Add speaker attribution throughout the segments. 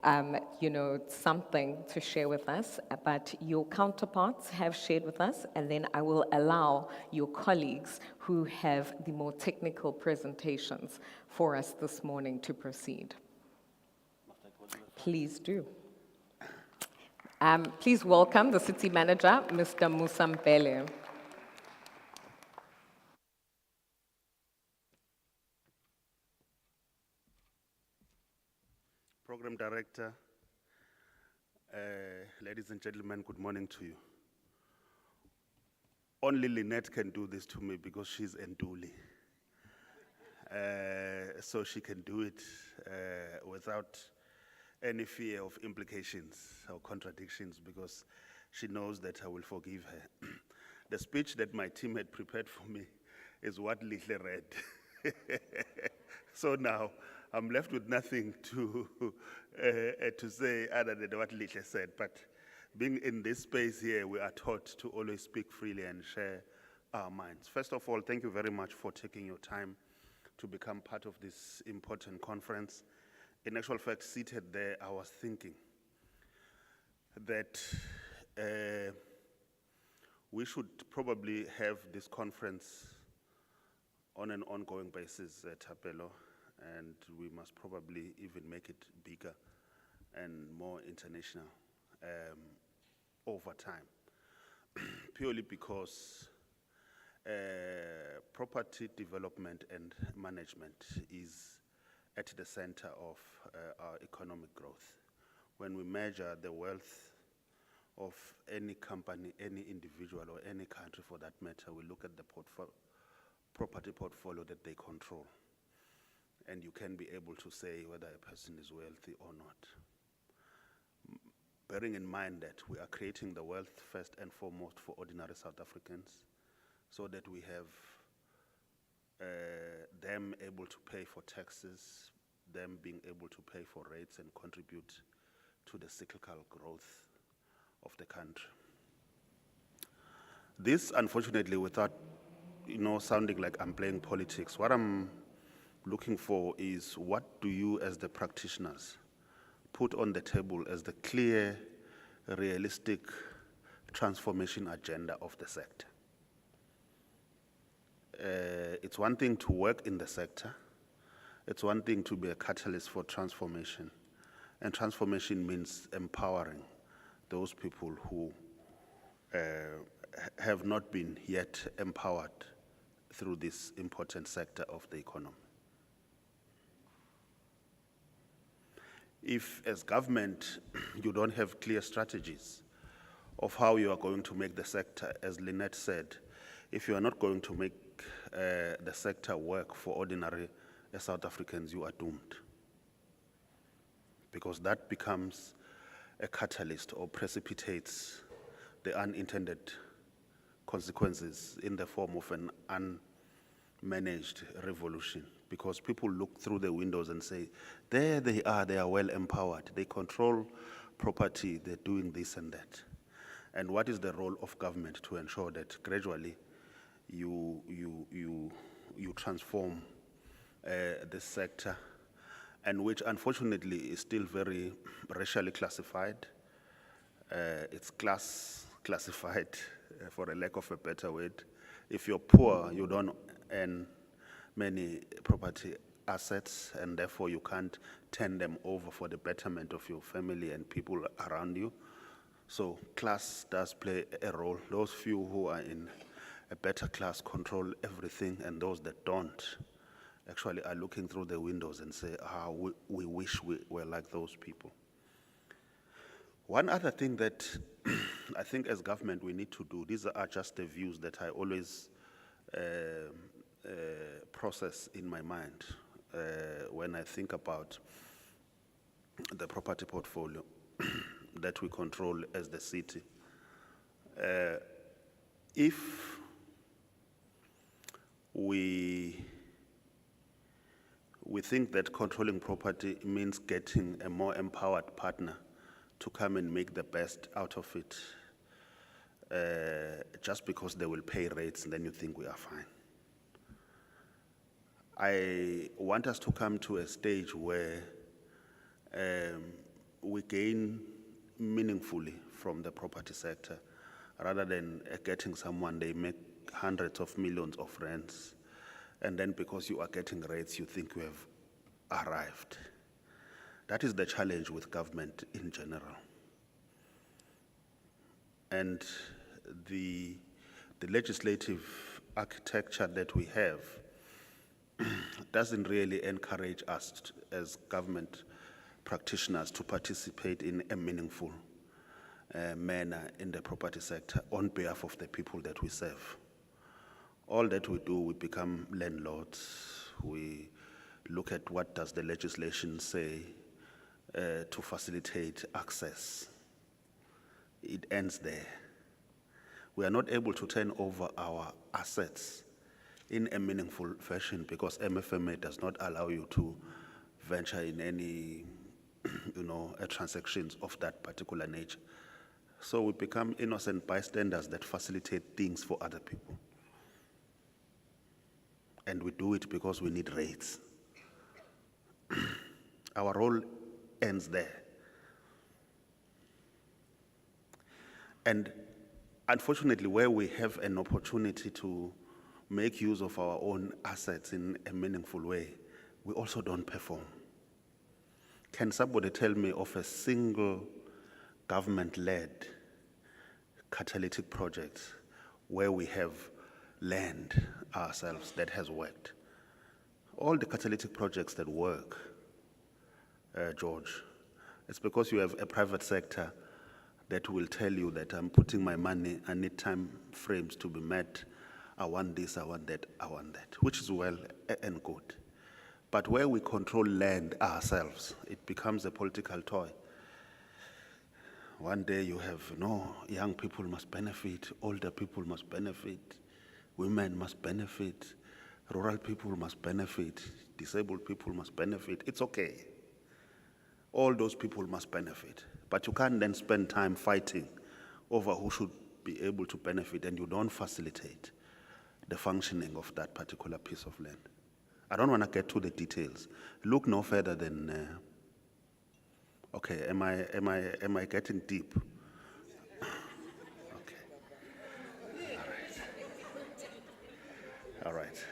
Speaker 1: something to share with us, but your counterparts have shared with us, and then I will allow your colleagues who have the more technical presentations for us this morning to proceed. Please do. Please welcome the City Manager, Mr. Musa Mpele.
Speaker 2: Program Director, ladies and gentlemen, good morning to you. Only Lynette can do this to me because she's Nduli. So she can do it without any fear of implications or contradictions because she knows that I will forgive her. The speech that my team had prepared for me is what Lihle read. So now I'm left with nothing to say other than what Lihle said. But being in this space here, we are taught to always speak freely and share our minds. First of all, thank you very much for taking your time to become part of this important conference. In actual fact, seated there, I was thinking that we should probably have this conference on an ongoing basis at Thapelo, and we must probably even make it bigger and more international over time, purely because property development and management is at the center of our economic growth. When we measure the wealth of any company, any individual, or any country for that matter, we look at the property portfolio that they control. And you can be able to say whether a person is wealthy or not. Bearing in mind that we are creating the wealth first and foremost for ordinary South Africans, so that we have them able to pay for taxes, them being able to pay for rates and contribute to the cyclical growth of the country. This, unfortunately, without sounding like I'm playing politics, what I'm looking for is what do you as the practitioners put on the table as the clear, realistic transformation agenda of the sector. It's one thing to work in the sector. It's one thing to be a catalyst for transformation. And transformation means empowering those people who have not been yet empowered through this important sector of the economy. If, as government, you don't have clear strategies of how you are going to make the sector, as Lynette said, if you are not going to make the sector work for ordinary South Africans, you are doomed. Because that becomes a catalyst or precipitates the unintended consequences in the form of an unmanaged revolution. Because people look through the windows and say, there they are well empowered, they control property, they're doing this and that. And what is the role of government to ensure that gradually you transform this sector, and which unfortunately is still very racially classified. It's classified, for a lack of a better word. If you're poor, you don't earn many property assets, and therefore you can't turn them over for the betterment of your family and people around you. So class does play a role. Those few who are in a better class control everything, and those that don't actually are looking through the windows and say, we wish we were like those people. One other thing that I think as government we need to do, these are just the views that I always process in my mind when I think about the property portfolio that we control as the city. If we think that controlling property means getting a more empowered partner to come and make the best out of it, just because they will pay rates, and then you think we are fine. I want us to come to a stage where we gain meaningfully from the property sector rather than getting someone, they make hundreds of millions of rents, and then because you are getting rates, you think you have arrived. That is the challenge with government in general. And the legislative architecture that we have doesn't really encourage us as government practitioners to participate in a meaningful manner in the property sector on behalf of the people that we serve. All that we do, we become landlords. We look at what does the legislation say to facilitate access. It ends there. We are not able to turn over our assets in a meaningful fashion because MFMA does not allow you to venture in any transactions of that particular nature. So we become innocent bystanders that facilitate things for other people. And we do it because we need rates. Our role ends there. And unfortunately, where we have an opportunity to make use of our own assets in a meaningful way, we also don't perform. Can somebody tell me of a single government-led catalytic project where we have land ourselves that has worked? All the catalytic projects that work, George, it's because you have a private sector that will tell you that I'm putting my money, I need time frames to be met, I want this, I want that, I want that, which is well and good. But where we control land ourselves, it becomes a political toy. One day you have, young people must benefit, older people must benefit, women must benefit, rural people must benefit, disabled people must benefit. It's okay. All those people must benefit. But you can't then spend time fighting over who should be able to benefit, and you don't facilitate the functioning of that particular piece of land. I don't want to get to the details. Look no further than, okay, am I getting deep? Okay. All right.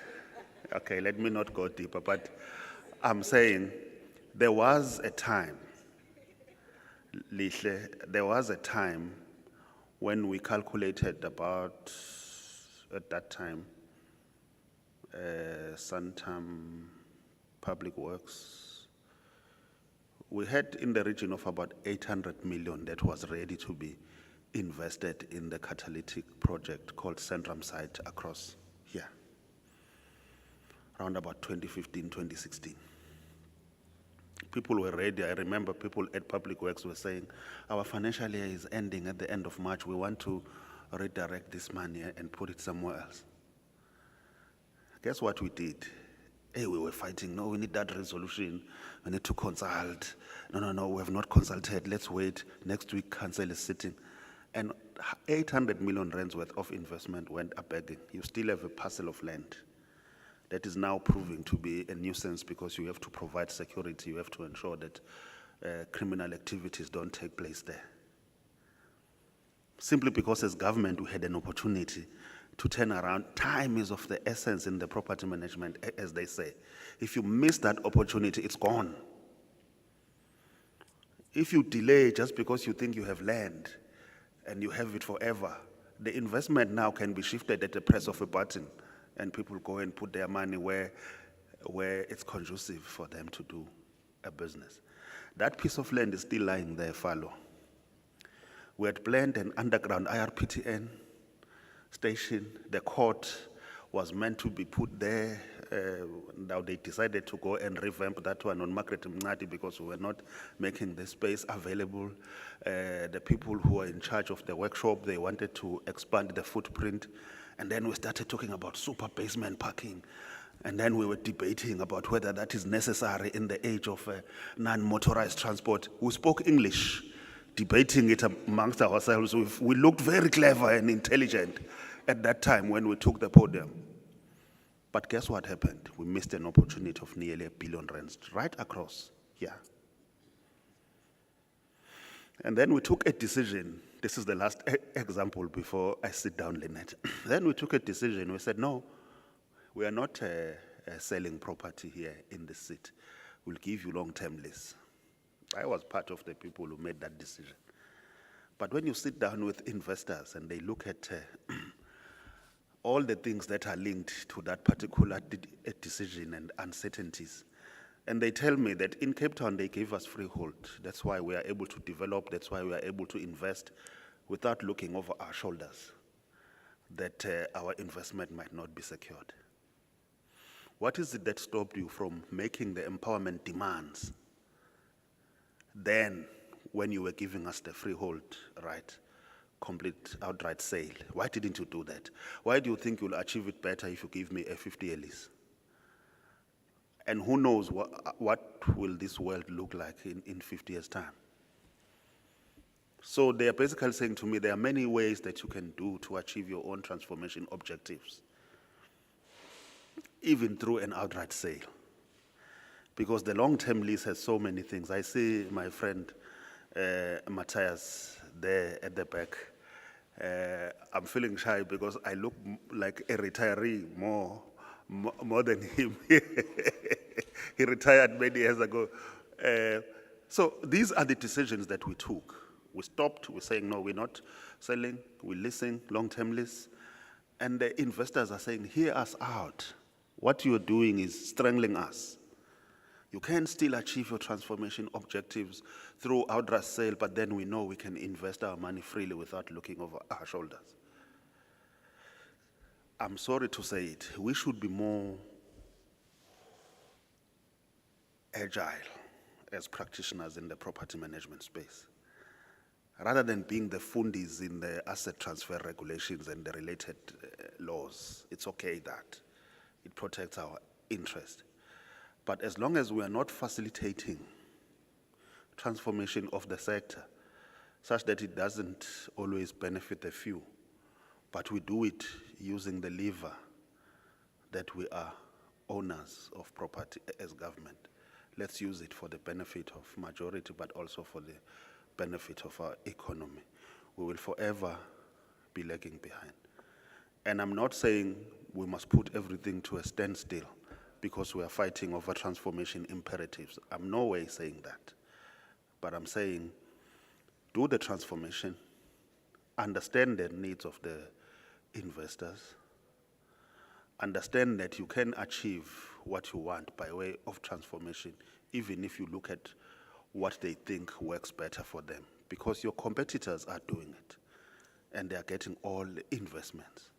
Speaker 2: Okay, let me not go deeper, but I'm saying there was a time, Lihle, there was a time when we calculated about, at that time, Santam Public Works, we had in the region of about 800 million that was ready to be invested in the catalytic project called Centrum Site across here, around about 2015, 2016. People were ready. I remember people at Public Works were saying, our financial year is ending at the end of March. We want to redirect this money and put it somewhere else. Guess what we did? Hey, we were fighting. No, we need that resolution. We need to consult. No, we have not consulted. Let's wait. Next week, council is sitting. And 800 million rands worth of investment went up begging. You still have a parcel of land that is now proving to be a nuisance because you have to provide security. You have to ensure that criminal activities don't take place there. Simply because as government, we had an opportunity to turn around. Time is of the essence in the property management, as they say. If you miss that opportunity, it's gone. If you delay just because you think you have land and you have it forever, the investment now can be shifted at the press of a button and people go and put their money where it's conducive for them to do a business. That piece of land is still lying there fallow. We had planned an underground IRPTN station. The court was meant to be put there. Now they decided to go and revamp that one on Margaret Mngadi because we were not making the space available. The people who were in charge of the workshop, they wanted to expand the footprint. And then we started talking about super basement parking. And then we were debating about whether that is necessary in the age of non-motorized transport. We spoke English, debating it amongst ourselves. We looked very clever and intelligent at that time when we took the podium. But guess what happened? We missed an opportunity of nearly R1 billion right across here. And then we took a decision. This is the last example before I sit down, Lynette. Then we took a decision. We said, no, we are not selling property here in the city. We'll give you long-term lease. I was part of the people who made that decision. But when you sit down with investors and they look at all the things that are linked to that particular decision and uncertainties, and they tell me that in Cape Town they gave us freehold. That's why we are able to develop, that's why we are able to invest without looking over our shoulders, that our investment might not be secured. What is it that stopped you from making the empowerment demands then when you were giving us the freehold right, complete outright sale? Why didn't you do that? Why do you think you'll achieve it better if you give me a 50-year lease? And who knows what will this world look like in 50 years' time? So they are basically saying to me, there are many ways that you can do to achieve your own transformation objectives, even through an outright sale. Because the long-term lease has so many things. I see my friend Matthias there at the back. I'm feeling shy because I look like a retiree more than him. He retired many years ago. So these are the decisions that we took. We stopped, we're saying, no, we're not selling, we're leasing, long-term lease. And the investors are saying, hear us out. What you're doing is strangling us. You can still achieve your transformation objectives through outright sale, but then we know we can invest our money freely without looking over our shoulders. I'm sorry to say it, we should be more agile as practitioners in the property management space. Rather than being the fundis in the asset transfer regulations and the related laws, it's okay that it protects our interest. But as long as we are not facilitating transformation of the sector such that it doesn't always benefit the few, but we do it using the lever that we are owners of property as government. Let's use it for the benefit of majority, but also for the benefit of our economy. We will forever be lagging behind. And I'm not saying we must put everything to a standstill because we are fighting over transformation imperatives. I'm no way saying that. But I'm saying do the transformation, understand the needs of the investors, understand that you can achieve what you want by way of transformation, even if you look at what they think works better for them, because your competitors are doing it, and they are getting all the investments.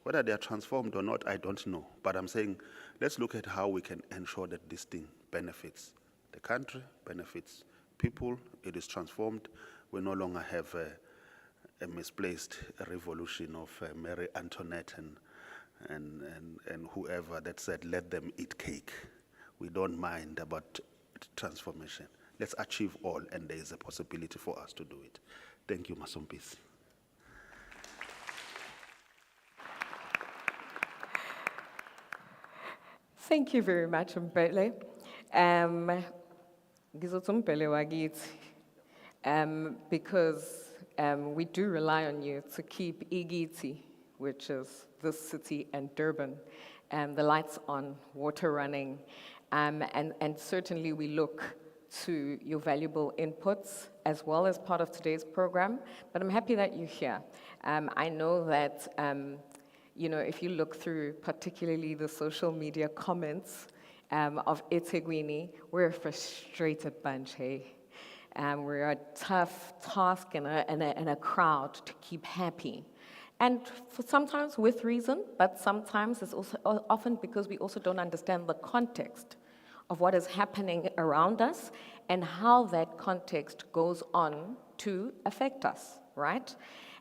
Speaker 2: Whether they are transformed or not, I don't know, but I'm saying let's look at how we can ensure that this thing benefits the country, benefits people, it is transformed. We no longer have a misplaced revolution of Mary Antoinette and whoever that said, let them eat cake. We don't mind about transformation. Let's achieve all, and there is a possibility for us to do it. Thank you, Masompisi.
Speaker 1: Thank you very much, Mpele. Ngizothi uMpele wakithi, because we do rely on you to keep Igiti, which is this city, and Durban, the lights on, water running, and certainly we look to your valuable inputs as well as part of today's program, but I'm happy that you're here. I know that, if you look through particularly the social media comments of eThekwini, we're a frustrated bunch, hey? We're a tough task and a crowd to keep happy. And for sometimes with reason, but sometimes it's also often because we also don't understand the context of what is happening around us and how that context goes on to affect us, right?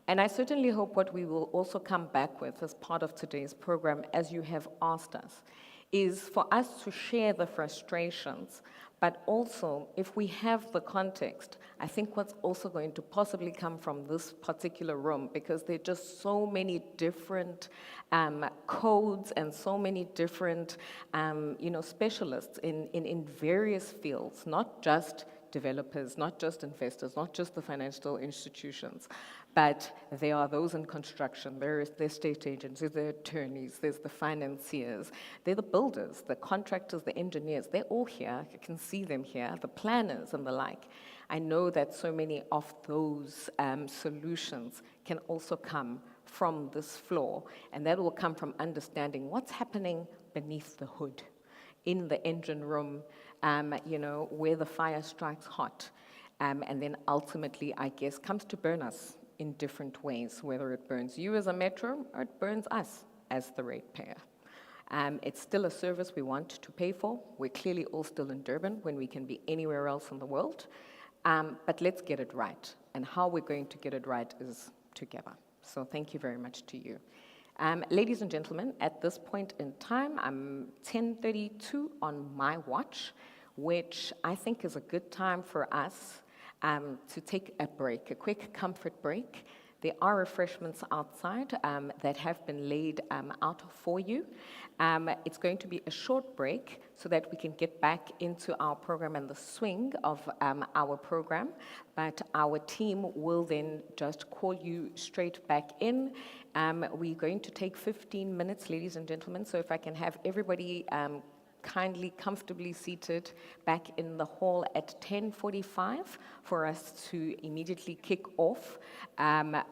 Speaker 1: And I certainly hope what we will also come back with as part of today's program, as you have asked us, is for us to share the frustrations, but also, if we have the context, I think what's also going to possibly come from this particular room, because there are just so many different codes and so many different, specialists in various fields, not just developers, not just investors, not just the financial institutions, but there are those in construction, there's the estate agents, there's the attorneys, there's the financiers, they're the builders, the contractors, the engineers, they're all here. You can see them here, the planners and the like. I know that so many of those solutions can also come from this floor, and that will come from understanding what's happening beneath the hood, in the engine room, where the fire strikes hot, and then ultimately, I guess, comes to burn us in different ways, whether it burns you as a metro or it burns us as the ratepayer. It's still a service we want to pay for. We're clearly all still in Durban when we can be anywhere else in the world, but let's get it right. And how we're going to get it right is together. So thank you very much to you. Ladies and gentlemen, at this point in time, I'm 10:32 on my watch, which I think is a good time for us to take a break, a quick comfort break. There are refreshments outside that have been laid out for you. It's going to be a short break so that we can get back into our program and the swing of our program. But our team will then just call you straight back in. We're going to take 15 minutes, ladies and gentlemen. So if I can have everybody kindly, comfortably seated back in the hall at 10:45 for us to immediately kick off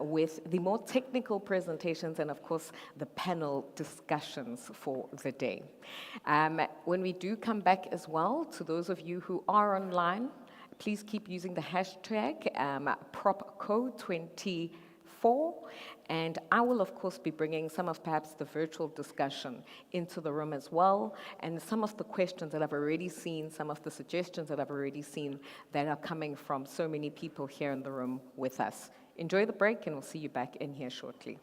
Speaker 1: with the more technical presentations and, of course, the panel discussions for the day. When we do come back as well, to those of you who are online, please keep using the hashtag PropCo24. And I will, of course, be bringing some of perhaps the virtual discussion into the room as well, and some of the questions that I've already seen, some of the suggestions that I've already seen that are coming from so many people here in the room with us. Enjoy the break, and we'll see you back in here shortly.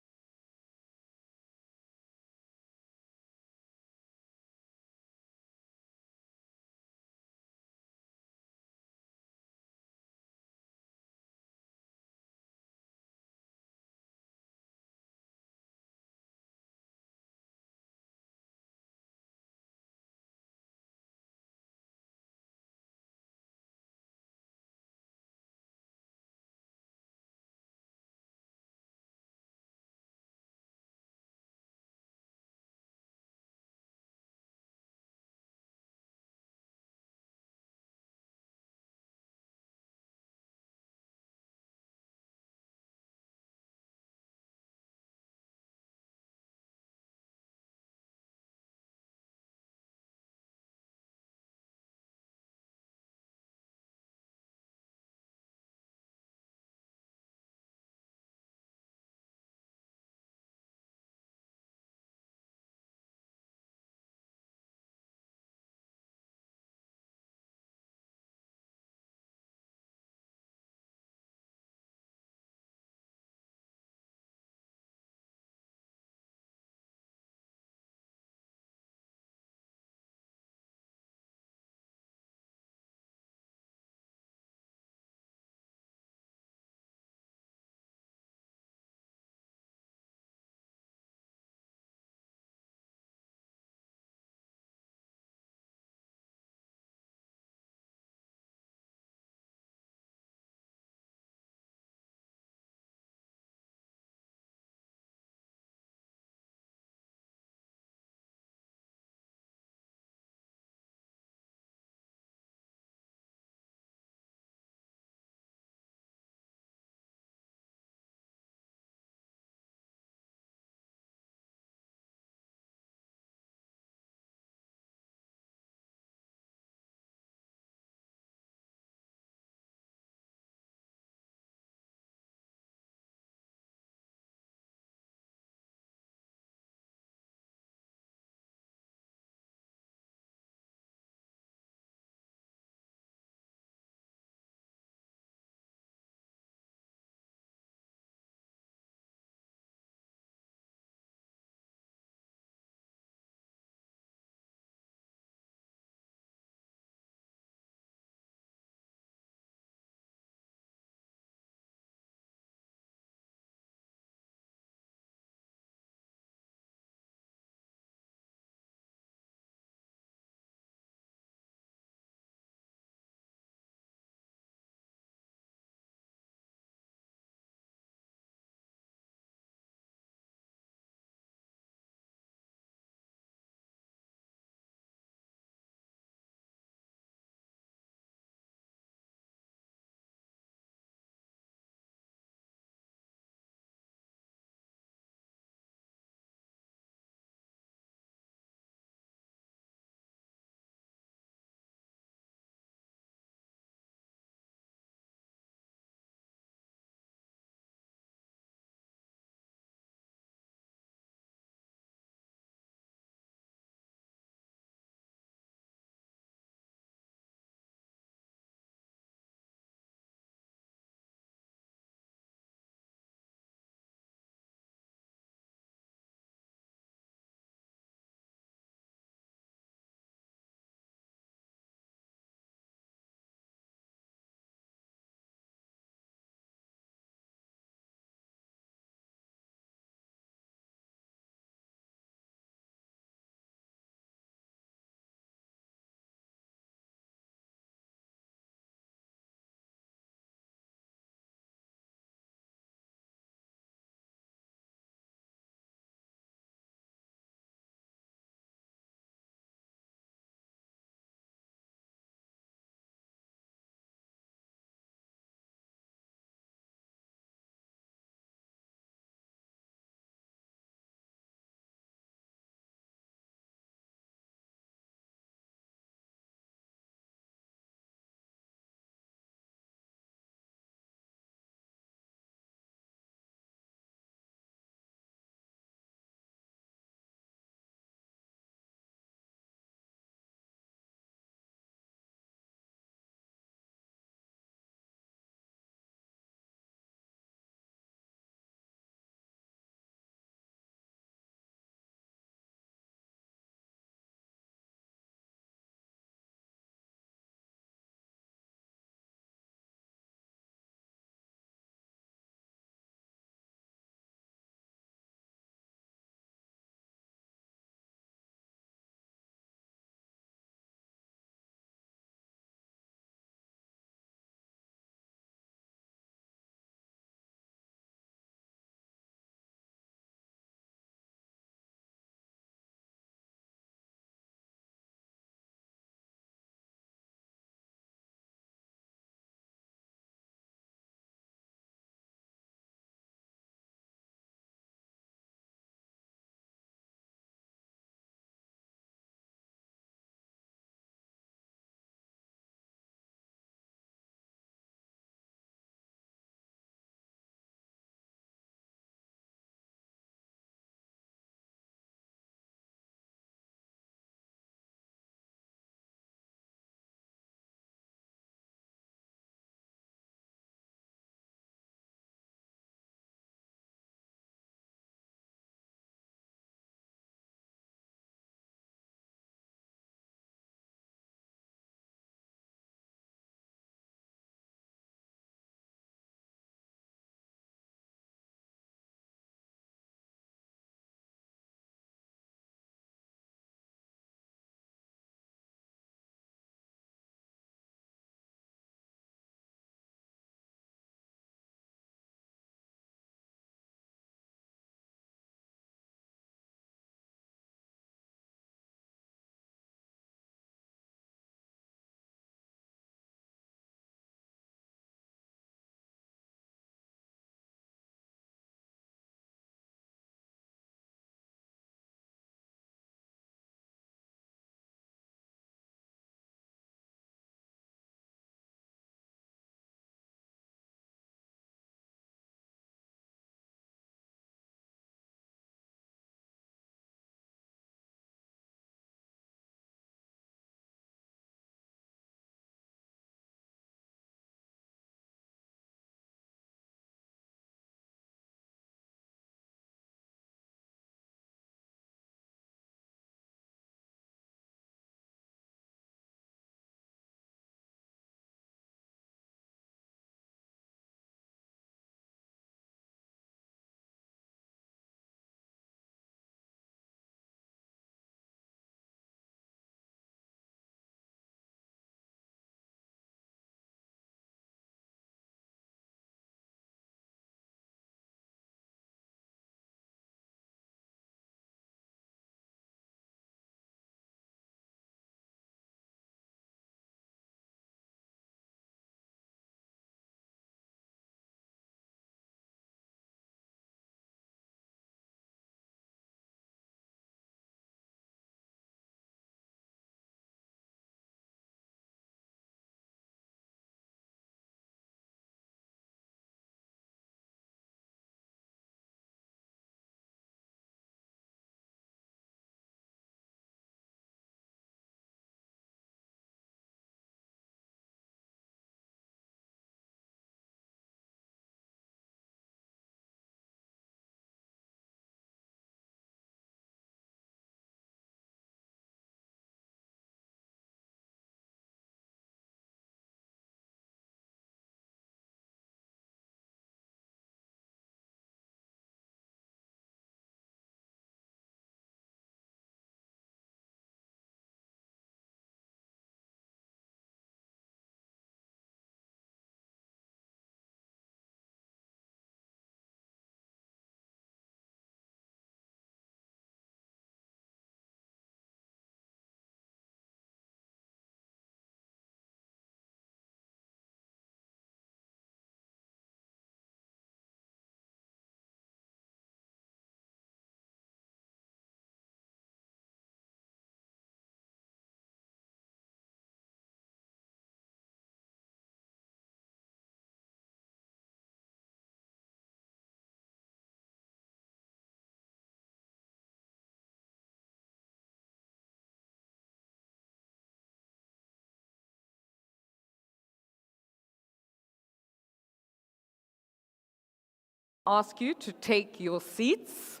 Speaker 1: ask you to take your seats.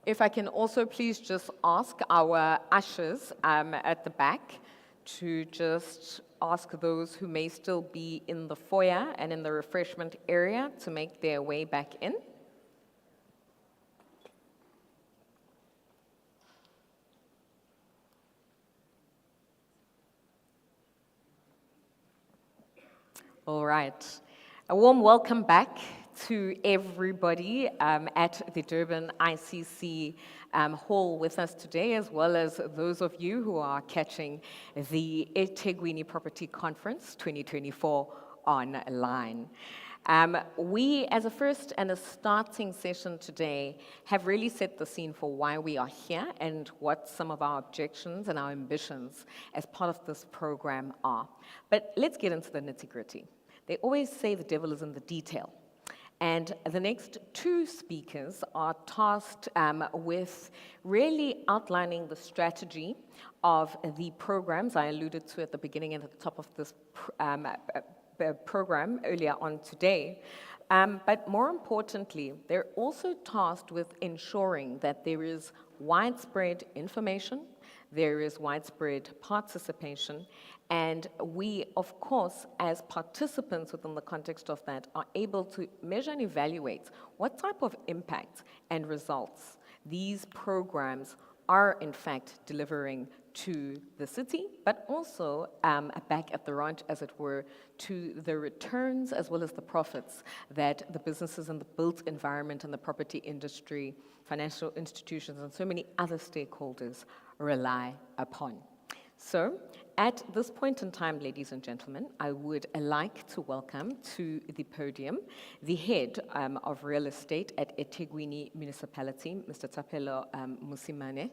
Speaker 1: If I can also please just ask our ushers at the back to just ask those who may still be in the foyer and in the refreshment area to make their way back in. All right. A warm welcome back to everybody at the Durban ICC hall with us today, as well as those of you who are catching the eThekwini Property Conference 2024 online. We, as a first and a starting session today, have really set the scene for why we are here and what some of our objections and our ambitions as part of this program are. But let's get into the nitty-gritty. They always say the devil is in the detail. And the next two speakers are tasked with really outlining the strategy of the programs I alluded to at the beginning and at the top of this program earlier on today. But more importantly, they're also tasked with ensuring that there is widespread information, there is widespread participation, and we, of course, as participants within the context of that, are able to measure and evaluate what type of impact and results these programs are, in fact, delivering to the city, but also back at the ranch, as it were, to the returns as well as the profits that the businesses in the built environment and the property industry, financial institutions, and so many other stakeholders rely upon. So, at this point in time, ladies and gentlemen, I would like to welcome to the podium the head of real estate at eThekwini Municipality, Mr. Thapelo Mosimane.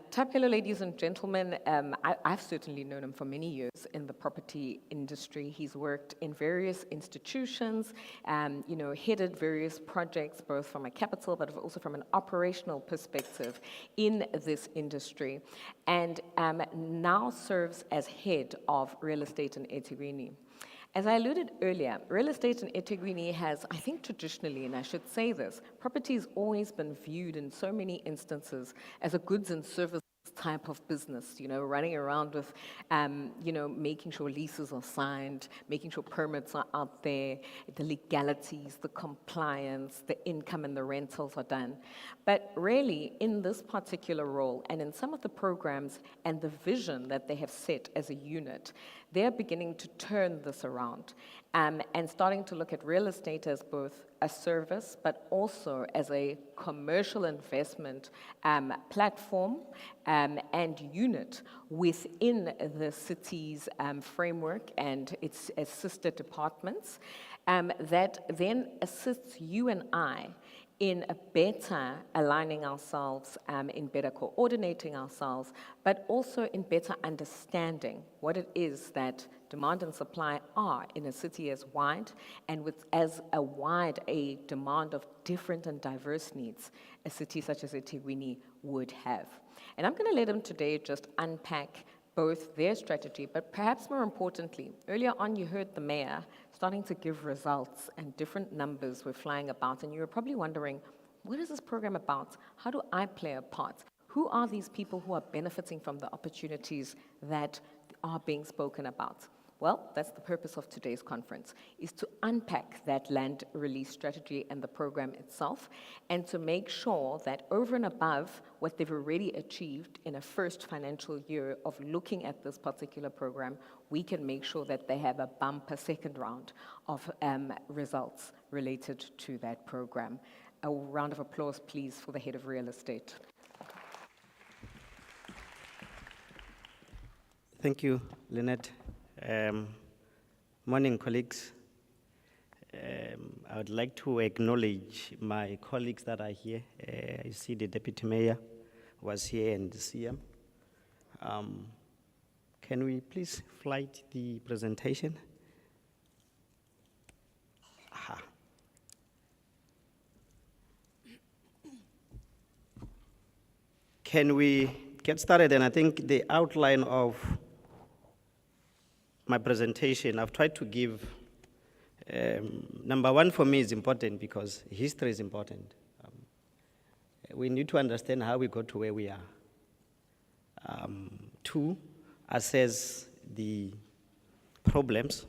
Speaker 1: Thapelo, ladies and gentlemen, I've certainly known him for many years in the property industry. He's worked in various institutions, headed various projects, both from a capital but also from an operational perspective in this industry, and now serves as head of real estate in eThekwini. As I alluded earlier, real estate in eThekwini has, I think traditionally, and I should say this, property has always been viewed in so many instances as a goods and services type of business, running around with, making sure leases are signed, making sure permits are out there, the legalities, the compliance, the income and the rentals are done. But really, in this particular role, and in some of the programs and the vision that they have set as a unit, they're beginning to turn this around and starting to look at real estate as both a service, but also as a commercial investment platform and unit within the city's framework and its sister departments that then assists you and I in a better aligning ourselves, in better coordinating ourselves, but also in better understanding what it is that demand and supply are in a city as wide and with as a wide a demand of different and diverse needs a city such as eThekwini would have. And I'm going to let them today just unpack both their strategy, but perhaps more importantly, earlier on you heard the mayor starting to give results and different numbers were flying about, and you were probably wondering, what is this program about? How do I play a part? Who are these people who are benefiting from the opportunities that are being spoken about? Well, that's the purpose of today's conference, is to unpack that land release strategy and the program itself, and to make sure that over and above what they've already achieved in a first financial year of looking at this particular program, we can make sure that they have a bumper second round of results related to that program. A round of applause, please, for the head of real estate.
Speaker 3: Thank you, Lynette. Morning, colleagues. I would like to acknowledge my colleagues that are here. I see the Deputy Mayor was here and the CM. Can we please flight the presentation? Aha. Can we get started? And I think the outline of my presentation, I've tried to give, number one for me is important because history is important. We need to understand how we got to where we are. Two, assess the problems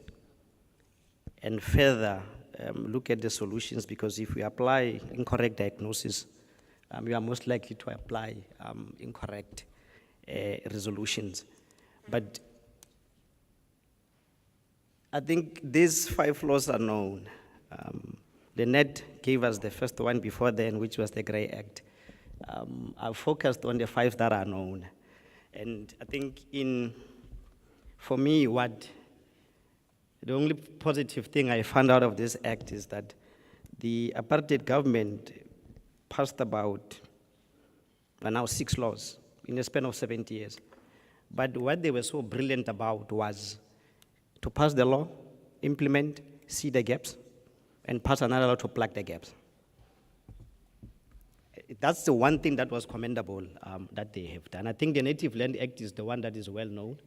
Speaker 3: and further look at the solutions, because if we apply incorrect diagnosis, we are most likely to apply incorrect resolutions. But I think these 5 laws are known. The NED gave us the first one before then, which was the Grey Act. I've focused on the 5 that are known. And I think for me, the only positive thing I found out of this act is that the apartheid government passed about now 6 laws in a span of 70 years. But what they were so brilliant about was to pass the law, implement, see the gaps, and pass another law to plug the gaps. That's the one thing that was commendable that they have done. I think the Native Land Act is the one that is well known.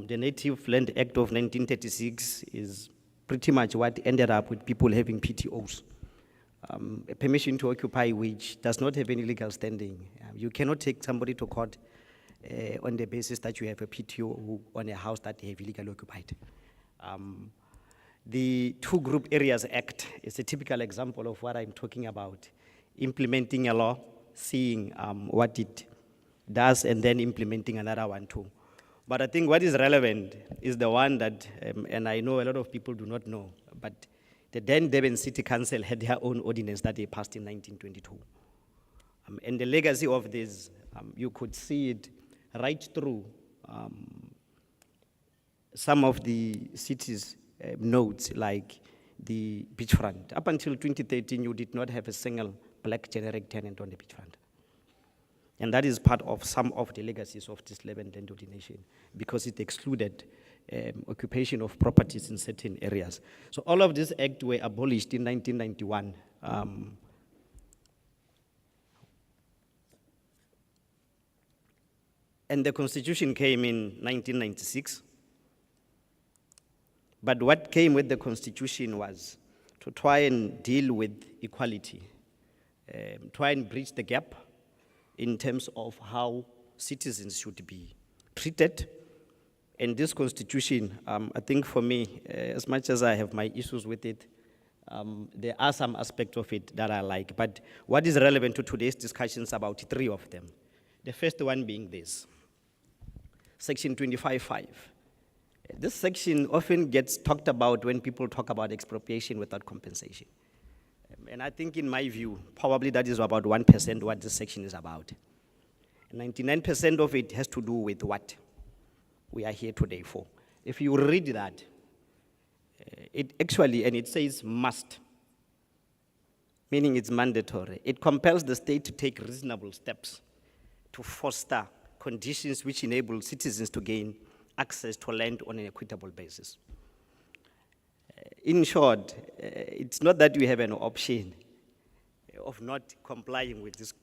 Speaker 3: The Native Land Act of 1936 is pretty much what ended up with people having PTOs. A permission to occupy which does not have any legal standing. You cannot take somebody to court on the basis that you have a PTO on a house that they have illegally occupied. The Two Group Areas Act is a typical example of what I'm talking about. Implementing a law, seeing what it does, and then implementing another one too. But I think what is relevant is the one that, and I know a lot of people do not know, but the then Durban City Council had their own ordinance that they passed in 1922. And the legacy of this, you could see it right through some of the cities' nodes, like the beachfront. Up until 2013, you did not have a single black generic tenant on the beachfront. And that is part of some of the legacies of this land ordination, because it excluded occupation of properties in certain areas. So all of these acts were abolished in 1991. And the Constitution came in 1996. But what came with the Constitution was to try and deal with equality, try and bridge the gap in terms of how citizens should be treated. And this Constitution, I think for me, as much as I have my issues with it, there are some aspects of it that I like. But what is relevant to today's discussions about 3 of them? The first one being this, Section 25(5). This section often gets talked about when people talk about expropriation without compensation. And I think in my view, probably that is about 1% what this section is about. 99% of it has to do with what we are here today for. If you read that, it actually, and it says must, meaning it's mandatory. It compels the state to take reasonable steps to foster conditions which enable citizens to gain access to land on an equitable basis. In short, it's not that we have an option of not complying with this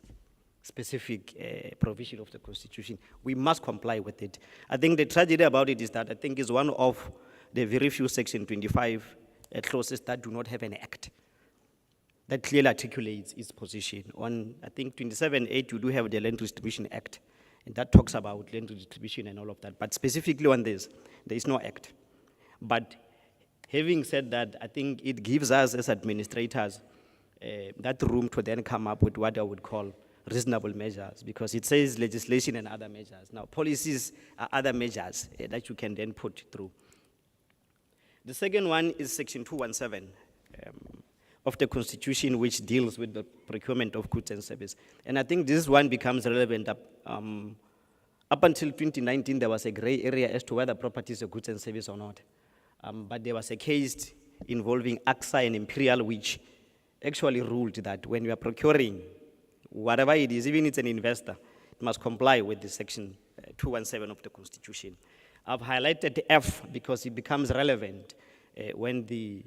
Speaker 3: specific provision of the Constitution. We must comply with it. I think the tragedy about it is that I think it's one of the very few Section 25 clauses that do not have an act that clearly articulates its position. On, I think, 27(8), you do have the Land Distribution Act, and that talks about land distribution and all of that. But specifically on this, there is no act. But having said that, I think it gives us as administrators that room to then come up with what I would call reasonable measures, because it says legislation and other measures. Now, policies are other measures that you can then put through. The second one is Section 217 of the Constitution, which deals with the procurement of goods and services. And I think this one becomes relevant. Up until 2019, there was a gray area as to whether property is a goods and service or not. But there was a case involving AXA and Imperial, which actually ruled that when you are procuring whatever it is, even if it's an investor, it must comply with the Section 217 of the Constitution. I've highlighted F because it becomes relevant when the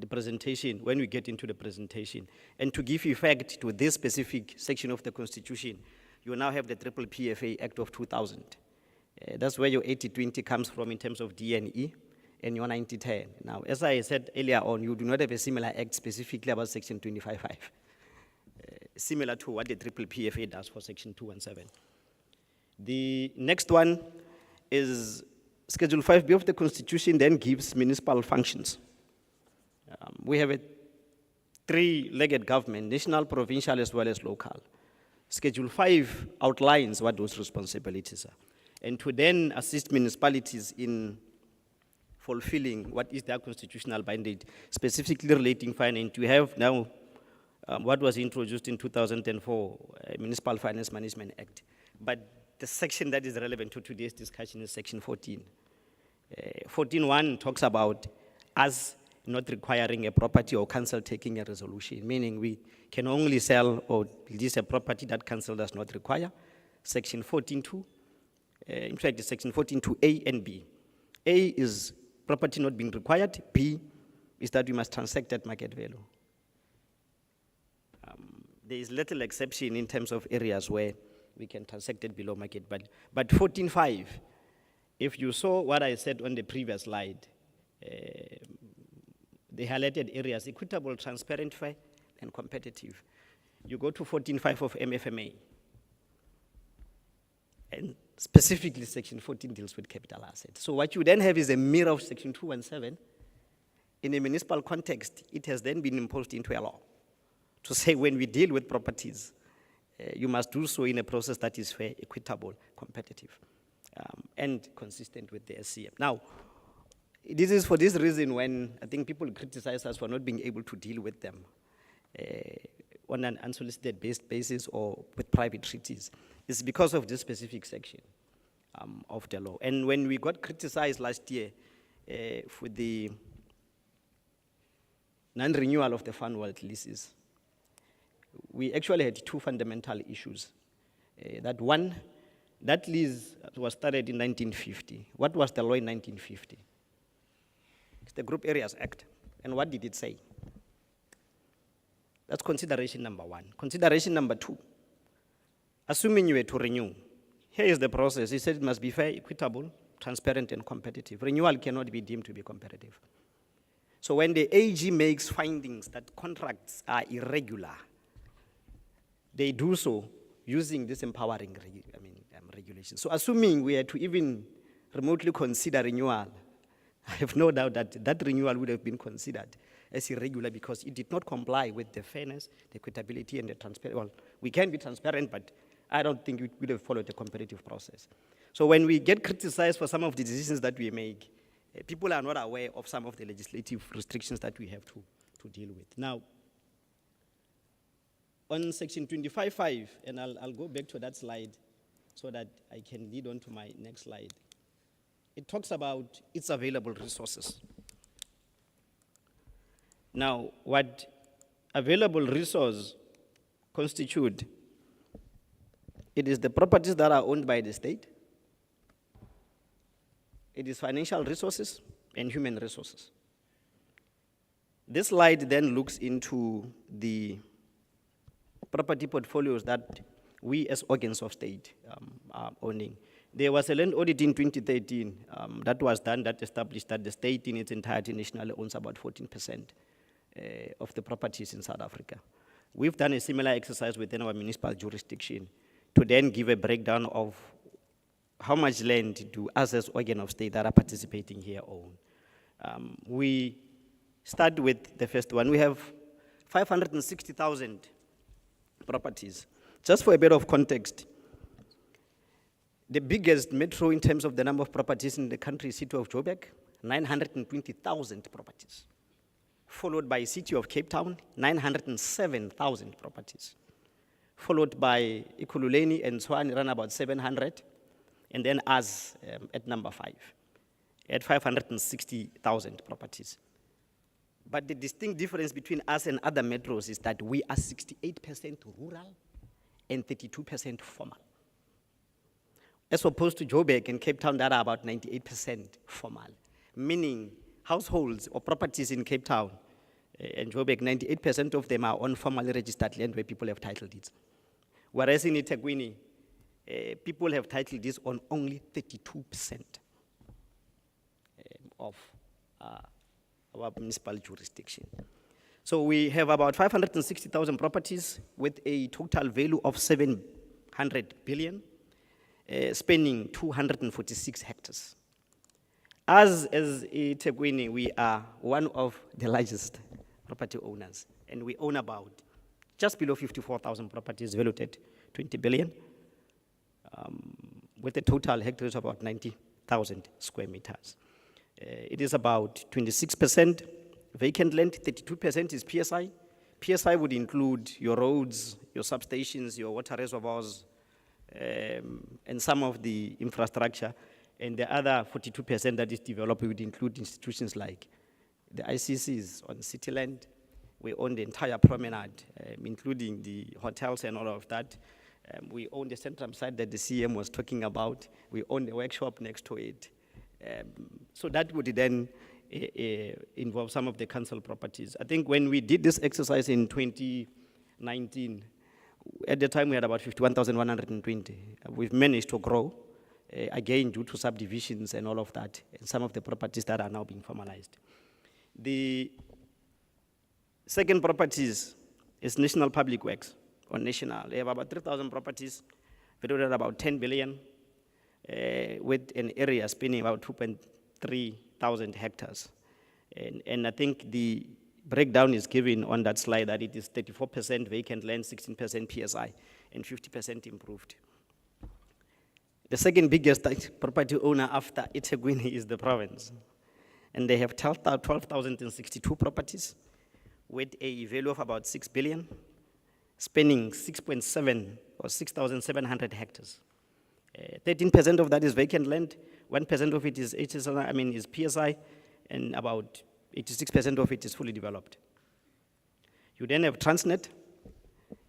Speaker 3: the presentation, when we get into the presentation. And to give effect to this specific section of the Constitution, you now have the Triple PFA Act of 2000. That's where your 80-20 comes from in terms of D&E and your 90-10. Now, as I said earlier on, you do not have a similar act specifically about Section 25.5, similar to what the Triple PFA does for Section 217. The next one is Schedule 5B of the Constitution then gives municipal functions. We have a three-legged government, national, provincial, as well as local. Schedule 5 outlines what those responsibilities are. And to then assist municipalities in fulfilling what is their constitutional mandate, specifically relating finance. We have now what was introduced in 2004, Municipal Finance Management Act. But the section that is relevant to today's discussion is Section 14. 14.1 talks about us not requiring a property or council taking a resolution, meaning we can only sell or lease a property that council does not require. Section 14.2, in fact, it's Section 14.2A and B. A is property not being required. B is that we must transact at market value. There is little exception in terms of areas where we can transact it below market, but 14.5, if you saw what I said on the previous slide, the highlighted areas, equitable, transparent, fair, and competitive. You go to 14.5 of MFMA, and specifically Section 14 deals with capital assets. So what you then have is a mirror of Section 217. In a municipal context, it has then been imposed into a law to say when we deal with properties, you must do so in a process that is fair, equitable, competitive, and consistent with the SCM. Now, this is for this reason when I think people criticize us for not being able to deal with them on an unsolicited basis or with private treaties. It's because of this specific section of the law. And when we got criticized last year for the non-renewal of the Fund World leases, we actually had two fundamental issues. That one, that lease was started in 1950. What was the law in 1950? It's the Group Areas Act. And what did it say? That's consideration number one. Consideration number two, assuming you were to renew, here is the process. He said it must be fair, equitable, transparent, and competitive. Renewal cannot be deemed to be competitive. So when the AG makes findings that contracts are irregular, they do so using this empowering regulation. So assuming we had to even remotely consider renewal, I have no doubt that that renewal would have been considered as irregular because it did not comply with the fairness, the equitability, and the transparency. Well, we can be transparent, but I don't think we would have followed the competitive process. So when we get criticized for some of the decisions that we make, people are not aware of some of the legislative restrictions that we have to deal with. Now, on Section 25.5, and I'll go back to that slide so that I can lead on to my next slide. It talks about its available resources. Now, what available resource constitute, it is the properties that are owned by the state, it is financial resources and human resources. This slide then looks into the property portfolios that we as organs of state are owning. There was a land audit in 2013 that was done that established that the state in its entirety nationally owns about 14% of the properties in South Africa. We've done a similar exercise within our municipal jurisdiction to then give a breakdown of how much land do us as organ of state that are participating here own. We start with the first one. We have 560,000 properties. Just for a bit of context, the biggest metro in terms of the number of properties in the country is City of Joburg, 920,000 properties. Followed by City of Cape Town, 907,000 properties. Followed by Ekhululeni and Tshwane, around about 700. And then us at number 5, at 560,000 properties. But the distinct difference between us and other metros is that we are 68% rural and 32% formal. As opposed to Joburg and Cape Town that are about 98% formal. Meaning households or properties in Cape Town And Joburg, 98% of them are on formally registered land where people have title deeds. Whereas in eThekwini, people have title deeds on only 32% of our municipal jurisdiction. So we have about 560,000 properties with a total value of 700 billion, spanning 246 hectares. As eThekwini, we are one of the largest property owners, and we own about just below 54,000 properties valued at 20 billion, with a total hectares of about 90,000 square meters. It is about 26% vacant land, 32% is PSI. PSI would include your roads, your substations, your water reservoirs, and some of the infrastructure. And the other 42% that is developed would include institutions like the ICCs on city land. We own the entire promenade, including the hotels and all of that. We own the Centrum site that the CM was talking about. We own the workshop next to it. So that would then involve some of the council properties. I think when we did this exercise in 2019, at the time we had about 51,120. We've managed to grow, again, due to subdivisions and all of that, and some of the properties that are now being formalized. The second properties is National Public Works, or National. They have about 3,000 properties, valued at about 10 billion, with an area spanning about 2.3 thousand hectares. And I think the breakdown is given on that slide that it is 34% vacant land, 16% PSI, and 50% improved. The second biggest property owner after eThekwini is the province. And they have 12,062 properties with a value of about 6 billion, spanning 6.7 or 6,700 hectares. 13% of that is vacant land, 1% of it is is PSI, and about 86% of it is fully developed. You then have Transnet,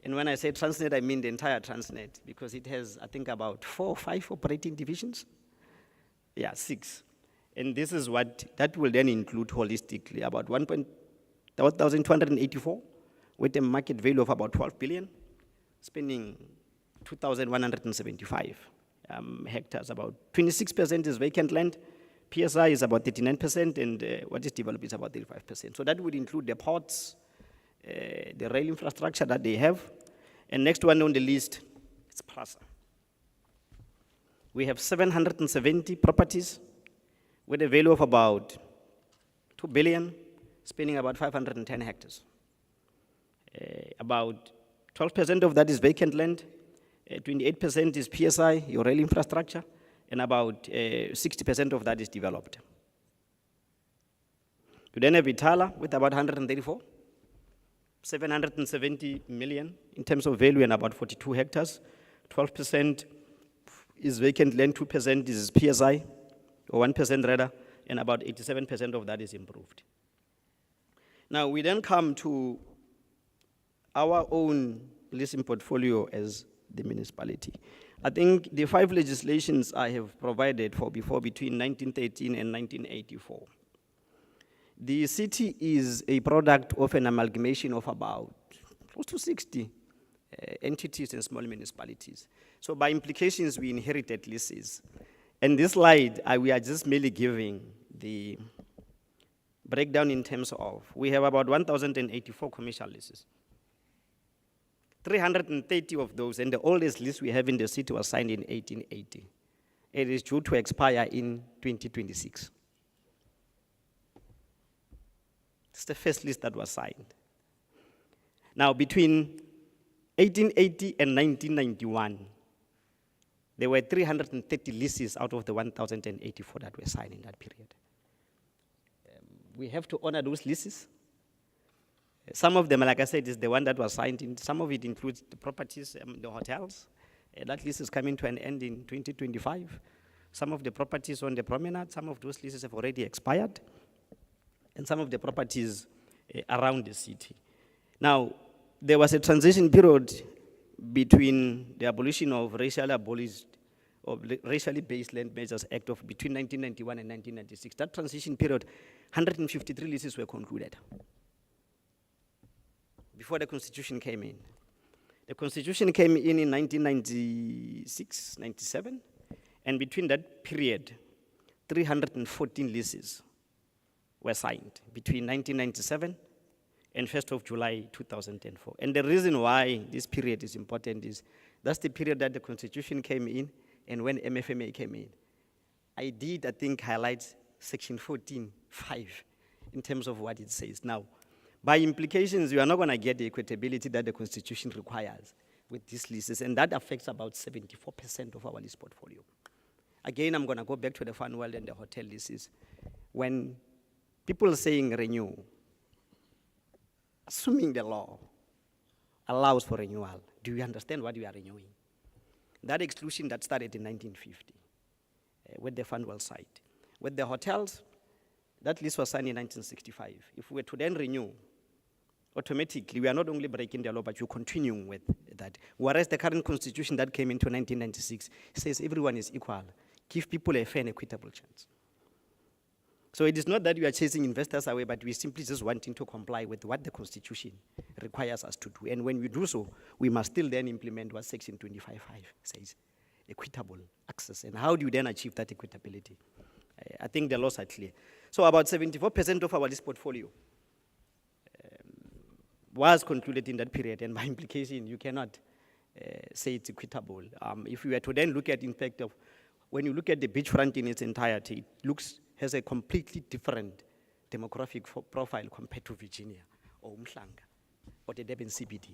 Speaker 3: and when I say Transnet, I mean the entire Transnet, because it has, I think, about 4 or 5 operating divisions. Yeah, 6. And this is what, that will then include holistically about 1,284 with a market value of about 12 billion, spending 2,175 hectares. About 26% is vacant land, PSI is about 39%, and what is developed is about 35%. So that would include the ports, the rail infrastructure that they have. And next one on the list is Plaza. We have 770 properties with a value of about 2 billion, spending about 510 hectares. About 12% of that is vacant land, 28% is PSI, your rail infrastructure, and about 60% of that is developed. You then have Itala with about 134, 770 million in terms of value and about 42 hectares. 12% is vacant land, 2% is PSI, or 1% rather, and about 87% of that is improved. Now, we then come to our own leasing portfolio as the municipality. I think the 5 legislations I have provided for before between 1913 and 1984. The city is a product of an amalgamation of about close to 60 entities and small municipalities. So by implications, we inherited leases. And this slide, we are just merely giving the breakdown in terms of, we have about 1,084 commercial leases. 330 of those, and the oldest lease we have in the city was signed in 1880. It is due to expire in 2026. It's the first lease that was signed. Now, between 1880 and 1991, there were 330 leases out of the 1,084 that were signed in that period. We have to honor those leases. Some of them, like I said, is the one that was signed in. Some of it includes the properties, the hotels. That lease is coming to an end in 2025. Some of the properties on the promenade, some of those leases have already expired. And some of the properties around the city. Now, there was a transition period between the abolition of racially based land measures act of between 1991 and 1996. That transition period, 153 leases were concluded. before the Constitution came in. The Constitution came in 1996, 97, and between that period, 314 leases were signed between 1997 and 1st of July 2004. And the reason why this period is important is that's the period that the Constitution came in and when MFMA came in. I think, highlight section 14.5 in terms of what it says. Now, by implications, you are not going to get the equitability that the Constitution requires with these leases, and that affects about 74% of our lease portfolio. Again, I'm going to go back to the fun world and the hotel leases. When people are saying renew, assuming the law allows for renewal, do you understand what you are renewing? That exclusion that started in 1950 with the Funwell site. With the hotels, that lease was signed in 1965. If we were to then renew, automatically, we are not only breaking the law, but you're continuing with that. Whereas the current constitution that came into 1996 says everyone is equal. Give people a fair and equitable chance. So it is not that we are chasing investors away, but we're simply just wanting to comply with what the Constitution requires us to do. And when we do so, we must still then implement what Section 25.5 says, equitable access. And how do you then achieve that equitability? I think the laws are clear. So about 74% of our lease portfolio was concluded in that period, and by implication, you cannot say it's equitable. If you were to then look at, in fact, when you look at the beachfront in its entirety, it has a completely different demographic profile compared to Virginia or Umhlanga or the Durban CBD.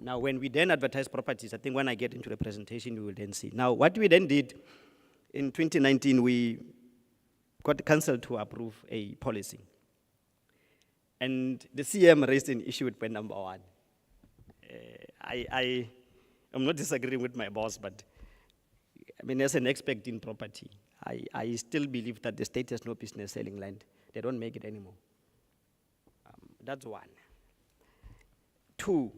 Speaker 3: Now, when we then advertise properties, I think when I get into the presentation, you will then see. Now, what we then did in 2019, we got council to approve a policy. And the CM raised an issue with point number 1. I'm not disagreeing with my boss, but I mean, as an expert in property, I still believe that the state has no business selling land. They don't make it anymore. That's 1. 2,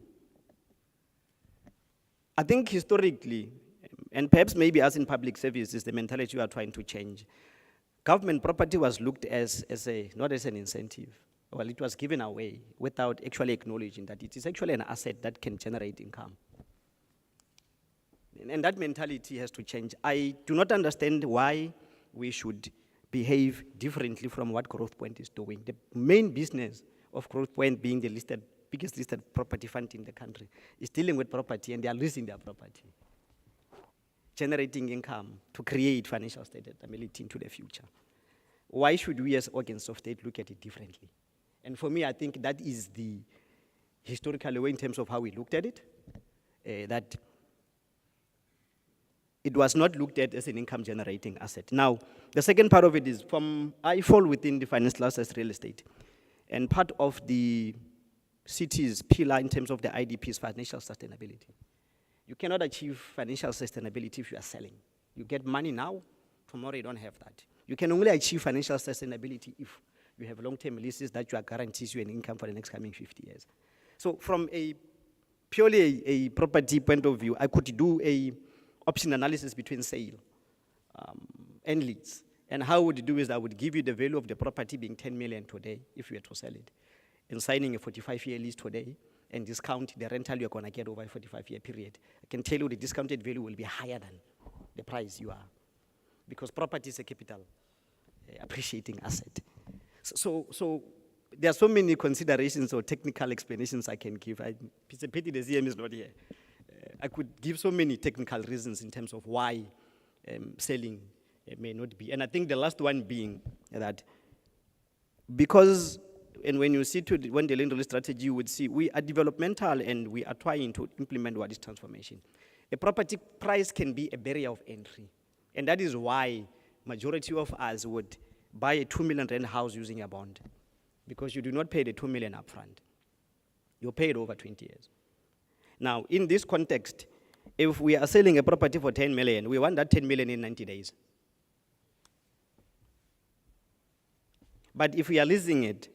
Speaker 3: I think historically, and perhaps maybe as in public services, the mentality you are trying to change. Government property was looked as not as an incentive. Well, it was given away without actually acknowledging that it is actually an asset that can generate income. And that mentality has to change. I do not understand why we should behave differently from what Growthpoint is doing. The main business of Growthpoint, being the biggest listed property fund in the country, is dealing with property, and they are leasing their property, generating income to create financial stability into the future. Why should we as organs of state look at it differently? And for me, I think that is the historical way in terms of how we looked at it, that it was not looked at as an income-generating asset. Now, the second part of it is I fall within the finance class as real estate. And part of the city's pillar in terms of the IDP is financial sustainability. You cannot achieve financial sustainability if you are selling. You get money now, tomorrow you don't have that. You can only achieve financial sustainability if you have long-term leases that guarantees you an income for the next coming 50 years. So from purely a property point of view, I could do a option analysis between sale and lease. And how I would do is I would give you the value of the property being 10 million today if you were to sell it, and signing a 45-year lease today, and discount the rental you're going to get over a 45-year period. I can tell you the discounted value will be higher than the price you are, because property is a capital appreciating asset. So there are so many considerations or technical explanations I can give. It's a pity the CM is not here. I could give so many technical reasons in terms of why selling may not be. And I think the last one being that because, and when you see when the land release strategy, you would see we are developmental and we are trying to implement what is transformation. A property price can be a barrier of entry. And that is why majority of us would buy a 2 million rand house using a bond, because you do not pay the 2 million upfront. You pay it over 20 years. Now, in this context, if we are selling a property for 10 million, we want that 10 million in 90 days. But if we are leasing it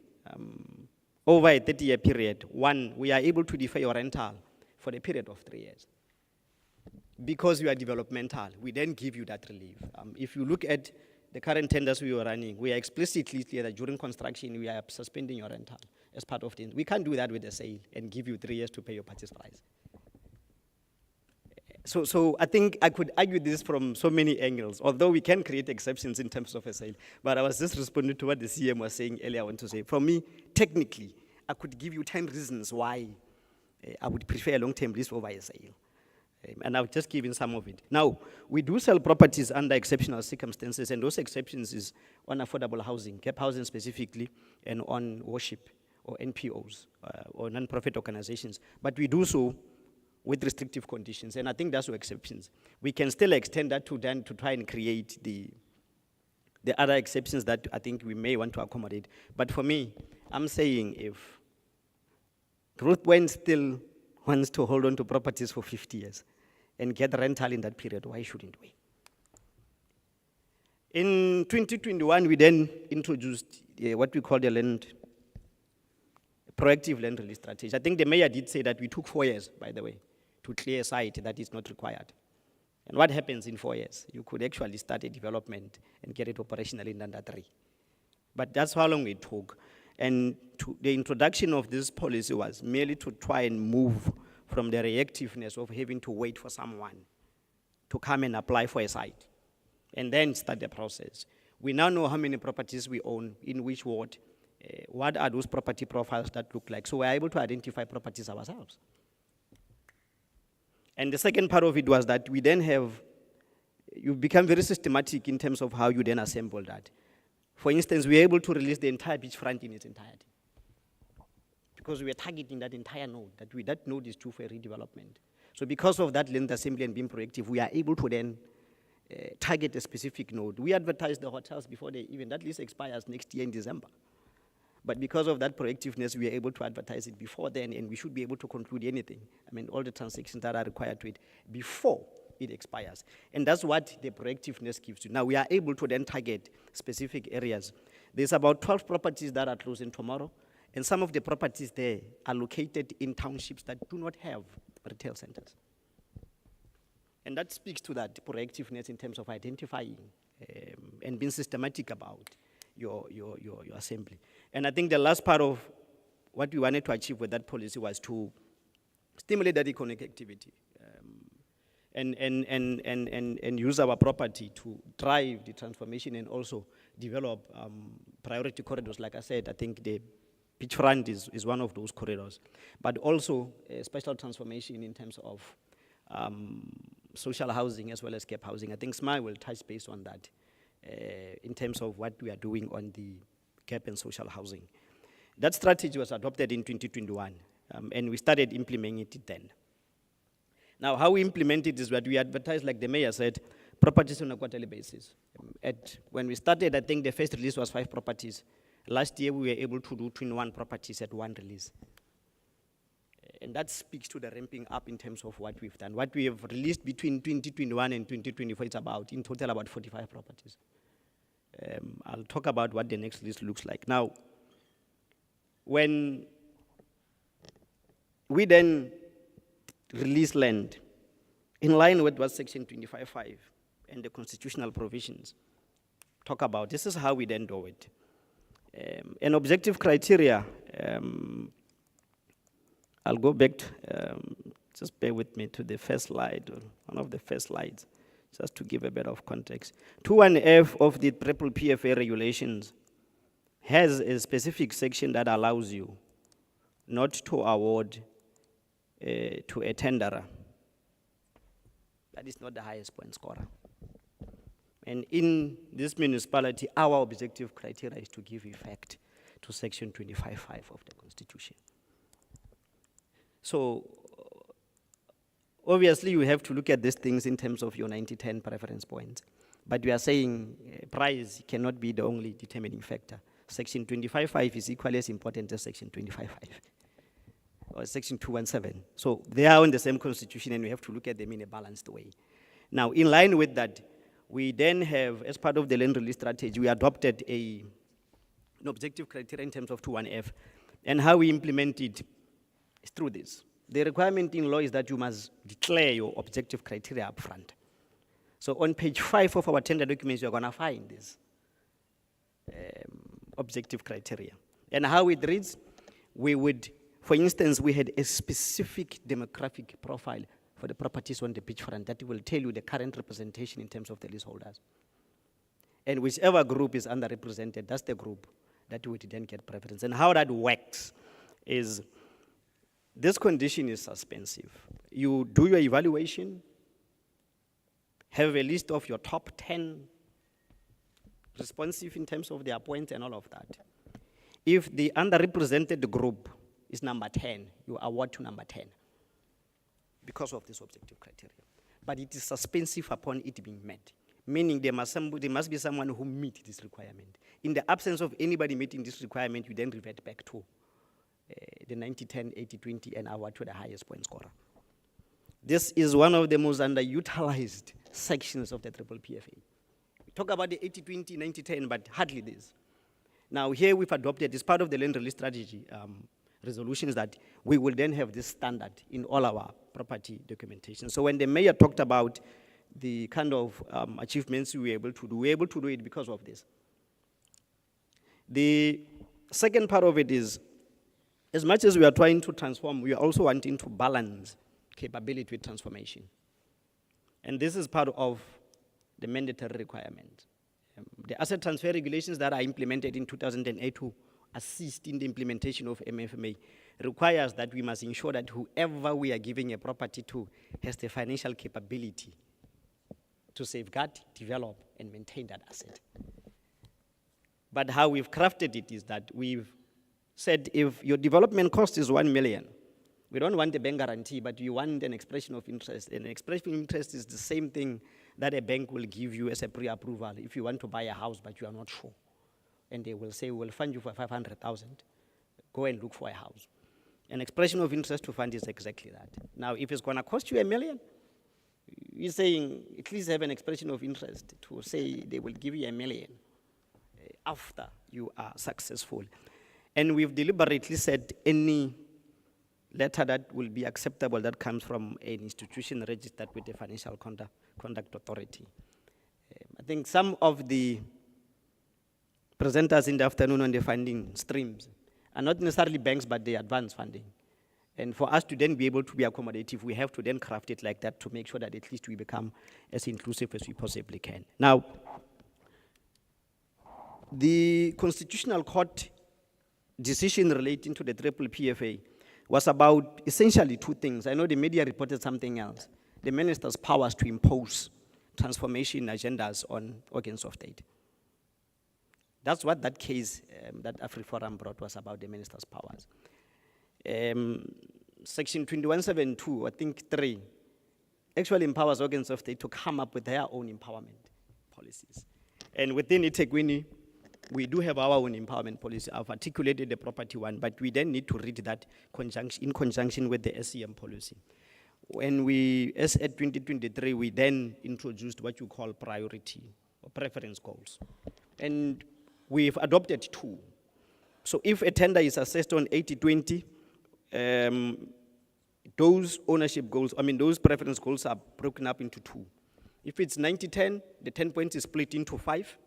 Speaker 3: over a 30-year period, we are able to defer your rental for a period of 3 years. Because you are developmental, we then give you that relief. If you look at the current tenders we are running, we are explicitly clear that during construction, we are suspending your rental. as part of the, we can't do that with a sale and give you 3 years to pay your purchase price. So I think I could argue this from so many angles, although we can create exceptions in terms of a sale. But I was just responding to what the CM was saying earlier. I want to say, for me, technically, I could give you 10 reasons why I would prefer a long-term lease over a sale. And I've just given some of it. Now, we do sell properties under exceptional circumstances, and those exceptions is on affordable housing, gap housing specifically, and on worship or NPOs or non-profit organizations. But we do so with restrictive conditions, and I think that's the exceptions. We can still extend that to then to try and create the other exceptions that I think we may want to accommodate. But for me, I'm saying if Growthpoint still wants to hold on to properties for 50 years and get rental in that period, why shouldn't we? In 2021, we then introduced what we call the proactive land release strategy. I think the mayor did say that we took 4 years, by the way, to clear a site that is not required. And what happens in 4 years? You could actually start a development and get it operational in under 3. But that's how long it took. And the introduction of this policy was merely to try and move from the reactiveness of having to wait for someone to come and apply for a site and then start the process. We now know how many properties we own, in which ward, what are those property profiles that look like. So we're able to identify properties ourselves. And the second part of it was that we then you become very systematic in terms of how you then assemble that. For instance, we were able to release the entire beachfront in its entirety, because we were targeting that entire node, that node is due for a redevelopment. So because of that land assembly and being proactive, we are able to then target a specific node. We advertise the hotels before that lease expires next year in December. But because of that proactiveness, we are able to advertise it before then, and we should be able to conclude anything. I mean, all the transactions that are required to it before it expires. And that's what the proactiveness gives you. Now, we are able to then target specific areas. There's about 12 properties that are closing tomorrow, and some of the properties there are located in townships that do not have retail centers. And that speaks to that proactiveness in terms of identifying and being systematic about your assembly. And I think the last part of what we wanted to achieve with that policy was to stimulate that economic activity and use our property to drive the transformation and also develop priority corridors. Like I said, I think the beachfront is one of those corridors, but also a special transformation in terms of social housing as well as gap housing. I think SMAI will touch base on that in terms of what we are doing on the gap and social housing. That strategy was adopted in 2021, and we started implementing it then. Now, how we implement it is that we advertise, like the mayor said, properties on a quarterly basis. When we started, I think the first release was 5 properties. Last year, we were able to do 21 properties at one release. And that speaks to the ramping up in terms of what we've done. What we have released between 2021 and 2024 is in total about 45 properties. I'll talk about what the next list looks like. Now, when we then release land, in line with what Section 25.5 and the constitutional provisions talk about, this is how we then do it. An objective criteria, I'll go back, just bear with me to the first slide, or one of the first slides, just to give a bit of context. 21F of the PPPFA regulations has a specific section that allows you not to award to a tenderer that is not the highest point scorer. And in this municipality, our objective criteria is to give effect to Section 25.5 of the Constitution. So, obviously, you have to look at these things in terms of your 90-10 preference points. But we are saying price cannot be the only determining factor. Section 25.5 is equally as important as Section 25.5 or Section 217. So they are in the same Constitution, and we have to look at them in a balanced way. Now, in line with that, we then have, as part of the land release strategy, we adopted an objective criteria in terms of 21F. And how we implement it is through this. The requirement in law is that you must declare your objective criteria up front. So on page 5 of our tender documents, you're going to find this objective criteria. And how it reads, we would, for instance, we had a specific demographic profile for the properties on the beachfront that will tell you the current representation in terms of the leaseholders. And whichever group is underrepresented, that's the group that would then get preference. And how that works is, this condition is suspensive. You do your evaluation, have a list of your top 10 responsive in terms of their points and all of that. If the underrepresented group is number 10, you award to number 10 because of this objective criteria. But it is suspensive upon it being met, meaning there must be someone who meets this requirement. In the absence of anybody meeting this requirement, you then revert back to the 90-10, 80-20, and award to the highest point scorer. This is one of the most underutilized sections of the Triple PFA. We talk about the 80-20, 90-10, but hardly this. Now here we've adopted, as part of the land release strategy resolutions, that we will then have this standard in all our property documentation. So when the mayor talked about the kind of achievements we were able to do it because of this. The second part of it is, as much as we are trying to transform, we are also wanting to balance capability with transformation. And this is part of the mandatory requirement. The asset transfer regulations that are implemented in 2008 to assist in the implementation of MFMA requires that we must ensure that whoever we are giving a property to has the financial capability to safeguard, develop, and maintain that asset. But how we've crafted it is that we've said, if your development cost is 1 million, we don't want a bank guarantee, but you want an expression of interest. And an expression of interest is the same thing that a bank will give you as a pre-approval if you want to buy a house, but you are not sure. And they will say, we'll fund you for 500,000. Go and look for a house. An expression of interest to fund is exactly that. Now, if it's going to cost you $1 million, you're saying, at least have an expression of interest to say they will give you $1 million after you are successful. And we've deliberately said any letter that will be acceptable that comes from an institution registered with the Financial Conduct Authority. I think some of the presenters in the afternoon on the funding streams are not necessarily banks, but the advanced funding. And for us to then be able to be accommodative, we have to then craft it like that to make sure that at least we become as inclusive as we possibly can. Now, the Constitutional Court decision relating to the Triple PFA was about essentially two things. I know the media reported something else. The minister's powers to impose transformation agendas on organs of state. That's what that case that AfriForum brought was about, the minister's powers. Section 2172, I think 3, actually empowers organs of state to come up with their own empowerment policies. And within eThekwini, we do have our own empowerment policy. I've articulated the property one, but we then need to read that in conjunction with the SCM policy. When as at 2023, we then introduced what you call priority or preference goals. And we've adopted 2. So if a tender is assessed on 80-20, those ownership goals, those preference goals are broken up into 2. If it's 90-10, the 10 points is split into 5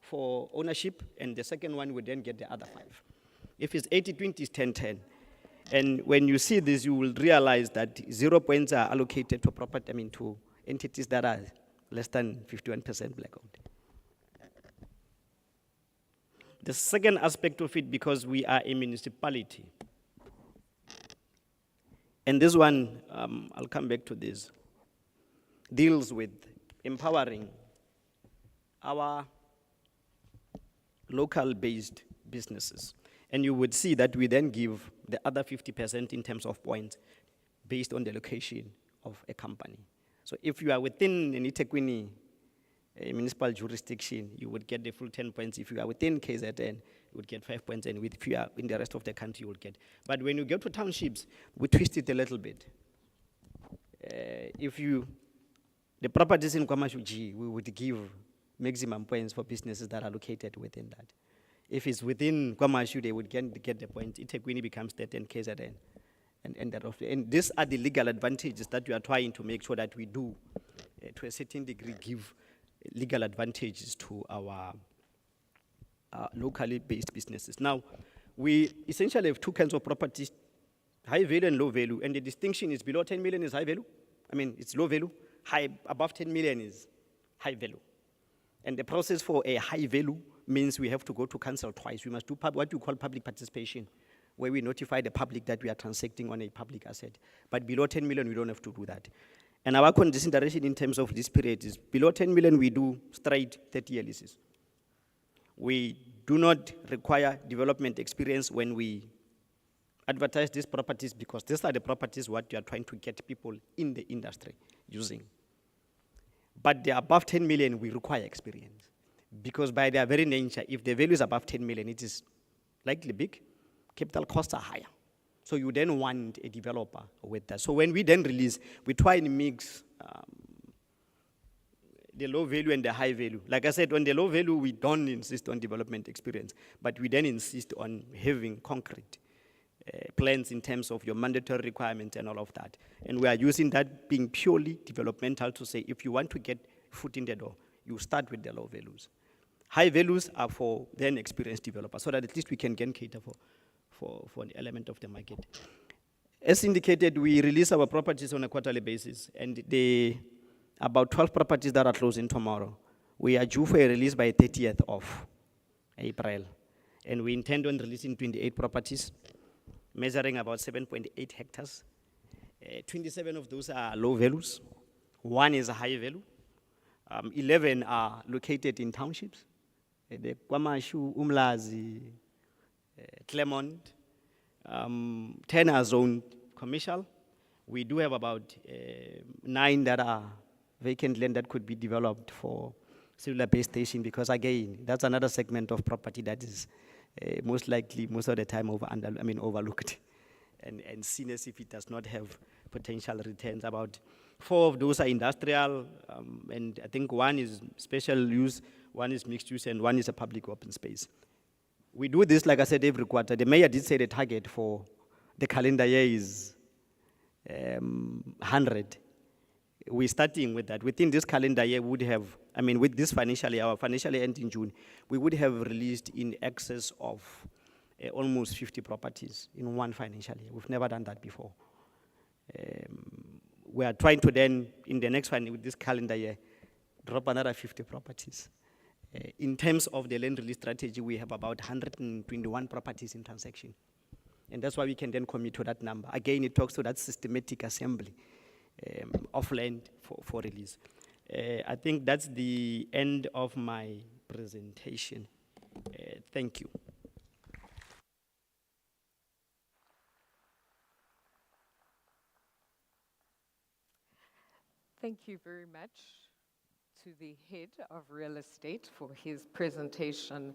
Speaker 3: for ownership, and the second one would then get the other 5. If it's 80-20, it's 10-10. And when you see this, you will realize that 0 points are allocated to property, to entities that are less than 51% black-owned. The second aspect of it, because we are a municipality, and this one, I'll come back to this, deals with empowering our local-based businesses. And you would see that we then give the other 50% in terms of points based on the location of a company. So if you are within an eThekwini municipal jurisdiction, you would get the full 10 points. If you are within KZN, you would get 5 points, and if you are in the rest of the country, you would get. But when you go to townships, we twist it a little bit. The properties in Kwamashu, we would give maximum points for businesses that are located within that. If it's within Kwamashu, they would get the point. eThekwini becomes that, and KZN. And these are the legal advantages that we are trying to make sure that we do, to a certain degree, give legal advantages to our locally based businesses. Now, We essentially have two kinds of properties, high value and low value, and the distinction is below 10 million is high value. I mean, it's low value. Above 10 million is high value. And the process for a high value means we have to go to council twice. We must do what you call public participation, where we notify the public that we are transacting on a public asset. But below 10 million, we don't have to do that. And our consideration in terms of this period is below 10 million, we do straight 30-year leases. We do not require development experience when we advertise these properties, because these are the properties what you are trying to get people in the industry using. But the above 10 million, we require experience. Because by their very nature, if the value is above 10 million, it is likely big, capital costs are higher. So you then want a developer with that. So when we then release, we try and mix the low value and the high value. Like I said, on the low value, we don't insist on development experience, but we then insist on having concrete plans in terms of your mandatory requirements and all of that. And we are using that being purely developmental to say, if you want to get foot in the door, you start with the low values. High values are for then experienced developers, so that at least we can cater for an element of the market. As indicated, we release our properties on a quarterly basis, and about 12 properties that are closing tomorrow, we are due for a release by 30th of April. And we intend on releasing 28 properties, measuring about 7.8 hectares. 27 of those are low values. 1 is a high value. 11 are located in townships. The Kwamashu, Umlazi, Claremont. 10 are zoned commercial. We do have about 9 that are vacant land that could be developed for cellular base station, because again, that's another segment of property that is most likely, most of the time, overlooked and seen as if it does not have potential returns. About 4 of those are industrial, and I think 1 is special use, 1 is mixed use, and 1 is a public open space. We do this, like I said, every quarter. The mayor did say the target for the calendar year is 100. We're starting with that. Within this calendar year, we would have, with this financial year, our financial year ends in June, we would have released in excess of almost 50 properties in one financial year. We've never done that before. We are trying to then, in the next with this calendar year, drop another 50 properties. In terms of the land release strategy, we have about 121 properties in transaction. And that's why we can then commit to that number. Again, it talks to that systematic assembly of land for release. I think that's the end of my presentation. Thank you.
Speaker 1: Thank you very much to the head of real estate for his presentation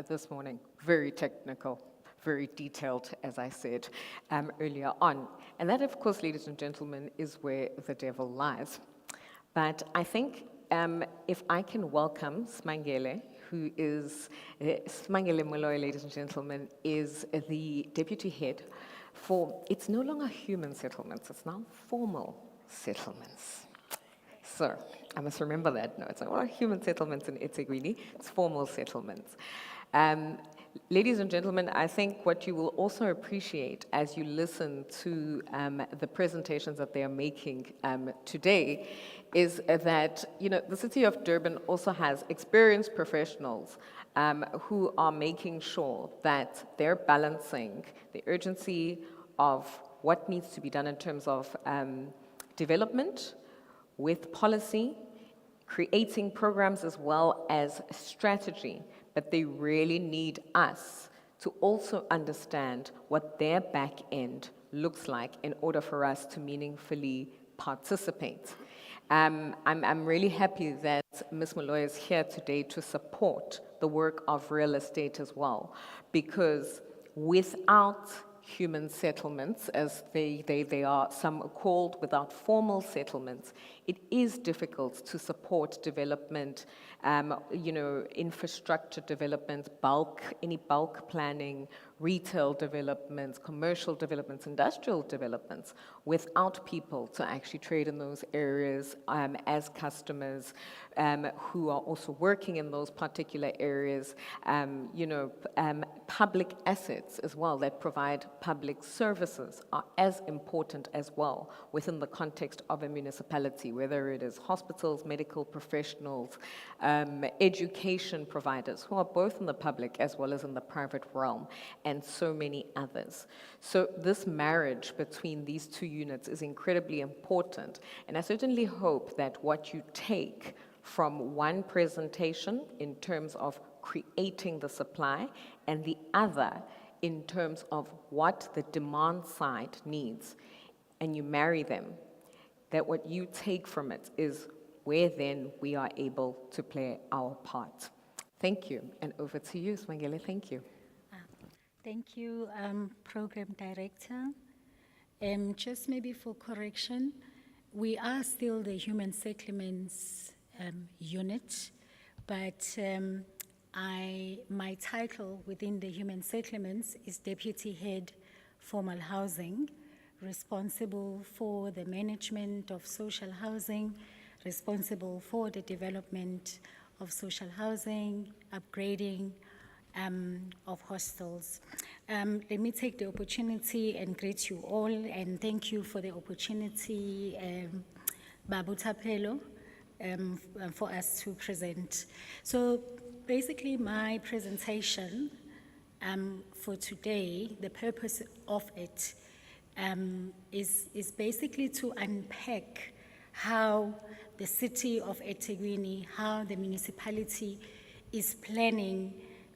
Speaker 1: this morning. Very technical, very detailed, as I said earlier on. And that, of course, ladies and gentlemen, is where the devil lies. But I think if I can welcome Smangele, who is, Smangele Moloi, ladies and gentlemen, is the deputy head for, it's no longer human settlements, it's now formal settlements. So I must remember that. No, it's not human settlements in eThekwini, it's formal settlements. Ladies and gentlemen, I think what you will also appreciate as you listen to the presentations that they are making today is that, the city of Durban also has experienced professionals who are making sure that they're balancing the urgency of what needs to be done in terms of development with policy, creating programs as well as strategy. But they really need us to also understand what their back end looks like in order for us to meaningfully participate. I'm really happy that Ms. Moloi is here today to support the work of real estate as well, because without human settlements, as they are some called, without formal settlements, it is difficult to support development, infrastructure development, any bulk planning, retail developments, commercial developments, industrial developments, without people to actually trade in those areas as customers who are also working in those particular areas, public assets as well that provide public services are as important as well within the context of a municipality, whether it is hospitals, medical professionals, education providers who are both in the public as well as in the private realm, and so many others. So this marriage between these two units is incredibly important, and I certainly hope that what you take from one presentation in terms of creating the supply and the other in terms of what the demand side needs, and you marry them, that what you take from it is where then we are able to play our part. Thank you, and over to you, Swangele. Thank you.
Speaker 4: Thank you, Program Director. Just maybe for correction, we are still the Human Settlements unit, but my title within the Human Settlements is Deputy Head Formal Housing, responsible for the management of social housing, responsible for the development of social housing, upgrading of hostels. Let me take the opportunity and greet you all and thank you for the opportunity, Babu Tapelo, for us to present. So basically my presentation for today, the purpose of it is basically to unpack how the city of eThekwini, how the municipality is planning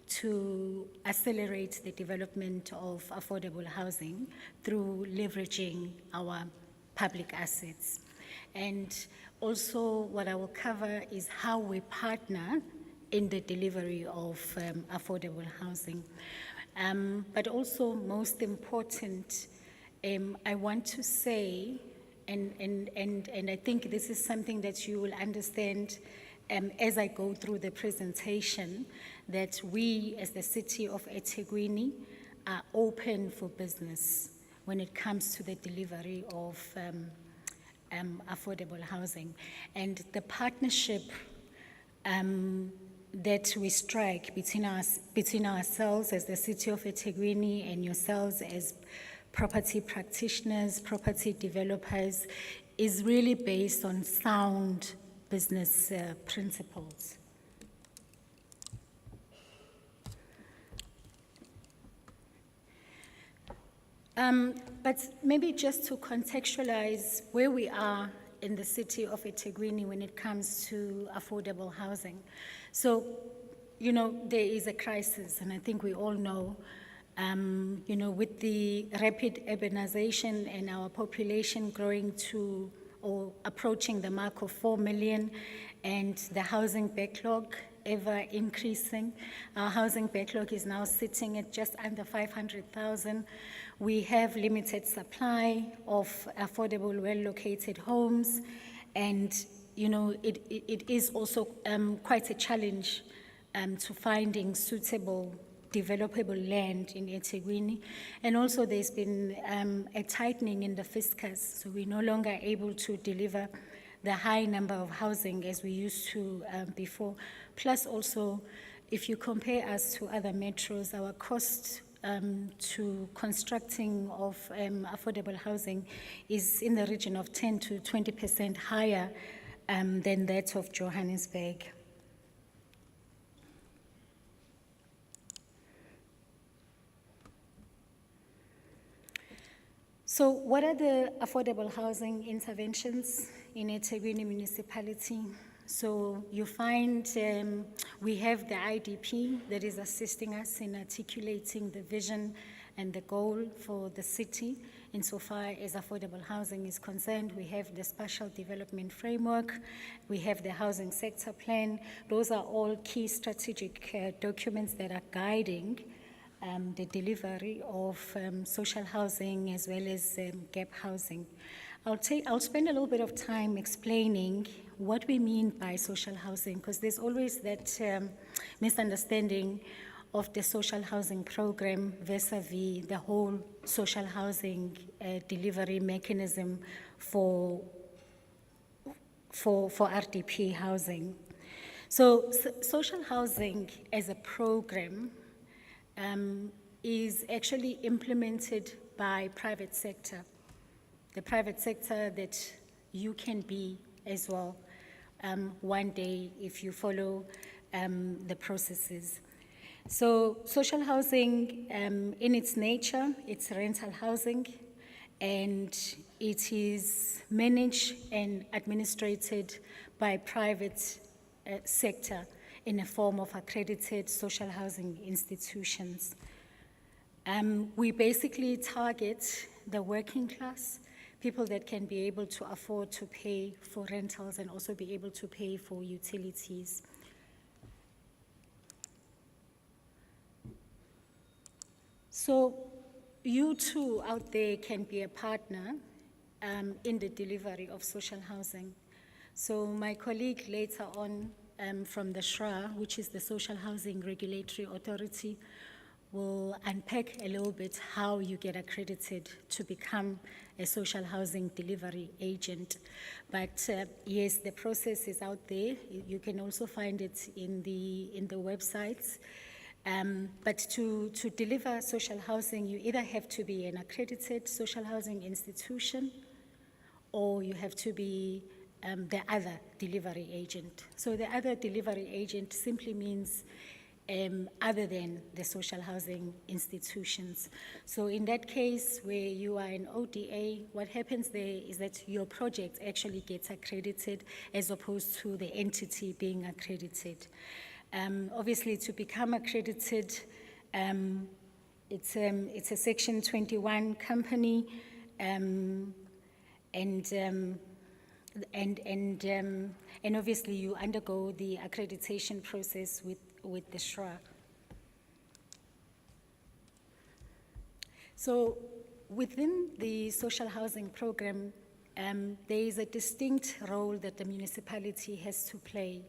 Speaker 4: to accelerate the development of affordable housing through leveraging our public assets. And also what I will cover is how we partner in the delivery of affordable housing. But also most important, I want to say, and I think this is something that you will understand as I go through the presentation, that we as the city of eThekwini are open for business when it comes to the delivery of affordable housing. And the partnership that we strike between ourselves as the city of eThekwini and yourselves as property practitioners, property developers, is really based on sound business principles. But maybe just to contextualize where we are in the city of eThekwini when it comes to affordable housing. So, there is a crisis, and I think we all know, with the rapid urbanization and our population growing to or approaching the mark of 4 million, and the housing backlog ever increasing. Our housing backlog is now sitting at just under 500,000. We have limited supply of affordable, well-located homes, and it is also quite a challenge to finding suitable developable land in eThekwini. And also there's been a tightening in the fiscus, so we're no longer able to deliver the high number of housing as we used to before. Plus also, if you compare us to other metros, our cost to constructing of affordable housing is in the region of 10 to 20% higher than that of Johannesburg. So what are the affordable housing interventions in eThekwini municipality? So you find we have the IDP that is assisting us in articulating the vision and the goal for the city. Insofar as affordable housing is concerned, we have the Spatial Development Framework, we have the Housing Sector Plan. Those are all key strategic documents that are guiding the delivery of social housing as well as gap housing. I'll spend a little bit of time explaining what we mean by social housing, because there's always that misunderstanding of the social housing program vis-a-vis the whole social housing delivery mechanism for RDP housing. So social housing as a program is actually implemented by private sector. The private sector that you can be as well one day if you follow the processes. So social housing in its nature, it's rental housing, and it is managed and administrated by private sector in a form of accredited social housing institutions. We basically target the working class, people that can be able to afford to pay for rentals and also be able to pay for utilities. So you too out there can be a partner in the delivery of social housing. So my colleague later on from the SHRA, which is the Social Housing Regulatory Authority, will unpack a little bit how you get accredited to become a social housing delivery agent. But yes, the process is out there. You can also find it in the websites. But to deliver social housing, you either have to be an accredited social housing institution, or you have to be the other delivery agent. So the other delivery agent simply means other than the social housing institutions. So in that case, where you are an ODA, what happens there is that your project actually gets accredited as opposed to the entity being accredited. Obviously, to become accredited, it's a Section 21 company, and obviously you undergo the accreditation process with the SHRA. So within the social housing program, there is a distinct role that the municipality has to play.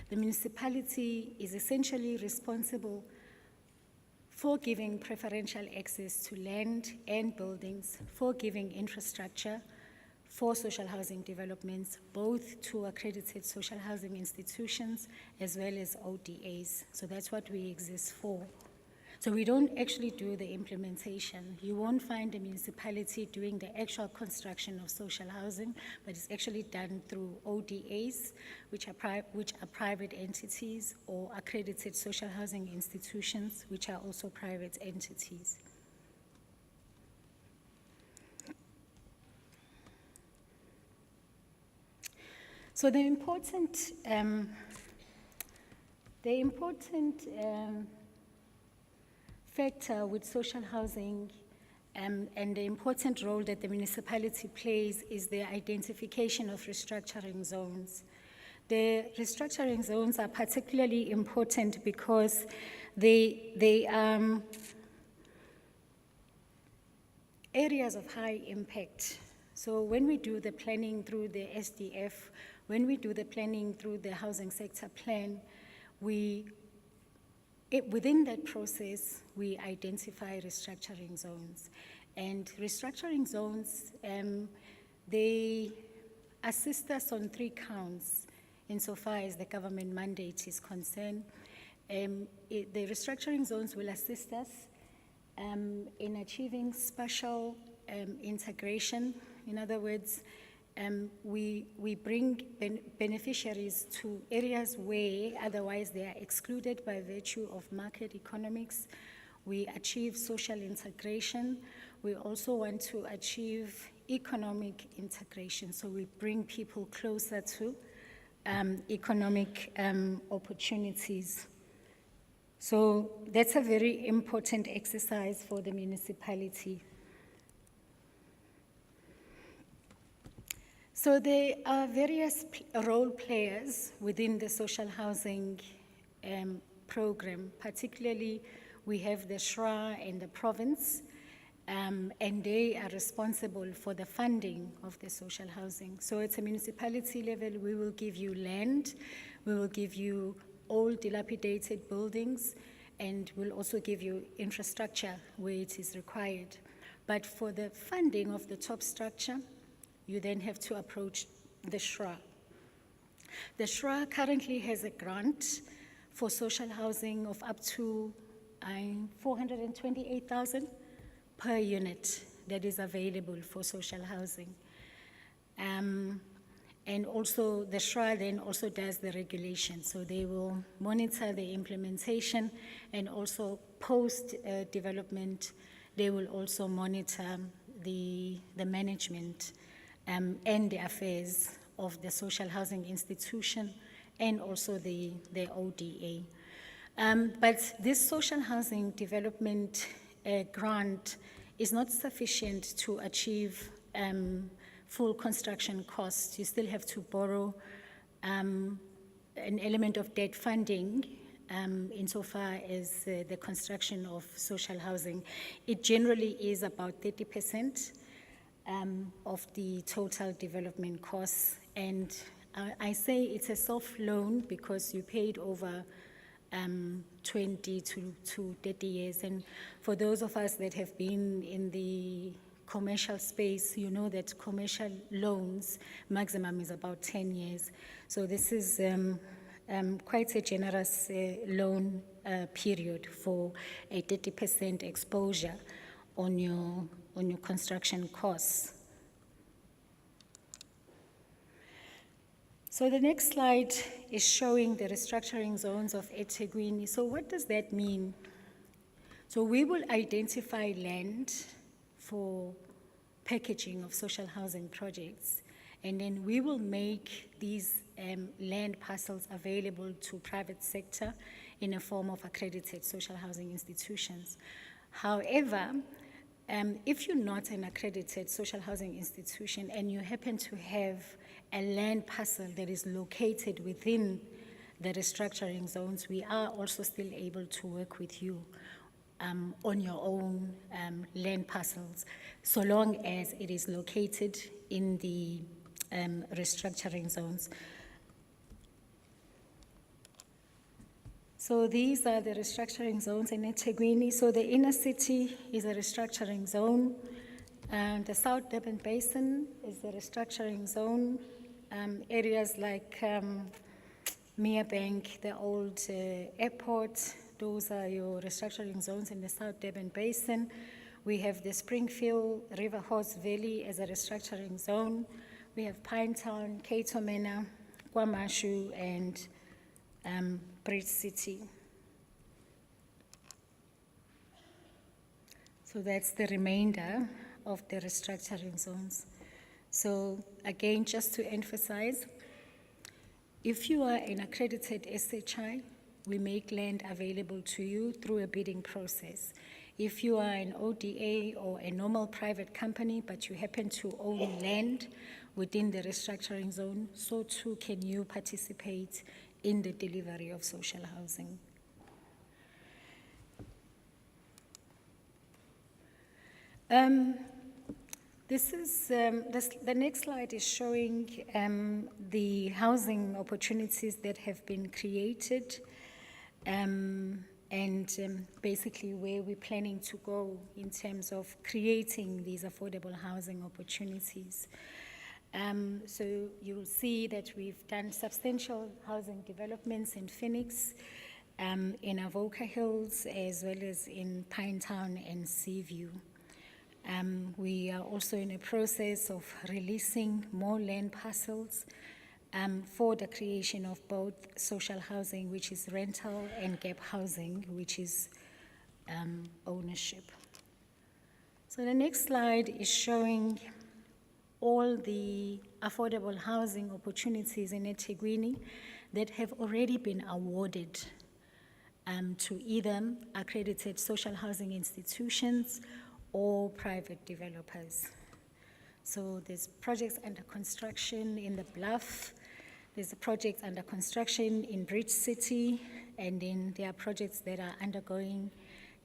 Speaker 4: The municipality is essentially responsible for giving preferential access to land and buildings, for giving infrastructure for social housing developments, both to accredited social housing institutions as well as ODAs. So that's what we exist for. So we don't actually do the implementation. You won't find a municipality doing the actual construction of social housing, but it's actually done through ODAs, which are private entities, or accredited social housing institutions, which are also private entities. So the important factor with social housing and the important role that the municipality plays is the identification of restructuring zones. The restructuring zones are particularly important because they are areas of high impact. So when we do the planning through the SDF, when we do the planning through the housing sector plan, within that process, we identify restructuring zones. And restructuring zones, they assist us on 3 counts insofar as the government mandate is concerned. The restructuring zones will assist us in achieving spatial integration. In other words, we bring beneficiaries to areas where otherwise they are excluded by virtue of market economics. We achieve social integration. We also want to achieve economic integration. So we bring people closer to economic opportunities. So that's a very important exercise for the municipality. So there are various role players within the social housing program. Particularly, we have the SHRA and the province, and they are responsible for the funding of the social housing. So at a municipality level, we will give you land, we will give you old dilapidated buildings, and we'll also give you infrastructure where it is required. But for the funding of the top structure, you then have to approach the SHRA. The SHRA currently has a grant for social housing of up to 428,000 per unit that is available for social housing. And also the SHRA then also does the regulation, so they will monitor the implementation, and also post-development, they will also monitor the management and the affairs of the social housing institution and also the ODA. But this social housing development grant is not sufficient to achieve full construction costs. You still have to borrow an element of debt funding insofar as the construction of social housing. It generally is about 30% of the total development costs. And I say it's a soft loan because you paid over 20 to 30 years. And for those of us that have been in the commercial space, you know that commercial loans maximum is about 10 years. So this is quite a generous loan period for a 30% exposure on your construction costs. So the next slide is showing the restructuring zones of eThekwini. So what does that mean? So we will identify land for packaging of social housing projects, and then we will make these land parcels available to private sector in a form of accredited social housing institutions. However, if you're not an accredited social housing institution and you happen to have a land parcel that is located within the restructuring zones, we are also still able to work with you on your own land parcels, so long as it is located in the restructuring zones. So these are the restructuring zones in eThekwini. So the inner city is a restructuring zone. The South Durban Basin is the restructuring zone. Areas like Merebank, the old airport, those are your restructuring zones in the South Durban Basin. We have the Springfield River Horse Valley as a restructuring zone. We have Pinetown, Cato Manor, KwaMashu, and Bridge City. So that's the remainder of the restructuring zones. So again, just to emphasize, if you are an accredited SHI, we make land available to you through a bidding process. If you are an ODA or a normal private company, but you happen to own land within the restructuring zone, so too can you participate in the delivery of social housing. The next slide is showing the housing opportunities that have been created and basically where we're planning to go in terms of creating these affordable housing opportunities. So you'll see that we've done substantial housing developments in Phoenix, in Avoca Hills, as well as in Pinetown and Seaview. We are also in a process of releasing more land parcels for the creation of both social housing, which is rental, and gap housing, which is ownership. So the next slide is showing all the affordable housing opportunities in eThekwini that have already been awarded to either accredited social housing institutions or private developers. So there's projects under construction in the Bluff, there's a project under construction in Bridge City, and then there are projects that are undergoing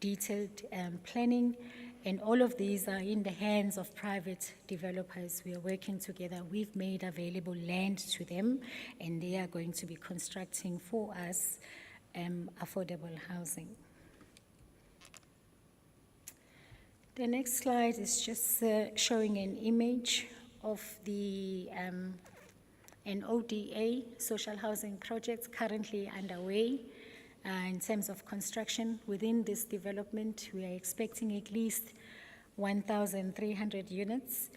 Speaker 4: detailed planning, and all of these are in the hands of private developers. We are working together. We've made available land to them, and they are going to be constructing for us affordable housing. The next slide is just showing an image of an ODA, social housing project currently underway. In terms of construction, within this development, we are expecting at least 1,300 units.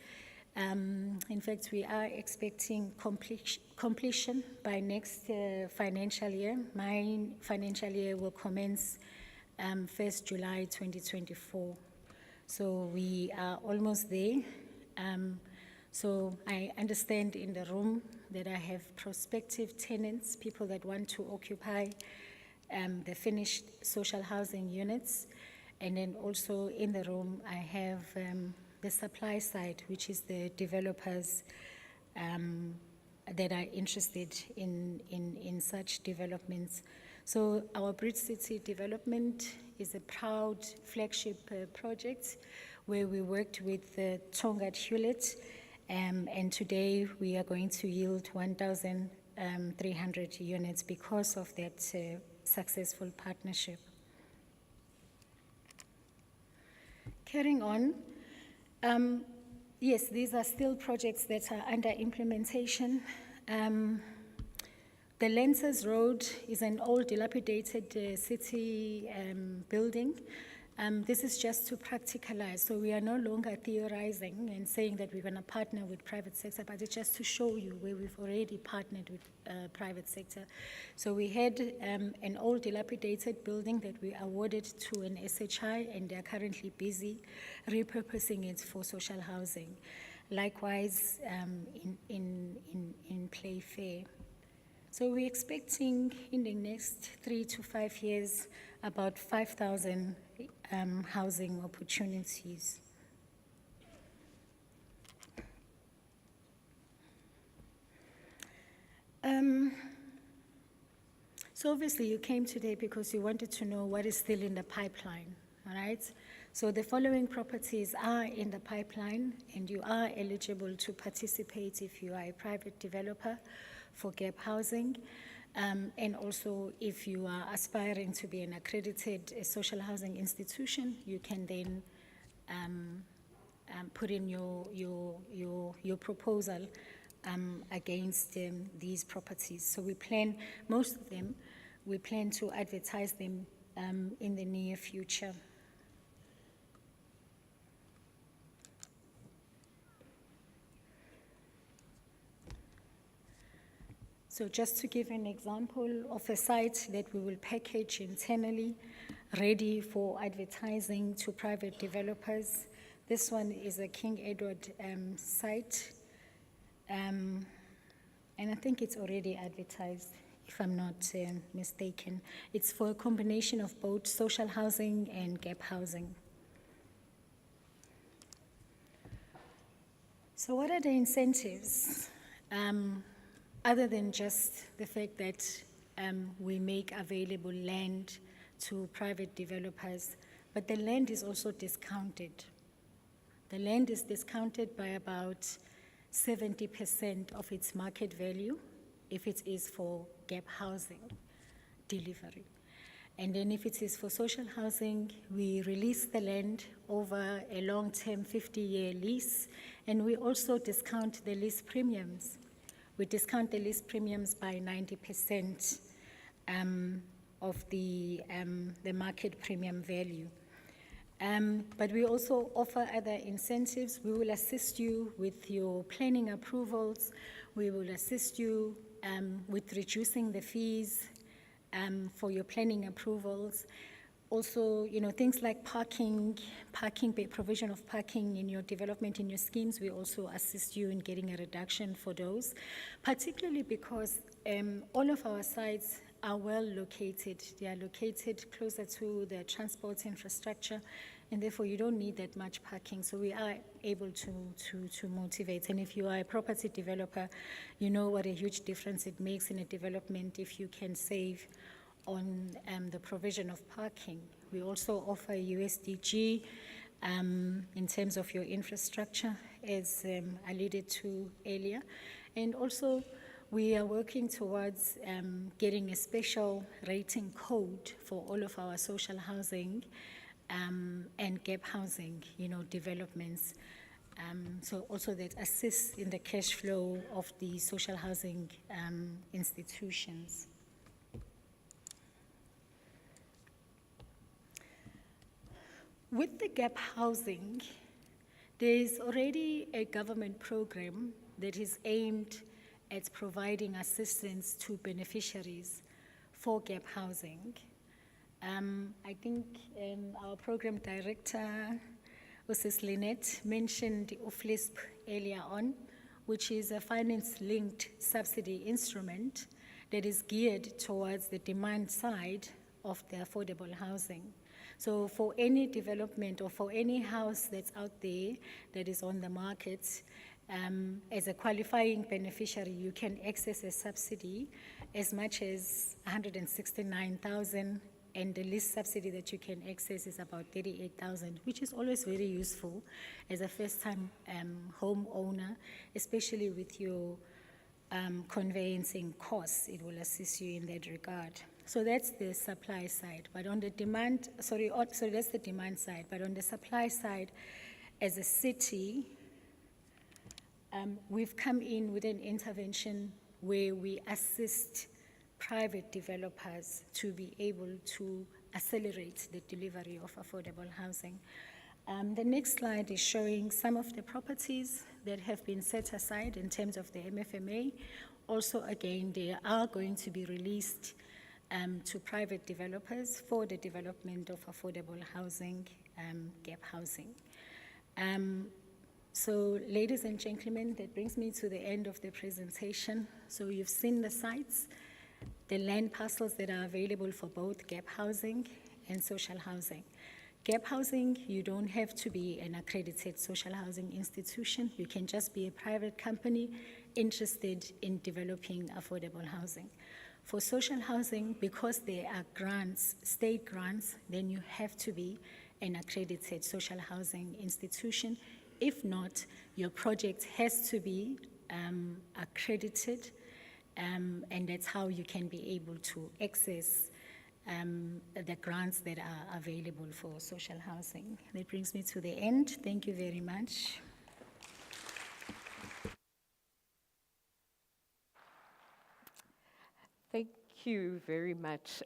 Speaker 4: In fact, we are expecting completion by next financial year. My financial year will commence 1st July 2024. So we are almost there. So I understand in the room that I have prospective tenants, people that want to occupy the finished social housing units. And then also in the room, I have the supply side, which is the developers that are interested in such developments. So our Bridge City development is a proud flagship project where we worked with Tongaat Hewlett, and today we are going to yield 1,300 units because of that successful partnership. Carrying on, yes, these are still projects that are under implementation. The Lancers Road is an old dilapidated city building. This is just to practicalize, so we are no longer theorizing and saying that we're going to partner with private sector, but it's just to show you where we've already partnered with private sector. So we had an old dilapidated building that we awarded to an SHI, and they're currently busy repurposing it for social housing. Likewise, in Playfair. So we're expecting in the next 3 to 5 years about 5,000 housing opportunities. So obviously you came today because you wanted to know what is still in the pipeline, all right? So the following properties are in the pipeline, and you are eligible to participate if you are a private developer for gap housing. And also, if you are aspiring to be an accredited social housing institution, you can then put in your proposal against these properties. So we plan, most of them, we plan to advertise them in the near future. So just to give an example of a site that we will package internally, ready for advertising to private developers. This one is a King Edward site, and I think it's already advertised, if I'm not mistaken. It's for a combination of both social housing and gap housing. So what are the incentives? Other than just the fact that we make available land to private developers, but the land is also discounted. The land is discounted by about 70% of its market value if it is for gap housing delivery. And then if it is for social housing, we release the land over a long-term 50-year lease, and we also discount the lease premiums. We discount the lease premiums by 90% of the market premium value. But we also offer other incentives. We will assist you with your planning approvals. We will assist you with reducing the fees for your planning approvals. Also, things like parking, provision of parking in your development, in your schemes, we also assist you in getting a reduction for those, particularly because all of our sites are well located. They are located closer to the transport infrastructure, and therefore you don't need that much parking. So we are able to motivate. And if you are a property developer, you know what a huge difference it makes in a development if you can save on the provision of parking. We also offer USDG in terms of your infrastructure, as alluded to earlier. And also, we are working towards getting a special rating code for all of our social housing and gap housing, developments. So also that assists in the cash flow of the social housing institutions. With the gap housing, there is already a government program that is aimed at providing assistance to beneficiaries for gap housing. I think our program director, Mrs. Lynette, mentioned the UFLISP earlier on, which is a finance-linked subsidy instrument that is geared towards the demand side of the affordable housing. So for any development or for any house that's out there that is on the market, as a qualifying beneficiary, you can access a subsidy as much as 169,000, and the least subsidy that you can access is about 38,000, which is always very useful as a first-time homeowner, especially with your conveyancing costs. It will assist you in that regard. So that's the supply side. But on the demand, that's the demand side. But on the supply side, as a city, we've come in with an intervention where we assist private developers to be able to accelerate the delivery of affordable housing. The next slide is showing some of the properties that have been set aside in terms of the MFMA. Also, again, they are going to be released to private developers for the development of affordable housing, gap housing. So, ladies and gentlemen, that brings me to the end of the presentation. So you've seen the sites, the land parcels that are available for both gap housing and social housing. Gap housing, you don't have to be an accredited social housing institution. You can just be a private company interested in developing affordable housing. For social housing, because there are grants, state grants, then you have to be an accredited social housing institution. If not, your project has to be accredited, and that's how you can be able to access the grants that are available for social housing. That brings me to the end. Thank you very much.
Speaker 1: Thank you very much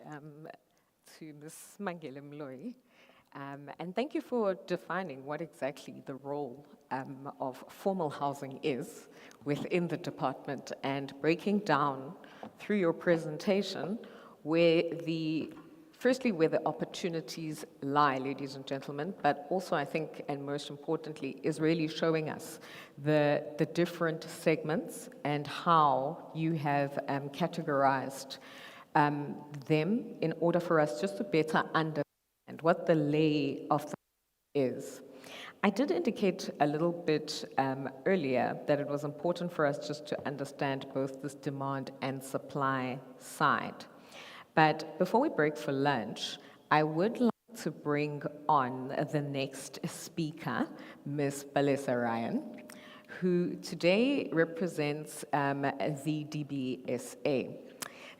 Speaker 1: to Ms. Mangele Mloyi. And thank you for defining what exactly the role of formal housing is within the department and breaking down through your presentation firstly, where the opportunities lie, ladies and gentlemen, but also I think, and most importantly, is really showing us the different segments and how you have categorized them in order for us just to better understand what the lay of the is. I did indicate a little bit earlier that it was important for us just to understand both this demand and supply side. But before we break for lunch, I would like to bring on the next speaker, Ms. Balesa Ryan, who today represents the DBSA.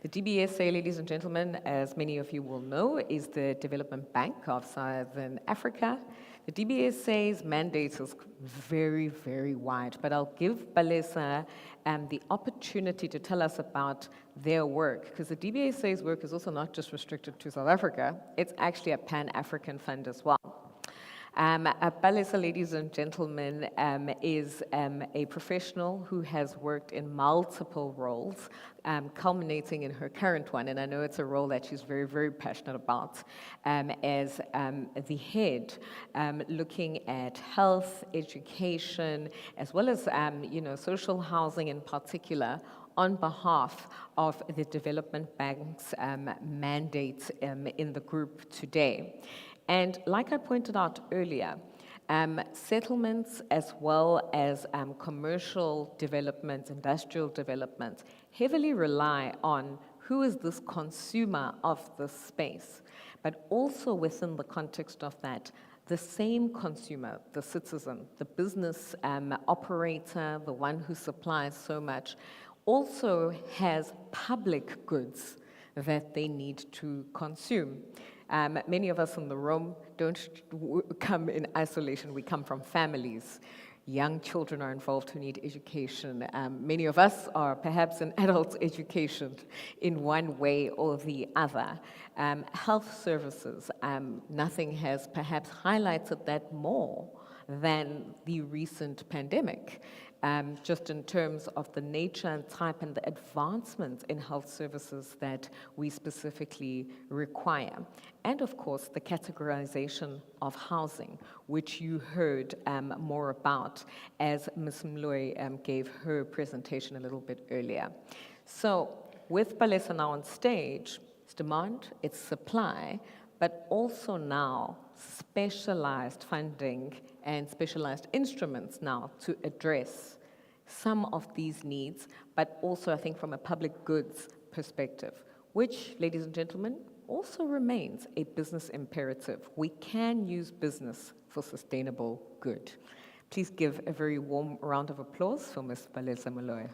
Speaker 1: The DBSA, ladies and gentlemen, as many of you will know, is the Development Bank of Southern Africa. The DBSA's mandate is very, very wide, but I'll give Balesa the opportunity to tell us about their work, because the DBSA's work is also not just restricted to South Africa, it's actually a Pan-African fund as well. Balesa, ladies and gentlemen, is a professional who has worked in multiple roles, culminating in her current one, and I know it's a role that she's very, very passionate about, as the head, looking at health, education, as well as social housing in particular, on behalf of the Development Bank's mandate in the group today. And like I pointed out earlier, settlements as well as commercial development, industrial development, heavily rely on who is this consumer of this space, but also within the context of that, the same consumer, the citizen, the business operator, the one who supplies so much, also has public goods that they need to consume. Many of us in the room don't come in isolation, we come from families. Young children are involved who need education. Many of us are perhaps in adult education in one way or the other. Health services, nothing has perhaps highlighted that more than the recent pandemic. Just in terms of the nature and type and the advancements in health services that we specifically require. And of course, the categorization of housing, which you heard more about as Ms. Mloy gave her presentation a little bit earlier. So with Palesa now on stage, it's demand, it's supply, but also now specialized funding and specialized instruments now to address some of these needs, but also I think from a public goods perspective, which, ladies and gentlemen, also remains a business imperative. We can use business for sustainable good. Please give a very warm round of applause for Ms. Palesa Maloy.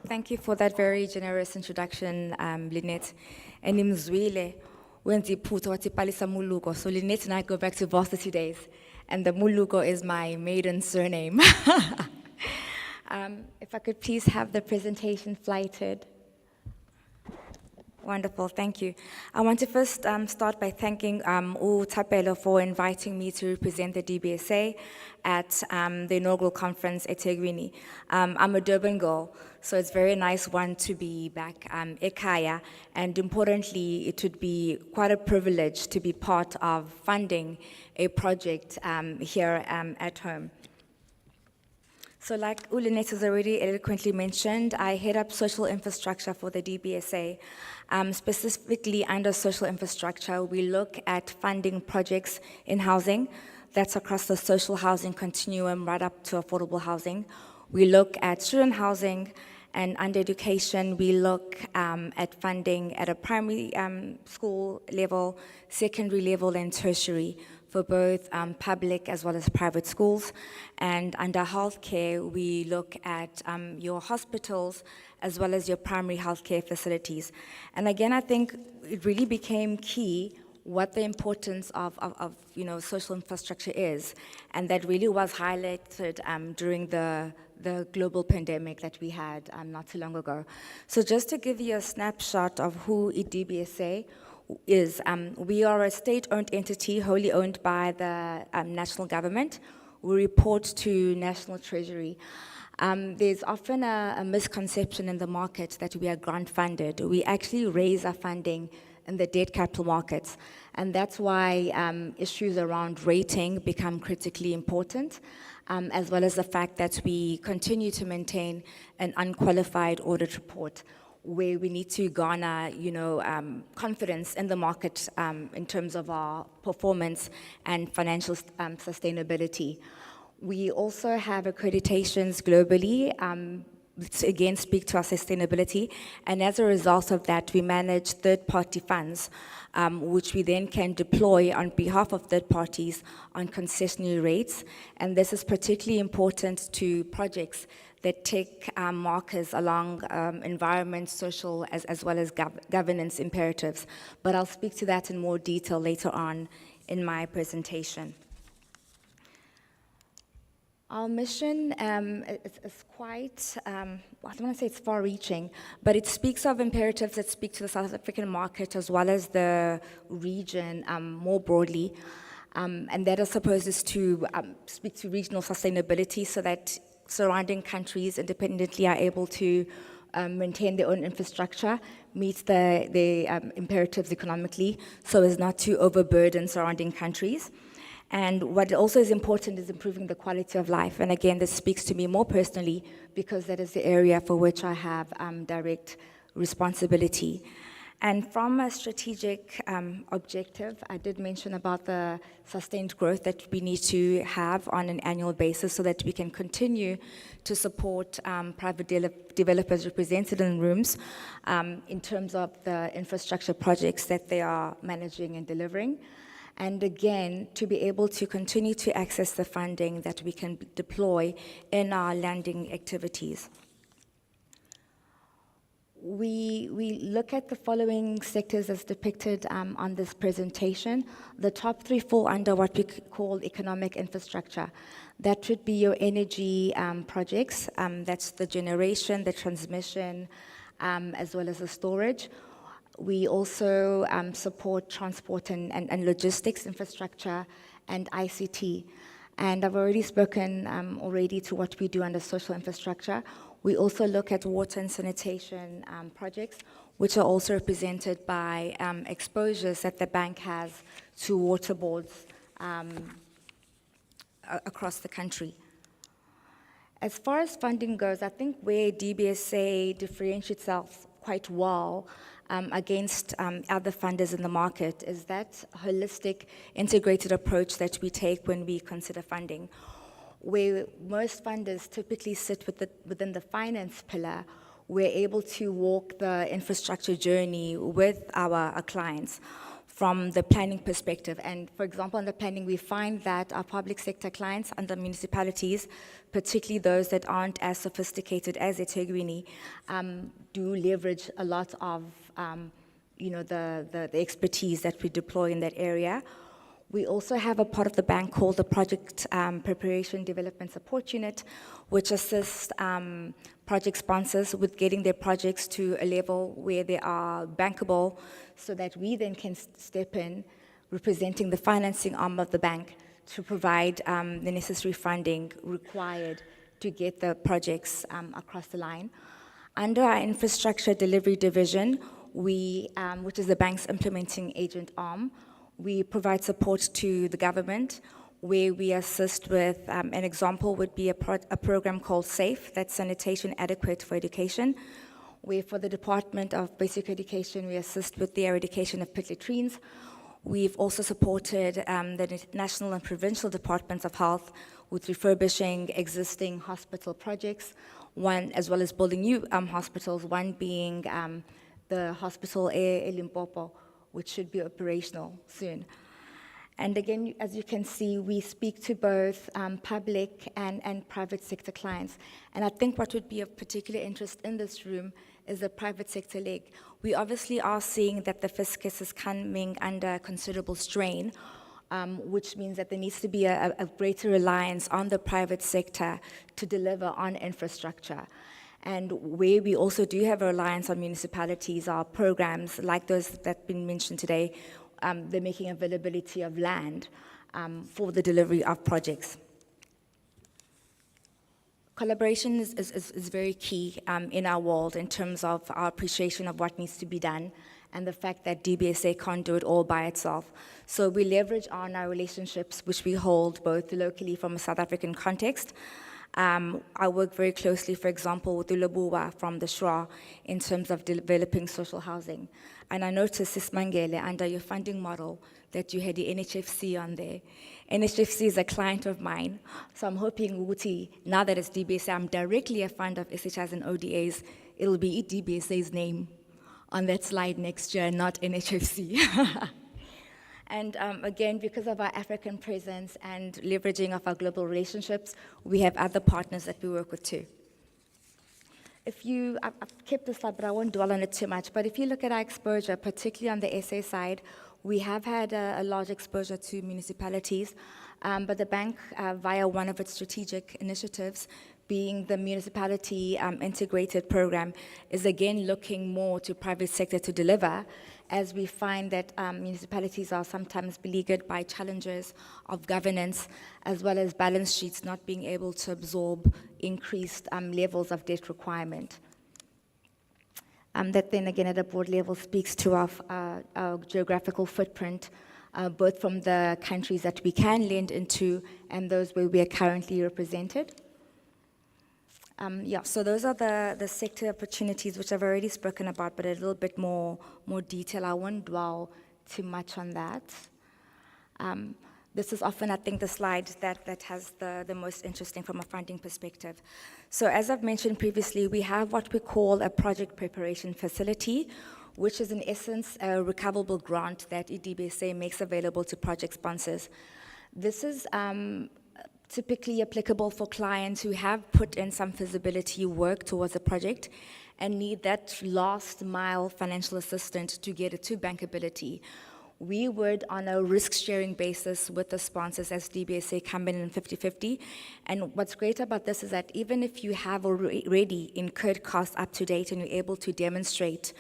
Speaker 5: Thank you for that very generous introduction, Lynette. And Imzwile, when the put what Palesa Mulugo, so Lynette and I go back to varsity days, and the Mulugo is my maiden surname. If I could please have the presentation flighted. Wonderful, thank you. I want to first start by thanking Tapelo for inviting me to represent the DBSA at the inaugural conference at eThekwini. I'm a Durban girl, so it's very nice to be back eKhaya, and importantly, it would be quite a privilege to be part of funding a project here at home. So like Ulinet has already eloquently mentioned, I head up social infrastructure for the DBSA. Specifically under social infrastructure, we look at funding projects in housing. That's across the social housing continuum right up to affordable housing. We look at student housing, and under education, we look at funding at a primary school level, secondary level, and tertiary, for both public as well as private schools. And under healthcare, we look at your hospitals as well as your primary healthcare facilities. And again, I think it really became key what the importance of social infrastructure is, and that really was highlighted during the global pandemic that we had not too long ago. So just to give you a snapshot of who DBSA is, we are a state-owned entity wholly owned by the national government. We report to National Treasury. There's often a misconception in the market that we are grant-funded. We actually raise our funding in the debt capital markets, and that's why issues around rating become critically important, as well as the fact that we continue to maintain an unqualified audit report, where we need to garner, confidence in the market in terms of our performance and financial sustainability. We also have accreditations globally to again speak to our sustainability, and as a result of that, we manage third-party funds, which we then can deploy on behalf of third parties on concessionary rates, and this is particularly important to projects that take markers along environment, social, as well as governance imperatives. But I'll speak to that in more detail later on in my presentation. Our mission is quite, I don't want to say it's far-reaching, but it speaks of imperatives that speak to the South African market as well as the region more broadly. And that, I suppose, is to speak to regional sustainability so that surrounding countries independently are able to maintain their own infrastructure, meet the imperatives economically, so as not to overburden surrounding countries. And what also is important is improving the quality of life. And again, this speaks to me more personally because that is the area for which I have direct responsibility. And from a strategic objective, I did mention about the sustained growth that we need to have on an annual basis so that we can continue to support private developers represented in rooms in terms of the infrastructure projects that they are managing and delivering. And again, to be able to continue to access the funding that we can deploy in our landing activities. We look at the following sectors as depicted on this presentation. The top three fall under what we call economic infrastructure. That would be your energy projects, that's the generation, the transmission, as well as the storage. We also support transport and logistics infrastructure and ICT. And I've already spoken already to what we do under social infrastructure. We also look at water and sanitation projects, which are also represented by exposures that the bank has to water boards across the country. As far as funding goes, I think where DBSA differentiates itself quite well against other funders in the market is that holistic, integrated approach that we take when we consider funding. Where most funders typically sit within the finance pillar, we're able to walk the infrastructure journey with our clients from the planning perspective. And for example, in the planning, we find that our public sector clients under municipalities, particularly those that aren't as sophisticated as eThekwini, do leverage a lot of the expertise that we deploy in that area. We also have a part of the bank called the Project Preparation Development Support Unit, which assists project sponsors with getting their projects to a level where they are bankable, so that we then can step in, representing the financing arm of the bank, to provide the necessary funding required to get the projects across the line. Under our infrastructure delivery division, which is the bank's implementing agent arm, we provide support to the government, where we assist with, an example would be a program called SAFE, that's Sanitation Adequate for Education, where for the Department of Basic Education, we assist with the eradication of pit latrines. We've also supported the national and provincial departments of health with refurbishing existing hospital projects, one as well as building new hospitals, one being the hospital Limpopo, which should be operational soon. And again, as you can see, we speak to both public and private sector clients. And I think what would be of particular interest in this room is the private sector leg. We obviously are seeing that the fiscus is coming under considerable strain, which means that there needs to be a greater reliance on the private sector to deliver on infrastructure. And where we also do have a reliance on municipalities are programs like those that have been mentioned today, the making availability of land for the delivery of projects. Collaboration is very key in our world in terms of our appreciation of what needs to be done and the fact that DBSA can't do it all by itself. So we leverage on our relationships, which we hold both locally from a South African context. I work very closely, for example, with Ulubuwa from the Shra in terms of developing social housing. And I noticed, Sis Mangele, under your funding model, that you had the NHFC on there. NHFC is a client of mine, so I'm hoping, Uti, now that it's DBSA, I'm directly a fund of SHIs and ODAs, it'll be DBSA's name on that slide next year, not NHFC. And again, because of our African presence and leveraging of our global relationships, we have other partners that we work with too. I've kept this slide, but I won't dwell on it too much, but if you look at our exposure, particularly on the SA side, we have had a large exposure to municipalities, but the bank, via one of its strategic initiatives, being the municipality integrated program, is again looking more to private sector to deliver, as we find that municipalities are sometimes beleaguered by challenges of governance, as well as balance sheets not being able to absorb increased levels of debt requirement. That then again at a board level speaks to our geographical footprint, both from the countries that we can lend into and those where we are currently represented. So those are the sector opportunities which I've already spoken about, but a little bit more detail. I won't dwell too much on that. This is often, I think, the slide that has the most interesting from a funding perspective. So as I've mentioned previously, we have what we call a project preparation facility, which is in essence a recoverable grant that DBSA makes available to project sponsors. This is typically applicable for clients who have put in some feasibility work towards a project and need that last mile financial assistance to get it to bankability, we would, on a risk-sharing basis with the sponsors as DBSA, come in 50-50. And what's great about this is that even if you have already incurred costs up to date and you're able to demonstrate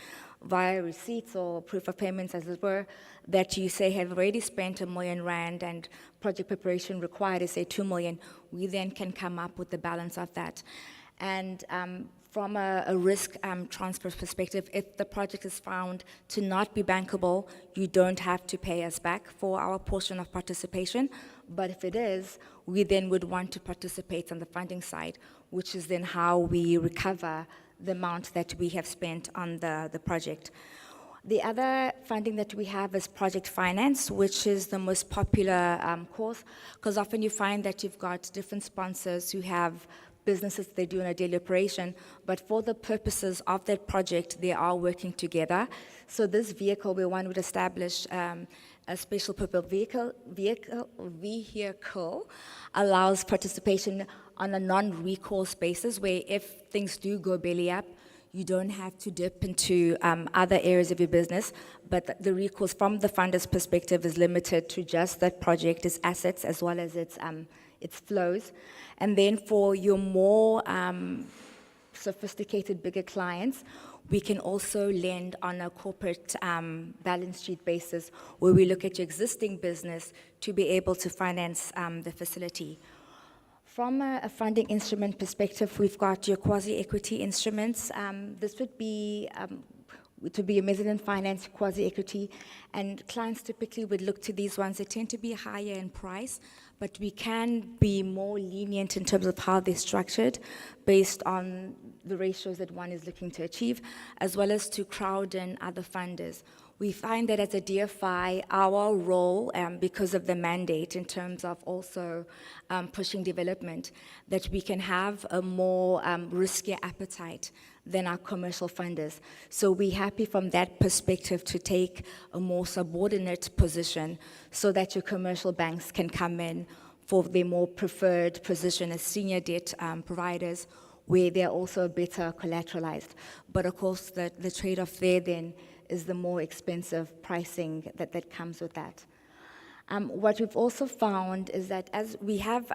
Speaker 5: via receipts or proof of payments, as it were, that you say have already spent R1 million and project preparation required is say 2 million, we then can come up with the balance of that. And from a risk transfer perspective, if the project is found to not be bankable, you don't have to pay us back for our portion of participation. But if it is, we then would want to participate on the funding side, which is then how we recover the amount that we have spent on the project. The other funding that we have is project finance, which is the most popular course, because often you find that you've got different sponsors who have businesses they do in a daily operation, but for the purposes of that project, they are working together. So this vehicle, where one would establish a special purpose vehicle allows participation on a non-recourse basis, where if things do go belly up, you don't have to dip into other areas of your business, but the recourse from the funder's perspective is limited to just that project, its assets, as well as its flows. And then for your more sophisticated, bigger clients, we can also lend on a corporate balance sheet basis, where we look at your existing business to be able to finance the facility. From a funding instrument perspective, we've got your quasi-equity instruments. This would be a mezzanine finance quasi-equity, and clients typically would look to these ones. They tend to be higher in price, but we can be more lenient in terms of how they're structured based on the ratios that one is looking to achieve, as well as to crowd in other funders. We find that as a DFI, our role, because of the mandate in terms of also pushing development, that we can have a more riskier appetite than our commercial funders. So we're happy from that perspective to take a more subordinate position so that your commercial banks can come in for their more preferred position as senior debt providers, where they're also better collateralized. But of course, the trade-off there then is the more expensive pricing that comes with that. What we've also found is that as we have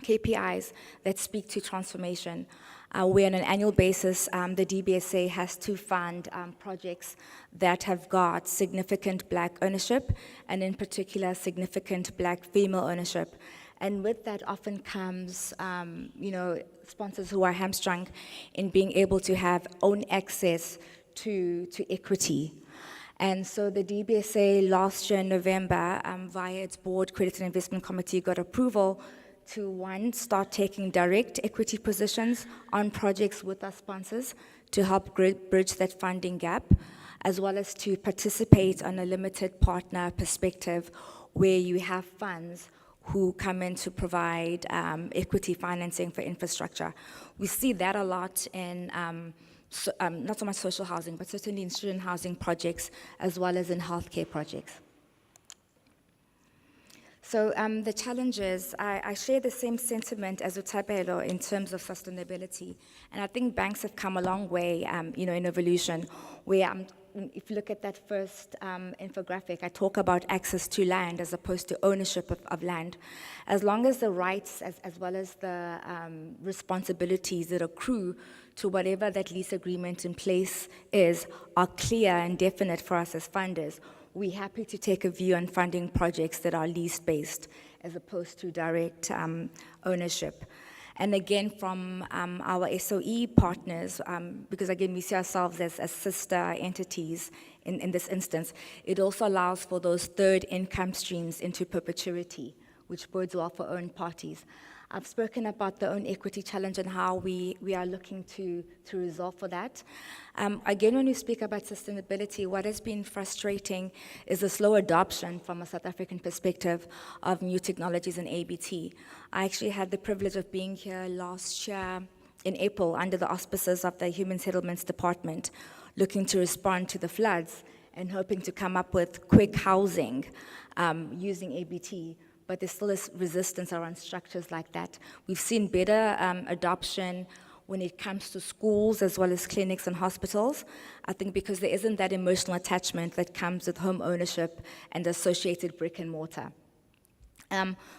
Speaker 5: KPIs that speak to transformation, where on an annual basis, the DBSA has to fund projects that have got significant Black ownership, and in particular, significant Black female ownership. And with that often comes, sponsors who are hamstrung in being able to have own access to equity. And so the DBSA last year in November, via its board credit and investment committee, got approval to, one, start taking direct equity positions on projects with our sponsors to help bridge that funding gap, as well as to participate on a limited partner perspective, where you have funds who come in to provide equity financing for infrastructure. We see that a lot in not so much social housing, but certainly in student housing projects, as well as in healthcare projects. So the challenges, I share the same sentiment as Utabelo in terms of sustainability. And I think banks have come a long way, in evolution, where if you look at that first infographic, I talk about access to land as opposed to ownership of land. As long as the rights, as well as the responsibilities that accrue to whatever that lease agreement in place is, are clear and definite for us as funders, we're happy to take a view on funding projects that are lease-based as opposed to direct ownership. And again, from our SOE partners, because again, we see ourselves as sister entities in this instance, it also allows for those third income streams into perpetuity, which bodes well for own parties. I've spoken about the own equity challenge and how we are looking to resolve for that. Again, when we speak about sustainability, what has been frustrating is the slow adoption from a South African perspective of new technologies in ABT. I actually had the privilege of being here last year in April under the auspices of the Human Settlements Department, looking to respond to the floods and hoping to come up with quick housing using ABT. But there still is resistance around structures like that. We've seen better adoption when it comes to schools as well as clinics and hospitals. I think because there isn't that emotional attachment that comes with home ownership and associated brick and mortar.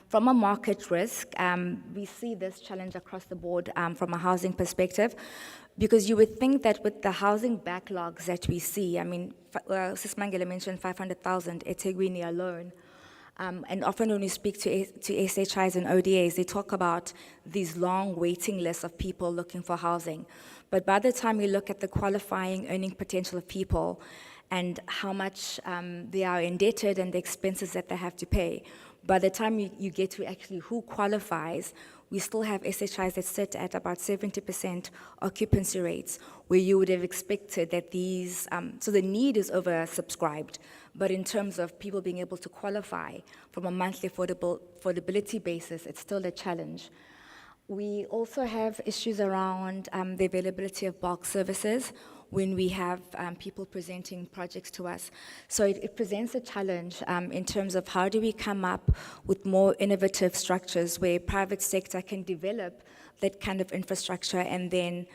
Speaker 5: From a market risk, we see this challenge across the board from a housing perspective, because you would think that with the housing backlogs that we see, I mean, Sis Mangele mentioned 500,000 eThekwini alone, and often when you speak to SHIs and ODAs, they talk about these long waiting lists of people looking for housing. But by the time you look at the qualifying earning potential of people and how much they are indebted and the expenses that they have to pay, by the time you get to actually who qualifies, we still have SHIs that sit at about 70% occupancy rates, where you would have expected that these, so the need is oversubscribed, but in terms of people being able to qualify from a monthly affordability basis, it's still a challenge. We also have issues around the availability of bulk services when we have people presenting projects to us. So it presents a challenge in terms of how do we come up with more innovative structures where private sector can develop that kind of infrastructure and then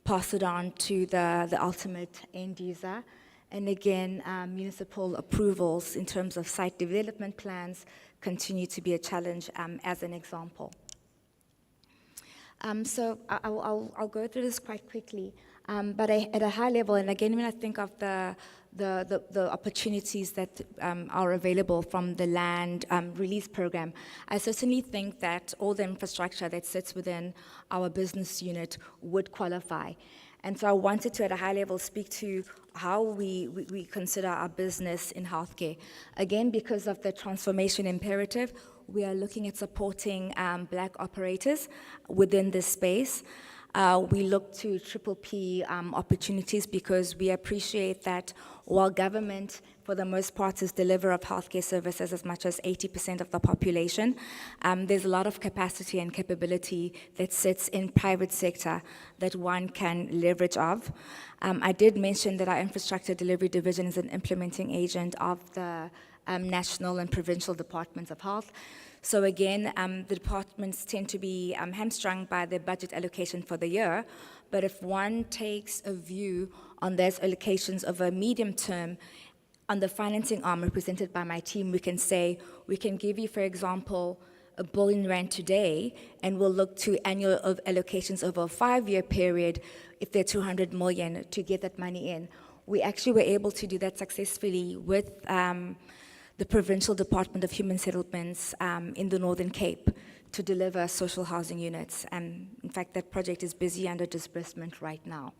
Speaker 5: pass it on to the ultimate end user. And again, municipal approvals in terms of site development plans continue to be a challenge as an example. So I'll go through this quite quickly. But at a high level, and again, when I think of the opportunities that are available from the land release program, I certainly think that all the infrastructure that sits within our business unit would qualify. And so I wanted to, at a high level, speak to how we consider our business in healthcare. Again, because of the transformation imperative, we are looking at supporting Black operators within this space. We look to triple P opportunities because we appreciate that while government, for the most part, is deliverer of healthcare services as much as 80% of the population, there's a lot of capacity and capability that sits in private sector that one can leverage of. I did mention that our infrastructure delivery division is an implementing agent of the national and provincial departments of health. So again, the departments tend to be hamstrung by their budget allocation for the year, but if one takes a view on those allocations of a medium term, on the financing arm represented by my team, we can say, we can give you, for example, R1 billion today, and we'll look to annual allocations over a 5-year period, if they're 200 million, to get that money in. We actually were able to do that successfully with the Provincial Department of Human Settlements in the Northern Cape to deliver social housing units. And in fact, that project is busy under disbursement right now.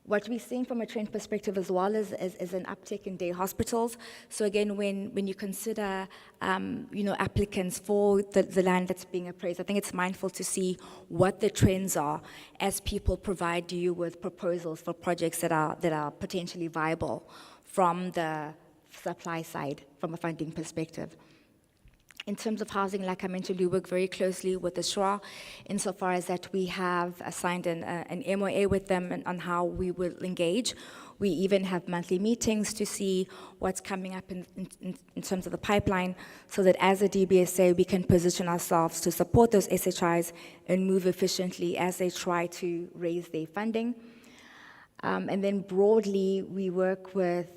Speaker 5: What we're seeing from a trend perspective as well is an uptick in day hospitals. So again, when you consider applicants for the land that's being appraised, I think it's mindful to see what the trends are as people provide you with proposals for projects that are potentially viable from the supply side, from a funding perspective. In terms of housing, like I mentioned, we work very closely with the SHWA insofar as that we have signed an MOA with them on how we will engage. We even have monthly meetings to see what's coming up in terms of the pipeline, so that as a DBSA, we can position ourselves to support those SHIs and move efficiently as they try to raise their funding. And then broadly, we work with,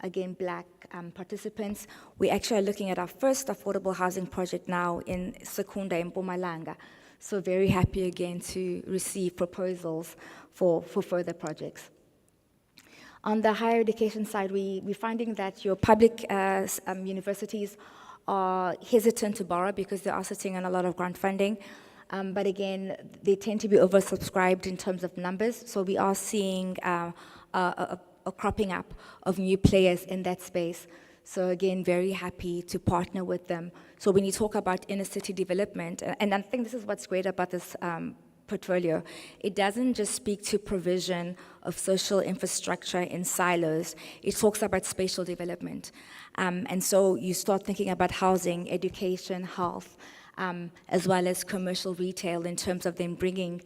Speaker 5: again, Black participants. We actually are looking at our first affordable housing project now in Secunda in Mpumalanga. So very happy again to receive proposals for further projects. On the higher education side, we're finding that your public universities are hesitant to borrow because they are sitting on a lot of grant funding. But again, they tend to be oversubscribed in terms of numbers, so we are seeing a cropping up of new players in that space. So again, very happy to partner with them. So when you talk about inner city development, and I think this is what's great about this portfolio, it doesn't just speak to provision of social infrastructure in silos, it talks about spatial development. And so you start thinking about housing, education, health, as well as commercial retail in terms of them bringing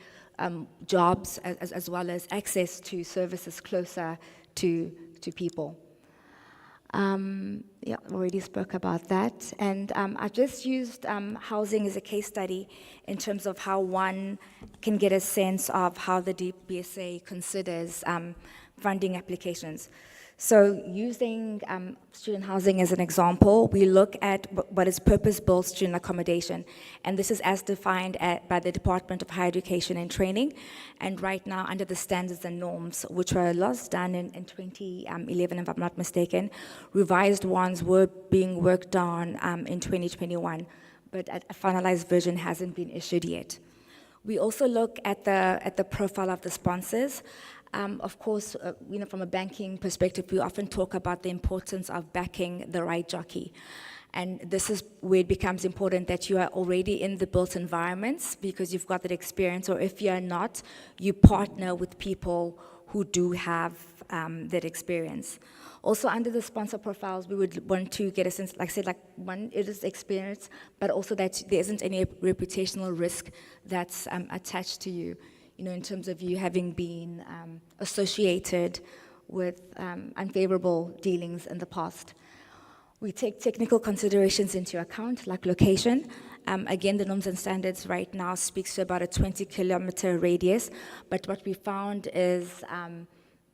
Speaker 5: jobs as well as access to services closer to people. Yeah, already spoke about that. And I just used housing as a case study in terms of how one can get a sense of how the DBSA considers funding applications. So using student housing as an example, we look at what is purpose-built student accommodation. And this is as defined by the Department of Higher Education and Training. And right now, under the standards and norms, which were last done in 2011, if I'm not mistaken, revised ones were being worked on in 2021, but a finalized version hasn't been issued yet. We also look at the profile of the sponsors. Of course, from a banking perspective, we often talk about the importance of backing the right jockey. And this is where it becomes important that you are already in the built environments because you've got that experience, or if you're not, you partner with people who do have that experience. Also, under the sponsor profiles, we would want to get a sense, like I said, one, it is experience, but also that there isn't any reputational risk that's attached to you, in terms of you having been associated with unfavorable dealings in the past. We take technical considerations into account, like location. Again, the norms and standards right now speaks to about a 20-kilometer radius, but what we found is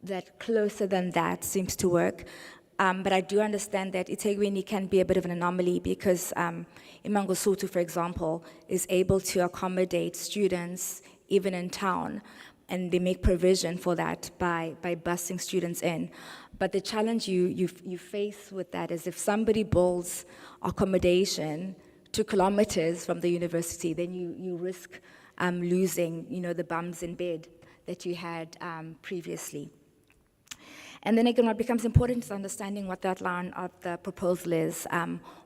Speaker 5: that closer than that seems to work. But I do understand that eThekwini can be a bit of an anomaly because iMangosuthu, for example, is able to accommodate students even in town, and they make provision for that by busing students in. But the challenge you face with that is if somebody builds accommodation 2 kilometers from the university, then you risk losing, the bums in bed that you had previously. And then again, what becomes important is understanding what the outline of the proposal is,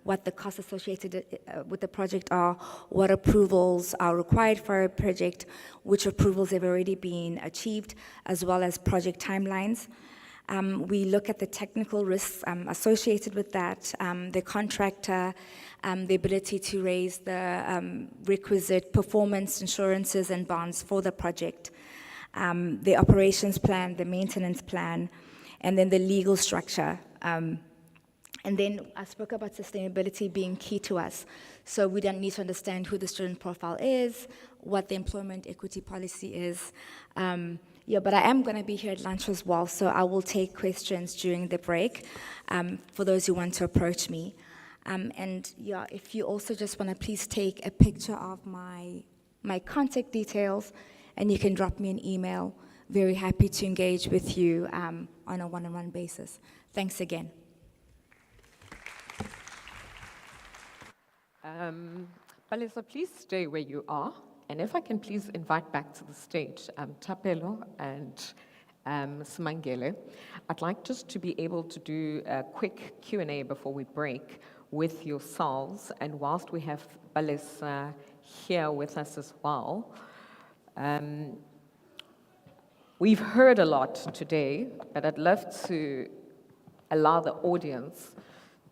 Speaker 5: what the costs associated with the project are, what approvals are required for a project, which approvals have already been achieved, as well as project timelines. We look at the technical risks associated with that, the contractor, the ability to raise the requisite performance insurances and bonds for the project, the operations plan, the maintenance plan, and then the legal structure. And then I spoke about sustainability being key to us. So we don't need to understand who the student profile is, what the employment equity policy is. But I am going to be here at lunch as well, so I will take questions during the break for those who want to approach me. If you also just want to please take a picture of my contact details, and you can drop me an email. Very happy to engage with you on a one-on-one basis. Thanks again.
Speaker 1: Palesa, please stay where you are. And if I can please invite back to the stage Thapelo and Simangele. I'd like just to be able to do a quick Q&A before we break with yourselves. And whilst we have Palesa here with us as well, we've heard a lot today, but I'd love to allow the audience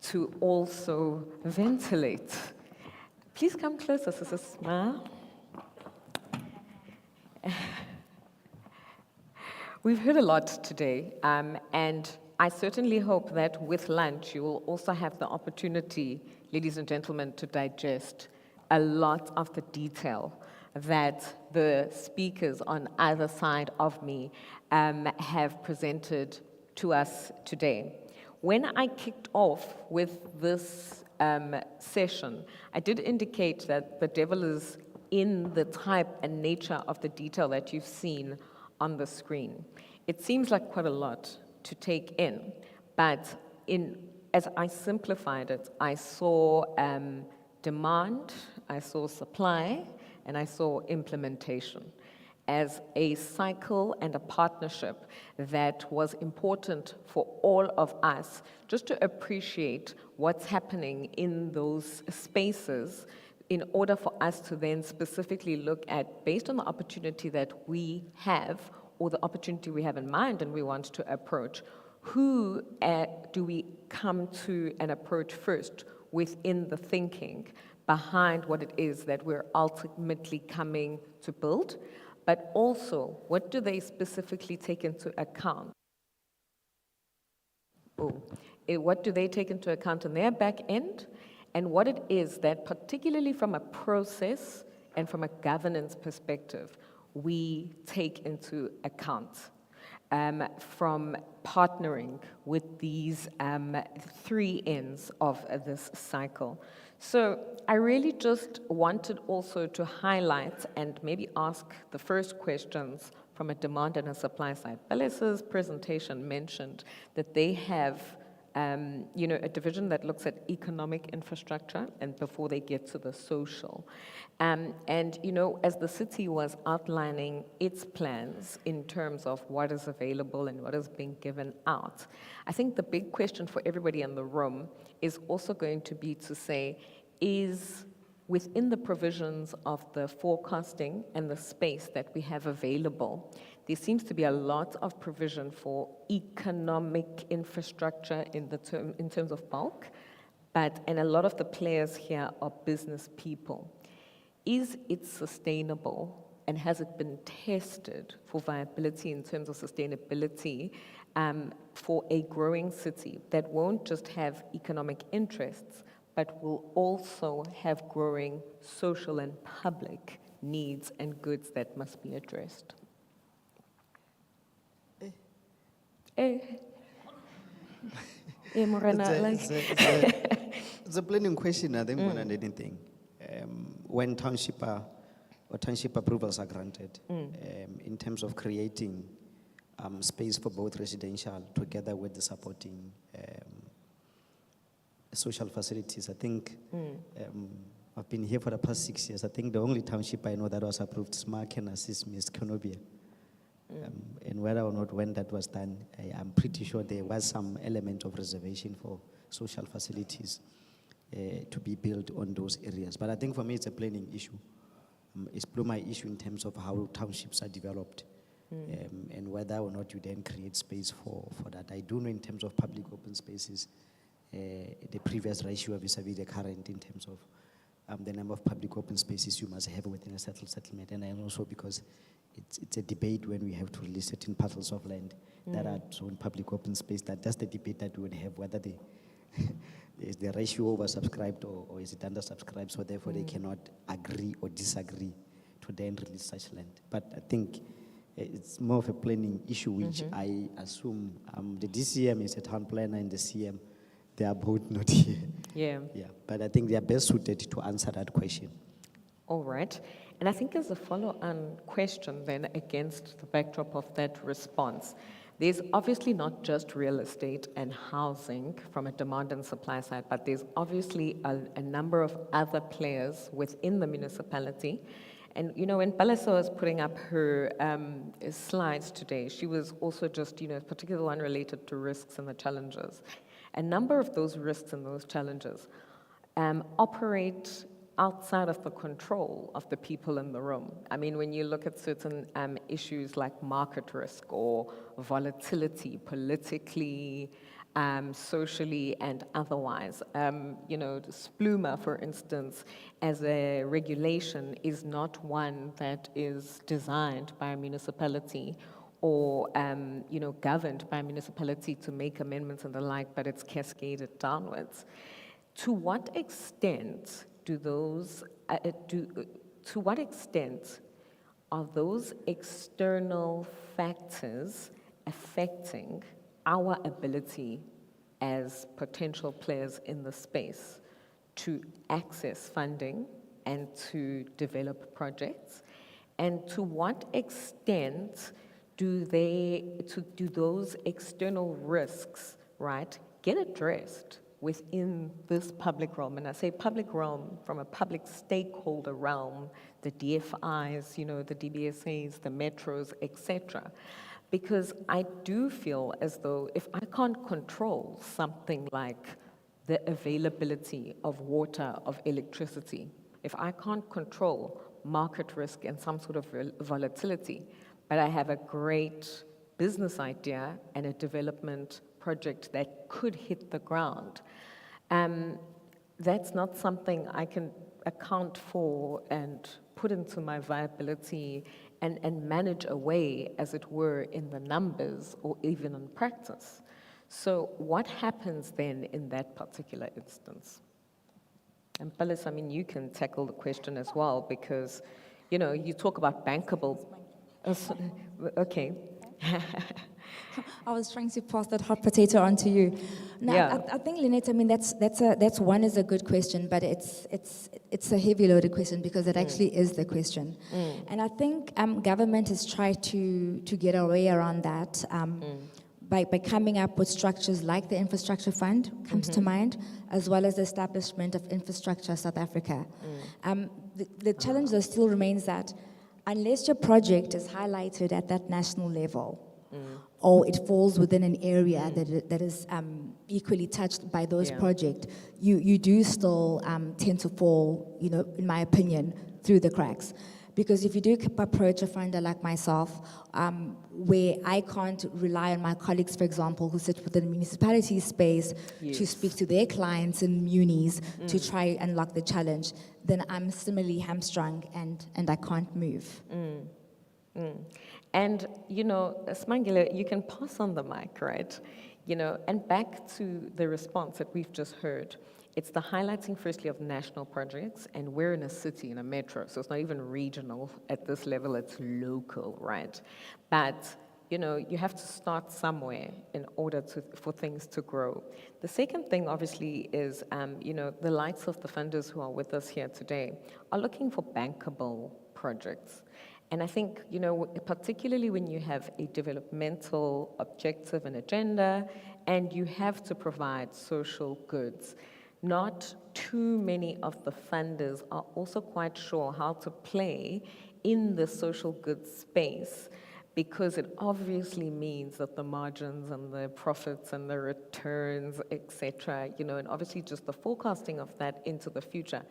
Speaker 1: to also ventilate. Please come closer, Sister Sma. We've heard a lot today, and I certainly hope that with lunch you will also have the opportunity, ladies and gentlemen, to digest a lot of the detail that the speakers on either side of me have presented to us today. When I kicked off with this session, I did indicate that the devil is in the type and nature of the detail that you've seen on the screen. It seems like quite a lot to take in, but as I simplified it, I saw demand, I saw supply, and I saw implementation as a cycle and a partnership that was important for all of us just to appreciate what's happening in those spaces in order for us to then specifically look at, based on the opportunity that we have or the opportunity we have in mind and we want to approach, who do we come to and approach first within the thinking behind what it is that we're ultimately coming to build, but also what do they specifically take into account Oh, what do they take into account in their back end? And what it is that, particularly from a process and from a governance perspective, we take into account from partnering with these three ends of this cycle. So I really just wanted also to highlight and maybe ask the first questions from a demand and a supply side. Balesa's presentation mentioned that they have a division that looks at economic infrastructure and before they get to the social. And, as the city was outlining its plans in terms of what is available and what is being given out, I think the big question for everybody in the room is also going to be to say, is within the provisions of the forecasting and the space that we have available, there seems to be a lot of provision for economic infrastructure in terms of bulk, and a lot of the players here are business people. Is it sustainable, and has it been tested for viability in terms of sustainability for a growing city that won't just have economic interests, but will also have growing social and public needs and goods that must be addressed? Morena,
Speaker 3: It's a planning question, I think, more than anything. When township approvals are granted, in terms of creating space for both residential together with the supporting social facilities, I think I've been here for the past 6 years. I think the only township I know that was approved is Marken Assist Miss Konobia. And whether or not when that was done, I'm pretty sure there was some element of reservation for social facilities to be built on those areas. But I think for me, it's a planning issue. It's my issue in terms of how townships are developed and whether or not you then create space for that. I do know in terms of public open spaces, the previous ratio vis-a-vis the current in terms of the number of public open spaces you must have within a settlement. And also because it's a debate when we have to release certain parcels of land that are zoned public open space. That's the debate that we would have, whether is the ratio oversubscribed or is it undersubscribed, so therefore they cannot agree or disagree to then release such land. But I think it's more of a planning issue, which I assume the DCM is a town planner and the CM, they are both not here.
Speaker 1: Yeah.
Speaker 3: Yeah, but I think they are best suited to answer that question.
Speaker 1: All right. And I think as a follow-on question then against the backdrop of that response, there's obviously not just real estate and housing from a demand and supply side, but there's obviously a number of other players within the municipality. And, when Balesa was putting up her slides today, she was also just, particularly one related to risks and the challenges. A number of those risks and those challenges operate outside of the control of the people in the room. I mean, when you look at certain issues like market risk or volatility, politically, socially, and otherwise, Spluma, for instance, as a regulation is not one that is designed by a municipality or governed by a municipality to make amendments and the like, but it's cascaded downwards. To what extent do those, to what extent are those external factors affecting our ability as potential players in the space to access funding and to develop projects? And to what extent do those external risks, right, get addressed within this public realm? And I say public realm from a public stakeholder realm, the DFIs, the DBSAs, the metros, etc. Because I do feel as though if I can't control something like the availability of water, of electricity, if I can't control market risk and some sort of volatility, but I have a great business idea and a development project that could hit the ground, that's not something I can account for and put into my viability and manage away, as it were, in the numbers or even in practice. So what happens then in that particular instance? And Palis, I mean, you can tackle the question as well because, you know, you talk about bankable. Okay.
Speaker 5: I was trying to pass that hot potato on to you. No,
Speaker 1: Yeah.
Speaker 5: I think, Lynette, I mean, that's one is a good question, but it's a heavy loaded question because it actually is the question. And I think government has tried to get a way around that by coming up with structures like the Infrastructure Fund comes to mind, as well as the establishment of Infrastructure South Africa. The challenge though still remains that unless your project is highlighted at that national level, or it falls within an area that is equally touched by those
Speaker 1: Yeah.
Speaker 5: projects, you do still tend to fall, you know, in my opinion, through the cracks. Because if you do approach a funder like myself, where I can't rely on my colleagues, for example, who sit within the municipality space to
Speaker 1: Yes.
Speaker 5: speak to their clients in munis to try and unlock the challenge, then I'm similarly hamstrung and I can't move.
Speaker 1: And, you know, Smangile, you can pass on the mic, right? You know, and back to the response that we've just heard. It's the highlighting, firstly, of national projects, and we're in a city, in a metro, so it's not even regional at this level, it's local, right? But, you know, you have to start somewhere in order for things to grow. The second thing, obviously, is, you know, the likes of the funders who are with us here today are looking for bankable projects. And I think, you know, particularly when you have a developmental objective and agenda, and you have to provide social goods, not too many of the funders are also quite sure how to play in the social goods space, because it obviously means that the margins and the profits and the returns, etc., you know, and obviously just the forecasting of that into the future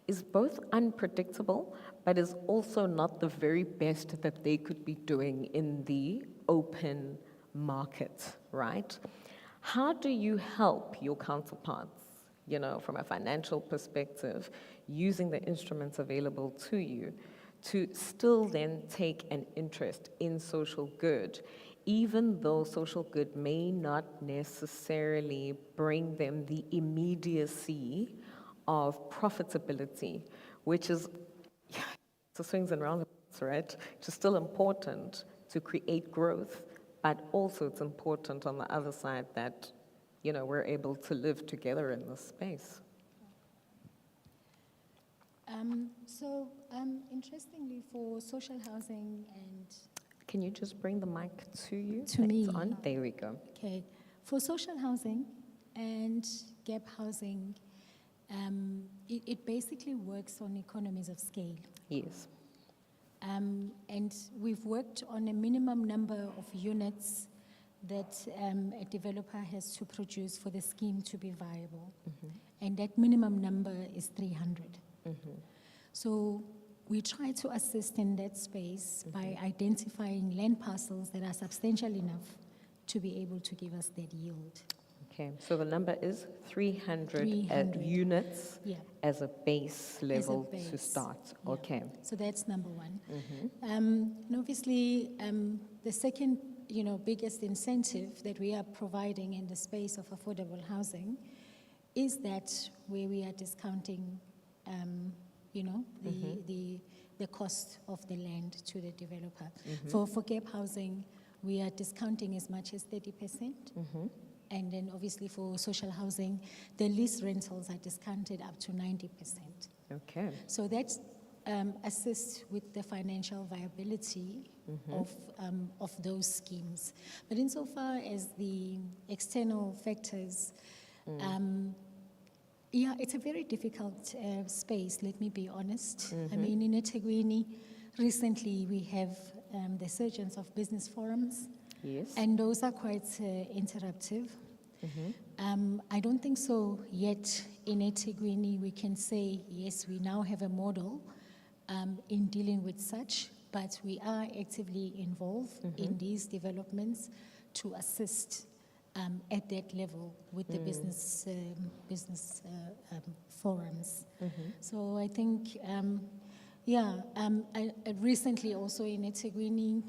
Speaker 1: is both unpredictable, but is also not the very best that they could be doing in the open market, right? How do you help your counterparts, you know, from a financial perspective, using the instruments available to you, to still then take an interest in social good, even though social good may not necessarily bring them the immediacy of profitability, which is, it's a swings and roundabouts, right? Which is still important to create growth, but also it's important on the other side that, you know, we're able to live together in this space.
Speaker 4: Interestingly, for social housing and
Speaker 1: Can you just bring the mic to you?
Speaker 4: To me.
Speaker 1: It's on. There we go.
Speaker 4: okay, for social housing and gap housing, it basically works on economies of scale.
Speaker 1: Yes.
Speaker 4: And we've worked on a minimum number of units that a developer has to produce for the scheme to be viable. And that minimum number is 300. So we try to assist in that space by identifying land parcels that are substantial enough to be able to give us that yield.
Speaker 1: Okay, so the number is 300,
Speaker 4: 300.
Speaker 1: Units
Speaker 4: Yeah.
Speaker 1: as a base level to
Speaker 4: base,
Speaker 1: start.
Speaker 4: yeah.
Speaker 1: Okay.
Speaker 4: So that's number one. And obviously, the second, you know, biggest incentive that we are providing in the space of affordable housing is that where we are discounting, you know, the cost of the land to the developer. For gap housing, we are discounting as much as 30%. And then obviously for social housing, the lease rentals are discounted up to 90%.
Speaker 1: Okay.
Speaker 4: So that assists with the financial viability of those schemes. But insofar as the external factors, yeah, it's a very difficult space, let me be honest. I mean, in eThekwini, recently we have the surgence of business forums.
Speaker 1: Yes.
Speaker 4: And those are quite interruptive. I don't think so yet in eThekwini we can say, yes, we now have a model in dealing with such, but we are actively involved in these developments to assist at that level with the business forums. So I think, I recently also in eThekwini,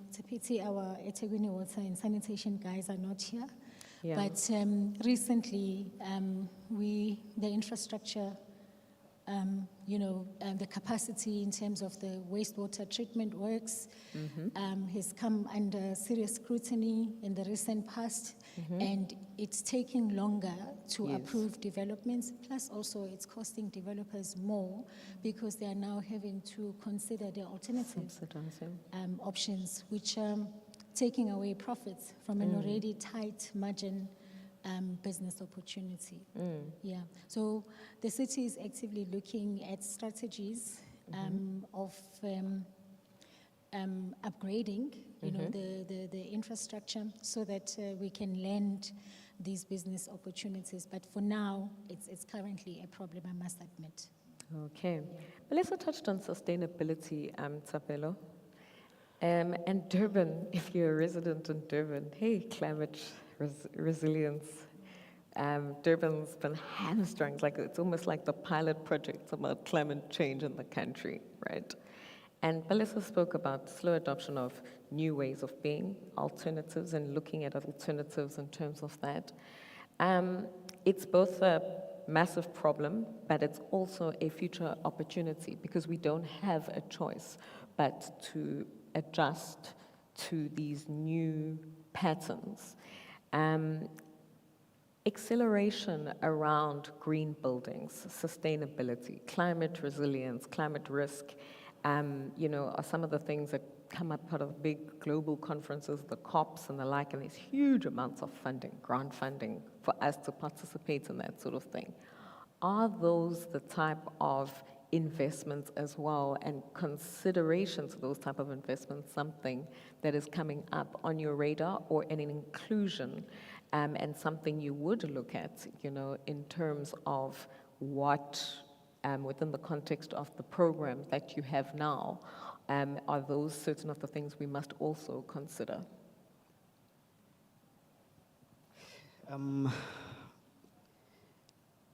Speaker 4: it's a pity our eThekwini water and sanitation guys are not here,
Speaker 1: Yeah.
Speaker 4: But recently, the infrastructure, the capacity in terms of the wastewater treatment works has come under serious scrutiny in the recent past, and it's taking longer to
Speaker 1: Yes.
Speaker 4: approve developments. Plus, also, it's costing developers more because they are now having to consider the alternative
Speaker 1: Subsidizing.
Speaker 4: options, which are taking away profits from an already tight margin business opportunity. Yeah. So the city is actively looking at strategies of upgrading, the infrastructure so that we can land these business opportunities. But for now, it's currently a problem, I must admit.
Speaker 1: Okay. Melissa touched on sustainability, Tsapelo. And Durban, if you're a resident in Durban, hey, climate resilience. Durban's been hamstrung, like it's almost like the pilot project about climate change in the country, right? And Melissa spoke about slow adoption of new ways of being, alternatives, and looking at alternatives in terms of that. It's both a massive problem, but it's also a future opportunity because we don't have a choice but to adjust to these new patterns. Acceleration around green buildings, sustainability, climate resilience, climate risk, are some of the things that come up out of big global conferences, the COPs and the like, and there's huge amounts of funding, grant funding, for us to participate in that sort of thing. Are those the type of investments as well, and considerations of those type of investments something that is coming up on your radar, or an inclusion and something you would look at, in terms of what, within the context of the program that you have now, are those certain of the things we must also consider?
Speaker 3: On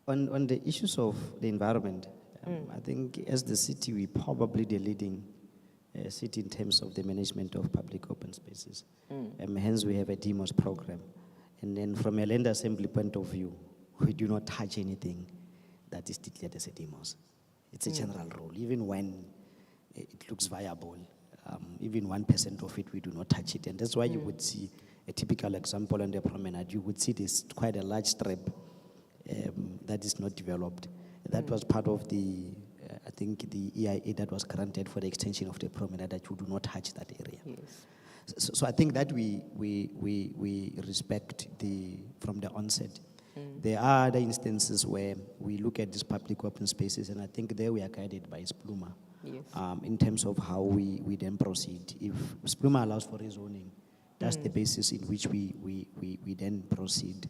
Speaker 3: the issues of the environment, I think as the city, we're probably the leading city in terms of the management of public open spaces. Hence, we have a DEMOS program. And then from a land assembly point of view, we do not touch anything that is declared as a DEMOS. It's a general rule. Even when it looks viable, even 1% of it, we do not touch it. And that's why you would see a typical example on the promenade. You would see this quite a large strip that is not developed. That was part of the, I think, the EIA that was granted for the extension of the promenade, that you do not touch that area.
Speaker 1: Yes.
Speaker 3: So I think that we respect from the onset. There are other instances where we look at these public open spaces, and I think there we are guided by Spluma.
Speaker 1: Yes.
Speaker 3: In terms of how we then proceed. If Spluma allows for rezoning, that's the basis in which we then proceed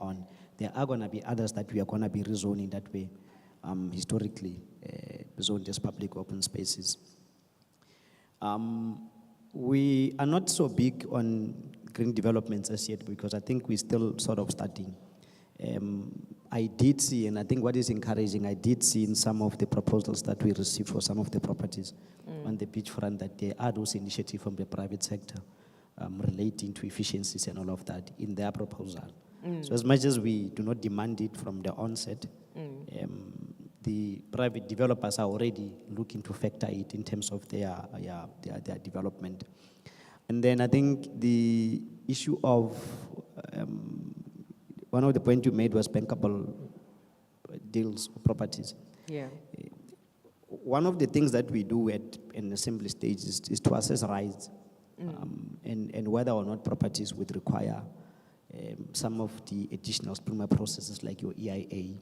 Speaker 3: on. There are going to be others that we are going to be rezoning that way, historically zoned as public open spaces. We are not so big on green developments as yet, because I think we're still sort of starting. I did see, and I think what is encouraging, I did see in some of the proposals that we received for some of the properties on the beachfront, that there are those initiatives from the private sector relating to efficiencies and all of that in their proposal. So as much as we do not demand it from the onset, the private developers are already looking to factor it in terms of their development. And then I think the issue of, one of the points you made was bankable deals, properties.
Speaker 1: Yeah.
Speaker 3: One of the things that we do at an assembly stage is to assess rights and whether or not properties would require some of the additional Spluma processes like your EIA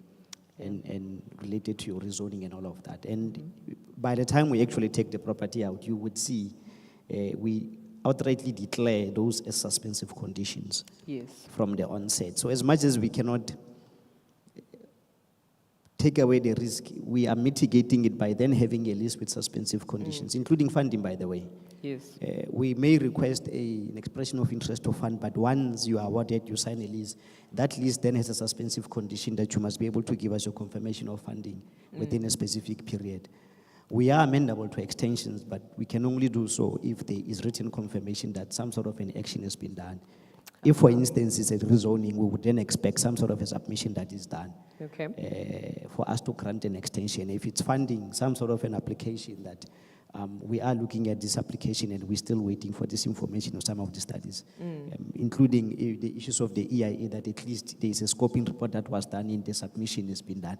Speaker 3: and related to your rezoning and all of that. And by the time we actually take the property out, you would see we outrightly declare those as suspensive conditions.
Speaker 1: Yes.
Speaker 3: From the onset. So as much as we cannot take away the risk, we are mitigating it by then having a list with suspensive conditions, including funding, by the way.
Speaker 1: Yes.
Speaker 3: We may request an expression of interest to fund, but once you are awarded, you sign a lease. That lease then has a suspensive condition that you must be able to give us your confirmation of funding within a specific period. We are amendable to extensions, but we can only do so if there is written confirmation that some sort of an action has been done. If, for instance, it's a rezoning, we would then expect some sort of a submission that is done
Speaker 1: Okay.
Speaker 3: for us to grant an extension. If it's funding, some sort of an application that we are looking at this application and we're still waiting for this information of some of the studies, including the issues of the EIA, that at least there is a scoping report that was done and the submission has been done.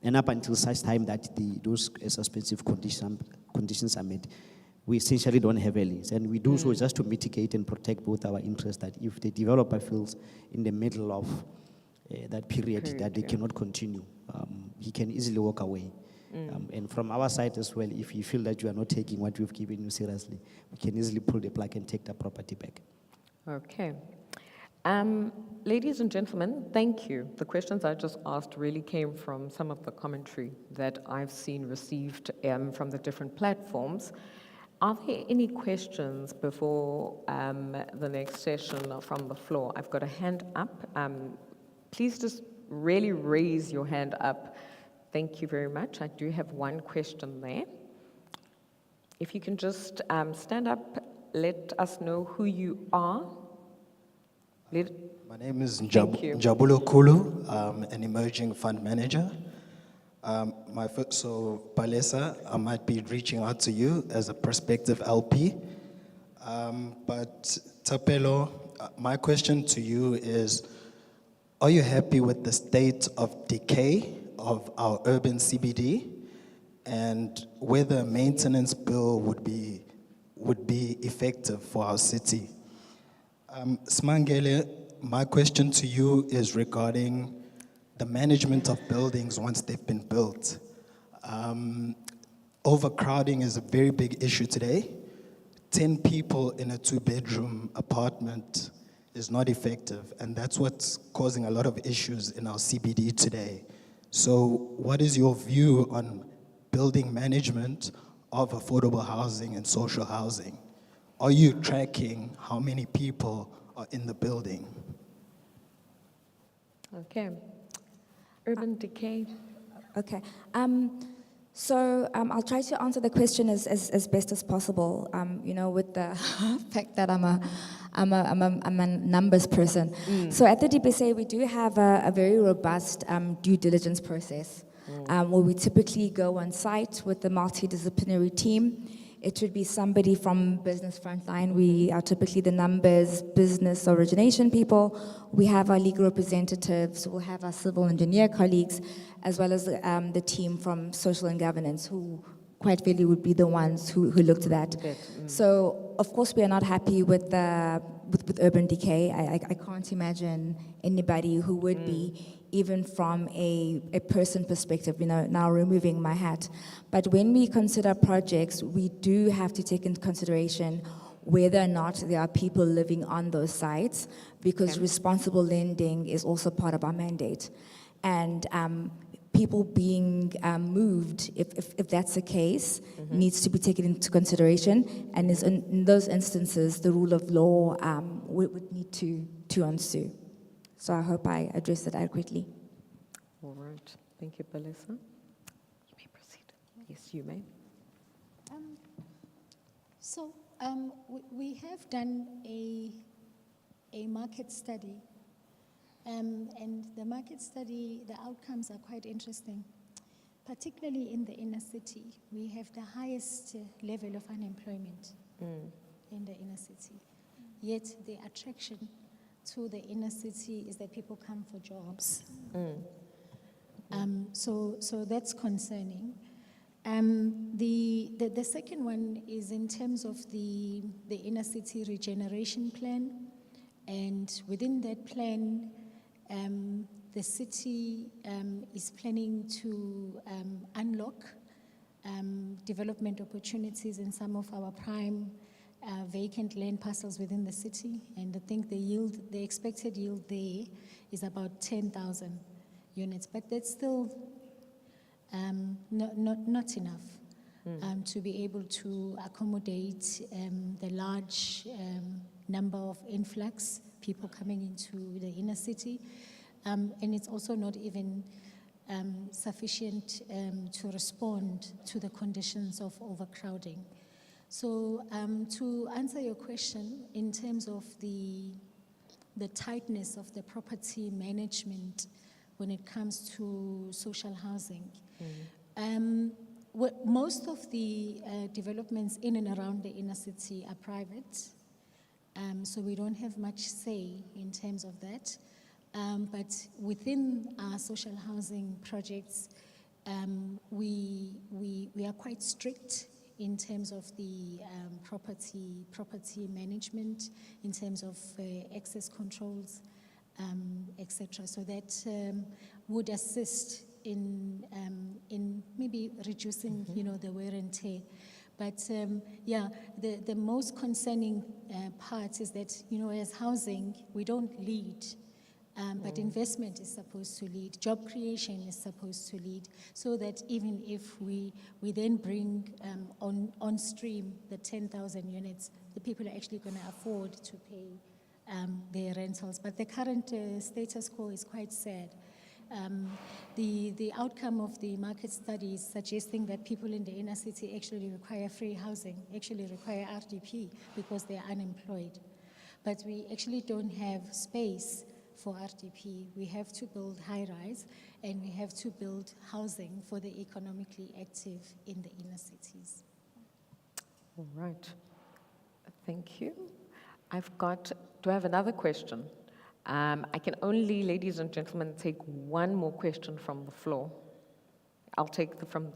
Speaker 3: And up until such time that those suspensive conditions are met, we essentially don't have a lease. And we do so just to mitigate and protect both our interests, that if the developer feels in the middle of that period that they cannot continue, he can easily walk away. And from our side as well, if you feel that you are not taking what we've given you seriously, we can easily pull the plug and take the property back.
Speaker 1: Okay. Ladies and gentlemen, thank you. The questions I just asked really came from some of the commentary that I've seen received from the different platforms. Are there any questions before the next session from the floor? I've got a hand up. Please just really raise your hand up. Thank you very much. I do have one question there. If you can just stand up, let us know who you are.
Speaker 6: My name is
Speaker 1: Thank you.
Speaker 6: Njabulo Kulu. I'm an emerging fund manager. So Palesa, I might be reaching out to you as a prospective LP. But Tapelo, my question to you is, are you happy with the state of decay of our urban CBD, and whether a maintenance bill would be effective for our city? Smangele, my question to you is regarding the management of buildings once they've been built. Overcrowding is a very big issue today. 10 people in a 2-bedroom apartment is not effective, and that's what's causing a lot of issues in our CBD today. So what is your view on building management of affordable housing and social housing? Are you tracking how many people are in the building?
Speaker 1: Okay. Urban decay.
Speaker 5: Okay. I'll try to answer the question as best as possible. With the fact that I'm a numbers person. So at the DBSA, we do have a very robust due diligence process, where we typically go on site with the multidisciplinary team. It should be somebody from business frontline. We are typically the numbers, business origination people. We have our legal representatives. We'll have our civil engineer colleagues, as well as the team from social and governance, who quite really would be the ones who look to that. So, of course, we are not happy with urban decay. I can't imagine anybody who would be, even from a person perspective, now removing my hat. But when we consider projects, we do have to take into consideration whether or not there are people living on those sites, because responsible lending is also part of our mandate. And people being moved, if that's the case, needs to be taken into consideration. And in those instances, the rule of law would need to ensue. So I hope I addressed it adequately.
Speaker 1: All right. Thank you, Palesa. You may proceed. Yes, you may.
Speaker 4: We have done a market study, and the market study, the outcomes are quite interesting. Particularly in the inner city, we have the highest level of unemployment in the inner city. Yet the attraction to the inner city is that people come for jobs. So that's concerning. The second one is in terms of the inner city regeneration plan, and within that plan, the city is planning to unlock development opportunities in some of our prime vacant land parcels within the city, and I think the expected yield there is about 10,000 units, but that's still not enough to be able to accommodate the large number of influx people coming into the inner city, and it's also not even sufficient to respond to the conditions of overcrowding. So to answer your question, in terms of the the tightness of the property management when it comes to social housing. Most of the developments in and around the inner city are private, so we don't have much say in terms of that. But within our social housing projects, we are quite strict in terms of the property management, in terms of access controls, etc. So that would assist in maybe reducing, the wear and tear. But yeah, the most concerning part is that, as housing, we don't lead. But investment is supposed to lead, job creation is supposed to lead, so that even if we then bring on stream the 10,000 units, the people are actually going to afford to pay their rentals. But the current status quo is quite sad. The outcome of the market study is suggesting that people in the inner city actually require free housing, actually require RDP because they are unemployed. But we actually don't have space for RDP. We have to build high-rise, and we have to build housing for the economically active in the inner cities.
Speaker 1: All right. Thank you. Do I have another question? I can only, ladies and gentlemen, take one more question from the floor. I'll take from.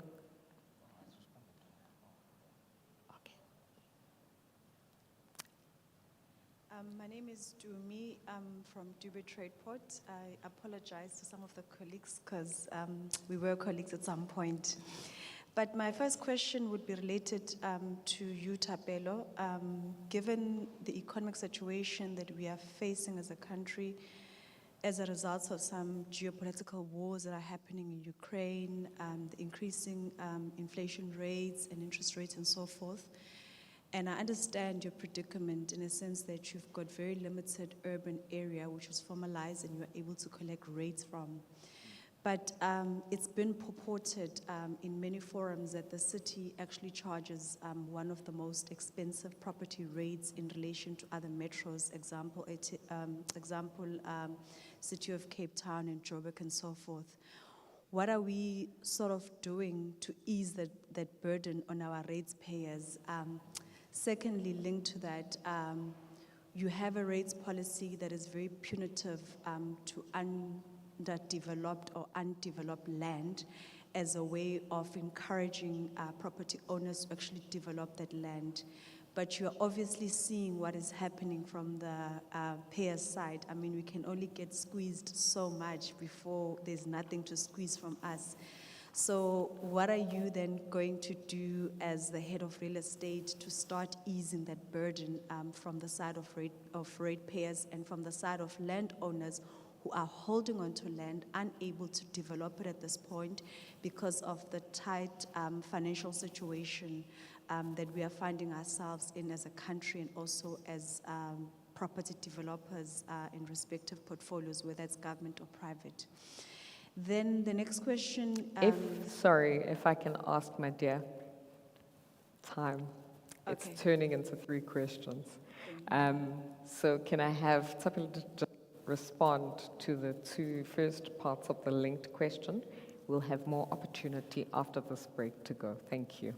Speaker 7: My name is Dumi. I'm from Dube Tradeport. I apologize to some of the colleagues because we were colleagues at some point. But my first question would be related to you, Thapelo. Given the economic situation that we are facing as a country as a result of some geopolitical wars that are happening in Ukraine, the increasing inflation rates and interest rates and so forth, and I understand your predicament in a sense that you've got very limited urban area which was formalized and you're able to collect rates from. But it's been purported in many forums that the city actually charges one of the most expensive property rates in relation to other metros, example, City of Cape Town and Joburg and so forth. What are we sort of doing to ease that burden on our rates payers? Secondly, linked to that, you have a rates policy that is very punitive to underdeveloped or undeveloped land as a way of encouraging property owners to actually develop that land. But you're obviously seeing what is happening from the payer's side. I mean, we can only get squeezed so much before there's nothing to squeeze from us. So what are you then going to do as the head of real estate to start easing that burden from the side of rate payers and from the side of landowners who are holding on to land, unable to develop it at this point because of the tight financial situation that we are finding ourselves in as a country and also as property developers in respective portfolios, whether it's government or private. Then the next question.
Speaker 1: If I can ask, my dear, time.
Speaker 7: Okay.
Speaker 1: It's turning into 3 questions. So can I have Thapelo just respond to the 2 first parts of the linked question? We'll have more opportunity after this break to go. Thank you.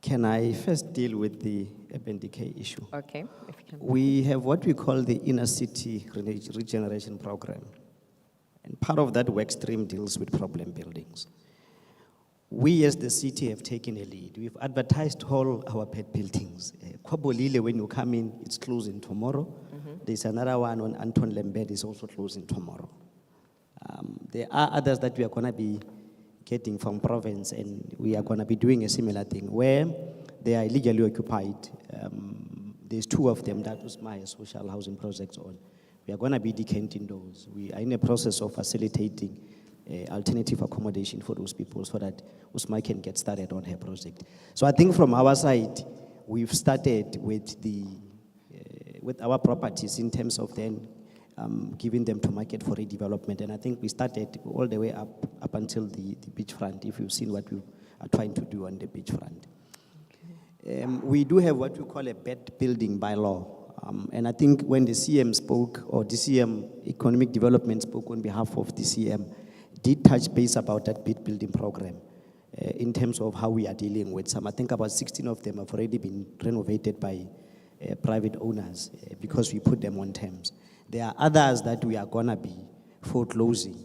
Speaker 3: Can I first deal with the urban decay issue?
Speaker 1: Okay, if you can.
Speaker 3: We have what we call the inner city regeneration program. And part of that work stream deals with problem buildings. We as the city have taken a lead. We've advertised all our pet buildings. Kwabolile, when you come in, it's closing tomorrow. There's another one on Anton Lembed, is also closing tomorrow. There are others that we are going to be getting from province, and we are going to be doing a similar thing where they are illegally occupied. There's 2 of them that Usmaya social housing projects on. We are going to be decanting those. We are in a process of facilitating alternative accommodation for those people so that Usmaya can get started on her project. So I think from our side, we've started with with our properties in terms of then giving them to market for redevelopment. And I think we started all the way up until the beachfront, if you've seen what we are trying to do on the beachfront. We do have what we call a bed building bylaw. And I think when the CM spoke, or the CM Economic Development spoke on behalf of the CM, did touch base about that bed building program in terms of how we are dealing with some. I think about 16 of them have already been renovated by private owners because we put them on terms. There are others that we are gonna be foreclosing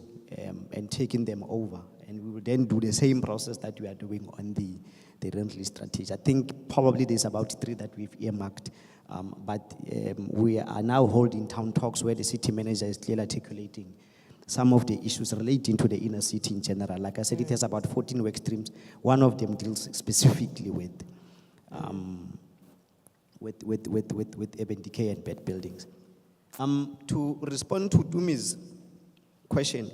Speaker 3: and taking them over. And we will then do the same process that we are doing on the rent lease strategy. I think probably there's about 3 that we've earmarked. But we are now holding town talks where the city manager is clearly articulating some of the issues relating to the inner city in general. Like I said, it has about 14 work streams. One of them deals specifically with urban decay and bed buildings. To respond to Dumi's question,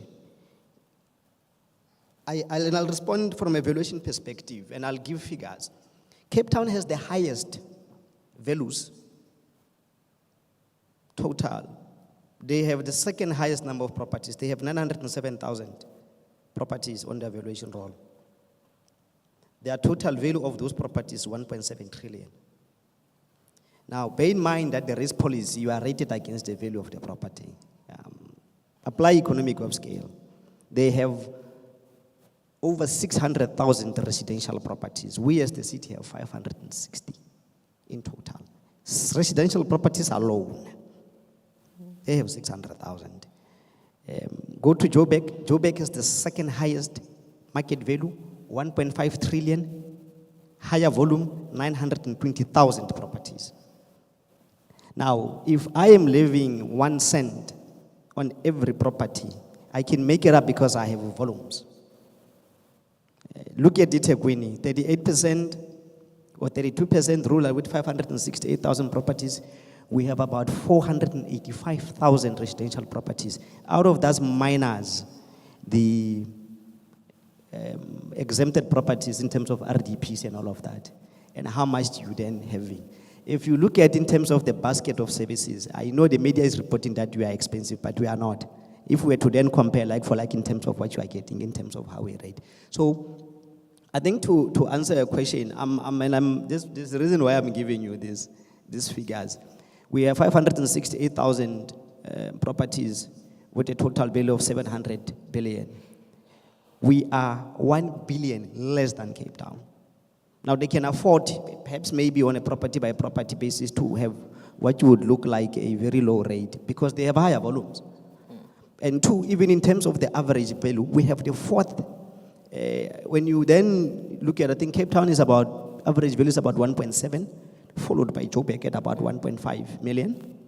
Speaker 3: I'll respond from a valuation perspective, and I'll give figures. Cape Town has the highest values total. They have the second highest number of properties. They have 907,000 properties on their valuation roll. Their total value of those properties is 1.7 trillion. Now, bear in mind that the risk policy, you are rated against the value of the property. Apply economic of scale. They have over 600,000 residential properties. We as the city have 560 in total. Residential properties alone, they have 600,000. Go to Joburg. Joburg has the second highest market value, 1.5 trillion. Higher volume, 920,000 properties. Now, if I am levying 1 cent on every property, I can make it up because I have volumes. Look at eThekwini, 38% or 32% rural with 568,000 properties. We have about 485,000 residential properties. Out of those minus the exempted properties in terms of RDPs and all of that. And how much do you then have? If you look at in terms of the basket of services, I know the media is reporting that we are expensive, but we are not. If we were to then compare like for like in terms of what you are getting, in terms of how we rate. So I think to answer your question, this is the reason why I'm giving you these figures. We have 568,000 properties with a total value of 700 billion. We are 1 billion less than Cape Town. Now they can afford, perhaps maybe on a property by property basis, to have what would look like a very low rate because they have higher volumes. And 2, even in terms of the average value, we have the 4th. When you then look at, I think Cape Town is about, average value is about 1.7, followed by Joburg at about 1.5 million,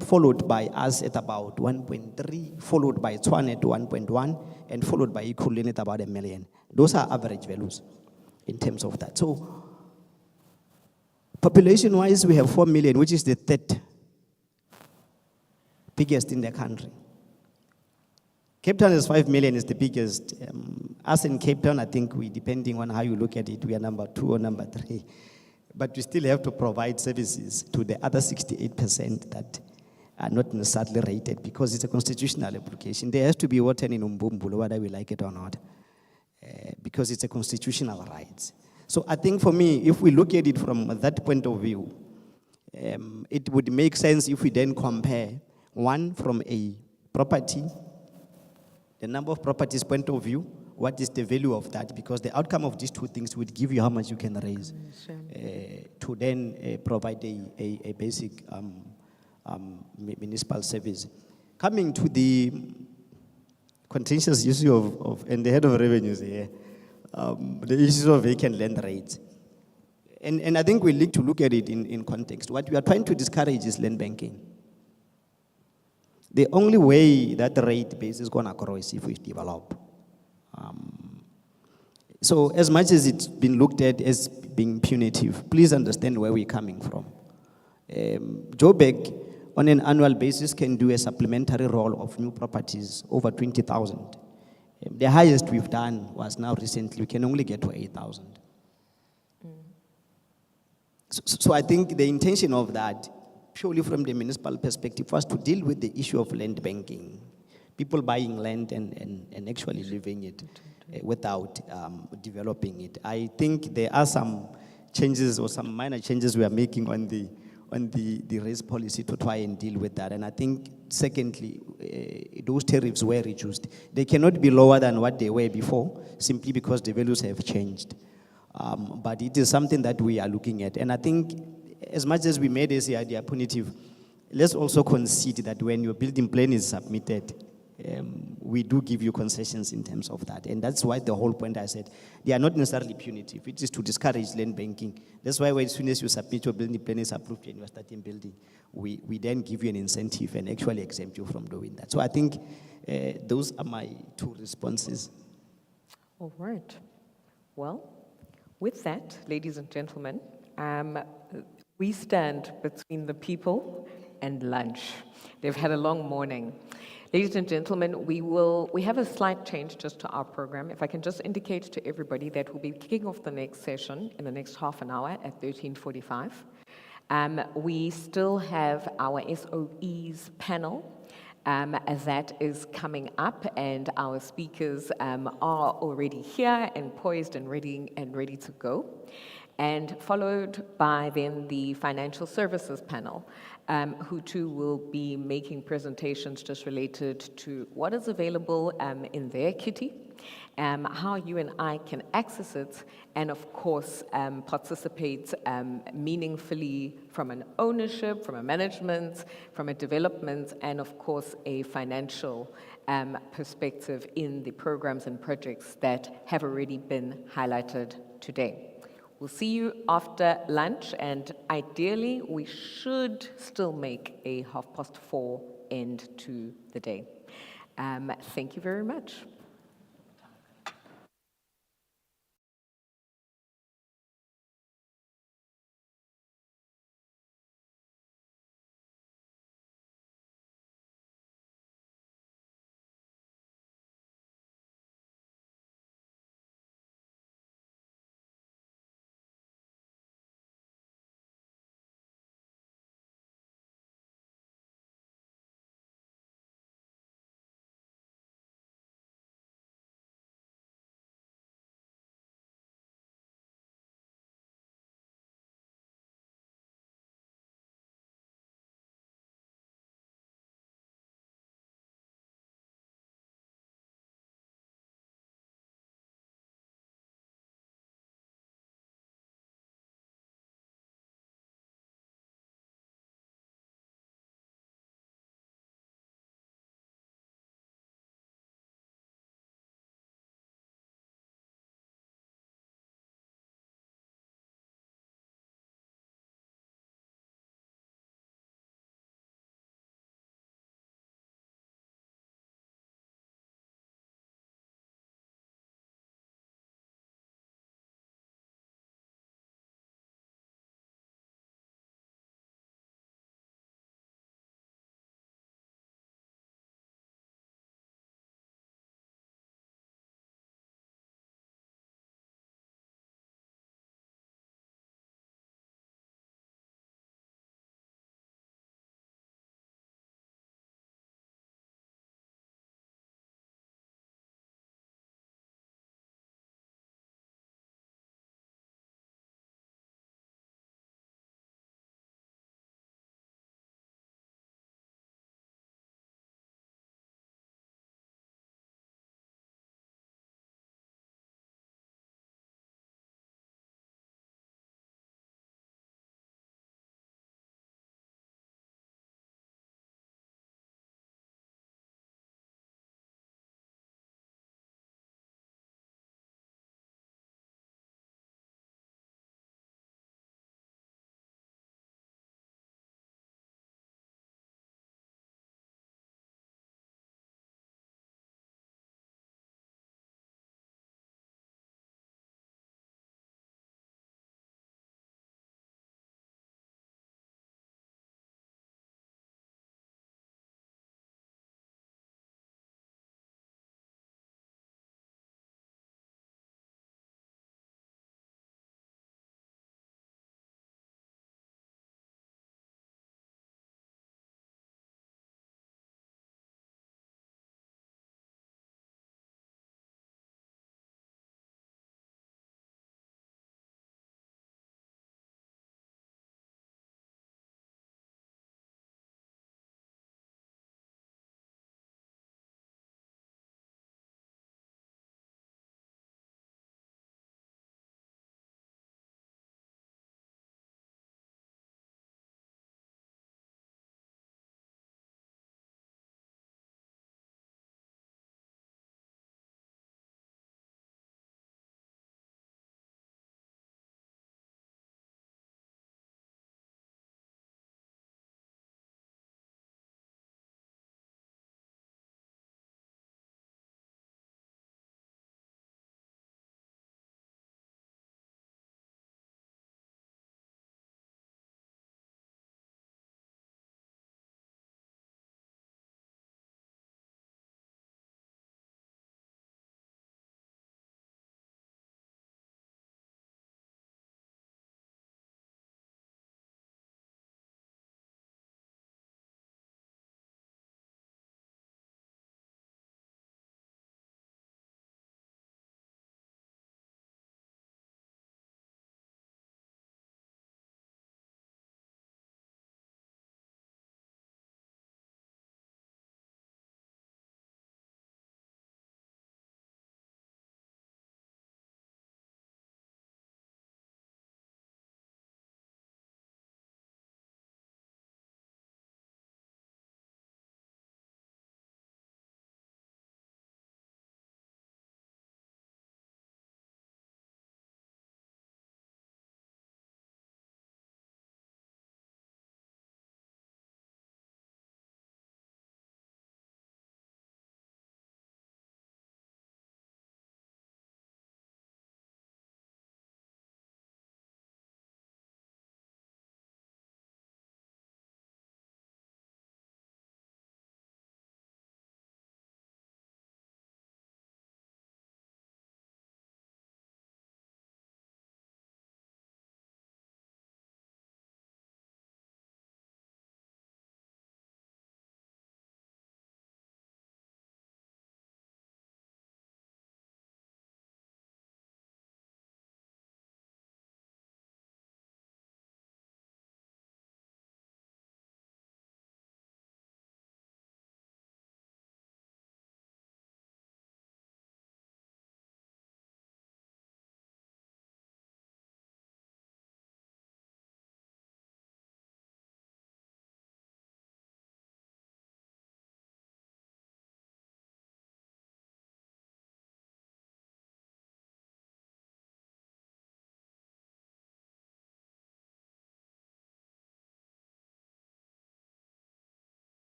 Speaker 3: followed by us at about 1.3, followed by Tshwane at 1.1, and followed by Ekurhuleni at about 1 million. Those are average values in terms of that. So, population-wise, we have 4 million, which is the 3rd biggest in the country. Cape Town is 5 million, is the biggest. Us in Cape Town, I think we, depending on how you look at it, we are number 2 or number 3. But we still have to provide services to the other 68% that are not necessarily rated because it's a constitutional application. There has to be water in Umbumbulu, whether we like it or not, because it's a constitutional right. So I think for me, if we look at it from that point of view, it would make sense if we then compare one from a property, the number of properties point of view, what is the value of that? Because the outcome of these 2 things would give you how much you can raise to then provide a basic municipal service. Coming to the contentious issue of and the head of revenues here, the issue of vacant land rates. And I think we need to look at it in context. What we are trying to discourage is land banking. The only way that the rate base is going to grow is if we develop. So as much as it's been looked at as being punitive, please understand where we're coming from. Joburg, on an annual basis, can do a supplementary roll of new properties over 20,000. The highest we've done was now recently, we can only get to 8,000. So I think the intention of that, purely from the municipal perspective, was to deal with the issue of land banking. People buying land and actually living it without developing it. I think there are some changes or some minor changes we are making on the race policy to try and deal with that. And I think, secondly, those tariffs were reduced. They cannot be lower than what they were before, simply because the values have changed. But it is something that we are looking at. And I think, as much as we made this idea punitive, let's also concede that when your building plan is submitted, we do give you concessions in terms of that. And that's why the whole point I said, they are not necessarily punitive. It is to discourage land banking. That's why as soon as you submit your building plan is approved and you are starting building, we then give you an incentive and actually exempt you from doing that. So I think those are my two responses.
Speaker 1: All right. Well, with that, ladies and gentlemen, we stand between the people and lunch. They've had a long morning. Ladies and gentlemen, we have a slight change just to our program. If I can just indicate to everybody that we'll be kicking off the next session in the next half an hour at 13:45. We still have our SOEs panel that is coming up, and our speakers are already here and poised and ready to go. And followed by then the financial services panel, who too will be making presentations just related to what is available in their kitty, how you and I can access it, and of course participate meaningfully from an ownership, from a management, from a development, and of course a financial perspective in the programs and projects that have already been highlighted today. We'll see you after lunch, and ideally, we should still make a 4:30 end to the day. Thank you very much.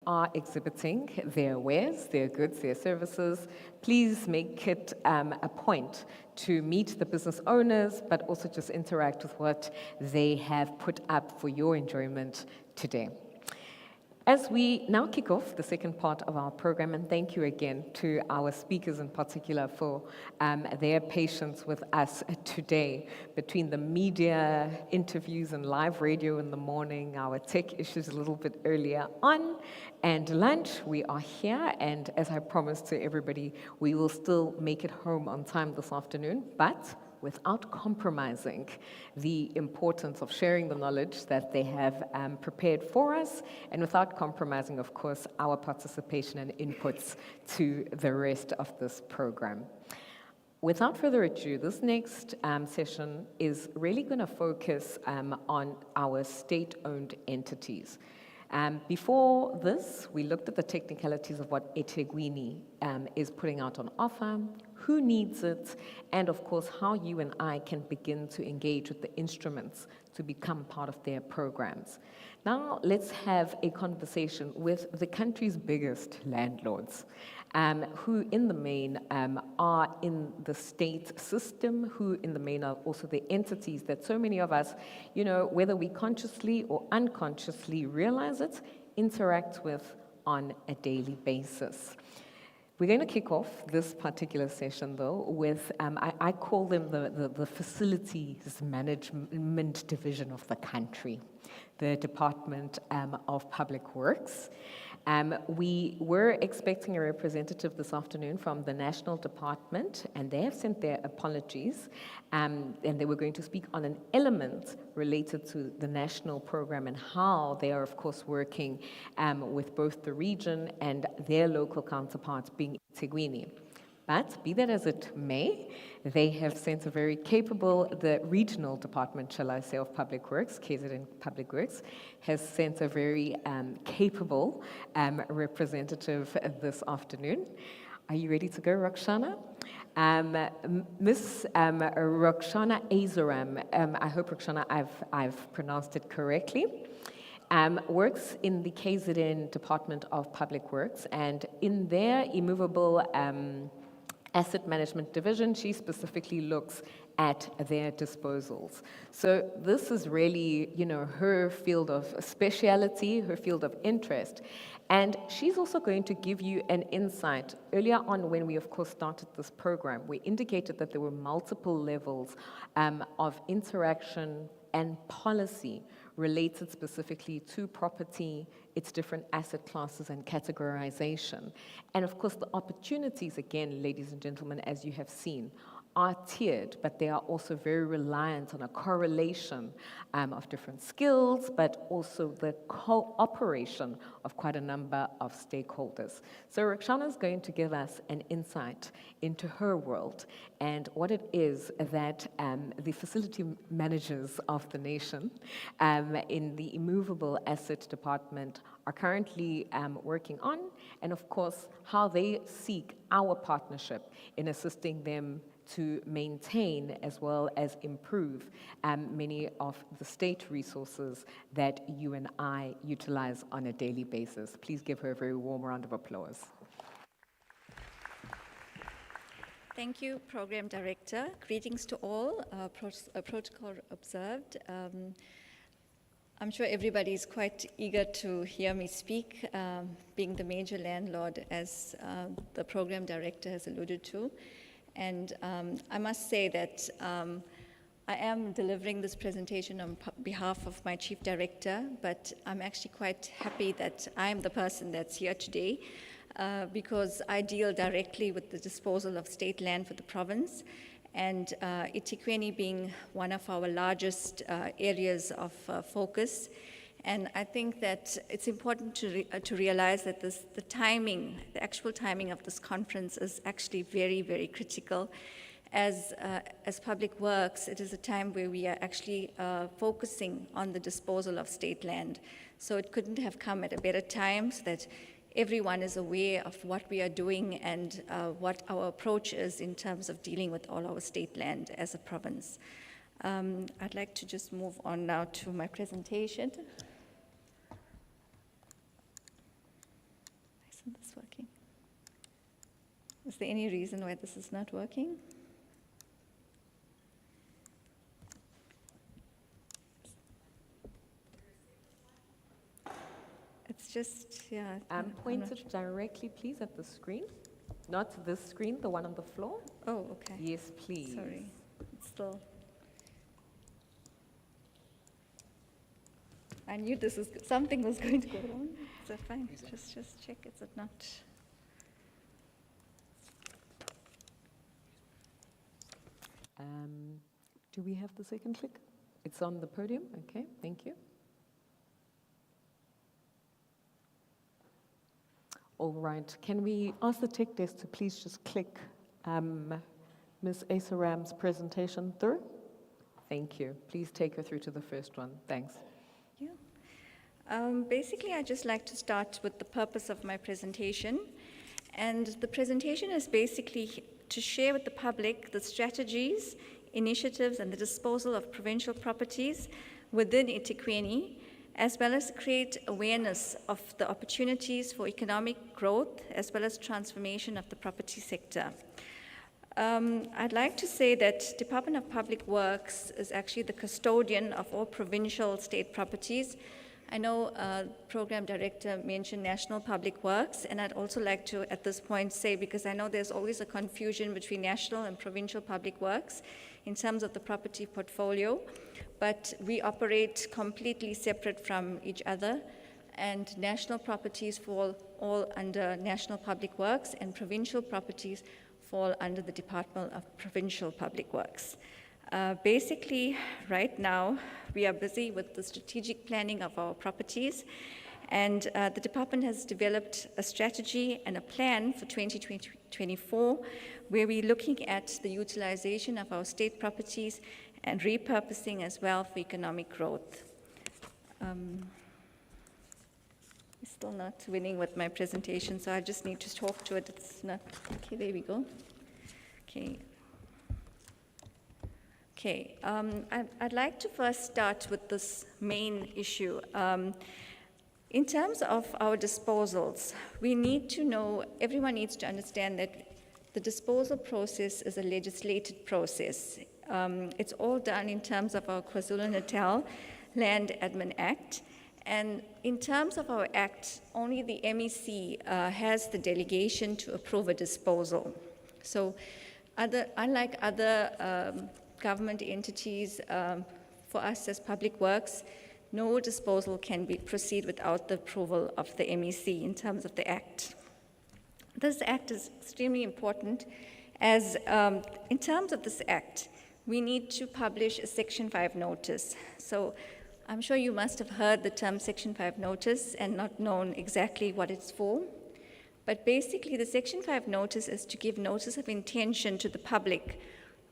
Speaker 1: are exhibiting their wares, their goods, their services, please make it a point to meet the business owners, but also just interact with what they have put up for your enjoyment today. As we now kick off the second part of our program, and thank you again to our speakers in particular for their patience with us today, between the media interviews and live radio in the morning, our tech issues a little bit earlier on, and lunch, we are here, and as I promised to everybody, we will still make it home on time this afternoon, but without compromising the importance of sharing the knowledge that they have prepared for us, and without compromising, of course, our participation and inputs to the rest of this program. Without further ado, this next session is really going to focus on our state-owned entities. Before this, we looked at the technicalities of what eThekwini is putting out on offer, who needs it, and of course, how you and I can begin to engage with the instruments to become part of their programs. Now, let's have a conversation with the country's biggest landlords, who in the main are in the state system, who in the main are also the entities that so many of us, you know, whether we consciously or unconsciously realize it, interact with on a daily basis. We're going to kick off this particular session, though, with, I call them the facilities management division of the country, the Department of Public Works. We were expecting a representative this afternoon from the National Department, and they have sent their apologies, and they were going to speak on an element related to the national program and how they are, of course, working with both the region and their local counterparts, being eThekwini. But be that as it may, they have sent a very capable, the regional department, shall I say, of Public Works, KZN Public Works, has sent a very capable representative this afternoon. Are you ready to go, Roxana? Miss Roxana Azoram, I hope, Roxana, I've pronounced it correctly, works in the KZN Department of Public Works, and in their immovable Asset Management Division, she specifically looks at their disposals. So this is really, you know, her field of speciality, her field of interest. And she's also going to give you an insight. Earlier on, when we, of course, started this program, we indicated that there were multiple levels of interaction and policy related specifically to property, its different asset classes and categorization. And of course, the opportunities, again, ladies and gentlemen, as you have seen, are tiered, but they are also very reliant on a correlation of different skills, but also the cooperation of quite a number of stakeholders. So Roxana is going to give us an insight into her world and what it is that the facility managers of the nation in the immovable asset department are currently working on, and of course, how they seek our partnership in assisting them to maintain as well as improve many of the state resources that you and I utilize on a daily basis. Please give her a very warm round of applause.
Speaker 8: Thank you, Program Director. Greetings to all, protocol observed. I'm sure everybody is quite eager to hear me speak, being the major landlord, as the Program Director has alluded to. And I must say that I am delivering this presentation on behalf of my Chief Director, but I'm actually quite happy that I'm the person that's here today because I deal directly with the disposal of state land for the province, and eThekwini being one of our largest areas of focus. And I think that it's important to realize that the timing, the actual timing of this conference is actually very, very critical. As Public Works, it is a time where we are actually focusing on the disposal of state land. So it couldn't have come at a better time so that everyone is aware of what we are doing and what our approach is in terms of dealing with all our state land as a province. I'd like to just move on now to my presentation. Isn't this working? Is there any reason why this is not working? It's just, yeah.
Speaker 1: Point it directly, please, at the screen. Not this screen, the one on the floor.
Speaker 8: Oh, okay.
Speaker 1: Yes, please.
Speaker 8: Sorry. It's still. I knew something was going to go wrong. Is that fine? Just check. Is it not?
Speaker 1: Do we have the second click? It's on the podium. Okay, thank you. All right, can we ask the tech desk to please just click Ms. Asaram's presentation through? Thank you. Please take her through to the first one. Thanks.
Speaker 8: Basically, I'd just like to start with the purpose of my presentation. And the presentation is basically to share with the public the strategies, initiatives, and the disposal of provincial properties within eThekwini, as well as create awareness of the opportunities for economic growth, as well as transformation of the property sector. I'd like to say that Department of Public Works is actually the custodian of all provincial state properties. I know Program Director mentioned National Public Works, and I'd also like to, at this point, say, because I know there's always a confusion between national and provincial public works in terms of the property portfolio, but we operate completely separate from each other, and national properties fall all under National Public Works, and provincial properties fall under the Department of Provincial Public Works. Basically, right now, we are busy with the strategic planning of our properties, and the department has developed a strategy and a plan for 2024, where we're looking at the utilization of our state properties and repurposing as well for economic growth. We're still not winning with my presentation, so I just need to talk to it. It's not, okay, there we go. Okay. Okay, I'd like to first start with this main issue. In terms of our disposals, we need to know, everyone needs to understand that the disposal process is a legislated process. It's all done in terms of our KwaZulu-Natal Land Admin Act. And in terms of our act, only the MEC has the delegation to approve a disposal. So unlike other government entities, for us as Public Works, no disposal can proceed without the approval of the MEC in terms of the Act. This Act is extremely important as in terms of this Act, we need to publish a Section 5 notice. So I'm sure you must have heard the term Section 5 notice and not known exactly what it's for. But basically, the Section 5 notice is to give notice of intention to the public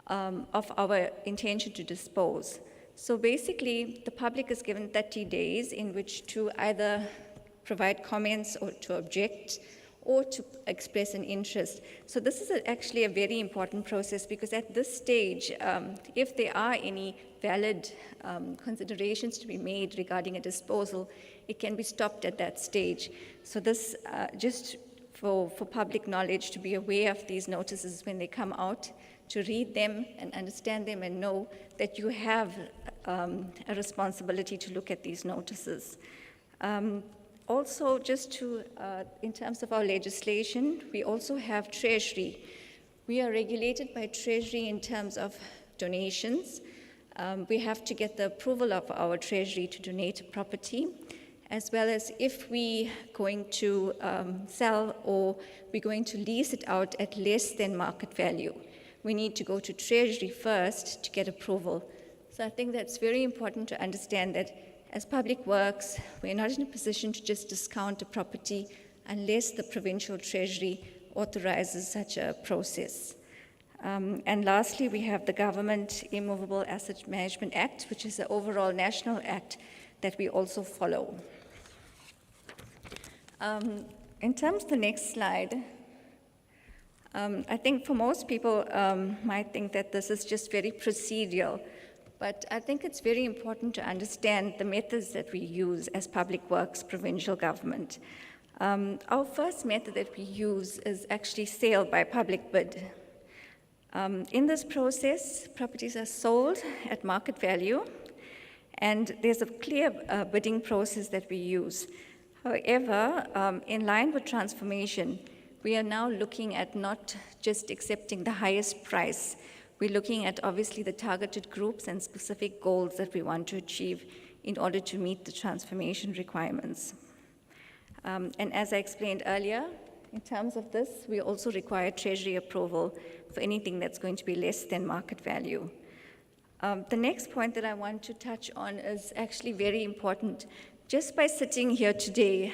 Speaker 8: of our intention to dispose. So basically, the public is given 30 days in which to either provide comments or to object or to express an interest. So this is actually a very important process because at this stage, if there are any valid considerations to be made regarding a disposal, it can be stopped at that stage. So this, just for public knowledge, to be aware of these notices when they come out, to read them and understand them and know that you have a responsibility to look at these notices. Also, just to, in terms of our legislation, we also have Treasury. We are regulated by Treasury in terms of donations. We have to get the approval of our Treasury to donate property, as well as if we going to sell or we're going to lease it out at less than market value. We need to go to Treasury first to get approval. So I think that's very important to understand that as Public Works, we're not in a position to just discount a property unless the provincial Treasury authorizes such a process. And lastly, we have the Government Immovable Asset Management Act, which is an overall national act that we also follow. In terms of the next slide, I think for most people might think that this is just very procedural, but I think it's very important to understand the methods that we use as Public Works provincial government. Our first method that we use is actually sale by public bid. In this process, properties are sold at market value, and there's a clear bidding process that we use. However, in line with transformation, we are now looking at not just accepting the highest price. We're looking at obviously the targeted groups and specific goals that we want to achieve in order to meet the transformation requirements. And as I explained earlier, in terms of this, we also require Treasury approval for anything that's going to be less than market value. The next point that I want to touch on is actually very important. Just by sitting here today,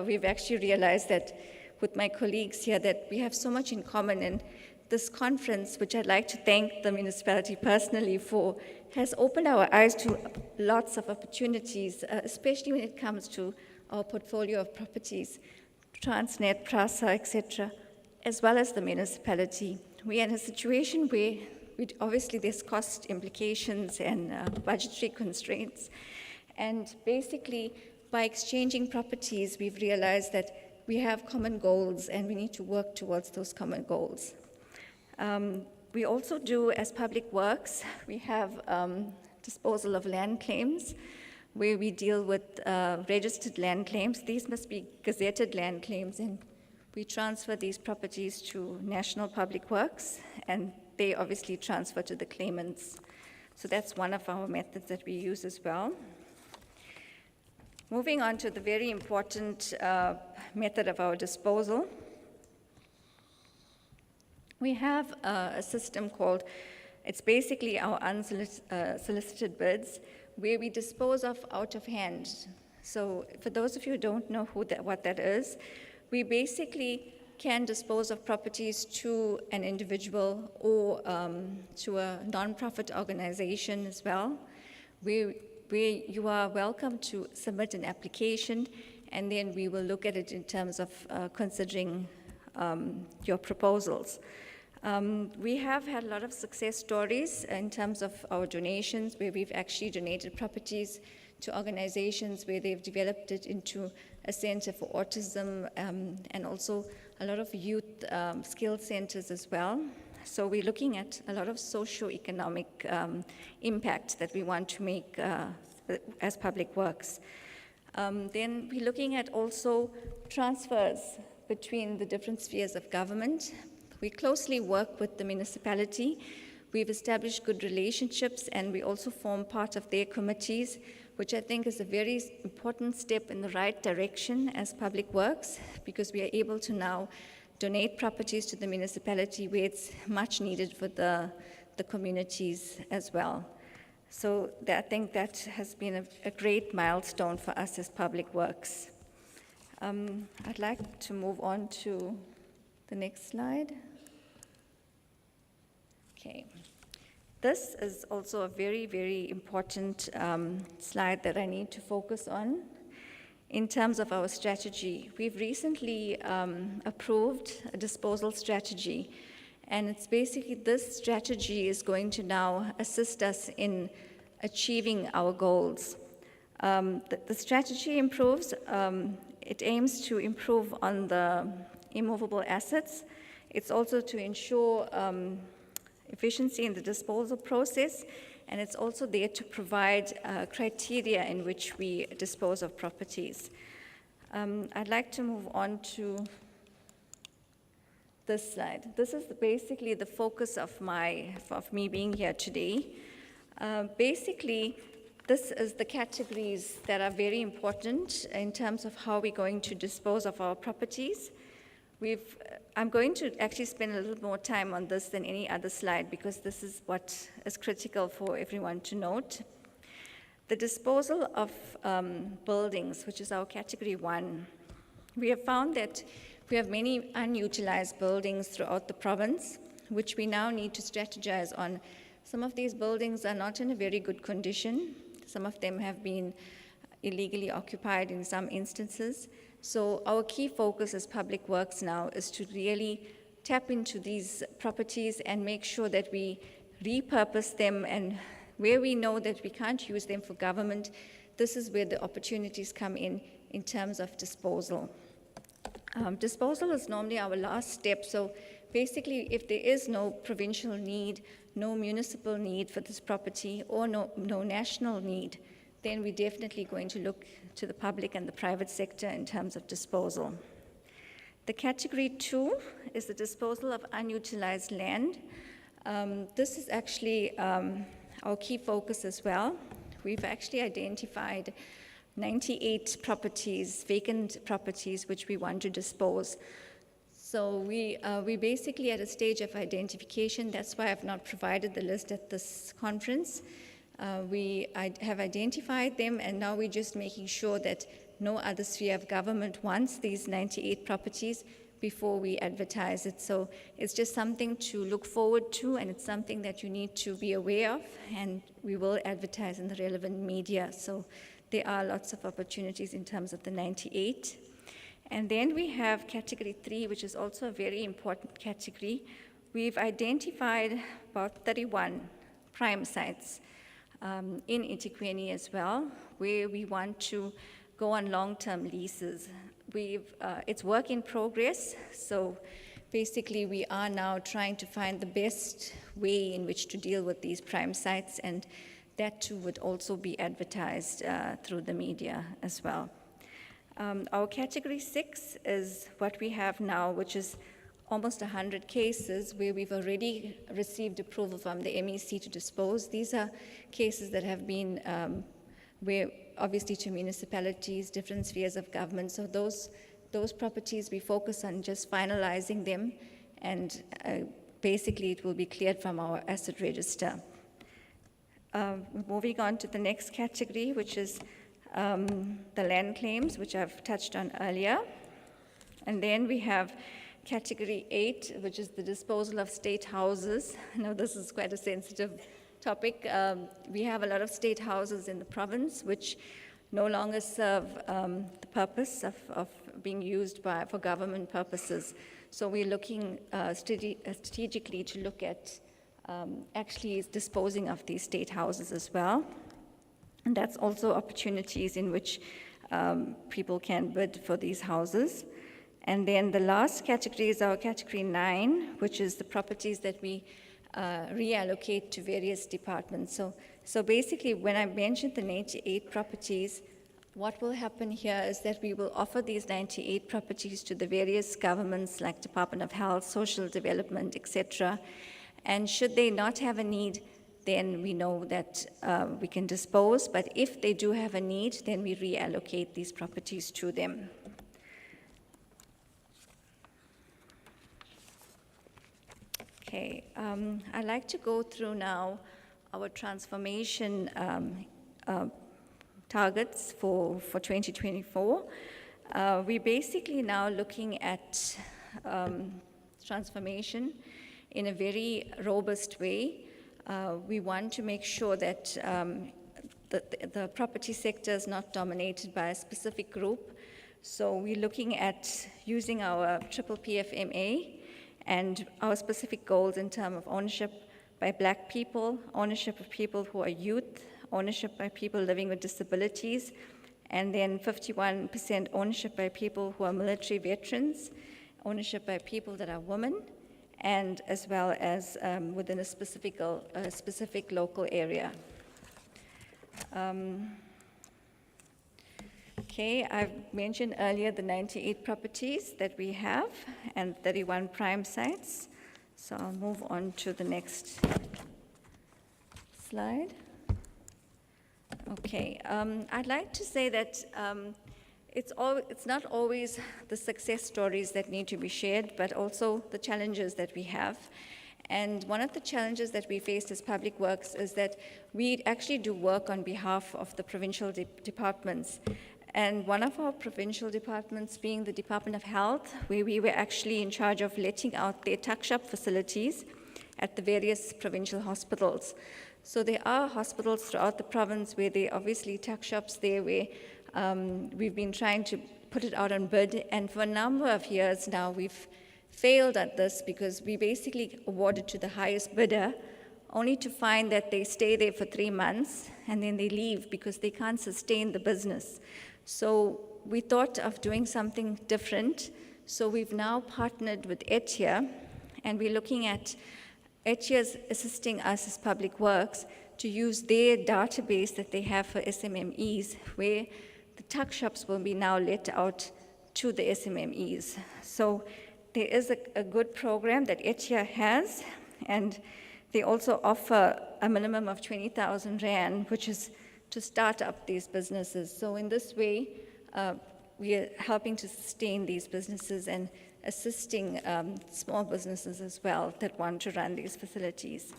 Speaker 8: we've actually realized that with my colleagues here that we have so much in common, and this conference, which I'd like to thank the municipality personally for, has opened our eyes to lots of opportunities, especially when it comes to our portfolio of properties, Transnet, PRASA, etc., as well as the municipality. We are in a situation where obviously there's cost implications and budgetary constraints. And basically, by exchanging properties, we've realized that we have common goals and we need to work towards those common goals. We also do, as Public Works, we have disposal of land claims, where we deal with registered land claims. These must be gazetted land claims, and we transfer these properties to National Public Works, and they obviously transfer to the claimants. So that's one of our methods that we use as well. Moving on to the very important method of our disposal. We have a system called, it's basically our unsolicited bids, where we dispose of out of hand. So for those of you who don't know what that is, we basically can dispose of properties to an individual or to a nonprofit organization as well, where you are welcome to submit an application, and then we will look at it in terms of considering your proposals. We have had a lot of success stories in terms of our donations, where we've actually donated properties to organizations where they've developed it into a center for autism, and also a lot of youth skill centers as well. So we're looking at a lot of socio-economic impact that we want to make as Public Works. Then we're looking at also transfers between the different spheres of government. We closely work with the municipality. We've established good relationships, and we also form part of their committees, which I think is a very important step in the right direction as Public Works, because we are able to now donate properties to the municipality where it's much needed for the communities as well. So I think that has been a great milestone for us as Public Works. I'd like to move on to the next slide. Okay. This is also a very, very important slide that I need to focus on in terms of our strategy. We've recently approved a disposal strategy, and it's basically this strategy is going to now assist us in achieving our goals. The strategy improves, it aims to improve on the immovable assets. It's also to ensure efficiency in the disposal process, and it's also there to provide criteria in which we dispose of properties. I'd like to move on to this slide. This is basically the focus of me being here today. Basically, this is the categories that are very important in terms of how we're going to dispose of our properties. I'm going to actually spend a little more time on this than any other slide, because this is what is critical for everyone to note. The disposal of buildings, which is our category 1, we have found that we have many unutilized buildings throughout the province, which we now need to strategize on. Some of these buildings are not in a very good condition. Some of them have been illegally occupied in some instances. So our key focus as Public Works now is to really tap into these properties and make sure that we repurpose them, and where we know that we can't use them for government, this is where the opportunities come in terms of disposal. Disposal is normally our last step. So basically, if there is no provincial need, no municipal need for this property, or no national need, then we're definitely going to look to the public and the private sector in terms of disposal. The category 2 is the disposal of unutilized land. This is actually our key focus as well. We've actually identified 98 properties, vacant properties, which we want to dispose. So we're basically at a stage of identification. That's why I've not provided the list at this conference. I have identified them, and now we're just making sure that no other sphere of government wants these 98 properties before we advertise it. So it's just something to look forward to, and it's something that you need to be aware of, and we will advertise in the relevant media. So there are lots of opportunities in terms of the 98. And then we have category 3, which is also a very important category. We've identified about 31 prime sites in eThekwini as well, where we want to go on long-term leases. It's work in progress, so basically we are now trying to find the best way in which to deal with these prime sites, and that too would also be advertised through the media as well. Our category 6 is what we have now, which is almost 100 cases where we've already received approval from the MEC to dispose. These are cases that have been where obviously to municipalities, different spheres of government. So those properties, we focus on just finalizing them, and basically it will be cleared from our asset register. Moving on to the next category, which is the land claims, which I've touched on earlier. And then we have category 8, which is the disposal of state houses. I know this is quite a sensitive topic. We have a lot of state houses in the province which no longer serve the purpose of being used for government purposes. So we're looking strategically to look at actually disposing of these state houses as well. And that's also opportunities in which people can bid for these houses. And then the last category is our category 9, which is the properties that we reallocate to various departments. So basically, when I mentioned the 98 properties, what will happen here is that we will offer these 98 properties to the various governments like Department of Health, Social Development, etc. And should they not have a need, then we know that we can dispose. But if they do have a need, then we reallocate these properties to them. Okay, I'd like to go through now our transformation targets for 2024. We're basically now looking at transformation in a very robust way. We want to make sure that the property sector is not dominated by a specific group. So we're looking at using our PPPFMA and our specific goals in terms of ownership by Black people, ownership of people who are youth, ownership by people living with disabilities, and then 51% ownership by people who are military veterans, ownership by people that are women, and as well as within a specific local area. Okay, I've mentioned earlier the 98 properties that we have and 31 prime sites. So I'll move on to the next slide. Okay, I'd like to say that it's not always the success stories that need to be shared, but also the challenges that we have. And one of the challenges that we faced as Public Works is that we actually do work on behalf of the provincial departments. And one of our provincial departments being the Department of Health, where we were actually in charge of letting out their tuck shop facilities at the various provincial hospitals. So there are hospitals throughout the province where there are obviously tuck shops there where we've been trying to put it out on bid, and for a number of years now we've failed at this because we basically awarded to the highest bidder only to find that they stay there for 3 months and then they leave because they can't sustain the business. So we thought of doing something different So we've now partnered with ETIA, and we're looking at ETIA's assisting us as Public Works to use their database that they have for SMMEs, where the tuck shops will be now let out to the SMMEs. So there is a good program that ETIA has, and they also offer a minimum of 20,000 Rand, which is to start up these businesses. So in this way, we are helping to sustain these businesses and assisting small businesses as well that want to run these facilities.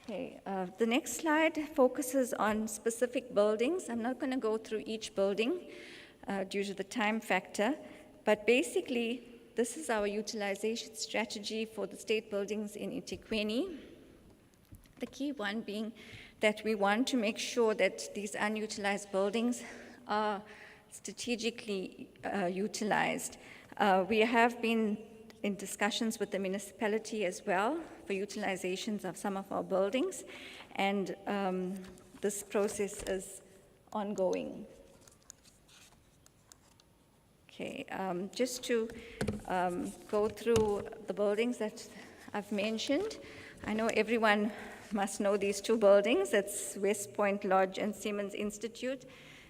Speaker 8: The next slide focuses on specific buildings. I'm not going to go through each building due to the time factor, but basically, this is our utilization strategy for the state buildings in eThekwini. The key one being that we want to make sure that these unutilized buildings are strategically utilized. We have been in discussions with the municipality as well for utilizations of some of our buildings, and this process is ongoing. Okay, just to go through the buildings that I've mentioned. I know everyone must know these two buildings. It's West Point Lodge and Siemens Institute.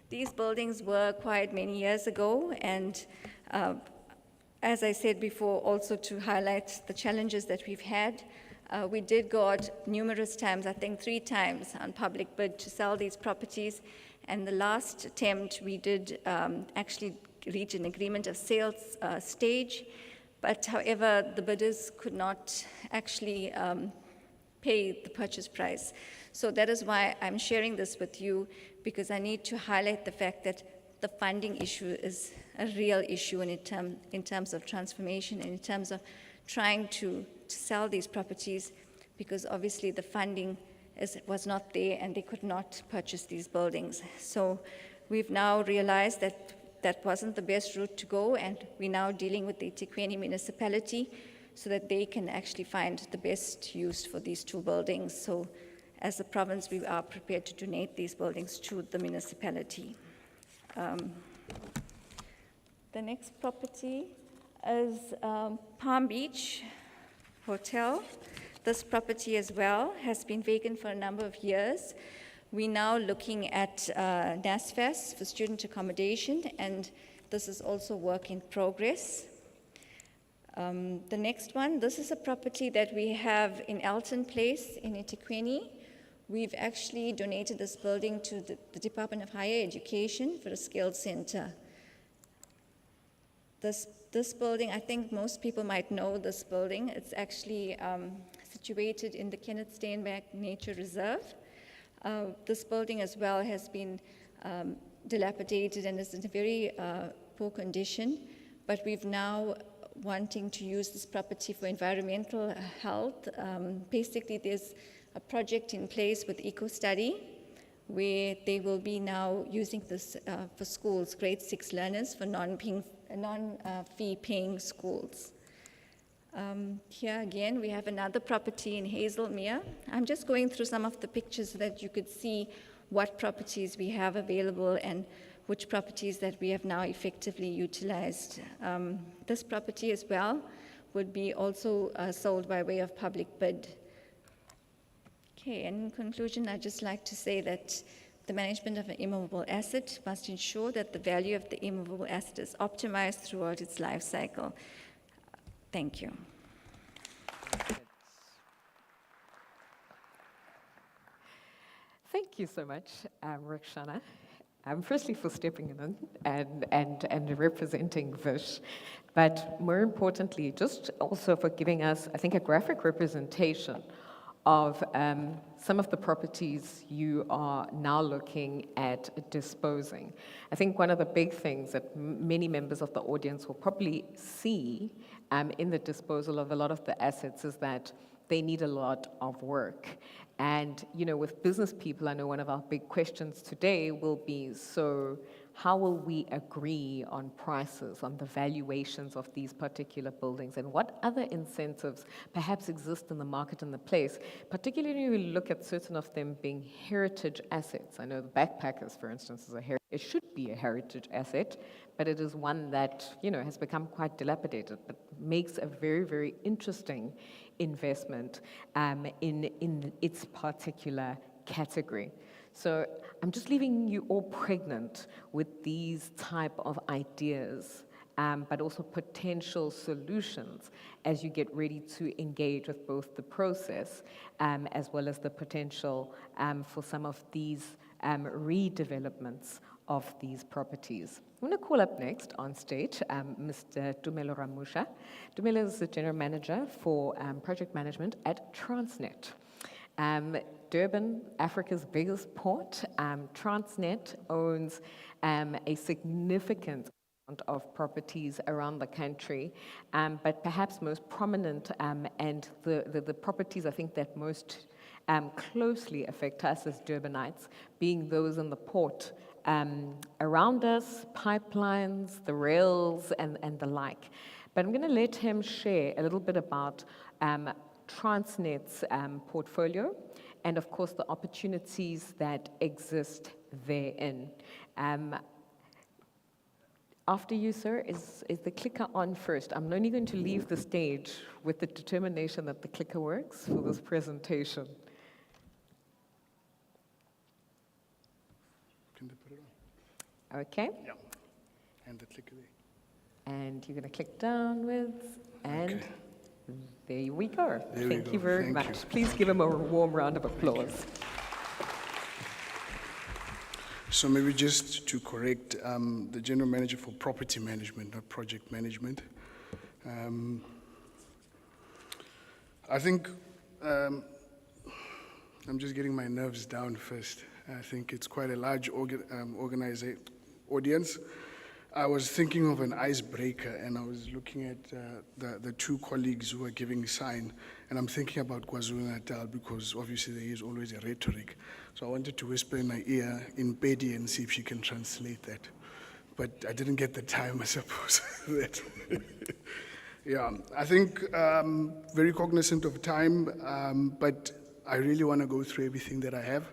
Speaker 8: These buildings were acquired many years ago, and as I said before, also to highlight the challenges that we've had, we did go out numerous times, I think 3 times, on public bid to sell these properties, and the last attempt we did actually reach an agreement of sales stage, but however, the bidders could not actually pay the purchase price. So that is why I'm sharing this with you, because I need to highlight the fact that the funding issue is a real issue in terms of transformation and in terms of trying to sell these properties, because obviously the funding was not there and they could not purchase these buildings. So we've now realized that that wasn't the best route to go, and we're now dealing with the eThekwini municipality so that they can actually find the best use for these 2 buildings. So as a province, we are prepared to donate these buildings to the municipality. The next property is Palm Beach Hotel. This property as well has been vacant for a number of years. We're now looking at NSFAS for student accommodation, and this is also work in progress. The next one, this is a property that we have in Elton Place in eThekwini. We've actually donated this building to the Department of Higher Education for a skills center. This building, I think most people might know this building. It's actually situated in the Kenneth Steinbeck Nature Reserve. This building as well has been dilapidated and is in a very poor condition, but we've now wanting to use this property for environmental health. Basically, there's a project in place with EcoStudy where they will be now using this for schools, grade 6 learners, for non-fee paying schools. Here again, we have another property in Hazelmere. I'm just going through some of the pictures so that you could see what properties we have available and which properties that we have now effectively utilized. This property as well would be also sold by way of public bid. Okay, and in conclusion, I'd just like to say that the management of an immovable asset must ensure that the value of the immovable asset is optimized throughout its life cycle. Thank you.
Speaker 1: Thank you so much, Rukshana. Firstly, for stepping in and representing Vish, but more importantly, just also for giving us, I think, a graphic representation of some of the properties you are now looking at disposing. I think one of the big things that many members of the audience will probably see in the disposal of a lot of the assets is that they need a lot of work. And, you know, with business people, I know one of our big questions today will be, so how will we agree on prices, on the valuations of these particular buildings, and what other incentives perhaps exist in the market and the place, particularly when we look at certain of them being heritage assets. I know the Backpackers, for instance, is a heritage It should be a heritage asset, but it is one that, has become quite dilapidated, but makes a very, very interesting investment in its particular category. So I'm just leaving you all pregnant with these type of ideas, but also potential solutions as you get ready to engage with both the process as well as the potential for some of these redevelopments of these properties. I'm going to call up next on stage Mr. Tumelo Ramusha. Tumelo is the General Manager for Project Management at Transnet. Durban, Africa's biggest port, Transnet owns a significant amount of properties around the country, but perhaps most prominent and the properties I think that most closely affect us as Durbanites being those in the port around us, pipelines, the rails, and the like. But I'm going to let him share a little bit about Transnet's portfolio and, of course, the opportunities that exist therein. After you, sir, is the clicker on first? I'm only going to leave the stage with the determination that the clicker works for this presentation.
Speaker 9: Can they put it on?
Speaker 1: Okay.
Speaker 9: Yeah. And the clicker there.
Speaker 1: And you're going to click downwards, and
Speaker 9: Okay.
Speaker 1: there we go.
Speaker 9: There we
Speaker 1: Thank
Speaker 9: go.
Speaker 1: you very
Speaker 9: Thank
Speaker 1: much.
Speaker 9: you.
Speaker 1: Please give him a warm round of applause.
Speaker 9: So maybe just to correct, the general manager for property management, not project management. I think I'm just getting my nerves down first. I think it's quite a large audience. I was thinking of an icebreaker, and I was looking at the two colleagues who are giving sign, and I'm thinking about KwaZulu-Natal because obviously there is always a rhetoric. So I wanted to whisper in my ear in Pedi and see if she can translate that. But I didn't get the time, I suppose. Yeah, I think very cognizant of time, but I really want to go through everything that I have.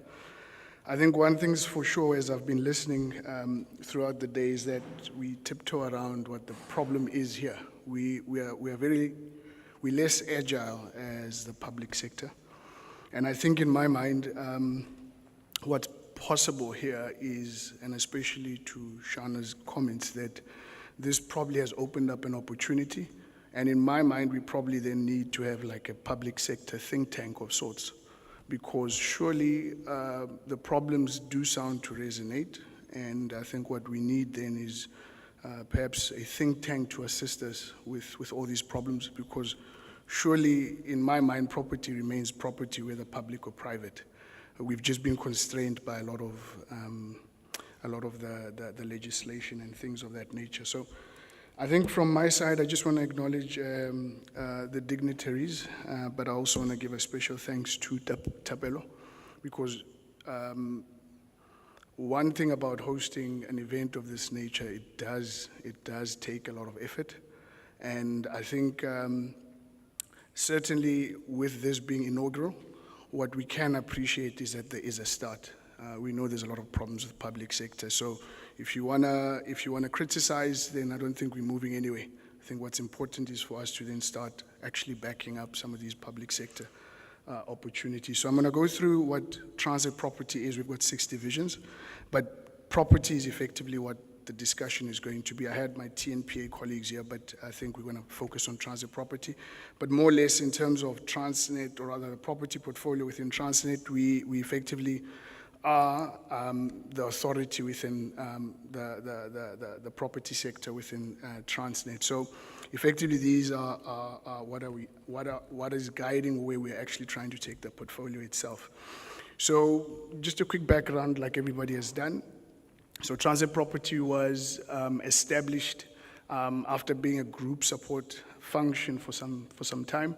Speaker 9: I think one thing's for sure, as I've been listening throughout the day, is that we tiptoe around what the problem is here. We're less agile as the public sector. And I think in my mind, what's possible here is, and especially to Shana's comments, that this probably has opened up an opportunity. And in my mind, we probably then need to have like a public sector think tank of sorts, because surely the problems do sound to resonate. And I think what we need then is perhaps a think tank to assist us with all these problems, because surely, in my mind, property remains property, whether public or private. We've just been constrained by a lot of the legislation and things of that nature. So I think from my side, I just want to acknowledge the dignitaries, but I also want to give a special thanks to Tapelo, because one thing about hosting an event of this nature, it does take a lot of effort. And I think certainly with this being inaugural, what we can appreciate is that there is a start. We know there's a lot of problems with the public sector. So if you wanna criticize, then I don't think we're moving anyway. I think what's important is for us to then start actually backing up some of these public sector opportunities. So I'm gonna go through what transit property is. We've got 6 divisions, but property is effectively what the discussion is going to be. I had my TNPA colleagues here, but I think we're gonna focus on transit property. But more or less in terms of Transnet, or rather the property portfolio within Transnet, we effectively are the authority within the property sector within Transnet. So effectively these are what is guiding where we're actually trying to take the portfolio itself. So just a quick background like everybody has done. So Transit Property was established after being a group support function for some time.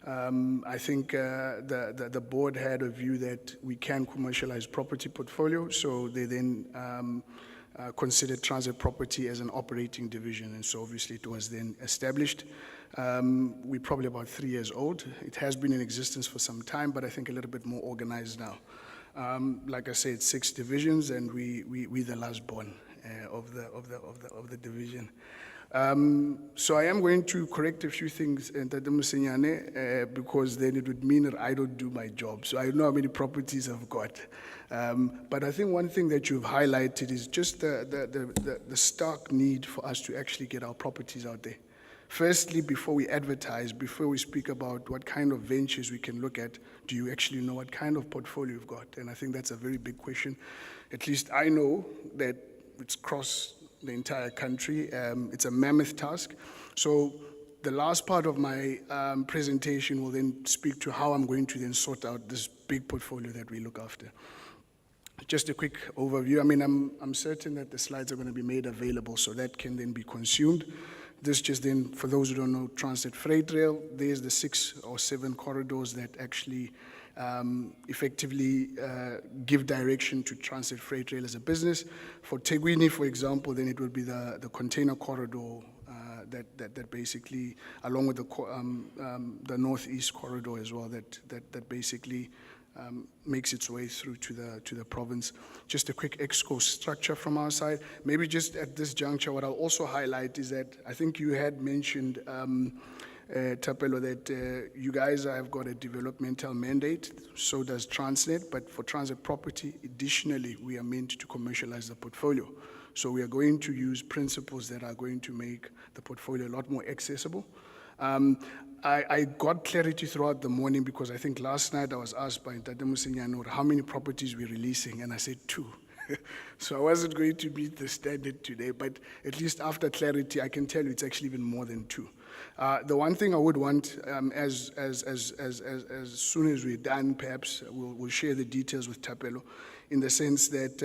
Speaker 9: I think the board had a view that we can commercialize property portfolio, so they then considered Transit Property as an operating division, and so obviously it was then established. We're probably about 3 years old. It has been in existence for some time, but I think a little bit more organized now. Like I said, 6 divisions, and we the last born of the division. So I am going to correct a few things, Ntate Mosinyane, because then it would mean that I don't do my job. So I know how many properties I've got. But I think one thing that you've highlighted is just the stark need for us to actually get our properties out there. Firstly, before we advertise, before we speak about what kind of ventures we can look at, do you actually know what kind of portfolio you've got? And I think that's a very big question. At least I know that it's crossed the entire country. It's a mammoth task. So the last part of my presentation will then speak to how I'm going to then sort out this big portfolio that we look after. Just a quick overview. I mean, I'm certain that the slides are going to be made available so that can then be consumed. This just then, for those who don't know, Transnet Freight Rail, there's the 6 or 7 corridors that actually effectively give direction to Transnet Freight Rail as a business. For Tegwini, for example, then it would be the container corridor that basically, along with the northeast corridor as well, that basically makes its way through to the province. Just a quick EXCO structure from our side. Maybe just at this juncture, what I'll also highlight is that I think you had mentioned, Thapelo, that you guys have got a developmental mandate, so does Transnet, but for Transnet Property, additionally, we are meant to commercialize the portfolio. So we are going to use principles that are going to make the portfolio a lot more accessible. I got clarity throughout the morning because I think last night I was asked by Ntate Mosinyane how many properties we're releasing, and I said 2. So I wasn't going to meet the standard today, but at least after clarity, I can tell you it's actually even more than 2. The one thing I would want, as soon as we're done, perhaps we'll share the details with Thapelo, in the sense that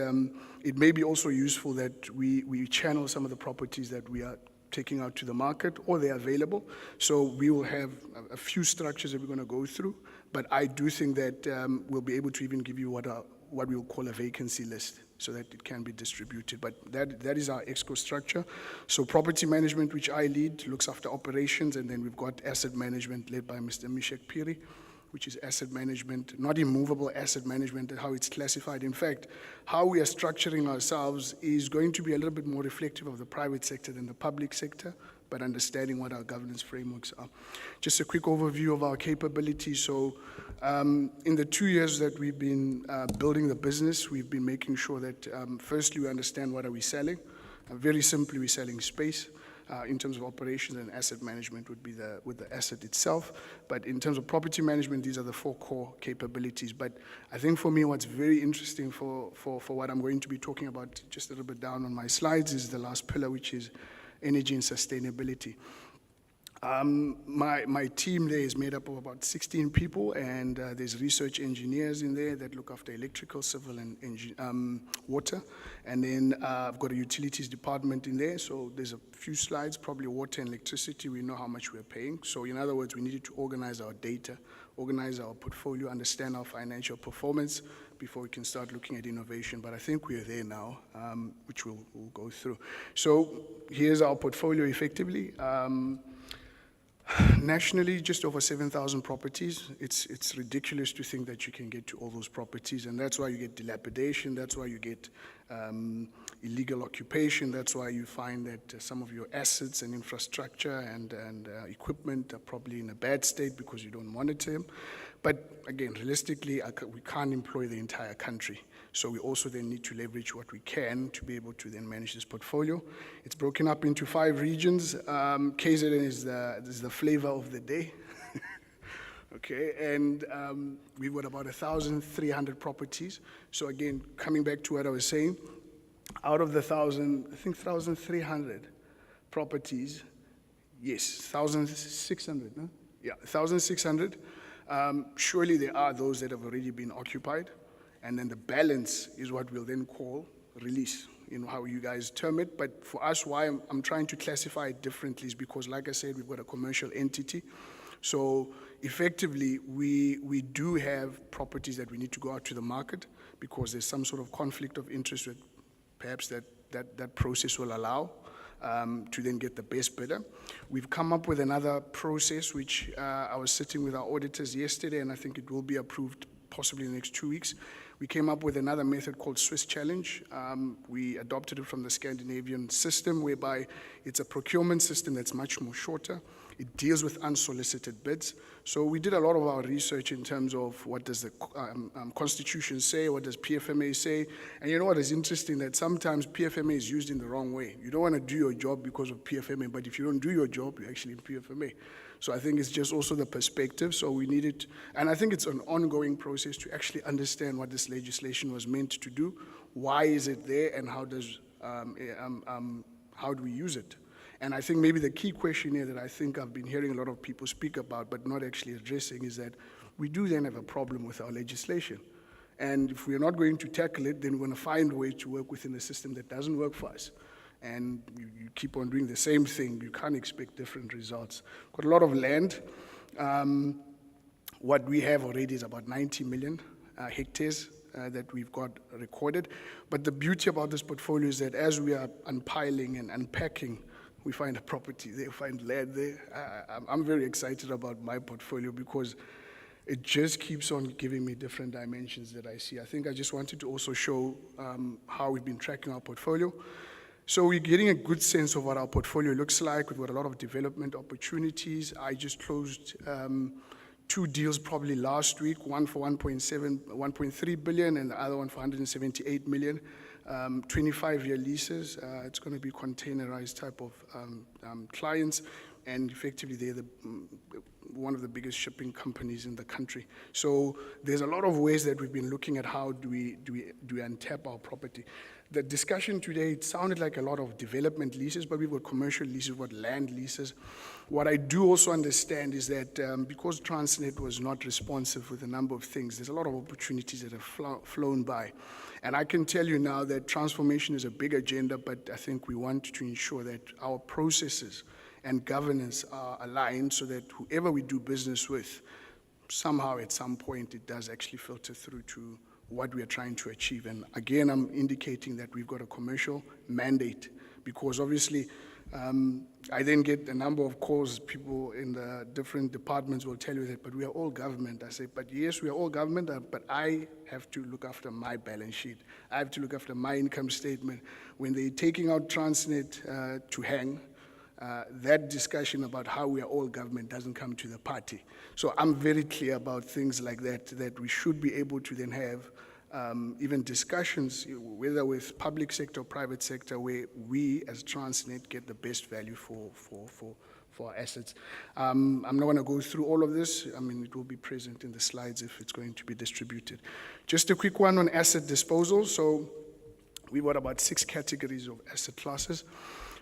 Speaker 9: it may be also useful that we channel some of the properties that we are taking out to the market, or they're available. So we will have a few structures that we're going to go through, but I do think that we'll be able to even give you what we'll call a vacancy list, so that it can be distributed. But that is our EXCO structure. So property management, which I lead, looks after operations, and then we've got asset management led by Mr. Mishek Piri, which is asset management, not immovable asset management, how it's classified. In fact, how we are structuring ourselves is going to be a little bit more reflective of the private sector than the public sector, but understanding what our governance frameworks are. Just a quick overview of our capabilities. So in the 2 years that we've been building the business, we've been making sure that firstly, we understand what are we selling. Very simply, we're selling space. In terms of operations and asset management would be with the asset itself. But in terms of property management, these are the 4 core capabilities. But I think for me, what's very interesting for what I'm going to be talking about just a little bit down on my slides is the last pillar, which is energy and sustainability. My team there is made up of about 16 people, and there's research engineers in there that look after electrical, civil, and water. And then I've got a utilities department in there, so there's a few slides, probably water and electricity, we know how much we're paying. So in other words, we needed to organize our data, organize our portfolio, understand our financial performance before we can start looking at innovation. But I think we're there now, which we'll go through. So here's our portfolio effectively. Nationally, just over 7,000 properties. It's ridiculous to think that you can get to all those properties, and that's why you get dilapidation, that's why you get illegal occupation, that's why you find that some of your assets and infrastructure and equipment are probably in a bad state because you don't monitor them. But again, realistically, we can't employ the entire country. So we also then need to leverage what we can to be able to then manage this portfolio. It's broken up into 5 regions. KZN is the flavor of the day. Okay, and we've got about 1,300 properties. So again, coming back to what I was saying, out of the 1,300 properties, yes, 1,600, no? Yeah, 1,600. Surely there are those that have already been occupied, and then the balance is what we'll then call release, how you guys term it. But for us, why I'm trying to classify it differently is because, like I said, we've got a commercial entity. So effectively, we do have properties that we need to go out to the market because there's some sort of conflict of interest with perhaps that process will allow to then get the best bidder. We've come up with another process, which I was sitting with our auditors yesterday, and I think it will be approved possibly in the next 2 weeks, We came up with another method called Swiss Challenge. We adopted it from the Scandinavian system, whereby it's a procurement system that's much more shorter. It deals with unsolicited bids. So we did a lot of our research in terms of what does the Constitution say, what does PFMA say. And you know what is interesting, that sometimes PFMA is used in the wrong way. You don't want to do your job because of PFMA, but if you don't do your job, you're actually in PFMA. So I think it's just also the perspective. So we need it, and I think it's an ongoing process to actually understand what this legislation was meant to do, why is it there, and how do we use it? And I think maybe the key question here that I think I've been hearing a lot of people speak about, but not actually addressing, is that we do then have a problem with our legislation. And if we're not going to tackle it, then we're going to find a way to work within a system that doesn't work for us. And you keep on doing the same thing, you can't expect different results. Got a lot of land. What we have already is about 90 million hectares that we've got recorded. But the beauty about this portfolio is that as we are unpiling and unpacking, we find a property there, find land there. I'm very excited about my portfolio because it just keeps on giving me different dimensions that I see. I think I just wanted to also show how we've been tracking our portfolio. So we're getting a good sense of what our portfolio looks like. We've got a lot of development opportunities. I just closed 2 deals probably last week, one for 1.3 billion and the other one for 178 million. 25-year leases. It's going to be containerized type of clients, and effectively they're one of the biggest shipping companies in the country. So there's a lot of ways that we've been looking at how do we untap our property. The discussion today, it sounded like a lot of development leases, but we've got commercial leases, we've got land leases. What I do also understand is that because Transnet was not responsive with a number of things, there's a lot of opportunities that have flown by. And I can tell you now that transformation is a big agenda, but I think we want to ensure that our processes and governance are aligned so that whoever we do business with, somehow at some point it does actually filter through to what we are trying to achieve. And again, I'm indicating that we've got a commercial mandate, because obviously I then get a number of calls. People in the different departments will tell you that, but we are all government. I say, but yes, we are all government, but I have to look after my balance sheet. I have to look after my income statement. When they're taking out Transnet to hang, that discussion about how we are all government doesn't come to the party. So I'm very clear about things like that, that we should be able to then have even discussions, whether with public sector or private sector, where we as Transnet get the best value for our assets. I'm not going to go through all of this. I mean, it will be present in the slides if it's going to be distributed. Just a quick one on asset disposal. So we've got about 6 categories of asset classes.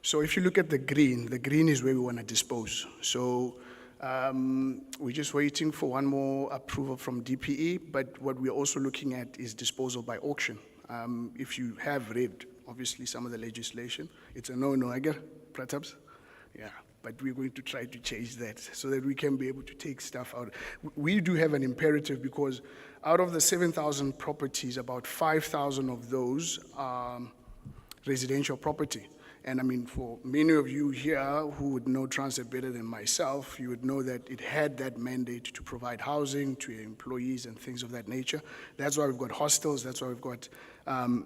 Speaker 9: So if you look at the green is where we want to dispose. So we're just waiting for one more approval from DPE, but what we're also looking at is disposal by auction. If you have read, obviously, some of the legislation, it's a no-no, I get Prataps? Yeah, but we're going to try to change that so that we can be able to take stuff out. We do have an imperative, because out of the 7,000 properties, about 5,000 of those are residential property. And I mean, for many of you here who would know Transnet better than myself, you would know that it had that mandate to provide housing to employees and things of that nature. That's why we've got hostels, that's why we've got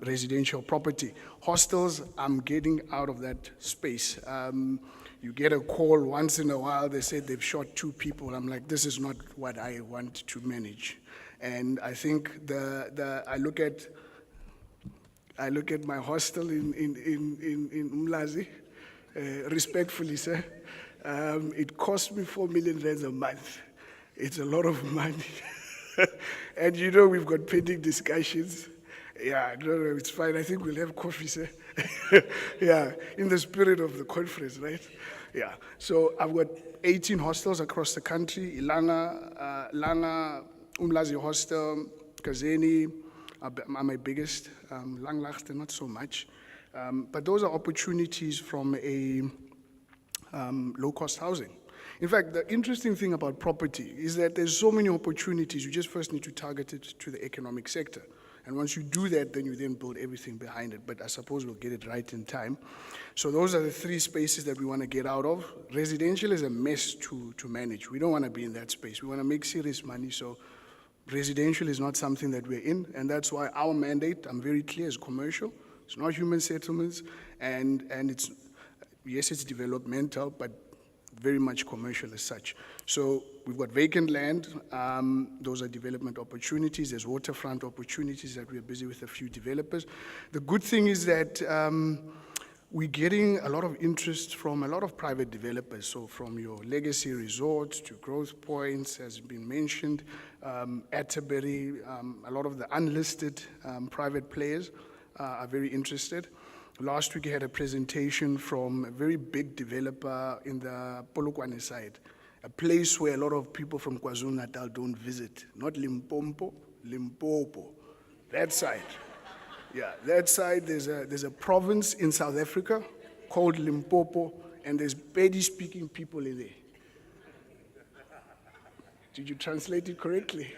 Speaker 9: residential property. Hostels, I'm getting out of that space. You get a call once in a while, they say they've shot 2 people. I'm like, this is not what I want to manage. And I think I look at my hostel in Umlazi, respectfully, sir. It cost me 4 million rands a month. It's a lot of money. And you know, we've got pending discussions. Yeah, no, it's fine. I think we'll have coffee, sir. Yeah, in the spirit of the conference, right? Yeah. So I've got 18 hostels across the country. Ilanga, Langa, Umlazi Hostel, Kazeni, are my biggest. Langlaagte, not so much. But those are opportunities from a low-cost housing. In fact, the interesting thing about property is that there's so many opportunities. You just first need to target it to the economic sector. And once you do that, then you then build everything behind it. But I suppose we'll get it right in time. So those are the 3 spaces that we want to get out of. Residential is a mess to manage. We don't want to be in that space. We want to make serious money. So Residential is not something that we're in, and that's why our mandate, I'm very clear, is commercial. It's not human settlements, and it's, yes, it's developmental, but very much commercial as such. So we've got vacant land, those are development opportunities. There's waterfront opportunities that we're busy with a few developers. The good thing is that we're getting a lot of interest from a lot of private developers. So from your legacy resorts to Growth Points, has been mentioned, Atterbury, a lot of the unlisted private players are very interested. Last week, I had a presentation from a very big developer in the Polokwane side, a place where a lot of people from KwaZulu-Natal don't visit. Not Limpopo, Limpopo, that side. Yeah, that side, there's a province in South Africa called Limpopo, and there's Pedi-speaking people in there. Did you translate it correctly?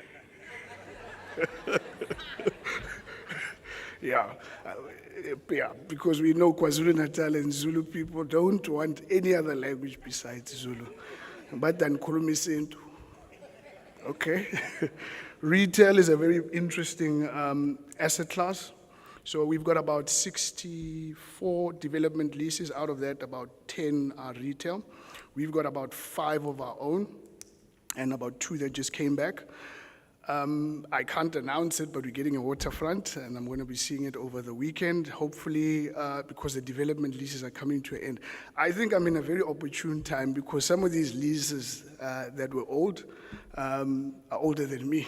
Speaker 9: Yeah, because we know KwaZulu-Natal and Zulu people don't want any other language besides Zulu. But then Kurumi Sintu. Okay. Retail is a very interesting asset class. So we've got about 64 development leases. Out of that, about 10 are retail. We've got about 5 of our own and about 2 that just came back. I can't announce it, but we're getting a waterfront, and I'm going to be seeing it over the weekend, hopefully, because the development leases are coming to an end. I think I'm in a very opportune time because some of these leases that were old are older than me.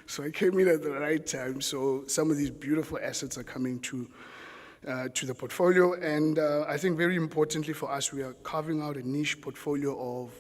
Speaker 9: So I came in at the right time. So some of these beautiful assets are coming to the portfolio. And I think very importantly for us, we are carving out a niche portfolio of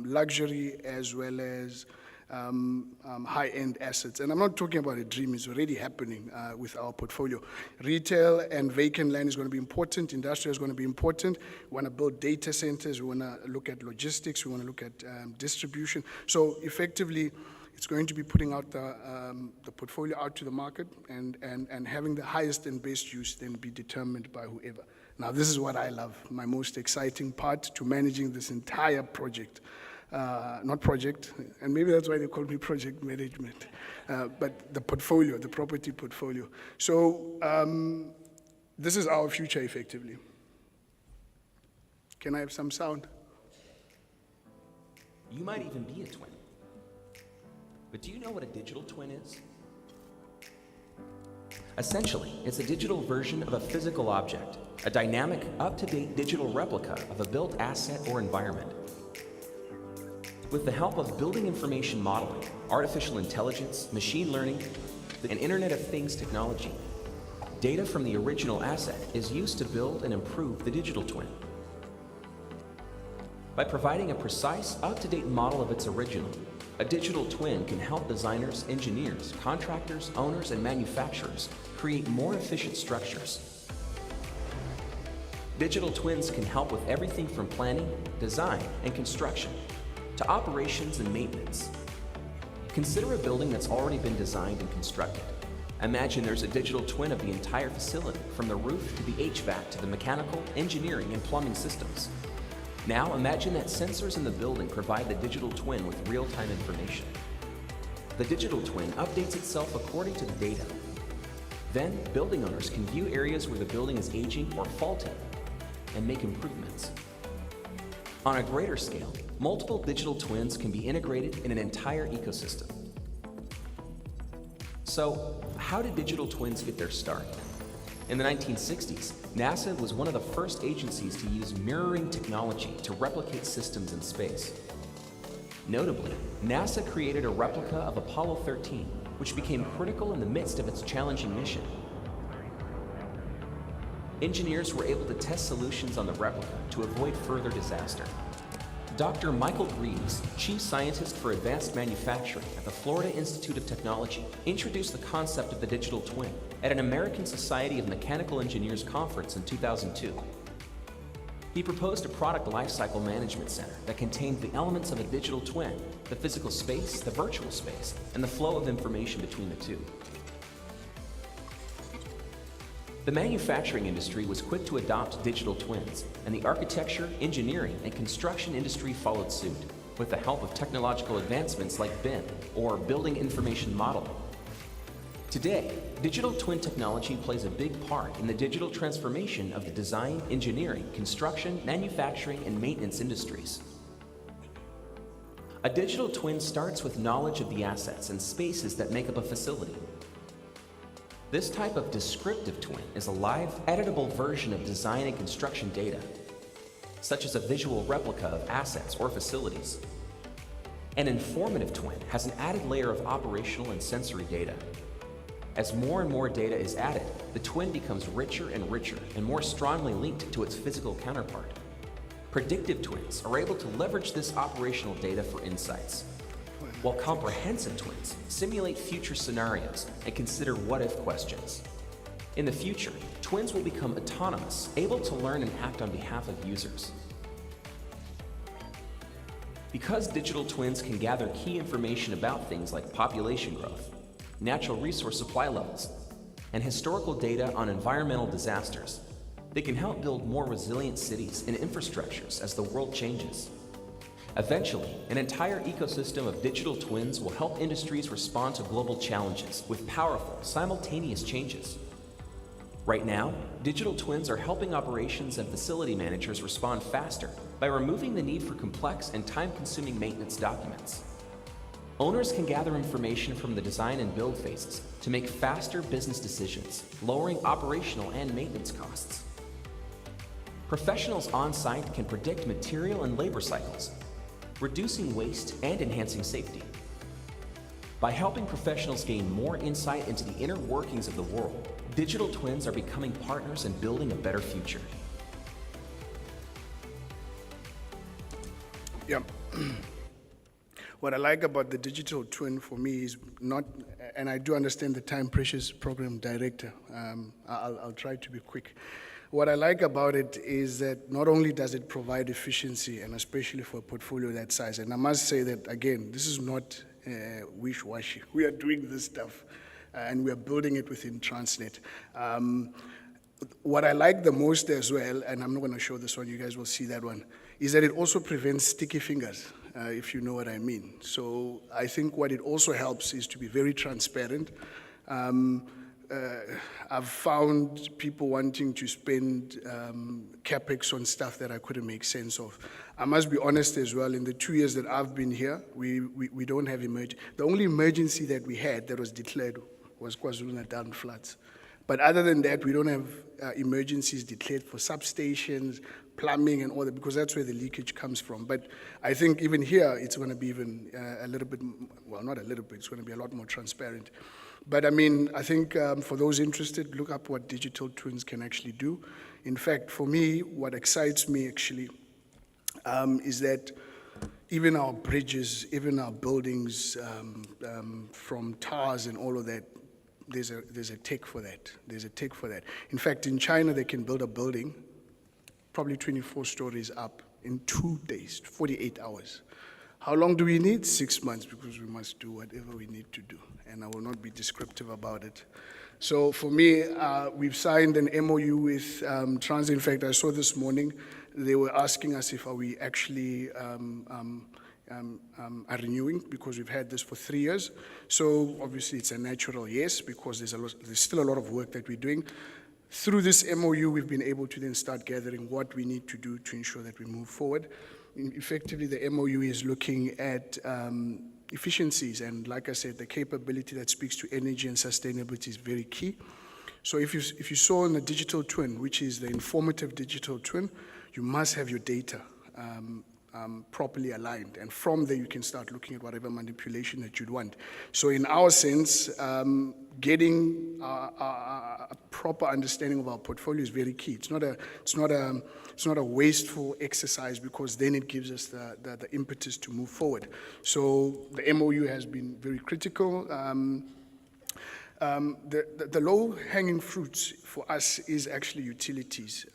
Speaker 9: luxury as well as high-end assets. And I'm not talking about a dream, it's already happening with our portfolio. Retail and vacant land is going to be important, industrial is going to be important. We want to build data centers, we want to look at logistics, we want to look at distribution. So effectively, it's going to be putting out the portfolio out to the market and having the highest and best use then be determined by whoever. Now, this is what I love, my most exciting part to managing this entire project. Not project, and maybe that's why they call me project management, but the portfolio, the property portfolio. So this is our future, effectively. Can I have some sound?
Speaker 10: You might even be a twin. But do you know what a digital twin is? Essentially, it's a digital version of a physical object, a dynamic, up-to-date digital replica of a built asset or environment. With the help of building information modeling, artificial intelligence, machine learning, and Internet of Things technology, data from the original asset is used to build and improve the digital twin. By providing a precise, up-to-date model of its original, a digital twin can help designers, engineers, contractors, owners, and manufacturers create more efficient structures. Digital twins can help with everything from planning, design, and construction, to operations and maintenance. Consider a building that's already been designed and constructed. Imagine there's a digital twin of the entire facility, from the roof to the HVAC to the mechanical, engineering, and plumbing systems. Now imagine that sensors in the building provide the digital twin with real-time information. The digital twin updates itself according to the data. Then, building owners can view areas where the building is aging or faulty and make improvements. On a greater scale, multiple digital twins can be integrated in an entire ecosystem. So, how did digital twins get their start? In the 1960s, NASA was one of the first agencies to use mirroring technology to replicate systems in space. Notably, NASA created a replica of Apollo 13, which became critical in the midst of its challenging mission. Engineers were able to test solutions on the replica to avoid further disaster. Dr. Michael Greaves, Chief Scientist for Advanced Manufacturing at the Florida Institute of Technology, introduced the concept of the digital twin at an American Society of Mechanical Engineers conference in 2002. He proposed a product lifecycle management center that contained the elements of a digital twin, the physical space, the virtual space, and the flow of information between the two. The manufacturing industry was quick to adopt digital twins, and the architecture, engineering, and construction industry followed suit. with the help of technological advancements like BIM or building information modeling. Today, digital twin technology plays a big part in the digital transformation of the design, engineering, construction, manufacturing, and maintenance industries. A digital twin starts with knowledge of the assets and spaces that make up a facility. This type of descriptive twin is a live, editable version of design and construction data, such as a visual replica of assets or facilities. An informative twin has an added layer of operational and sensory data. As more and more data is added, the twin becomes richer and richer and more strongly linked to its physical counterpart. Predictive twins are able to leverage this operational data for insights, while comprehensive twins simulate future scenarios and consider what-if questions. In the future, twins will become autonomous, able to learn and act on behalf of users. Because digital twins can gather key information about things like population growth, natural resource supply levels, and historical data on environmental disasters, they can help build more resilient cities and infrastructures as the world changes. Eventually, an entire ecosystem of digital twins will help industries respond to global challenges with powerful, simultaneous changes. Right now, digital twins are helping operations and facility managers respond faster by removing the need for complex and time-consuming maintenance documents. Owners can gather information from the design and build phases to make faster business decisions, lowering operational and maintenance costs. Professionals on site can predict material and labor cycles, reducing waste and enhancing safety. By helping professionals gain more insight into the inner workings of the world, digital twins are becoming partners in building a better future.
Speaker 9: Yeah. What I like about the digital twin for me is not, and I do understand the time precious program director, I'll try to be quick. What I like about it is that not only does it provide efficiency, and especially for a portfolio that size, and I must say that, again, this is not wish-washy. We are doing this stuff, and we are building it within Transnet. What I like the most as well, and I'm not going to show this one, you guys will see that one, is that it also prevents sticky fingers, if you know what I mean. So I think what it also helps is to be very transparent. I've found people wanting to spend capex on stuff that I couldn't make sense of. I must be honest as well, in the 2 years that I've been here, we don't have the only emergency that we had that was declared was KwaZulu-Natal floods. But other than that, we don't have emergencies declared for substations, plumbing and all that, because that's where the leakage comes from. But I think even here, it's going to be even a little bit, well, not a little bit, it's going to be a lot more transparent. But I mean, I think for those interested, look up what digital twins can actually do. In fact, for me, what excites me actually is that even our bridges, even our buildings, from towers and all of that, there's a tech for that. There's a tech for that. In fact, in China, they can build a building, probably 24 stories up, in 2 days, 48 hours. How long do we need? 6 months, because we must do whatever we need to do. And I will not be descriptive about it. So for me, we've signed an MOU with Transnet. In fact, I saw this morning, they were asking us if are we actually are renewing, because we've had this for 3 years. So obviously it's a natural yes, because there's still a lot of work that we're doing. Through this MOU, we've been able to then start gathering what we need to do to ensure that we move forward. Effectively, the MOU is looking at efficiencies, and like I said, the capability that speaks to energy and sustainability is very key. So if you saw in the digital twin, which is the informative digital twin, you must have your data properly aligned, and from there you can start looking at whatever manipulation that you'd want. So in our sense, getting a proper understanding of our portfolio is very key. It's not a wasteful exercise, because then it gives us the impetus to move forward. So the MOU has been very critical. The low-hanging fruits for us is actually utilities.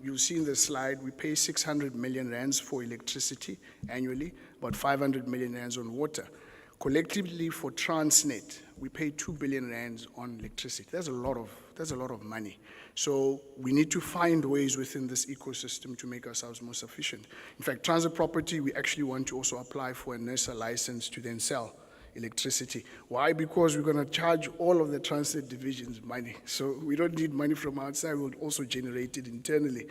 Speaker 9: You'll see in the slide, we pay 600 million rands for electricity annually, about 500 million rands on water. Collectively for Transnet, we pay 2 billion rands on electricity. That's a lot of money. So we need to find ways within this ecosystem to make ourselves more sufficient. In fact, Transit Property, we actually want to also apply for a NERSA license to then sell electricity. Why? Because we're going to charge all of the transit divisions money. So we don't need money from outside, we'll also generate it internally.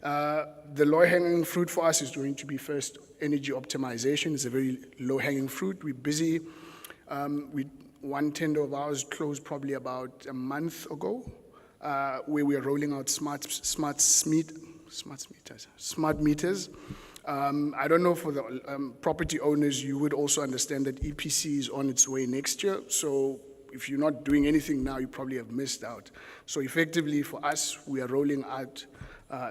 Speaker 9: The low-hanging fruit for us is going to be first energy optimization. It's a very low-hanging fruit. We're busy. One tender of ours closed probably about a month ago, where we are rolling out smart meters. I don't know, for the property owners, you would also understand that EPC is on its way next year. So if you're not doing anything now, you probably have missed out. So effectively for us, we are rolling out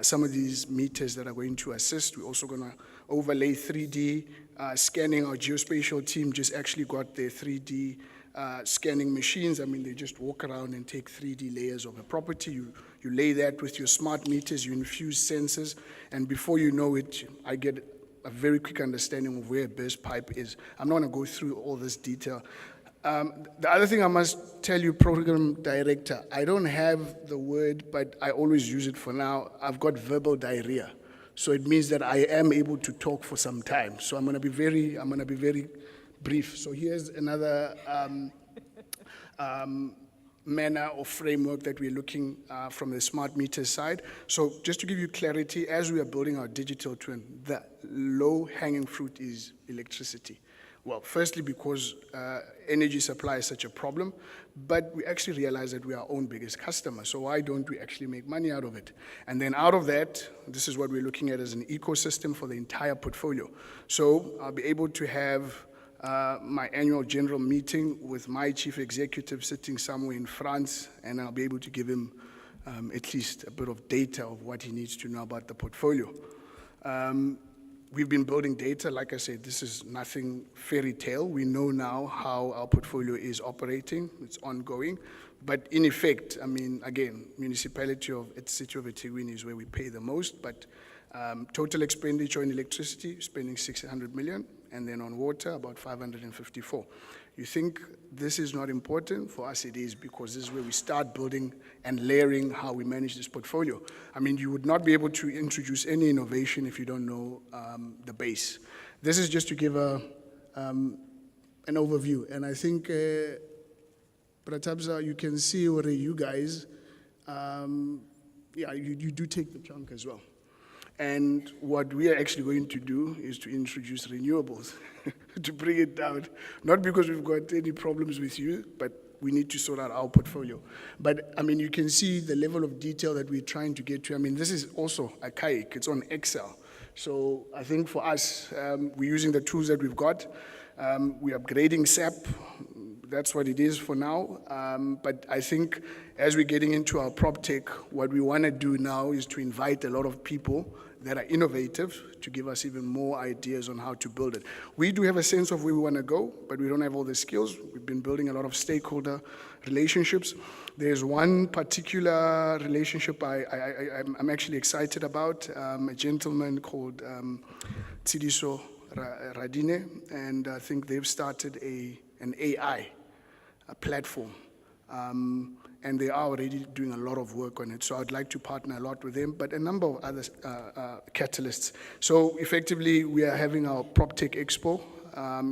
Speaker 9: some of these meters that are going to assist. We're also going to overlay 3D scanning. Our geospatial team just actually got their 3D scanning machines. I mean, they just walk around and take 3D layers of a property. You lay that with your smart meters, you infuse sensors, and before you know it, I get a very quick understanding of where a burst pipe is. I'm not going to go through all this detail. The other thing I must tell you, Program Director, I don't have the word, but I always use it for now. I've got verbal diarrhea. So it means that I am able to talk for some time. So I'm going to be very brief. So here's another manner or framework that we're looking from the smart meter side. So just to give you clarity, as we are building our digital twin, the low-hanging fruit is electricity. Well, firstly, because energy supply is such a problem, but we actually realize that we are our own biggest customer, so why don't we actually make money out of it? And then out of that, this is what we're looking at as an ecosystem for the entire portfolio. So I'll be able to have my annual general meeting with my chief executive sitting somewhere in France, and I'll be able to give him at least a bit of data of what he needs to know about the portfolio. We've been building data. Like I said, this is nothing fairy tale. We know now how our portfolio is operating. It's ongoing. But in effect, I mean, again, municipality of City of eThekwini is where we pay the most, but total expenditure on electricity, spending 600 million, and then on water, about 554. You think this is not important? For us it is, because this is where we start building and layering how we manage this portfolio. I mean, you would not be able to introduce any innovation if you don't know the base. This is just to give an overview, and I think, Pratabza, you can see where you guys, you do take the chunk as well. And what we are actually going to do is to introduce renewables to bring it down. Not because we've got any problems with you, but we need to sort out our portfolio. But I mean, you can see the level of detail that we're trying to get to. I mean, this is also archaic. It's on Excel. So I think for us, we're using the tools that we've got. We're upgrading SAP. That's what it is for now. But I think as we're getting into our prop tech, what we want to do now is to invite a lot of people that are innovative to give us even more ideas on how to build it. We do have a sense of where we want to go, but we don't have all the skills. We've been building a lot of stakeholder relationships. There's one particular relationship I'm actually excited about, a gentleman called Tsidiso Radine, and I think they've started an AI platform, and they are already doing a lot of work on it. So I'd like to partner a lot with them, but a number of other catalysts. So effectively, we are having our PropTech Expo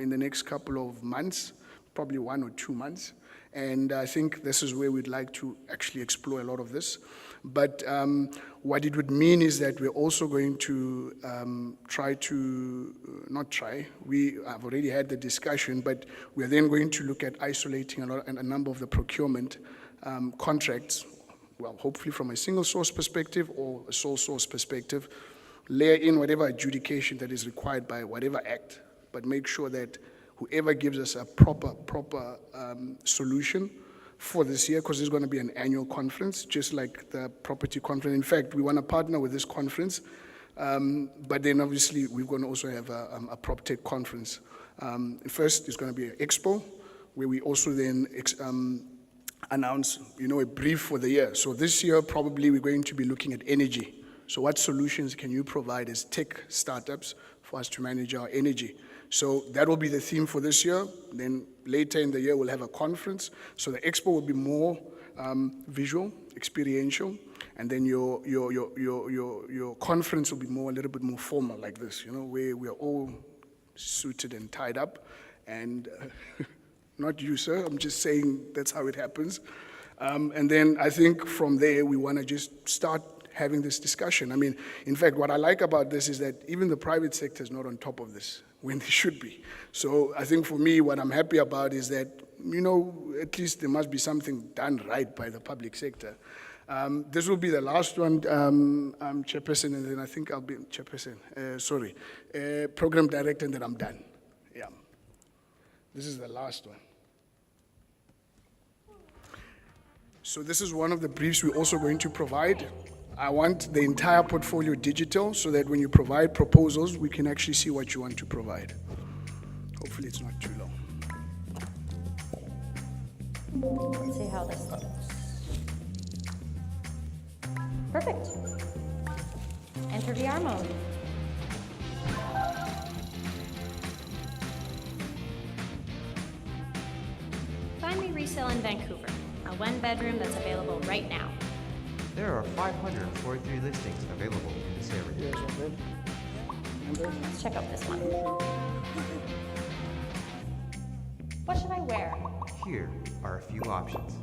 Speaker 9: in the next couple of months, probably 1 or 2 months. And I think this is where we'd like to actually explore a lot of this. But what it would mean is that we're also going to we have already had the discussion, but we're then going to look at isolating a number of the procurement contracts, well, hopefully from a single source perspective or a sole source perspective, layer in whatever adjudication that is required by whatever act, but make sure that whoever gives us a proper solution for this year, because there's going to be an annual conference, just like the property conference. In fact, we want to partner with this conference, but then obviously we're going to also have a PropTech conference. First, it's going to be an expo, where we also then announce, a brief for the year. So this year, probably we're going to be looking at energy. So what solutions can you provide as tech startups for us to manage our energy? So that will be the theme for this year. Then later in the year, we'll have a conference. So the expo will be more visual, experiential. and then your conference will be a little bit more formal like this, you know, where we are all suited and tied up, and not you, sir, I'm just saying that's how it happens. And then I think from there, we want to just start having this discussion. I mean, in fact, what I like about this is that even the private sector is not on top of this when they should be. So I think for me, what I'm happy about is that, you know, at least there must be something done right by the public sector. This will be the last one, Chairperson, and then I think I'll be Chairperson, Program Director, and then I'm done. Yeah. This is the last one. So this is one of the briefs we're also going to provide. I want the entire portfolio digital so that when you provide proposals, we can actually see what you want to provide. Hopefully it's not too long.
Speaker 11: Let's see how this looks. Perfect. Enter VR mode. Find me resale in Vancouver, a one-bedroom that's available right now.
Speaker 12: There are 543 listings available in this area.
Speaker 11: Let's check out this one. What should I wear?
Speaker 12: Here are a few options.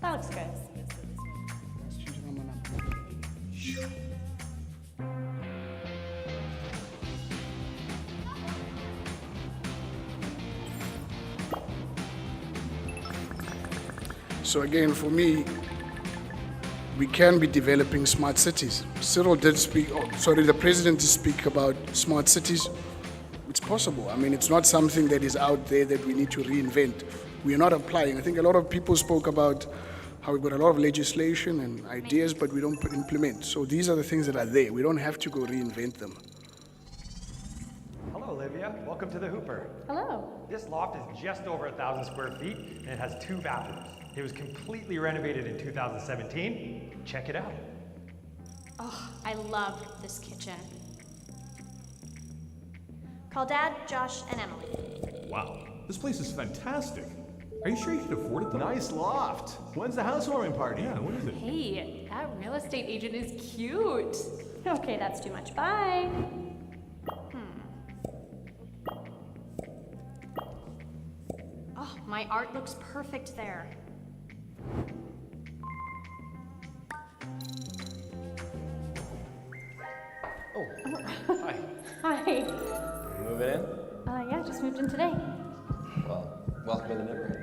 Speaker 11: That looks good.
Speaker 9: So again, for me, we can be developing smart cities. Cyril did speak, the president did speak about smart cities. It's possible. I mean, it's not something that is out there that we need to reinvent. We are not applying. I think a lot of people spoke about how we've got a lot of legislation and ideas, but we don't implement. So these are the things that are there. We don't have to go reinvent them.
Speaker 13: Hello, Olivia. Welcome to the Hooper.
Speaker 11: Hello.
Speaker 13: This loft is just over 1,000 square feet, and it has 2 bathrooms. It was completely renovated in 2017. Check it out.
Speaker 11: Oh, I love this kitchen. Call Dad, Josh, and Emily.
Speaker 14: Wow, this place is fantastic. Are you sure you can afford it though? Nice loft. When's the housewarming party? Yeah, when is it?
Speaker 11: Hey, that real estate agent is cute. Okay, that's too much. Bye. Oh, my art looks perfect there.
Speaker 15: Oh, hi.
Speaker 11: Hi.
Speaker 15: Moving in?
Speaker 11: Yeah, just moved in today.
Speaker 15: Well, welcome to the neighborhood.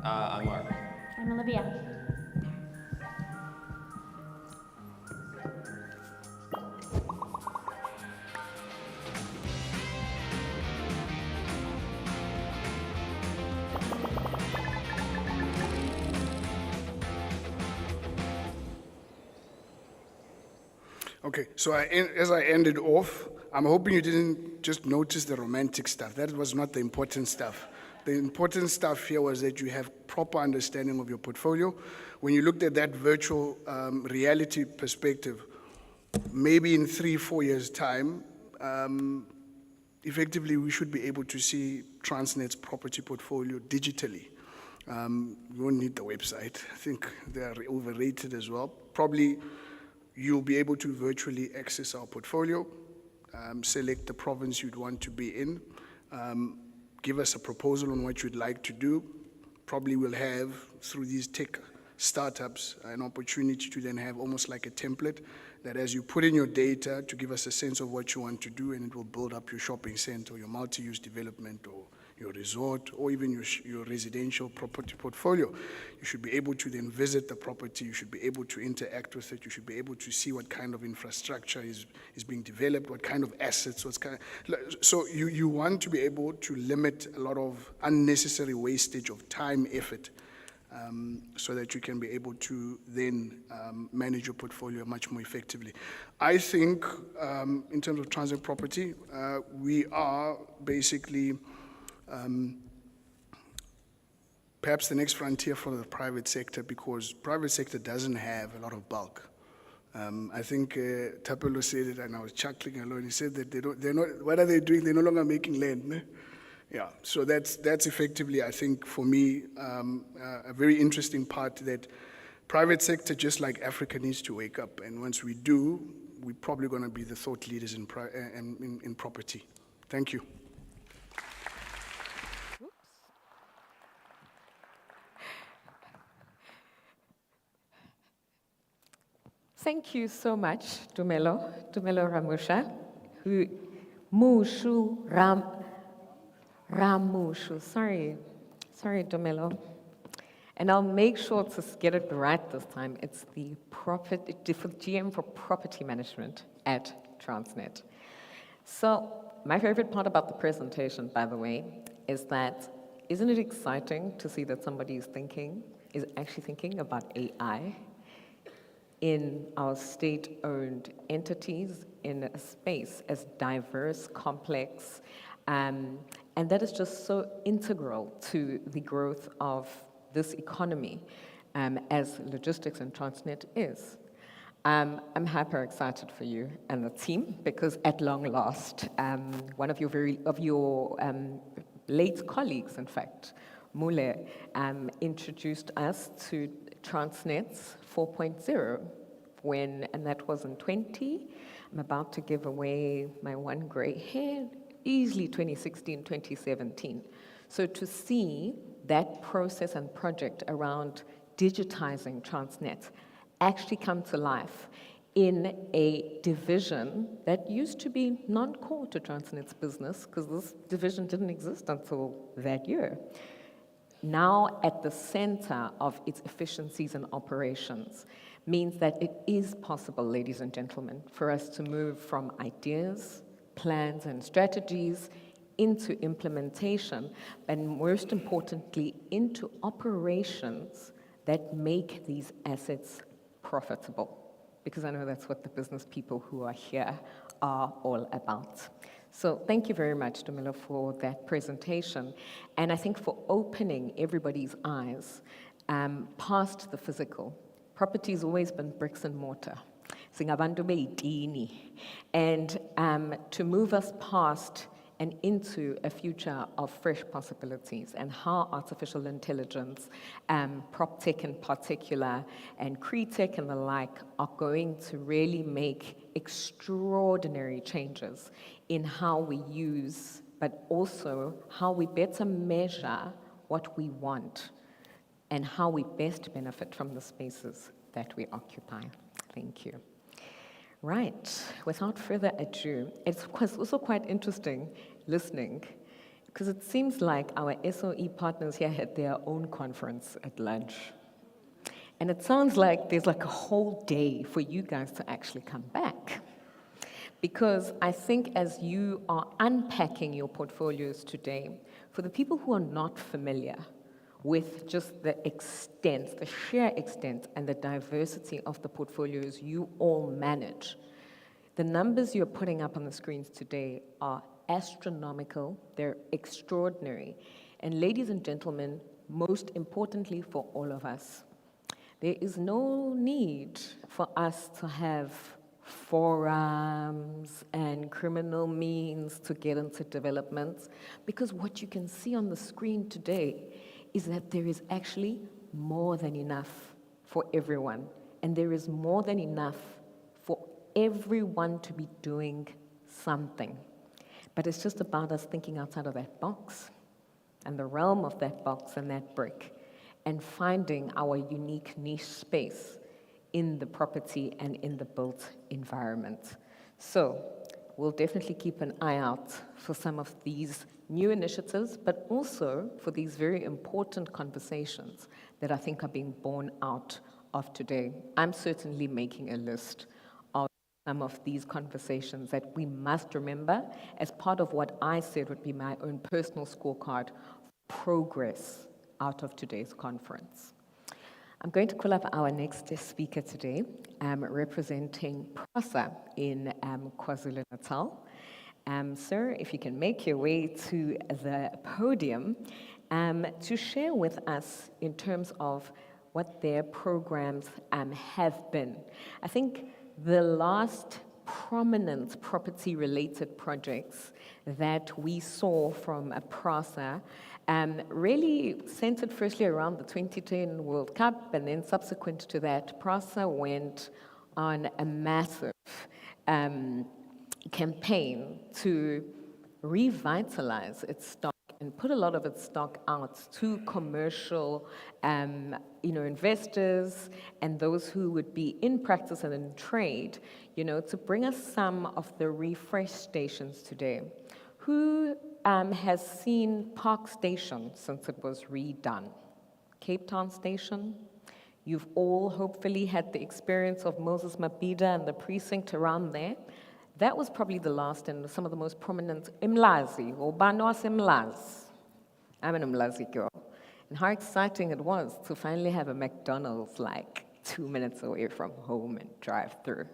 Speaker 15: I'm Mark.
Speaker 11: I'm Olivia.
Speaker 9: Okay, so as I ended off, I'm hoping you didn't just notice the romantic stuff. That was not the important stuff. The important stuff here was that you have proper understanding of your portfolio. When you looked at that virtual reality perspective, maybe in 3-4 years' time, effectively we should be able to see Transnet's property portfolio digitally. You won't need the website. I think they are overrated as well. Probably you'll be able to virtually access our portfolio, select the province you'd want to be in, give us a proposal on what you'd like to do. Probably we'll have, through these tech startups, an opportunity to then have almost like a template that as you put in your data to give us a sense of what you want to do, and it will build up your shopping center, your multi-use development, or your resort, or even your residential property portfolio. You should be able to then visit the property, you should be able to interact with it, you should be able to see what kind of infrastructure is being developed, what kind of assets, so you want to be able to limit a lot of unnecessary wastage of time, effort, so that you can be able to then manage your portfolio much more effectively. I think in terms of Transnet property, we are basically perhaps the next frontier for the private sector, because private sector doesn't have a lot of bulk. I think Tapelo said it, and I was chuckling alone. He said that they're not. What are they doing? They're no longer making land. Yeah, so that's effectively, I think, for me, a very interesting part that private sector, just like Africa, needs to wake up. And once we do, we're probably going to be the thought leaders in property. Thank you.
Speaker 1: Thank you so much, Dumelo Ramusha, Ramushu, sorry, Dumelo. And I'll make sure to get it right this time. It's the GM for Property Management at Transnet. So my favorite part about the presentation, by the way, is that, isn't it exciting to see that somebody is actually thinking about AI in our state-owned entities in a space as diverse, complex, and that is just so integral to the growth of this economy, as logistics and Transnet is. I'm hyper excited for you and the team because at long last, one of your late colleagues, in fact, Mule, introduced us to Transnet's 4.0 and that was in 20. I'm about to give away my one gray hair, easily 2016, 2017. So to see that process and project around digitizing Transnet actually come to life in a division that used to be non-core to Transnet's business, because this division didn't exist until that year. Now at the center of its efficiencies and operations means that it is possible, ladies and gentlemen, for us to move from ideas, plans, and strategies into implementation, and most importantly, into operations that make these assets profitable. Because I know that's what the business people who are here are all about. So thank you very much, Dumelo, for that presentation. And I think for opening everybody's eyes past the physical. Property has always been bricks and mortar. And to move us past and into a future of fresh possibilities and how artificial intelligence, prop tech in particular, and CRE-tech and the like are going to really make extraordinary changes in how we use, but also how we better measure what we want and how we best benefit from the spaces that we occupy. Thank you. Right, without further ado, it's also quite interesting listening, because it seems like our SOE partners here had their own conference at lunch. And it sounds like there's like a whole day for you guys to actually come back. Because I think as you are unpacking your portfolios today, for the people who are not familiar with just the extent, the sheer extent and the diversity of the portfolios you all manage, the numbers you're putting up on the screens today are astronomical, they're extraordinary. And ladies and gentlemen, most importantly for all of us, there is no need for us to have forums and criminal means to get into developments, because what you can see on the screen today is that there is actually more than enough for everyone. And there is more than enough for everyone to be doing something. But it's just about us thinking outside of that box and the realm of that box and that brick and finding our unique niche space in the property and in the built environment. So we'll definitely keep an eye out for some of these new initiatives, but also for these very important conversations that I think are being born out of today. I'm certainly making a list of some of these conversations that we must remember as part of what I said would be my own personal scorecard progress out of today's conference. I'm going to call up our next speaker today, representing PRASA in KwaZulu-Natal. Sir, if you can make your way to the podium to share with us in terms of what their programs have been. I think the last prominent property-related projects that we saw from PRASA really centered firstly around the 2010 World Cup, and then subsequent to that, PRASA went on a massive campaign to revitalize its stock and put a lot of its stock out to commercial investors and those who would be in practice and in trade, to bring us some of the refresh stations today. Who has seen Park Station since it was redone? Cape Town Station? You've all hopefully had the experience of Moses Mabhida and the precinct around there. That was probably the last and some of the most prominent Mlazi, or Banos Mlaz. I'm an Mlazi girl. And how exciting it was to finally have a McDonald's like 2 minutes away from home and drive through.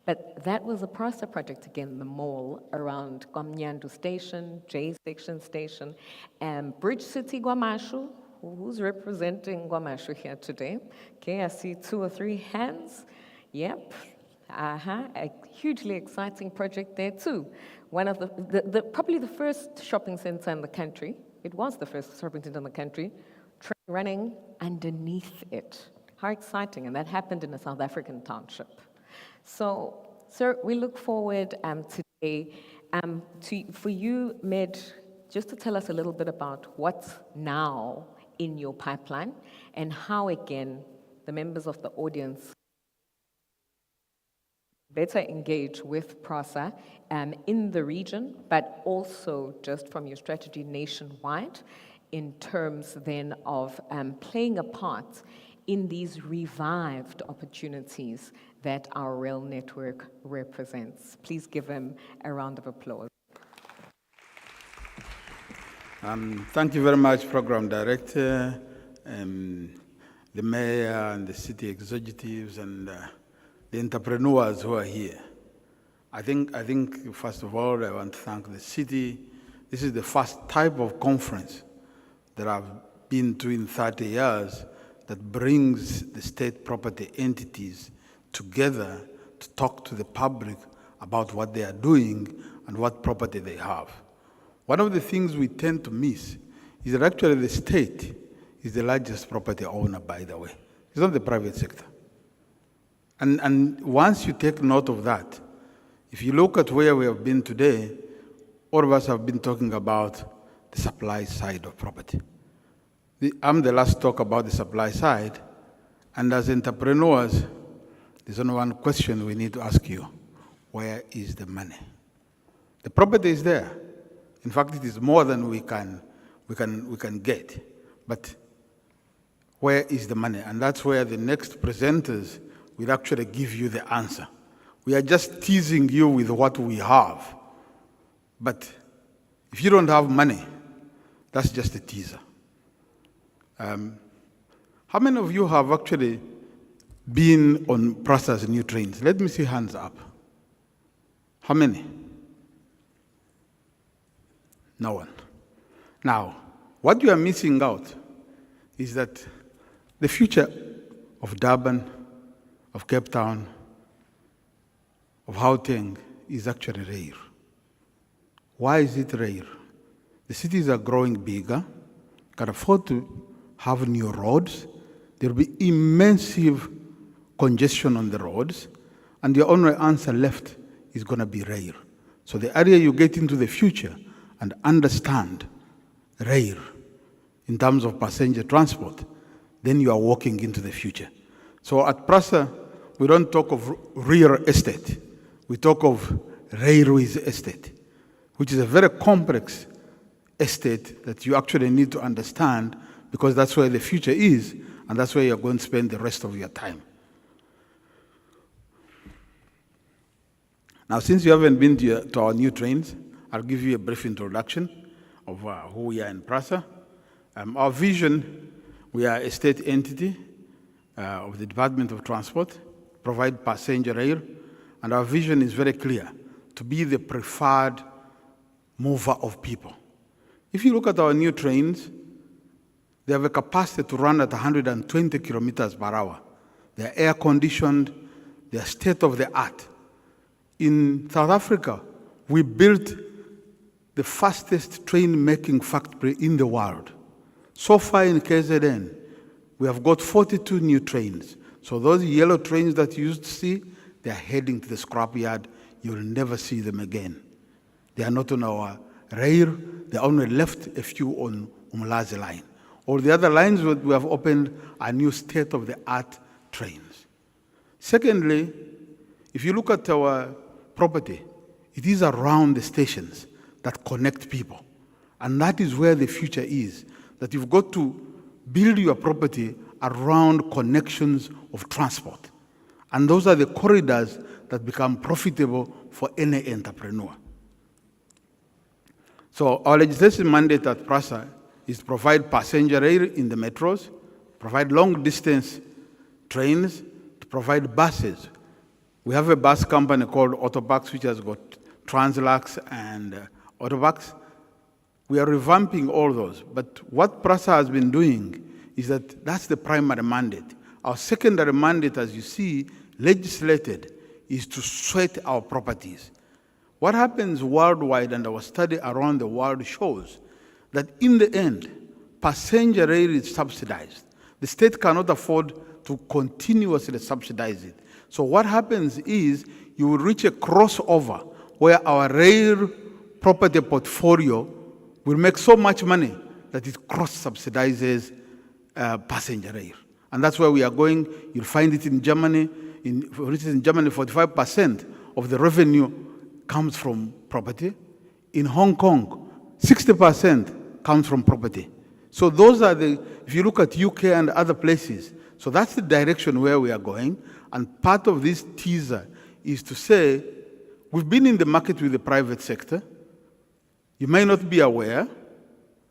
Speaker 1: But that was a PRASA project again, the mall around Kwamnyandu Station, J Section Station, and Bridge City Guamashu. Who's representing Guamashu here today? Okay, I see 2 or 3 hands. Yep. A hugely exciting project there too. One of the probably the first shopping center in the country. It was the first shopping center in the country, train running underneath it. How exciting, and that happened in a South African township. So, sir, we look forward today for you, Med, just to tell us a little bit about what's now in your pipeline and how, again, the members of the audience better engage with PRASA in the region, but also just from your strategy nationwide in terms then of playing a part in these revived opportunities that our rail network represents. Please give him a round of applause.
Speaker 16: Thank you very much, Program Director, the Mayor and the city executives and the entrepreneurs who are here. I think first of all, I want to thank the city. This is the first type of conference that I've been to in 30 years that brings the state property entities together to talk to the public about what they are doing and what property they have. One of the things we tend to miss is that actually the state is the largest property owner, by the way. It's not the private sector. And once you take note of that, if you look at where we have been today, all of us have been talking about the supply side of property. I'm the last to talk about the supply side, and as entrepreneurs, there's only one question we need to ask you: where is the money? The property is there. In fact, it is more than we can get. But where is the money? And that's where the next presenters will actually give you the answer. We are just teasing you with what we have. But if you don't have money, that's just a teaser. How many of you have actually been on PRASA's new trains? Let me see hands up. How many? No one. Now, what you are missing out is that the future of Durban, of Cape Town, of Gauteng is actually rare. Why is it rare? The cities are growing bigger, can afford to have new roads. There will be immense congestion on the roads, and the only answer left is going to be rail. So the area you get into the future and understand rail in terms of passenger transport, then you are walking into the future. So at PRASA, we don't talk of real estate. We talk of railways estate, which is a very complex estate that you actually need to understand, because that's where the future is, and that's where you're going to spend the rest of your time. Now, since you haven't been to our new trains, I'll give you a brief introduction of who we are in PRASA. Our vision, we are a state entity of the Department of Transport, provide passenger rail, and our vision is very clear, to be the preferred mover of people. If you look at our new trains, they have a capacity to run at 120 kilometers per hour. They're air-conditioned, they're state-of-the-art. In South Africa, we built the fastest train-making factory in the world. So far in KZN, we have got 42 new trains. So those yellow trains that you used to see, they are heading to the scrapyard. You'll never see them again. They are not on our rail. They only left a few on Umlazi line. All the other lines that we have opened are new state-of-the-art trains. Secondly, if you look at our property, it is around the stations that connect people. And that is where the future is, that you've got to build your property around connections of transport. And those are the corridors that become profitable for any entrepreneur. So our legislation mandate at PRASA is to provide passenger rail in the metros, provide long-distance trains, to provide buses. We have a bus company called Autopax, which has got Translax and Autopax. We are revamping all those. But what PRASA has been doing is that that's the primary mandate. Our secondary mandate, as you see, legislated, is to sweat our properties. What happens worldwide, and our study around the world shows that in the end, passenger rail is subsidized. The state cannot afford to continuously subsidize it. So what happens is you will reach a crossover where our rail property portfolio will make so much money that it cross-subsidizes passenger rail. And that's where we are going. You'll find it in Germany. For instance, in Germany, 45% of the revenue comes from property. In Hong Kong, 60% comes from property. So those are if you look at UK and other places, so that's the direction where we are going. And part of this teaser is to say, we've been in the market with the private sector. You may not be aware,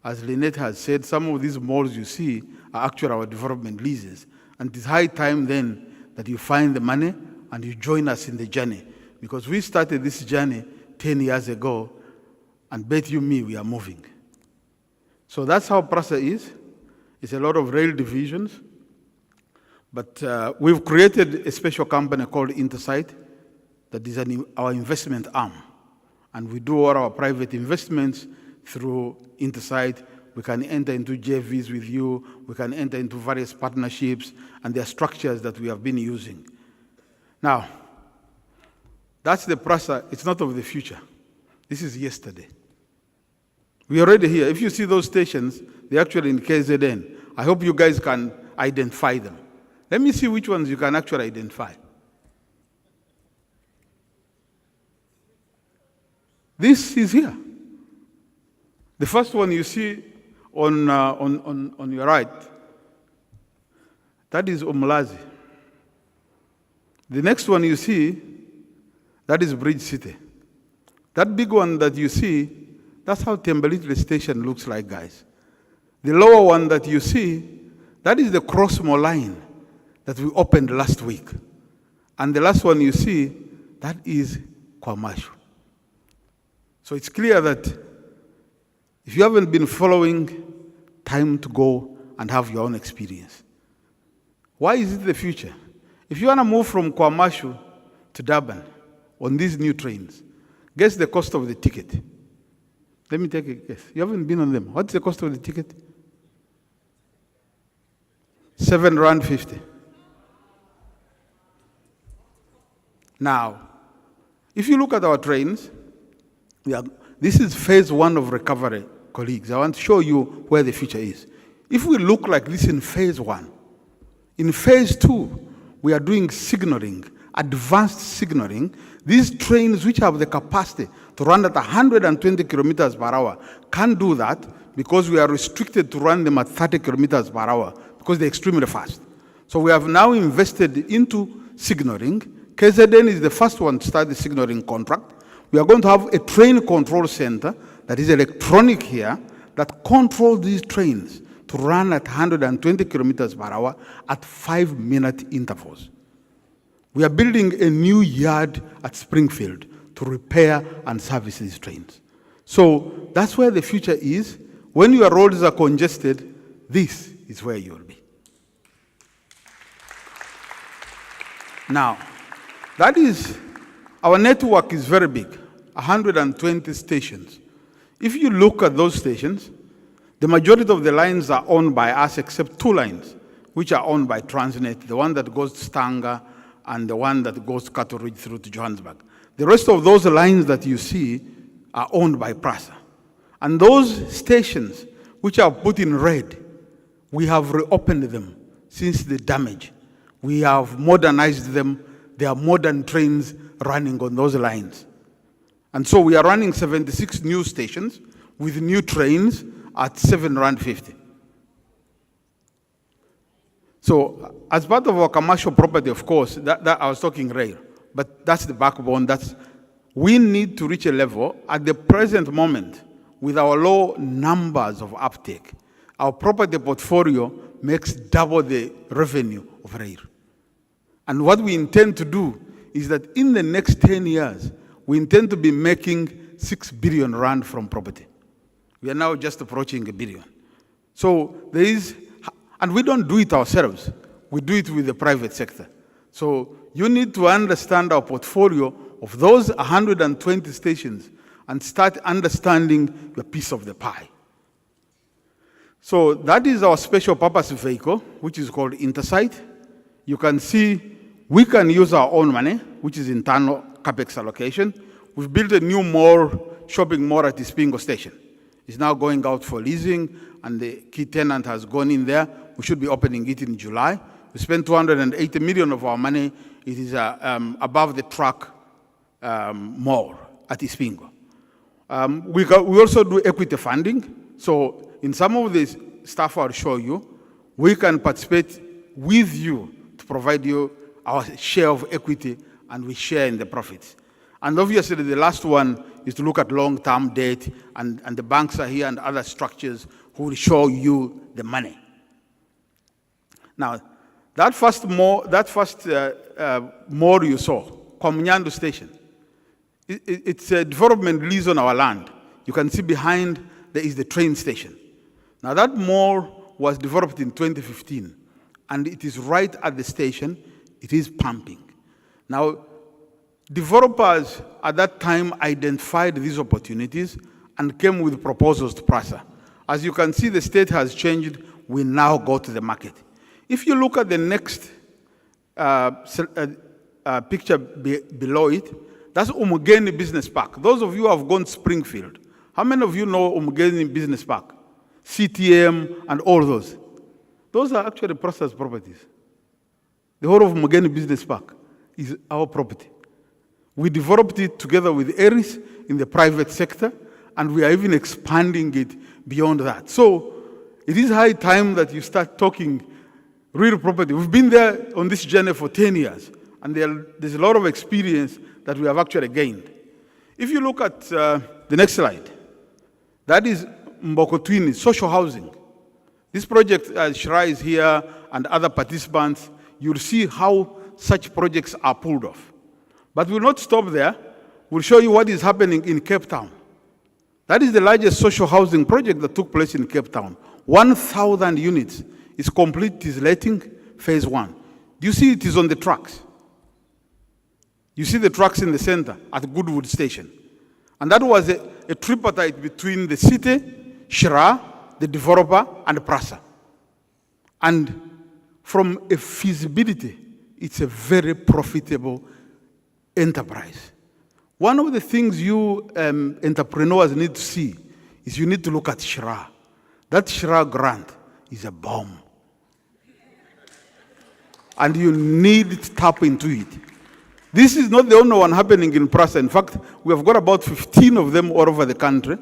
Speaker 16: as Lynette has said, some of these malls you see are actually our development leases. And it's high time then that you find the money and you join us in the journey. Because we started this journey 10 years ago, and bet you me, we are moving. So that's how PRASA is. It's a lot of rail divisions. But we've created a special company called Intersight that is our investment arm. And we do all our private investments through Intersight. We can enter into JVs with you. We can enter into various partnerships, and there are structures that we have been using. Now, that's the PRASA. It's not of the future. This is yesterday. We're already here. If you see those stations, they're actually in KZN. I hope you guys can identify them. Let me see which ones you can actually identify. This is here. The first one you see on your right, that is Umlazi. The next one you see, that is Bridge City. That big one that you see, that's how Tembelitli station looks like, guys. The lower one that you see, that is the Crossmore line that we opened last week. And the last one you see, that is KwaMashu. So it's clear that if you haven't been following, time to go and have your own experience. Why is it the future? If you want to move from KwaMashu to Durban on these new trains, guess the cost of the ticket. Let me take a guess. You haven't been on them. What's the cost of the ticket? R7.50. Now, if you look at our trains, this is phase one of recovery, colleagues. I want to show you where the future is. If we look like this in phase one, in phase two, we are doing signaling, advanced signaling. These trains which have the capacity to run at 120 kilometers per hour can't do that because we are restricted to run them at 30 kilometers per hour because they're extremely fast. So we have now invested into signaling. KZN is the first one to start the signaling contract. We are going to have a train control center that is electronic here that controls these trains to run at 120 kilometers per hour at 5-minute intervals. We are building a new yard at Springfield to repair and service these trains. So that's where the future is. When your roads are congested, this is where you will be. Now, that is Our network is very big, 120 stations. If you look at those stations, the majority of the lines are owned by us except 2 lines, which are owned by Transnet, the one that goes to Stanger and the one that goes to Cato Ridge through to Johannesburg. The rest of those lines that you see are owned by PRASA. And those stations, which are put in red, we have reopened them since the damage. We have modernized them. There are modern trains running on those lines. And so we are running 76 new stations with new trains at R7.50. So as part of our commercial property, of course, that I was talking rail, but that's the backbone. We need to reach a level at the present moment with our low numbers of uptake. Our property portfolio makes double the revenue of rail. And what we intend to do is that in the next 10 years, we intend to be making 6 billion rand from property. We are now just approaching 1 billion. So there is, and we don't do it ourselves. We do it with the private sector. So you need to understand our portfolio of those 120 stations and start understanding the piece of the pie. So that is our special purpose vehicle, which is called Intersight. You can see we can use our own money, which is internal capex allocation. We've built a new mall, shopping mall at Ispingo Station. It's now going out for leasing, and the key tenant has gone in there. We should be opening it in July. We spent 280 million of our money. It is above the track mall at Ispingo. We also do equity funding. So in some of this stuff I'll show you, we can participate with you to provide you our share of equity, and we share in the profits. And obviously the last one is to look at long-term debt, and the banks are here and other structures who will show you the money. Now, that first mall you saw, Komnyando Station, it's a development lease on our land. You can see behind there is the train station. Now that mall was developed in 2015, and it is right at the station. It is pumping. Now, developers at that time identified these opportunities and came with proposals to PRASA. As you can see, the state has changed. We now go to the market. If you look at the next picture below it, that's Umugeni Business Park. Those of you who have gone to Springfield, how many of you know Umugeni Business Park? CTM and all those. Those are actually PRASA's properties. The whole of Umugeni Business Park is our property. We developed it together with Eris in the private sector, and we are even expanding it beyond that. So it is high time that you start talking real property. We've been there on this journey for 10 years, and there's a lot of experience that we have actually gained. If you look at the next slide, that is Mbokotwini, social housing. This project, Shira is here and other participants, you'll see how such projects are pulled off. But we'll not stop there. We'll show you what is happening in Cape Town. That is the largest social housing project that took place in Cape Town. 1,000 units is complete, it is letting, phase 1. Do you see it is on the tracks? You see the tracks in the center at Goodwood Station. And that was a tripartite between the city, Shira, the developer, and PRASA. And from a feasibility, it's a very profitable enterprise. One of the things you entrepreneurs need to see is you need to look at Shira. That Shira grant is a bomb. And you need to tap into it. This is not the only one happening in PRASA. In fact, we have got about 15 of them all over the country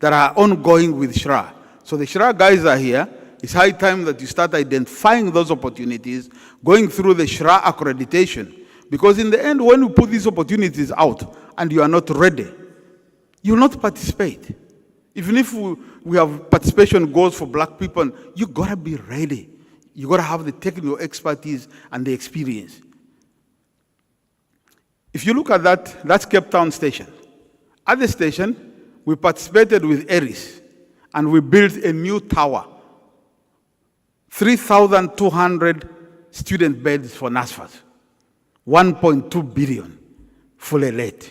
Speaker 16: that are ongoing with Shira. So the Shira guys are here. It's high time that you start identifying those opportunities, going through the Shira accreditation. Because in the end, when we put these opportunities out and you are not ready, you will not participate. Even if we have participation goals for black people, you gotta be ready. You gotta have the technical expertise and the experience. If you look at that, that's Cape Town Station. At the station, we participated with Eris, and we built a new tower. 3,200 student beds for NSFAS, 1.2 billion. fully let.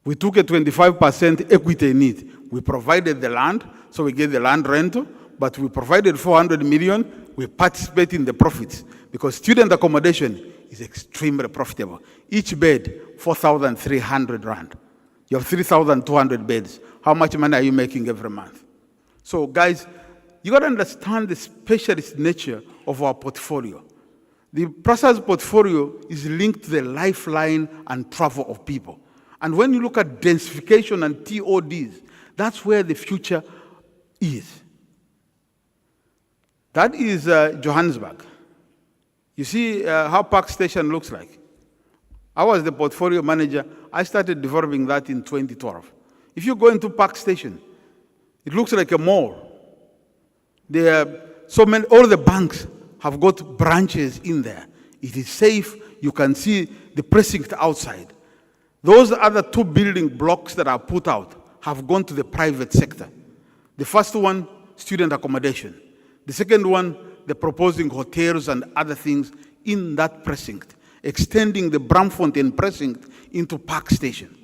Speaker 16: We took a 25% equity in it. We provided the land, so we get the land rental, but we provided 400 million, we participate in the profits because student accommodation is extremely profitable. Each bed, 4,300 rand. You have 3,200 beds. How much money are you making every month? So guys, you gotta understand the specialist nature of our portfolio. The Prasa's portfolio is linked to the lifeline and travel of people. And when you look at densification and TODs, that's where the future is. That is Johannesburg. You see how Park Station looks like. I was the portfolio manager. I started developing that in 2012. If you go into Park Station, it looks like a mall. There are so many, all the banks have got branches in there. It is safe. You can see the precinct outside. Those other 2 building blocks that are put out have gone to the private sector. The first one, student accommodation. The second one, they're proposing hotels and other things in that precinct, extending the Bramfontein precinct into Park Station.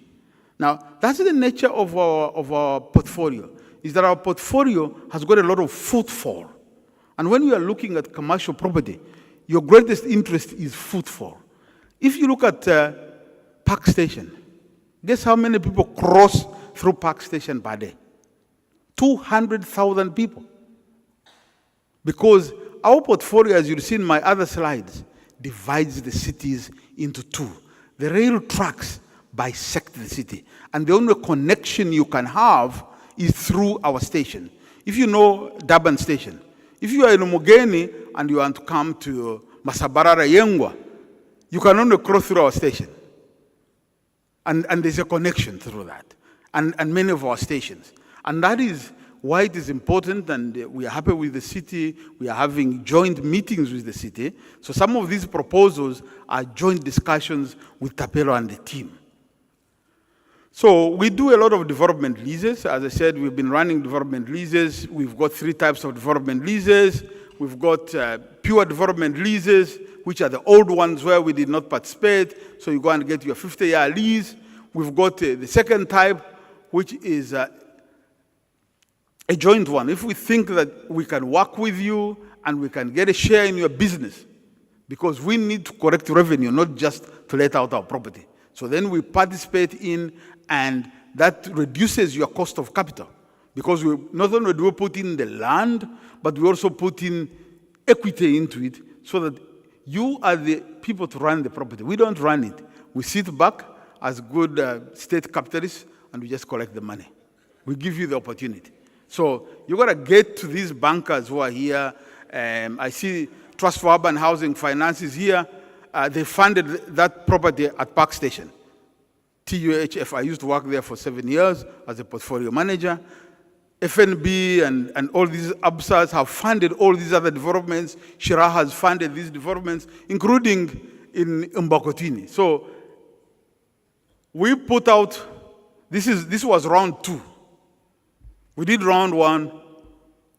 Speaker 16: Now, that's the nature of our portfolio, is that our portfolio has got a lot of footfall. And when you are looking at commercial property, your greatest interest is footfall. If you look at Park Station, guess how many people cross through Park Station per day? 200,000 people. Because our portfolio, as you'll see in my other slides, divides the cities into 2. The rail tracks bisect the city. And the only connection you can have is through our station. If you know Durban Station, if you are in Umugeni and you want to come to Masabarara Yengwa, you can only cross through our station. And there's a connection through that. And many of our stations. And that is why it is important, and we are happy with the city. We are having joint meetings with the city. So some of these proposals are joint discussions with Tapelo and the team. So we do a lot of development leases. As I said, we've been running development leases. We've got 3 types of development leases. We've got pure development leases, which are the old ones where we did not participate. So you go and get your 50-year lease. We've got the second type, which is a joint one. If we think that we can work with you and we can get a share in your business, because we need to collect revenue, not just to let out our property. So then we participate in, and that reduces your cost of capital. Because we not only do we put in the land, but we also put in equity into it so that you are the people to run the property. We don't run it. We sit back as good state capitalists and we just collect the money. We give you the opportunity. So you got to get to these bankers who are here. I see Trust for Urban Housing Finance is here. They funded that property at Park Station. TUHF, I used to work there for 7 years as a portfolio manager. FNB and all these ABSAs have funded all these other developments. Shira has funded these developments, including in Mbakotini. So we put out, this was round 2. We did round 1.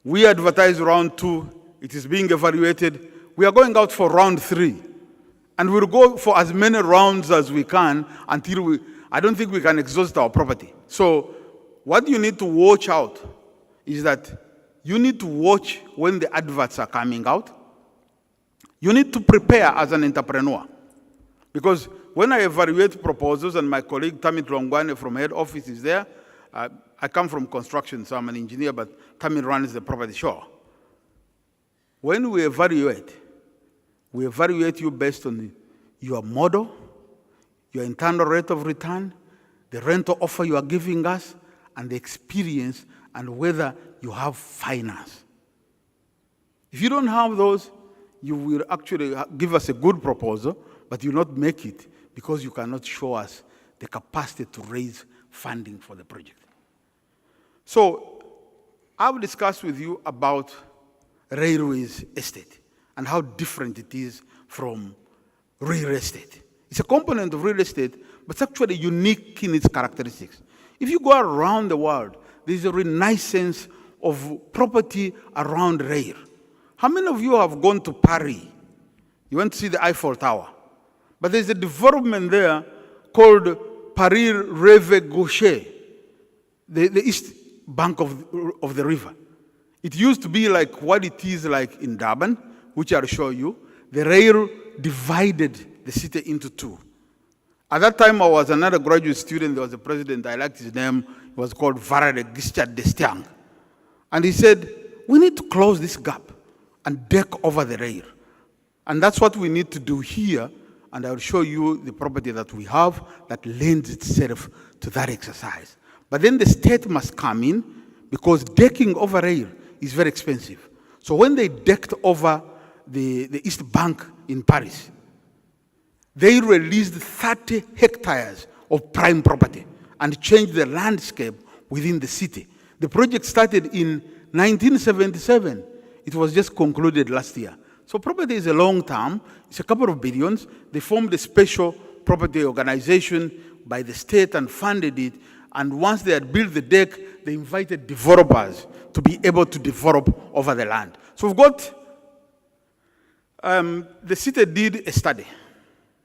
Speaker 16: We advertised round 2. It is being evaluated. We are going out for round 3. And we'll go for as many rounds as we can until I don't think we can exhaust our property. So what you need to watch out is that you need to watch when the adverts are coming out. You need to prepare as an entrepreneur. Because when I evaluate proposals, and my colleague Tamit Longwane from head office is there, I come from construction, so I'm an engineer, but Tamit runs the property show. When we evaluate you based on your model, your internal rate of return, the rental offer you are giving us, and the experience, and whether you have finance. If you don't have those, you will actually give us a good proposal, but you will not make it because you cannot show us the capacity to raise funding for the project. So I've discussed with you about railways estate and how different it is from real estate. It's a component of real estate, but it's actually unique in its characteristics. If you go around the world, there's a renaissance of property around rail. How many of you have gone to Paris? You went to see the Eiffel Tower. But there's a development there called Paris Rêve Gaucher, the east bank of the river. It used to be like what it is like in Durban, which I'll show you. The rail divided the city into two. At that time, I was another graduate student. There was a president, I liked his name. He was called Varade Giscard d'Estaing. And he said, we need to close this gap and deck over the rail. And that's what we need to do here. And I'll show you the property that we have that lends itself to that exercise. But then the state must come in because decking over rail is very expensive. So when they decked over the East Bank in Paris, they released 30 hectares of prime property and changed the landscape within the city. The project started in 1977. It was just concluded last year. So property is a long term. It's a couple of billions. They formed a special property organization by the state and funded it. And once they had built the deck, they invited developers to be able to develop over the land. So we've got, the city did a study.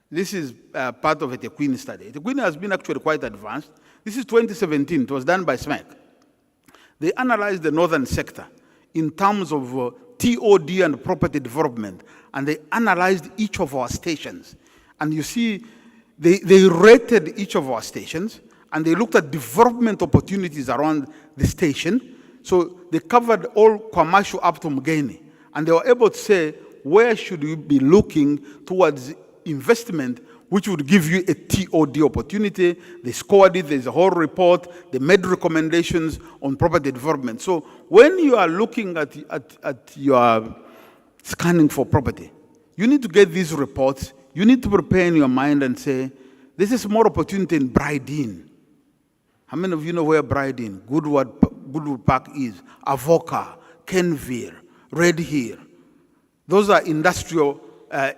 Speaker 16: This is part of a eThekwini study. eThekwini has been actually quite advanced. This is 2017. It was done by SMEC. They analyzed the northern sector in terms of TOD and property development, and they analyzed each of our stations. And you see, they rated each of our stations, and they looked at development opportunities around the station. So they covered all commercial up to Mugeni, and they were able to say, where should we be looking towards investment which would give you a TOD opportunity. They scored it, there's a whole report, they made recommendations on property development. So when you are looking at your scanning for property, you need to get these reports, you need to prepare in your mind and say, this is more opportunity in Brydean. How many of you know where Brydean, Goodwood Park is? Avoca, Kenville, Red Hill. Those are industrial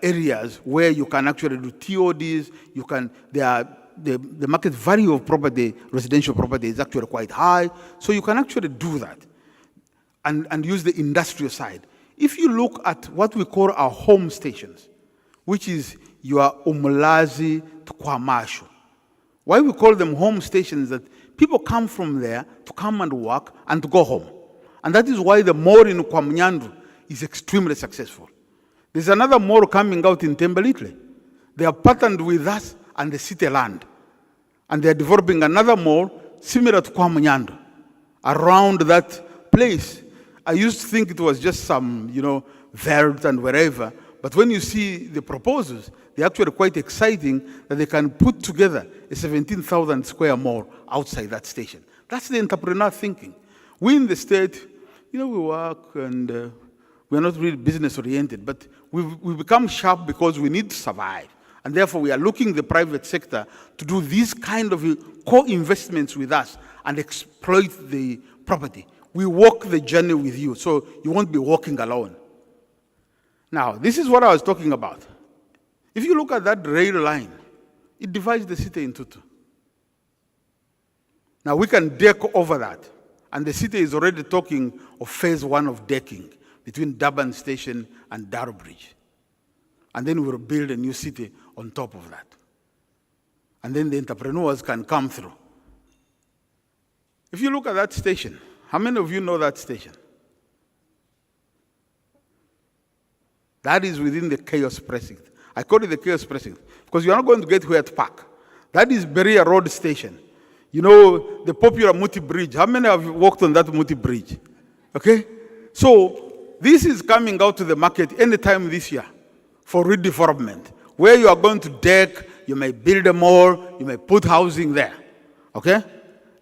Speaker 16: areas where you can actually do TODs. The market value of property, residential property, is actually quite high. So you can actually do that and use the industrial side. If you look at what we call our home stations, which is your Umlazi to Kwamashu, why we call them home stations, that people come from there to come and work and to go home. And that is why the mall in Kwamnyandu is extremely successful. There's another mall coming out in Tembelitle. They are partnered with us and the city land. And they're developing another mall similar to Kwamnyandu around that place. I used to think it was just some, Veld and wherever. But when you see the proposals, they're actually quite exciting that they can put together a 17,000 square mall outside that station. That's the entrepreneur thinking. We in the state, we work and we're not really business oriented, but we've become sharp because we need to survive. And therefore we are looking the private sector to do these kind of co-investments with us and exploit the property. We walk the journey with you, so you won't be walking alone. Now, this is what I was talking about. If you look at that rail line, it divides the city into two. Now, we can deck over that. And the city is already talking of phase 1 of decking between Durban Station and Darrow Bridge. And then we'll build a new city on top of that. And then the entrepreneurs can come through. If you look at that station, how many of you know that station? That is within the Chaos Precinct. I call it the Chaos Precinct because you're not going to get where to park. That is Berea Road Station. The popular Muti Bridge. How many have walked on that Muti Bridge? Okay? So this is coming out to the market anytime this year for redevelopment, where you are going to deck, you may build a mall, you may put housing there. Okay?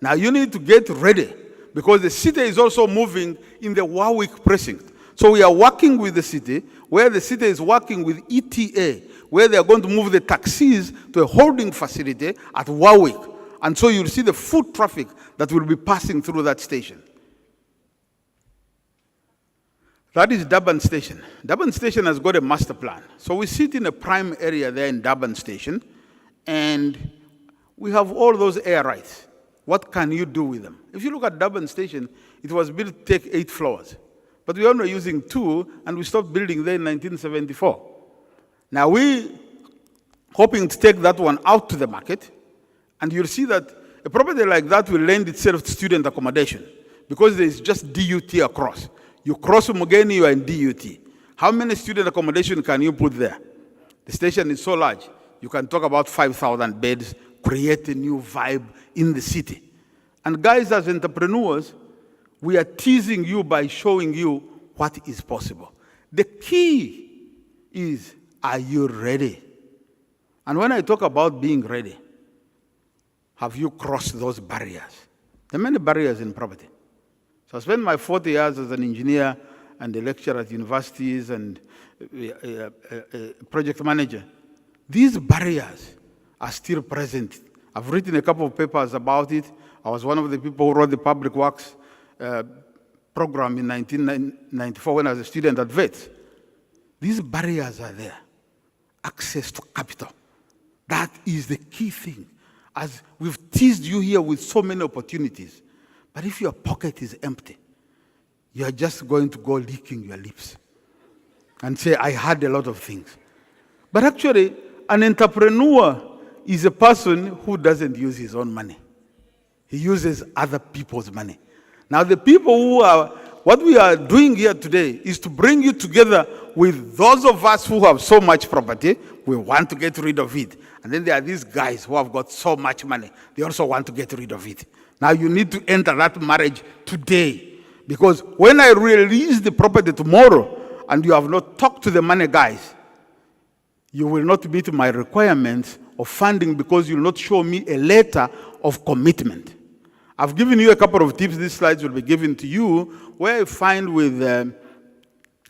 Speaker 16: Now you need to get ready because the city is also moving in the Warwick Precinct. So we are working with the city, where the city is working with ETA, where they are going to move the taxis to a holding facility at Warwick. And so you'll see the foot traffic that will be passing through that station. That is Durban Station. Durban Station has got a master plan. So we sit in a prime area there in Durban Station, and we have all those air rights. What can you do with them? If you look at Durban Station, it was built to take 8 floors. But we are only using 2, and we stopped building there in 1974. Now we hoping to take that one out to the market, and you'll see that a property like that will lend itself to student accommodation because there's just DUT across. You cross Mugeni, you are in DUT. How many student accommodation can you put there? The station is so large, you can talk about 5,000 beds, create a new vibe in the city. And guys, as entrepreneurs, we are teasing you by showing you what is possible. The key is, are you ready? And when I talk about being ready, have you crossed those barriers? There are many barriers in property. So I spent my 40 years as an engineer and a lecturer at universities and project manager. These barriers are still present. I've written a couple of papers about it. I was one of the people who wrote the Public Works program in 1994 when I was a student at VET. These barriers are there. Access to capital. That is the key thing. As we've teased you here with so many opportunities, but if your pocket is empty, you are just going to go licking your lips and say, I had a lot of things. But actually, an entrepreneur is a person who doesn't use his own money. He uses other people's money. Now, the people who are, what we are doing here today is to bring you together with those of us who have so much property, we want to get rid of it. And then there are these guys who have got so much money, they also want to get rid of it. Now, you need to enter that marriage today. Because when I release the property tomorrow, and you have not talked to the money guys, you will not meet my requirements of funding because you will not show me a letter of commitment. I've given you a couple of tips. These slides will be given to you. Where I find with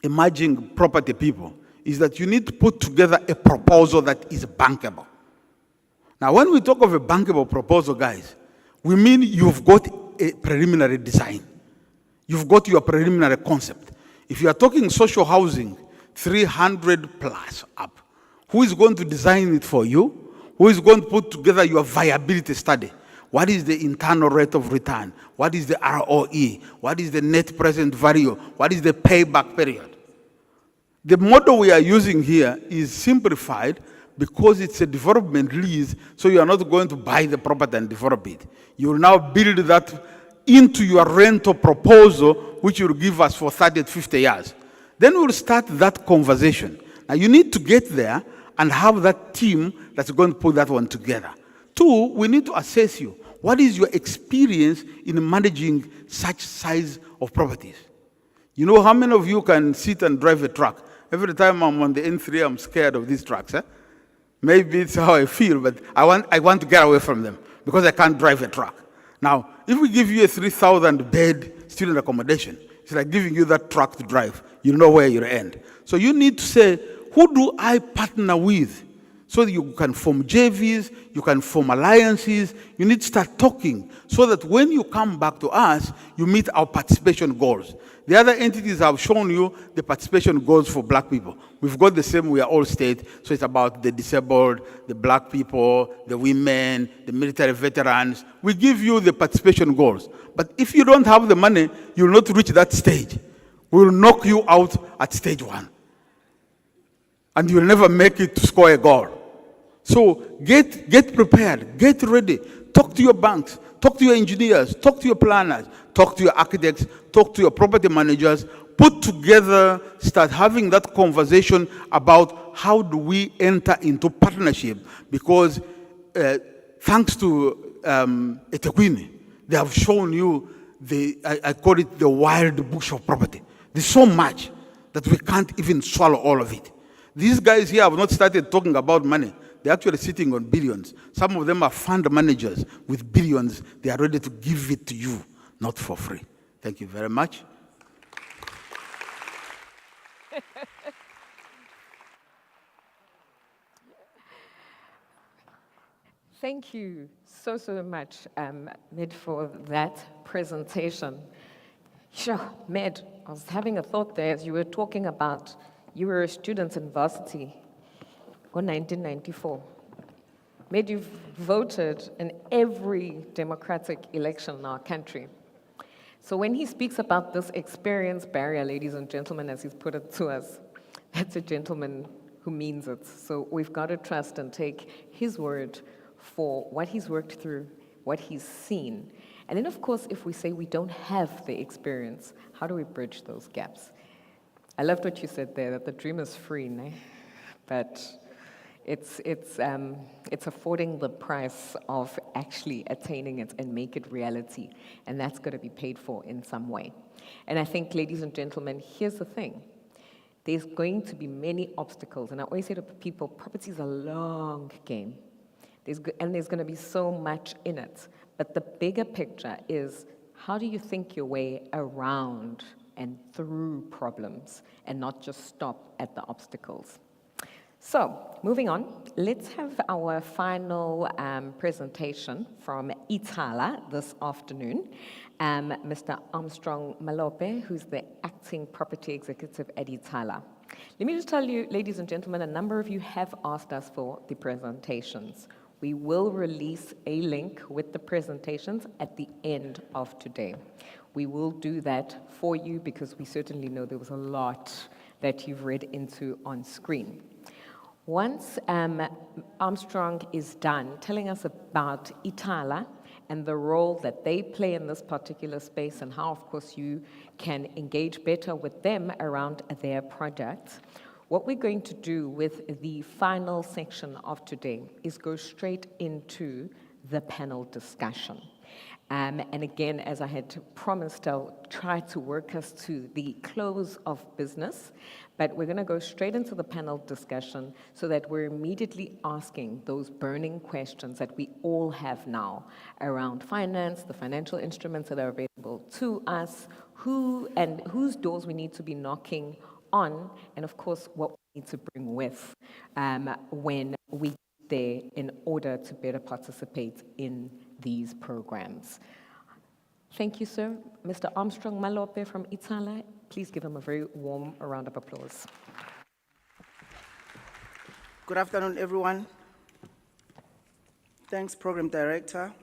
Speaker 16: emerging property people is that you need to put together a proposal that is bankable. Now, when we talk of a bankable proposal, guys, we mean you've got a preliminary design. You've got your preliminary concept. If you are talking social housing, 300 plus up, who is going to design it for you? Who is going to put together your viability study? What is the internal rate of return? What is the ROE? What is the net present value? What is the payback period? The model we are using here is simplified because it's a development lease, so you are not going to buy the property and develop it. You will now build that into your rental proposal, which you will give us for 30 to 50 years. Then we'll start that conversation. Now, you need to get there and have that team that's going to put that one together. Two, we need to assess you. What is your experience in managing such size of properties? You know how many of you can sit and drive a truck? Every time I'm on the N3, I'm scared of these trucks. Maybe it's how I feel, but I want to get away from them because I can't drive a truck. Now, if we give you a 3,000 bed student accommodation, it's like giving you that truck to drive. You know where you'll end. So you need to say, who do I partner with? So that you can form JVs, you can form alliances. You need to start talking so that when you come back to us, you meet our participation goals. The other entities have shown you the participation goals for black people. We've got the same, we are all state, so it's about the disabled, the black people, the women, the military veterans. We give you the participation goals. But if you don't have the money, you will not reach that stage. We will knock you out at stage 1. And you will never make it to score a goal. So get prepared, get ready. Talk to your banks, talk to your engineers, talk to your planners, talk to your architects, talk to your property managers, put together, start having that conversation about how do we enter into partnership, because thanks to eThekwini, they have shown you I call it the wild bush of property. There's so much that we can't even swallow all of it. These guys here have not started talking about money. They're actually sitting on billions. Some of them are fund managers with billions. They are ready to give it to you, not for free. Thank you very much.
Speaker 1: Thank you so much, Med, for that presentation. Sure, Med, I was having a thought there as you were talking about you were a student in varsity in 1994. Med, you've voted in every democratic election in our country. So when he speaks about this experience barrier, ladies and gentlemen, as he's put it to us, that's a gentleman who means it. So we've got to trust and take his word for what he's worked through, what he's seen. And then, of course, if we say we don't have the experience, how do we bridge those gaps? I loved what you said there, that the dream is free, né? But it's affording the price of actually attaining it and make it reality. And that's going to be paid for in some way. And I think, ladies and gentlemen, here's the thing. There's going to be many obstacles. And I always say to people, property is a long game. There's going to be so much in it. But the bigger picture is, how do you think your way around and through problems and not just stop at the obstacles? So, moving on, let's have our final presentation from Ithala this afternoon. Mr. Armstrong Malope, who's the acting property executive at Ithala. Let me just tell you, ladies and gentlemen, a number of you have asked us for the presentations. We will release a link with the presentations at the end of today. We will do that for you because we certainly know there was a lot that you've read into on screen. Once Armstrong is done telling us about Ithala and the role that they play in this particular space and how, of course, you can engage better with them around their projects, what we're going to do with the final section of today is go straight into the panel discussion. And again, as I had promised, I'll try to work us to the close of business, but we're going to go straight into the panel discussion so that we're immediately asking those burning questions that we all have now around finance, the financial instruments that are available to us, whose doors we need to be knocking on, and of course, what we need to bring with when we get there in order to better participate in these programs. Thank you, sir. Mr. Armstrong Malope from Ithala, please give him a very warm round of applause.
Speaker 17: Good afternoon, everyone. Thanks, Program Director.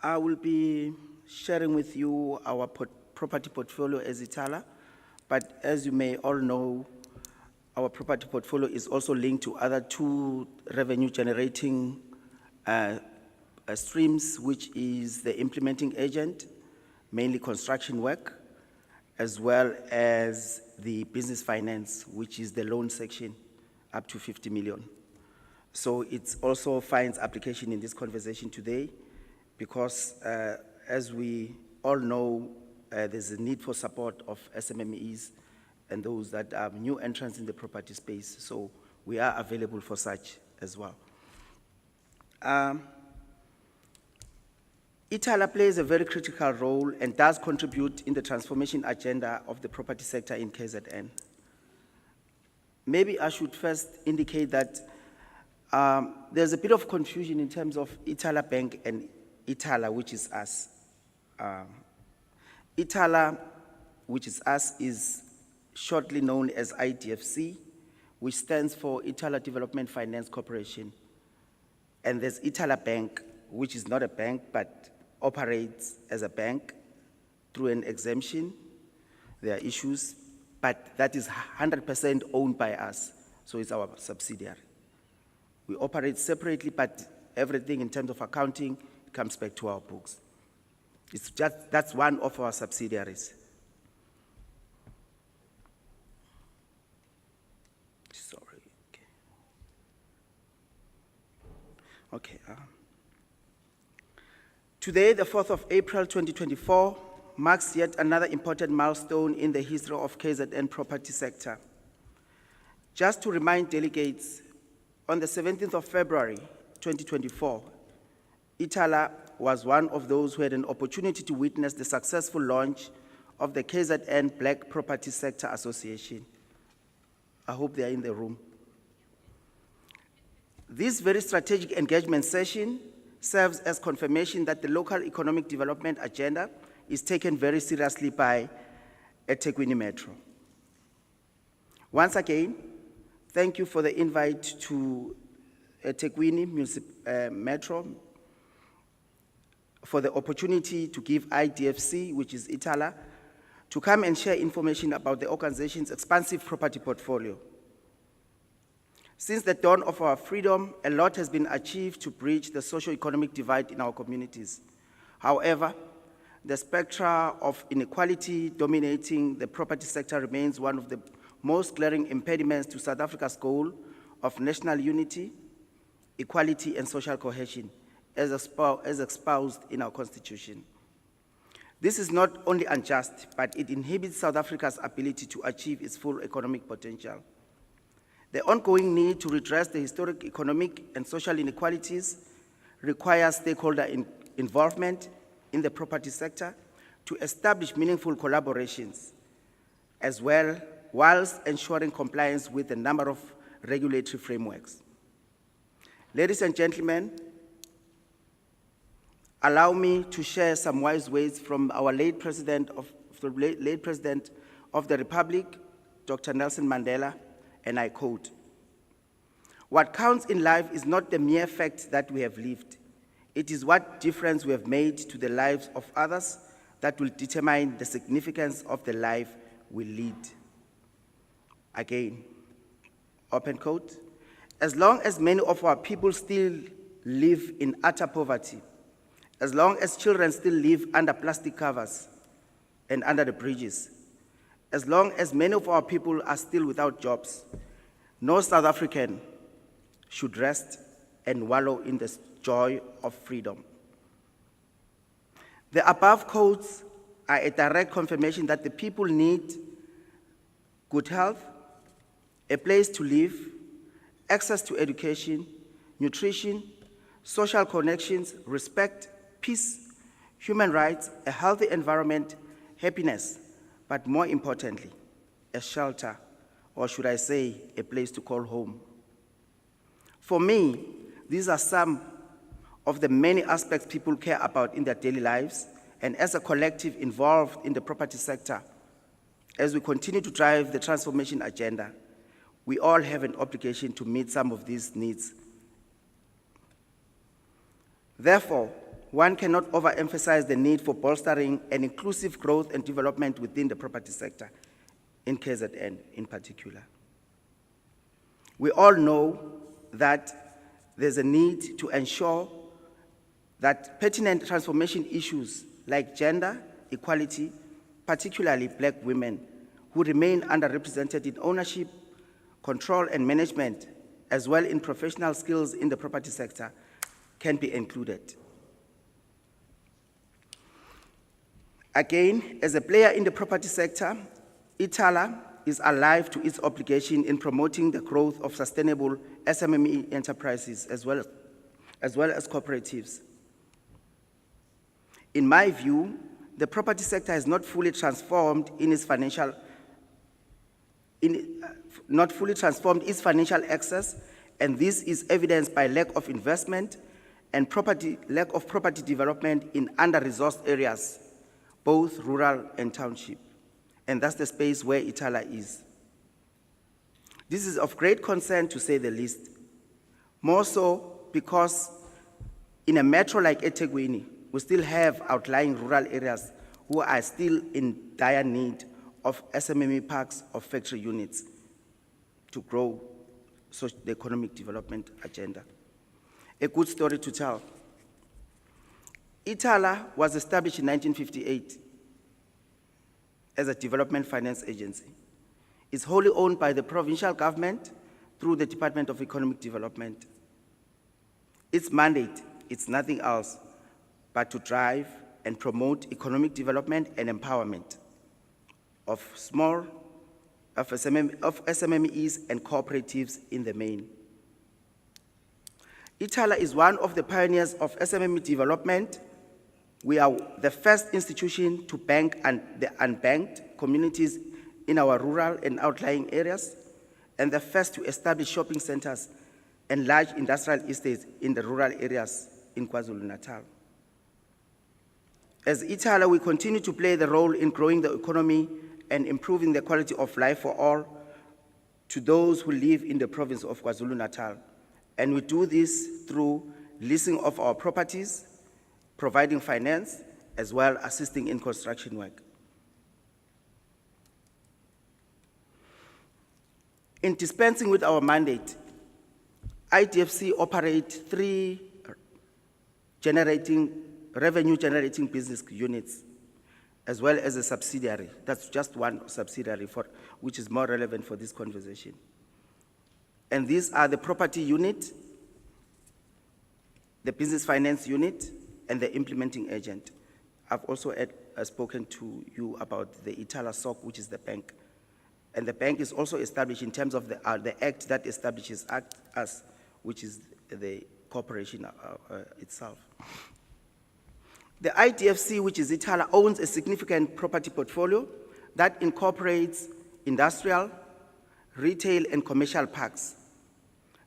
Speaker 17: I will be sharing with you our property portfolio as Ithala, but as you may all know, our property portfolio is also linked to other two revenue-generating streams, which is the implementing agent, mainly construction work, as well as the business finance, which is the loan section, up to 50 million. So it also finds application in this conversation today because, as we all know, there's a need for support of SMMEs and those that are new entrants in the property space. So we are available for such as well. Ithala plays a very critical role and does contribute in the transformation agenda of the property sector in KZN. Maybe I should first indicate that there's a bit of confusion in terms of Ithala Bank and Ithala, which is us. Ithala, which is us, is shortly known as IDFC, which stands for Ithala Development Finance Corporation. And there's Ithala Bank, which is not a bank, but operates as a bank through an exemption. There are issues, but that is 100% owned by us, so it's our subsidiary. We operate separately, but everything in terms of accounting comes back to our books. It's just, that's one of our subsidiaries. Sorry, okay. Today, the 4th of April 2024, marks yet another important milestone in the history of KZN property sector. Just to remind delegates, on the 17th of February 2024, Ithala was one of those who had an opportunity to witness the successful launch of the KZN Black Property Sector Association. I hope they are in the room. This very strategic engagement session serves as confirmation that the local economic development agenda is taken very seriously by eThekwini Metro. Once again, thank you for the invite to eThekwini Metro for the opportunity to give IDFC, which is Ithala, to come and share information about the organization's expansive property portfolio. Since the dawn of our freedom, a lot has been achieved to bridge the socio-economic divide in our communities. However, the spectra of inequality dominating the property sector remains one of the most glaring impediments to South Africa's goal of national unity, equality, and social cohesion, as espoused in our Constitution. This is not only unjust, but it inhibits South Africa's ability to achieve its full economic potential. The ongoing need to redress the historic economic and social inequalities requires stakeholder involvement in the property sector to establish meaningful collaborations, as well, whilst ensuring compliance with a number of regulatory frameworks. Ladies and gentlemen, allow me to share some wise words from our late President of the Republic, Dr. Nelson Mandela, and I quote, "What counts in life is not the mere fact that we have lived. It is what difference we have made to the lives of others that will determine the significance of the life we lead." Again, open quote, "As long as many of our people still live in utter poverty, as long as children still live under plastic covers and under the bridges, as long as many of our people are still without jobs, no South African should rest and wallow in the joy of freedom." The above quotes are a direct confirmation that the people need good health, a place to live, access to education, nutrition, social connections, respect, peace, human rights, a healthy environment, happiness, but more importantly, a shelter, or should I say, a place to call home. For me, these are some of the many aspects people care about in their daily lives, and as a collective involved in the property sector, as we continue to drive the transformation agenda, we all have an obligation to meet some of these needs. Therefore, one cannot overemphasize the need for bolstering an inclusive growth and development within the property sector, in KZN in particular. We all know that there's a need to ensure that pertinent transformation issues like gender equality, particularly Black women, who remain underrepresented in ownership, control, and management, as well in professional skills in the property sector, can be included. Again, as a player in the property sector, Ithala is alive to its obligation in promoting the growth of sustainable SMME enterprises as well as cooperatives. In my view, the property sector has not fully transformed its financial access, and this is evidenced by lack of investment and lack of property development in under-resourced areas, both rural and township. And that's the space where Ithala is. This is of great concern, to say the least. More so because in a metro like eThekwini, we still have outlying rural areas who are still in dire need of SMME parks or factory units to grow the economic development agenda. A good story to tell. Ithala was established in 1958 as a development finance agency. It's wholly owned by the provincial government through the Department of Economic Development. Its mandate is nothing else but to drive and promote economic development and empowerment of SMMEs and cooperatives in the main. Ithala is one of the pioneers of SMME development. We are the first institution to bank the unbanked communities in our rural and outlying areas, and the first to establish shopping centers and large industrial estates in the rural areas in KwaZulu-Natal. As Ithala, we continue to play the role in growing the economy and improving the quality of life for all to those who live in the province of KwaZulu-Natal. And we do this through leasing of our properties, providing finance, as well as assisting in construction work. In dispensing with our mandate, IDFC operates 3 revenue-generating business units, as well as a subsidiary. That's just one subsidiary, which is more relevant for this conversation. And these are the property unit, the business finance unit, and the implementing agent. I've also spoken to you about the Itala SOC, which is the bank. And the bank is also established in terms of the act that establishes us, which is the corporation itself. The IDFC, which is Itala, owns a significant property portfolio that incorporates industrial, retail, and commercial parks.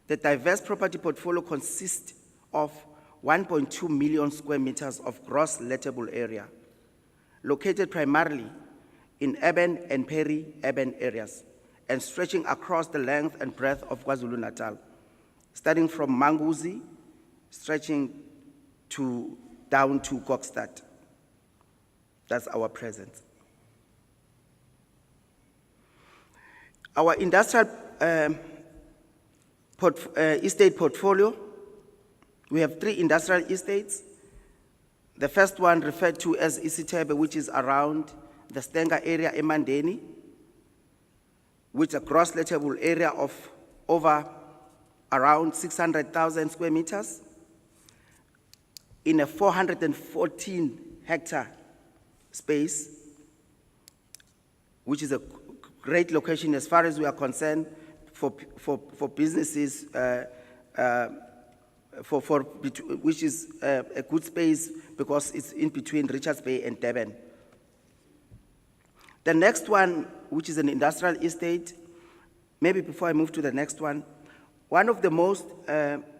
Speaker 17: The diverse property portfolio consists of 1.2 million square meters of gross lettable area, located primarily in urban and peri-urban areas, and stretching across the length and breadth of KwaZulu-Natal, starting from Manguzi, stretching down to Kokstad. That's our presence. Our industrial estate portfolio, we have 3 industrial estates. The first one referred to as Isitebe, which is around the Stenga area, Emandeni, with a gross lettable area of over around 600,000 square meters in a 414-hectare space, which is a great location as far as we are concerned for businesses, which is a good space because it's in between Richards Bay and Durban. The next one, which is an industrial estate, maybe before I move to the next one of the most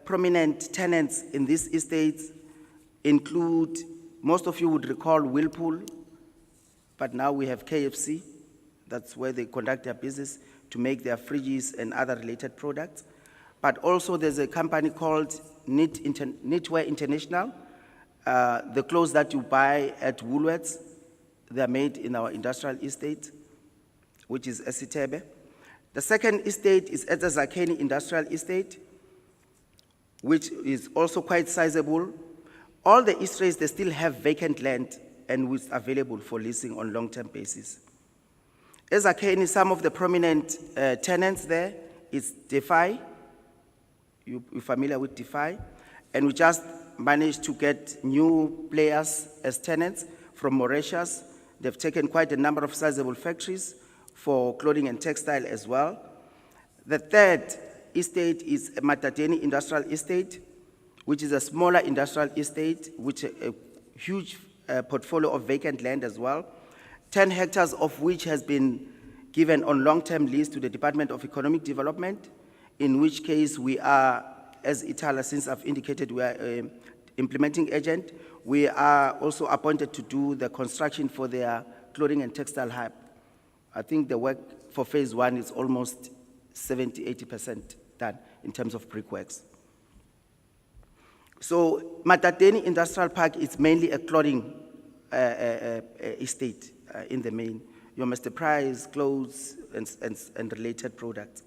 Speaker 17: prominent tenants in these estates include, most of you would recall Whirlpool, but now we have KFC. That's where they conduct their business to make their fridges and other related products. But also there's a company called Knitwear International. The clothes that you buy at Woolworths, they're made in our industrial estate, which is Esitebe. The second estate is Ezazakeni Industrial Estate, which is also quite sizable. All the estates, they still have vacant land and is available for leasing on long-term basis. Ezakeni, some of the prominent tenants there is DeFi. You're familiar with DeFi? And we just managed to get new players as tenants from Mauritius. They've taken quite a number of sizable factories for clothing and textile as well. The third estate is Matateni Industrial Estate, which is a smaller industrial estate with a huge portfolio of vacant land as well, 10 hectares of which has been given on long-term lease to the Department of Economic Development, in which case we are, as Itala, since I've indicated we are implementing agent, we are also appointed to do the construction for their clothing and textile hub. I think the work for phase 1 is almost 70–80% done in terms of brickworks. So Matateni Industrial Park is mainly a clothing estate in the main. Your Mr. Price, clothes, and related products.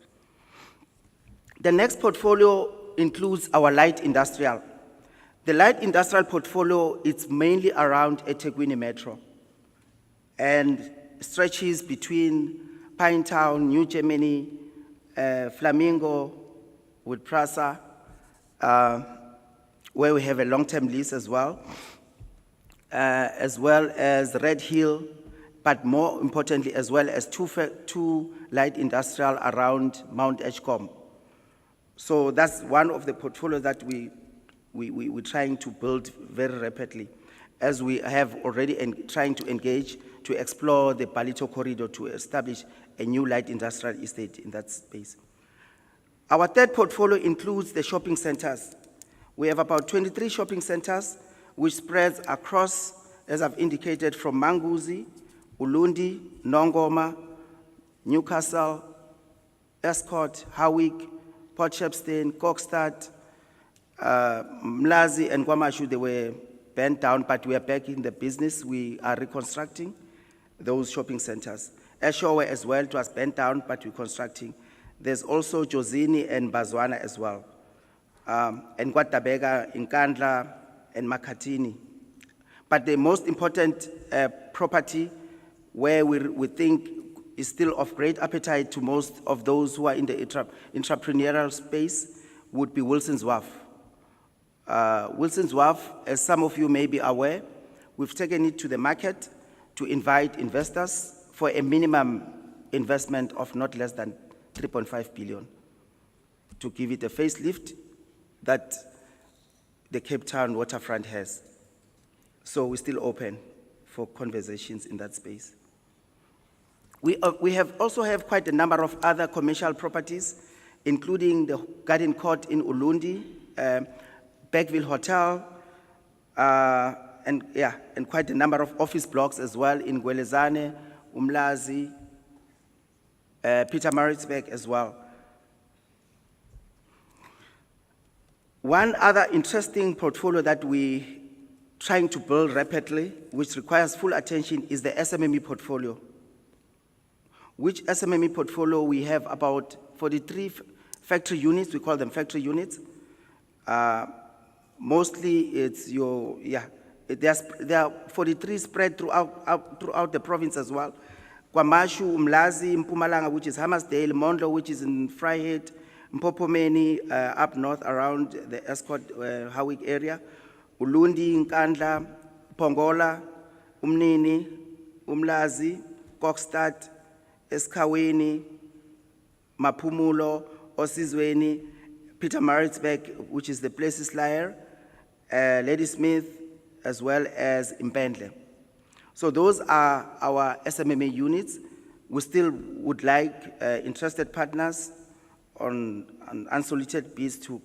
Speaker 17: The next portfolio includes our light industrial. The light industrial portfolio is mainly around eThekwini Metro and stretches between Pinetown, New Germany, Flamingo with Prasa, where we have a long-term lease as well as Red Hill, but more importantly, as well as two light industrial around Mount Edgecombe. So that's one of the portfolios that we're trying to build very rapidly, as we have already trying to engage to explore the Palito corridor to establish a new light industrial estate in that space. Our third portfolio includes the shopping centers. We have about 23 shopping centers, which spreads across, as I've indicated, from Manguzi, Ulundi, Nongoma, Newcastle, Escort, Howick, Port Shepstone, Kokstad, Mlazi, and Kwamashu. They were burnt down, but we are back in the business. We are reconstructing those shopping centers. Eshowe as well, it was burnt down, but we're constructing. There's also Jozini and Bazwana as well. and Guatabega, Nkandla, and Makatini. But the most important property where we think is still of great appetite to most of those who are in the entrepreneurial space would be Wilson's Wharf. Wilson's Wharf, as some of you may be aware, we've taken it to the market to invite investors for a minimum investment of not less than 3.5 billion to give it a facelift that the Cape Town waterfront has. So we're still open for conversations in that space. We also have quite a number of other commercial properties, including the Garden Court in Ulundi, Beckville Hotel, and quite a number of office blocks as well in Gwelezane, Umlazi, Pietermaritzburg as well. One other interesting portfolio that we're trying to build rapidly, which requires full attention, is the SMME portfolio. Which SMME portfolio we have about 43 factory units, we call them factory units. Mostly it's there are 43 spread throughout the province as well. Kwamashu, Umlazi, Mpumalanga, which is Hammersdale, Mondlo, which is in Vryheid, Mpopomeni, up north around the Escort, Howick area, Ulundi, Nkandla, Pongola, Umnini, Umlazi, Kokstad, Eskaweni, Mapumulo, Osizweni, Pietermaritzburg, which is the Places Layer, Ladysmith, as well as Impendle. So those are our SMME units. We still would like interested partners on unsolicited bids to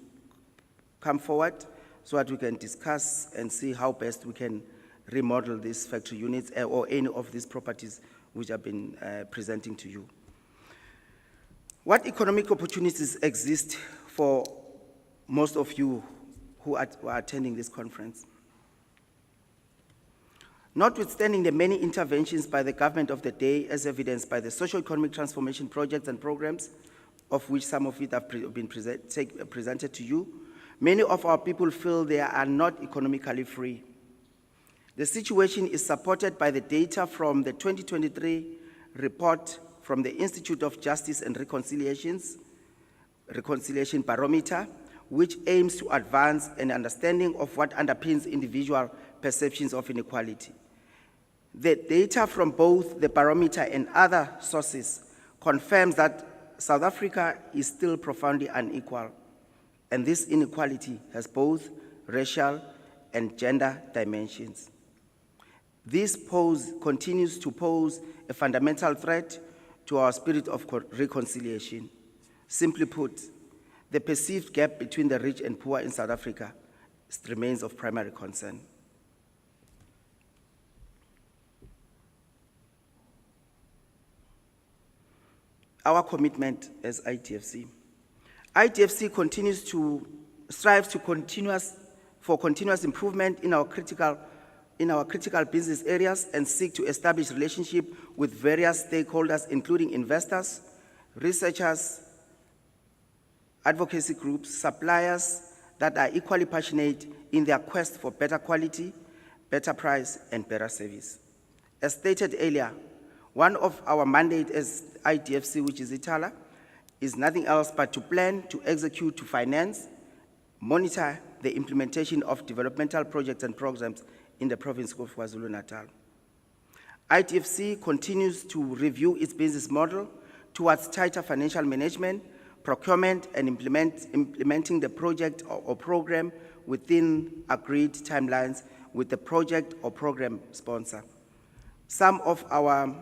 Speaker 17: come forward so that we can discuss and see how best we can remodel these factory units or any of these properties which have been presenting to you. What economic opportunities exist for most of you who are attending this conference? Notwithstanding the many interventions by the government of the day, as evidenced by the socio-economic transformation projects and programs, of which some of it have been presented to you, many of our people feel they are not economically free. The situation is supported by the data from the 2023 report from the Institute of Justice and Reconciliation Barometer, which aims to advance an understanding of what underpins individual perceptions of inequality. The data from both the barometer and other sources confirms that South Africa is still profoundly unequal, and this inequality has both racial and gender dimensions. This continues to pose a fundamental threat to our spirit of reconciliation. Simply put, the perceived gap between the rich and poor in South Africa remains of primary concern. Our commitment as ITFC. ITFC continues to strive for continuous improvement in our critical business areas and seek to establish relationship with various stakeholders, including investors, researchers, advocacy groups, suppliers that are equally passionate in their quest for better quality, better price, and better service. As stated earlier, one of our mandates as ITFC, which is Itala, is nothing else but to plan, to execute, to finance, monitor the implementation of developmental projects and programs in the province of KwaZulu-Natal. ITFC continues to review its business model towards tighter financial management, procurement, and implementing the project or program within agreed timelines with the project or program sponsor. Some of our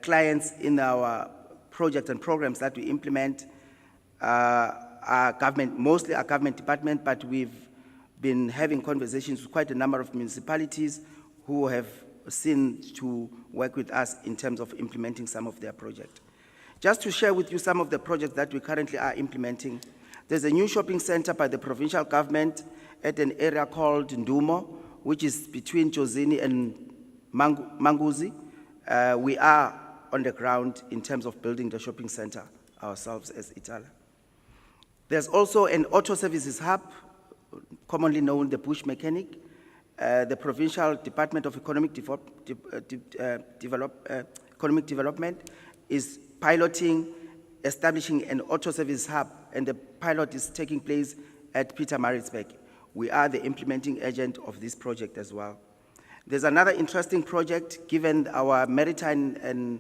Speaker 17: clients in our projects and programs that we implement are government, mostly are government department, but we've been having conversations with quite a number of municipalities who have seen to work with us in terms of implementing some of their projects. Just to share with you some of the projects that we currently are implementing, there's a new shopping center by the provincial government at an area called Ndumo, which is between Jozini and Manguzi. We are on the ground in terms of building the shopping center ourselves as Itala. There's also an auto services hub, commonly known the Bush Mechanic. The Provincial Department of Economic Development is piloting establishing an auto service hub, and the pilot is taking place at Pietermaritzburg. We are the implementing agent of this project as well. There's another interesting project, given our maritime and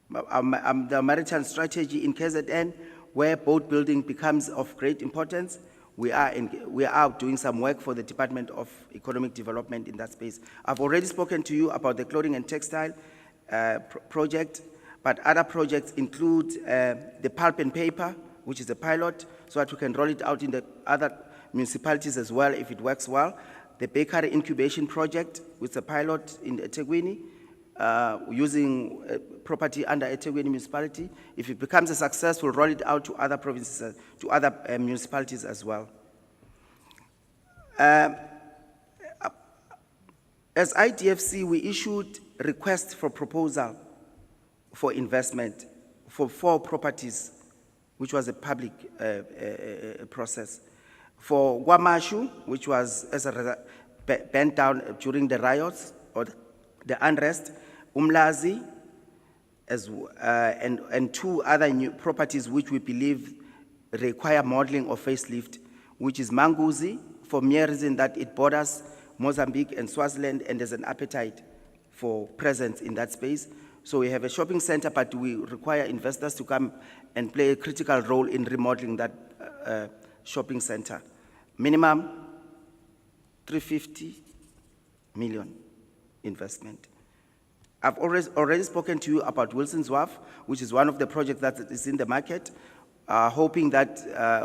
Speaker 17: the maritime strategy in KZN, where boat building becomes of great importance. We are doing some work for the Department of Economic Development in that space. I've already spoken to you about the clothing and textile project, but other projects include the pulp and paper, which is a pilot, so that we can roll it out in the other municipalities as well if it works well. The bakery incubation project, which is a pilot in eThekwini, using property under eThekwini municipality. If it becomes a success, we'll roll it out to other provinces, to other municipalities as well. As IDFC, we issued requests for proposal for investment for 4 properties, which was a public process. For Guamashu, which was bent down during the riots or the unrest, Umlazi, and 2 other new properties which we believe require modeling or facelift, which is Manguzi, for mere reason that it borders Mozambique and Swaziland, and there's an appetite for presence in that space. So we have a shopping center, but we require investors to come and play a critical role in remodeling that shopping center. Minimum 350 million investment. I've already spoken to you about Wilson's Wharf, which is one of the projects that is in the market, hoping that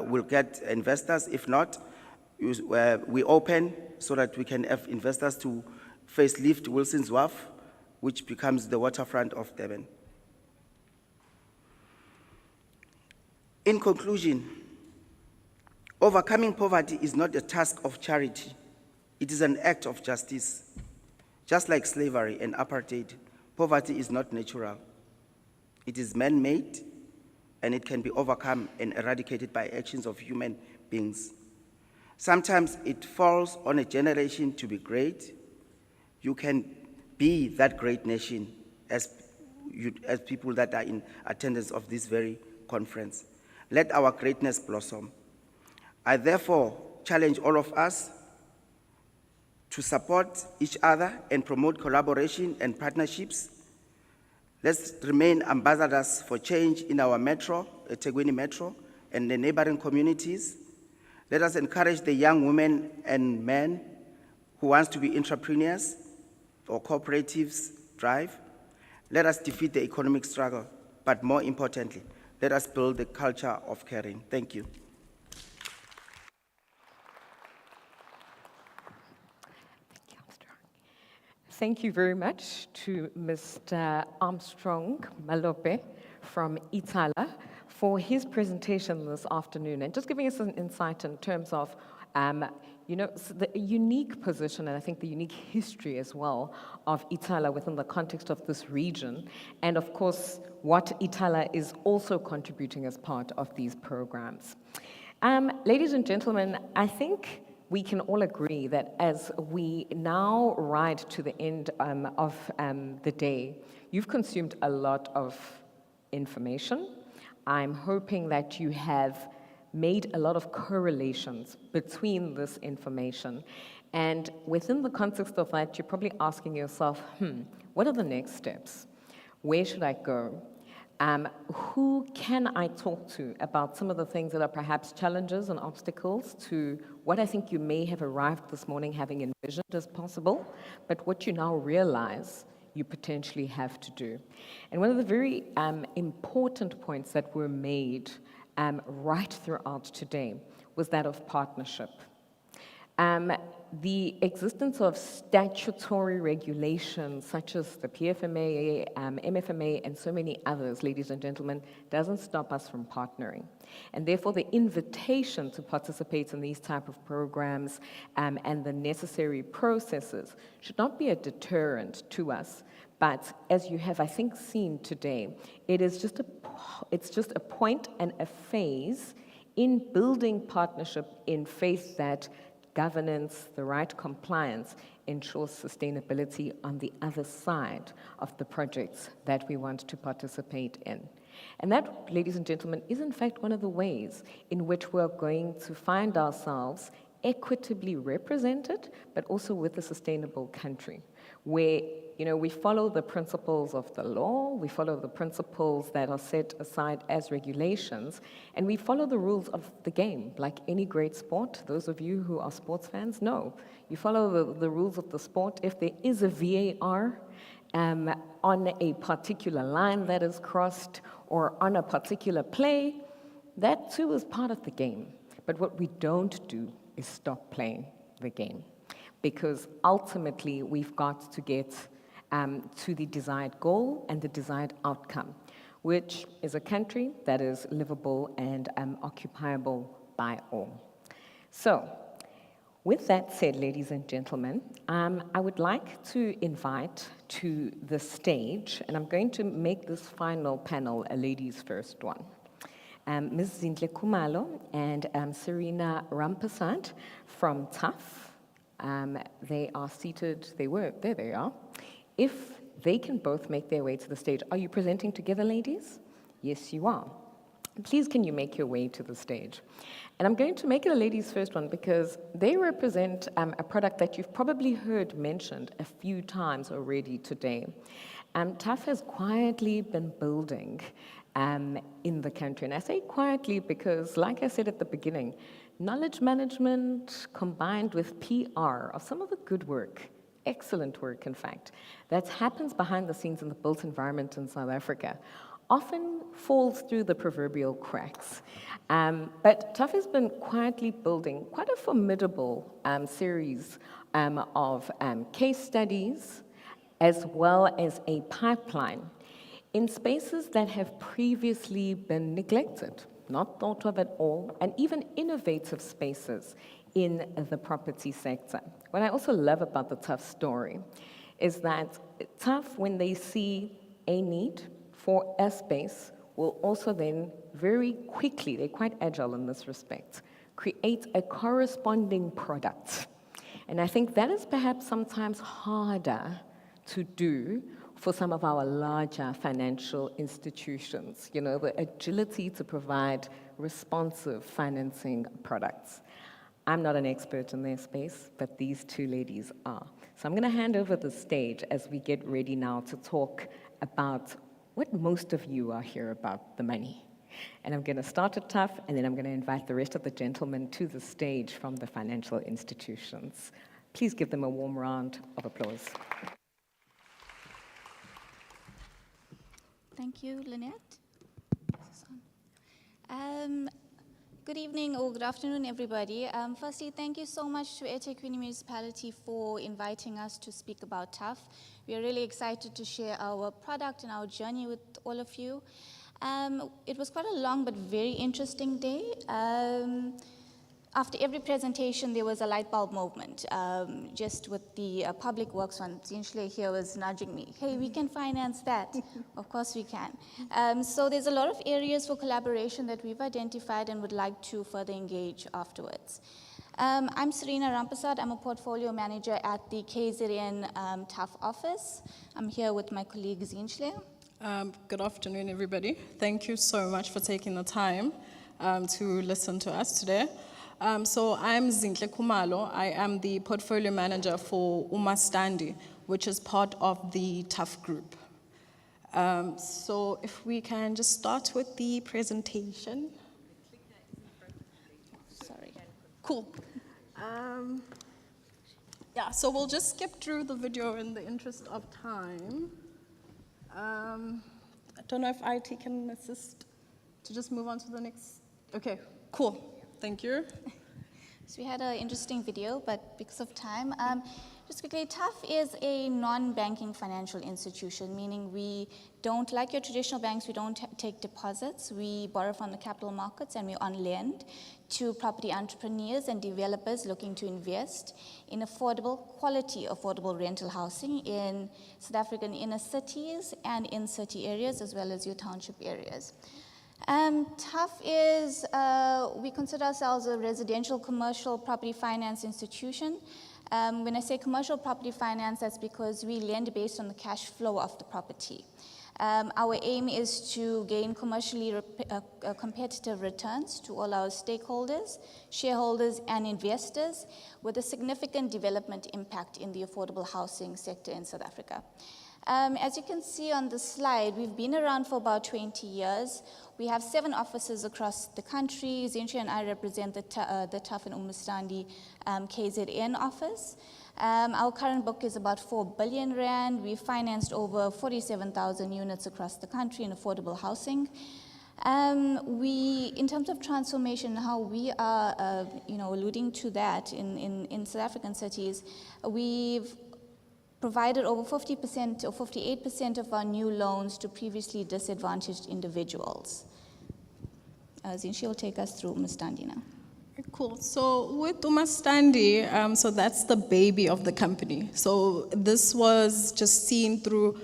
Speaker 17: we'll get investors. If not, we open so that we can have investors to facelift Wilson's Wharf, which becomes the waterfront of Durban. In conclusion, overcoming poverty is not a task of charity. It is an act of justice. Just like slavery and apartheid, poverty is not natural. It is man-made, and it can be overcome and eradicated by actions of human beings. Sometimes it falls on a generation to be great. You can be that great nation as people that are in attendance of this very conference. Let our greatness blossom. I therefore challenge all of us to support each other and promote collaboration and partnerships. Let's remain ambassadors for change in our metro, eThekwini Metro, and the neighboring communities. Let us encourage the young women and men who want to be entrepreneurs or cooperatives drive. Let us defeat the economic struggle, but more importantly, let us build the culture of caring. Thank you.
Speaker 1: Thank you very much to Mr. Armstrong Malope from Itala for his presentation this afternoon and just giving us an insight in terms of the unique position and I think the unique history as well of Itala within the context of this region, and of course what Itala is also contributing as part of these programs. Ladies and gentlemen, I think we can all agree that as we now ride to the end of the day, you've consumed a lot of information. I'm hoping that you have made a lot of correlations between this information. And within the context of that, you're probably asking yourself, what are the next steps? Where should I go? Who can I talk to about some of the things that are perhaps challenges and obstacles to what I think you may have arrived this morning having envisioned as possible, but what you now realize you potentially have to do. And one of the very important points that were made right throughout today was that of partnership. The existence of statutory regulations such as the PFMA, MFMA, and so many others, ladies and gentlemen, doesn't stop us from partnering. And therefore, the invitation to participate in these type of programs and the necessary processes should not be a deterrent to us, But as you have, I think, seen today, it's just a point and a phase in building partnership in faith that governance, the right compliance, ensures sustainability on the other side of the projects that we want to participate in. And that, ladies and gentlemen, is in fact one of the ways in which we're going to find ourselves equitably represented, but also with a sustainable country, where we follow the principles of the law, we follow the principles that are set aside as regulations, and we follow the rules of the game. Like any great sport, those of you who are sports fans know, you follow the rules of the sport. If there is a VAR on a particular line that is crossed or on a particular play, that too is part of the game. But what we don't do is stop playing the game, because ultimately we've got to get to the desired goal and the desired outcome, which is a country that is livable and occupiable by all. So, with that said, ladies and gentlemen, I would like to invite to the stage, and I'm going to make this final panel a ladies' first one. Ms. Zinhle Khumalo and Serena Rampersad from TAF. They are seated, there they are. If they can both make their way to the stage. Are you presenting together, ladies? Yes, you are. Please, can you make your way to the stage? And I'm going to make it a ladies' first one because they represent a product that you've probably heard mentioned a few times already today. TAF has quietly been building in the country. And I say quietly because, like I said at the beginning, knowledge management combined with PR of some of the good work, excellent work in fact, that happens behind the scenes in the built environment in South Africa often falls through the proverbial cracks. But TAF has been quietly building quite a formidable series of case studies as well as a pipeline in spaces that have previously been neglected, not thought of at all, and even innovative spaces in the property sector. What I also love about the TAF story is that TAF, when they see a need for a space, will also then very quickly, they're quite agile in this respect, create a corresponding product. And I think that is perhaps sometimes harder to do for some of our larger financial institutions, the agility to provide responsive financing products. I'm not an expert in their space, but these two ladies are. So I'm going to hand over the stage as we get ready now to talk about what most of you are here about, the money. And I'm going to start at TAF, and then I'm going to invite the rest of the gentlemen to the stage from the financial institutions. Please give them a warm round of applause.
Speaker 18: Thank you, Lynette. Good evening or good afternoon, everybody. Firstly, thank you so much to eThekwini Municipality for inviting us to speak about TAF. We are really excited to share our product and our journey with all of you. It was quite a long but very interesting day. After every presentation, there was a light bulb moment, just with the public works one. Zinhle here was nudging me, hey, we can finance that. Of course we can. So there's a lot of areas for collaboration that we've identified and would like to further engage afterwards. I'm Serena Rampersad. I'm a portfolio manager at the KZN TAF office. I'm here with my colleague Zinhle.
Speaker 19: Good afternoon, everybody. Thank you so much for taking the time to listen to us today. So I'm Zinhle Khumalo. I am the portfolio manager for uMaStandi, which is part of the TAF group. So if we can just start with the presentation. Sorry. Cool. Yeah, so we'll just skip through the video in the interest of time. I don't know if IT can assist to just move on to the next. Okay, cool. Thank you.
Speaker 18: So we had an interesting video, but because of time, Just quickly, TAF is a non-banking financial institution, meaning we don't, like your traditional banks, we don't take deposits. We borrow from the capital markets and we on lend to property entrepreneurs and developers looking to invest in quality affordable rental housing in South African inner cities and in city areas as well as your township areas. TAF is, we consider ourselves a residential commercial property finance institution. When I say commercial property finance, that's because we lend based on the cash flow of the property. Our aim is to gain commercially competitive returns to all our stakeholders, shareholders, and investors with a significant development impact in the affordable housing sector in South Africa. As you can see on the slide, we've been around for about 20 years. We have 7 offices across the country. Zinhle and I represent the TAF and Umstandi KZN office. Our current book is about 4 billion rand. We've financed over 47,000 units across the country in affordable housing. In terms of transformation, how we are, alluding to that in South African cities, we've provided over 50% or 58% of our new loans to previously disadvantaged individuals. Zinhle will take us through Umstandi now.
Speaker 19: Cool. So with Umstandi, so that's the baby of the company. So this was just seen through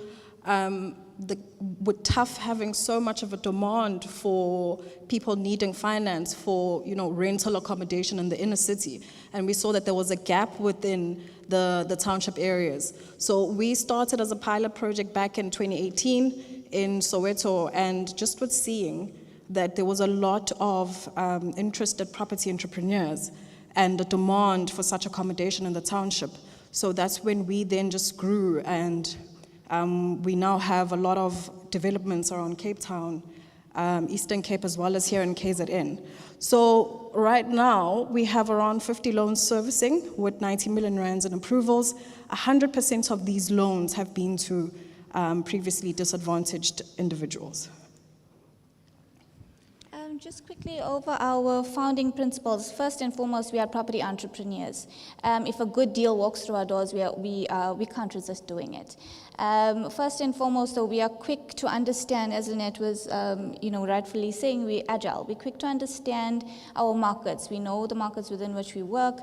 Speaker 19: with TAF having so much of a demand for people needing finance for rental accommodation in the inner city, and we saw that there was a gap within the township areas. So we started as a pilot project back in 2018 in Soweto, and just with seeing that there was a lot of interested property entrepreneurs and the demand for such accommodation in the township. So that's when we then just grew, and we now have a lot of developments around Cape Town, Eastern Cape, as well as here in KZN. So right now, we have around 50 loans servicing with 90 million rands in approvals. 100% of these loans have been to previously disadvantaged individuals.
Speaker 18: Just quickly over our founding principles. First and foremost, we are property entrepreneurs. If a good deal walks through our doors, we can't resist doing it. First and foremost, though, we are quick to understand, as Lynette was, rightfully saying, we're agile. We're quick to understand our markets. We know the markets within which we work.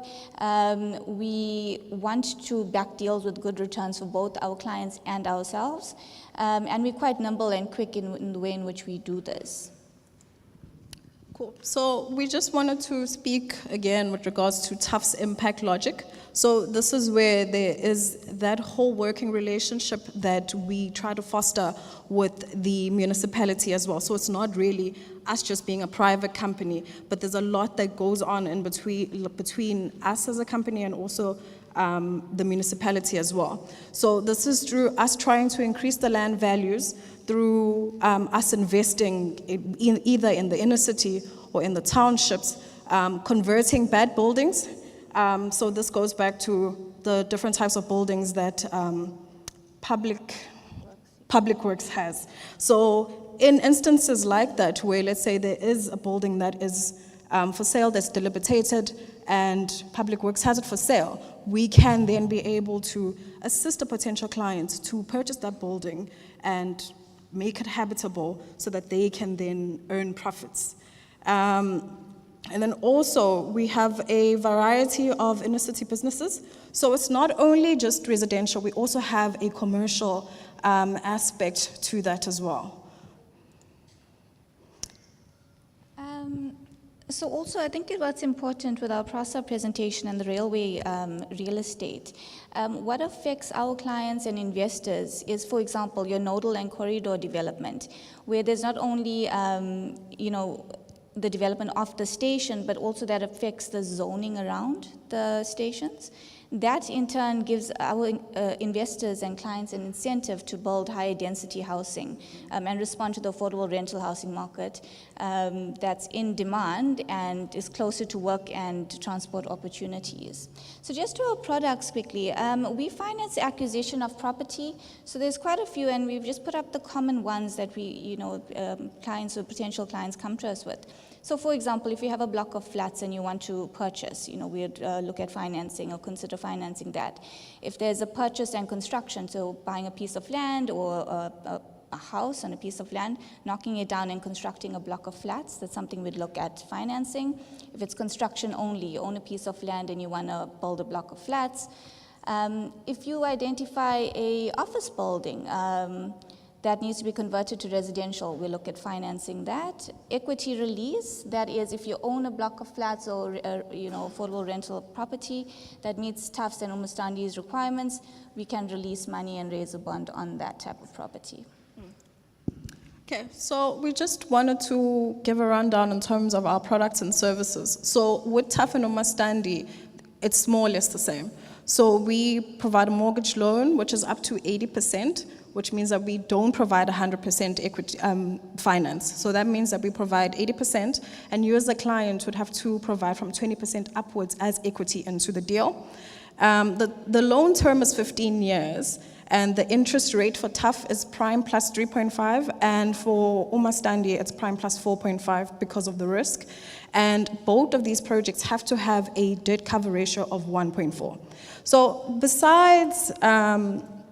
Speaker 18: We want to back deals with good returns for both our clients and ourselves. And we're quite nimble and quick in the way in which we do this.
Speaker 19: Cool. So we just wanted to speak again with regards to TAF's impact logic. So this is where there is that whole working relationship that we try to foster with the municipality as well. So it's not really us just being a private company, but there's a lot that goes on in between us as a company and also the municipality as well. So this is through us trying to increase the land values through us investing either in the inner city or in the townships, converting bad buildings. So this goes back to the different types of buildings that Public Works has. So in instances like that, where let's say there is a building that is for sale, that's dilapidated, and Public Works has it for sale, we can then be able to assist a potential client to purchase that building and make it habitable so that they can then earn profits. And then also we have a variety of inner city businesses. So it's not only just residential, we also have a commercial aspect to that as well.
Speaker 18: So also, I think what's important with our PRASA presentation and the railway real estate, what affects our clients and investors is, for example, your nodal and corridor development, where there's not only, the development of the station, but also that affects the zoning around the stations. That in turn gives our investors and clients an incentive to build higher density housing and respond to the affordable rental housing market that's in demand and is closer to work and transport opportunities. So just to our products quickly, we finance the acquisition of property. So there's quite a few, and we've just put up the common ones that we, clients or potential clients come to us with. So for example, if you have a block of flats and you want to purchase, we'd look at financing or consider financing that. If there's a purchase and construction, so buying a piece of land or a house on a piece of land, knocking it down and constructing a block of flats, that's something we'd look at financing. If it's construction only, you own a piece of land and you want to build a block of flats. If you identify a office building that needs to be converted to residential, we look at financing that. Equity release, that is if you own a block of flats or affordable rental property that meets Tufts and Umustandi's requirements, we can release money and raise a bond on that type of property.
Speaker 19: Okay, so we just wanted to give a rundown in terms of our products and services. So with Tufts and Umastandi, it's more or less the same. So we provide a mortgage loan, which is up to 80%, which means that we don't provide 100% equity finance. So that means that we provide 80%, and you as a client would have to provide from 20% upwards as equity into the deal. The loan term is 15 years, and the interest rate for Tufts is prime plus 3.5, and for Umastandi, it's prime plus 4.5 because of the risk. And both of these projects have to have a debt cover ratio of 1.4. So besides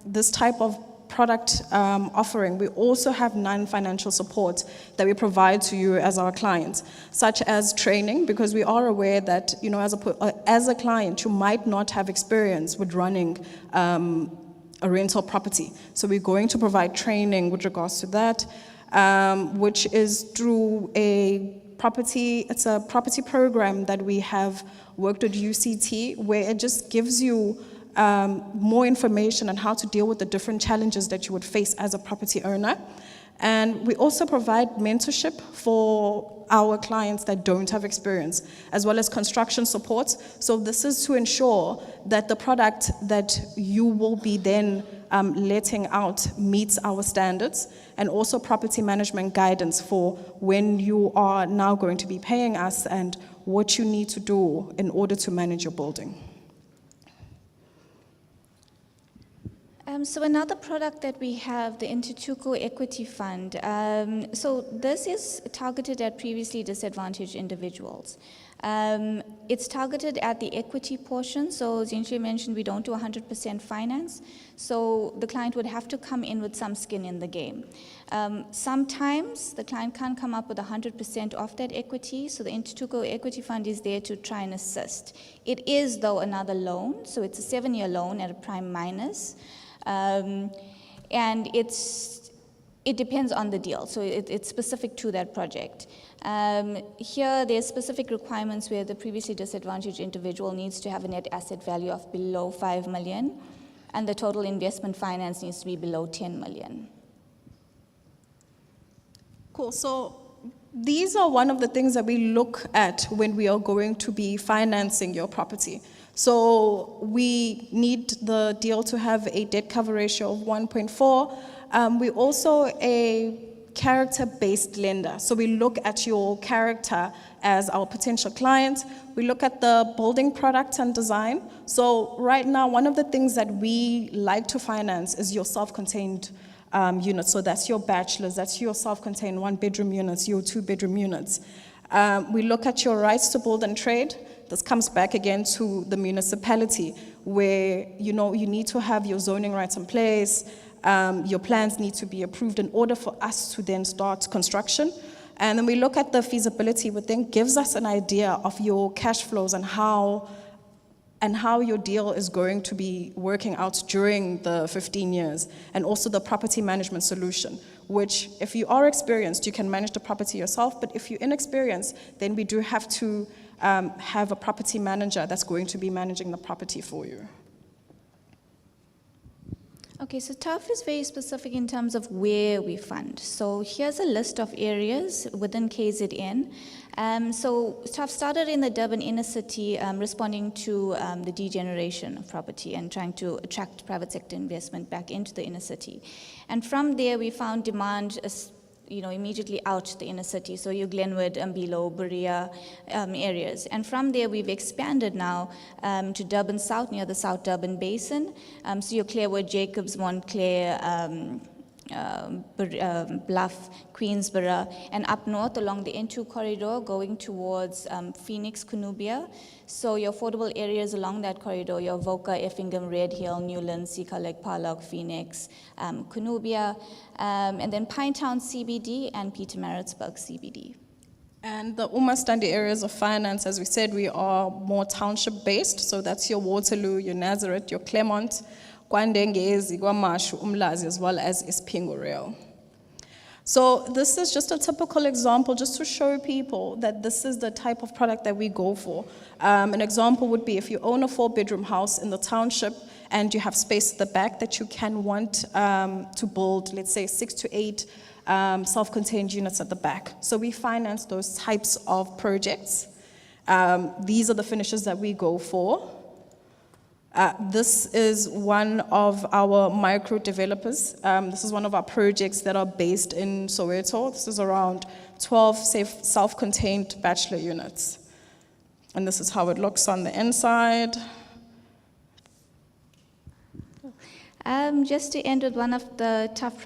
Speaker 19: this type of product offering, we also have non-financial support that we provide to you as our clients, such as training, because we are aware that, as a client, you might not have experience with running a rental property. So we're going to provide training with regards to that, which is through it's a property program that we have worked with UCT, where it just gives you more information on how to deal with the different challenges that you would face as a property owner. And we also provide mentorship for our clients that don't have experience, as well as construction support. So this is to ensure that the product that you will be then letting out meets our standards, and also property management guidance for when you are now going to be paying us and what you need to do in order to manage your building.
Speaker 18: So another product that we have, the Intuthuko Equity Fund. So this is targeted at previously disadvantaged individuals. It's targeted at the equity portion. So Zinhle mentioned we don't do 100% finance. So the client would have to come in with some skin in the game. Sometimes the client can't come up with 100% of that equity. So the Intuthuko Equity Fund is there to try and assist. It is, though, another loan. So it's a 7-year loan at a prime minus. And it depends on the deal, so it's specific to that project. Here, there's specific requirements where the previously disadvantaged individual needs to have a net asset value of below 5 million, and the total investment finance needs to be below 10 million.
Speaker 19: Cool, so these are one of the things that we look at when we are going to be financing your property. So we need the deal to have a debt cover ratio of 1.4. We also a character-based lender. So we look at your character as our potential client. We look at the building product and design. So right now, one of the things that we like to finance is your self-contained units. So that's your bachelors, that's your self-contained 1-bedroom units, your 2-bedroom units. We look at your rights to build and trade. This comes back again to the municipality, where you need to have your zoning rights in place, your plans need to be approved in order for us to then start construction. And then we look at the feasibility, which then gives us an idea of your cash flows and how your deal is going to be working out during the 15 years, and also the property management solution, which if you are experienced, you can manage the property yourself, but if you're inexperienced, then we do have to have a property manager that's going to be managing the property for you.
Speaker 18: Okay, so TUF is very specific in terms of where we fund. So here's a list of areas within KZN. So TUF started in the Durban inner city, responding to the degeneration of property and trying to attract private sector investment back into the inner city. And from there, we found demand immediately out the inner city, so your Glenwood, Mbilo, Berea areas. And from there, we've expanded now to Durban South, near the South Durban Basin. So your Clarewood, Jacobs, Montclair, Bluff, Queensborough, and up north along the N2 corridor going towards Phoenix, Cunubia. So your affordable areas along that corridor, your Voca, Effingham, Red Hill, Newlands, Sika Lake, Parlock, Phoenix, Cunubia, and then Pinetown CBD and Pietermaritzburg CBD.
Speaker 19: And the Umastandi areas of finance, as we said, we are more township-based, so that's your Waterloo, your Nazareth, your Claremont, KwaNdengezi, KwaMashu, Umlazi, as well as Ispingo Rail. So this is just a typical example just to show people that this is the type of product that we go for. An example would be if you own a 4-bedroom house in the township and you have space at the back that you can want to build, let's say 6 to 8 self-contained units at the back. So we finance those types of projects. These are the finishes that we go for. This is one of our micro developers. This is one of our projects that are based in Soweto. This is around 12 self-contained bachelor units. And this is how it looks on the inside.
Speaker 18: Just to end with one of the tough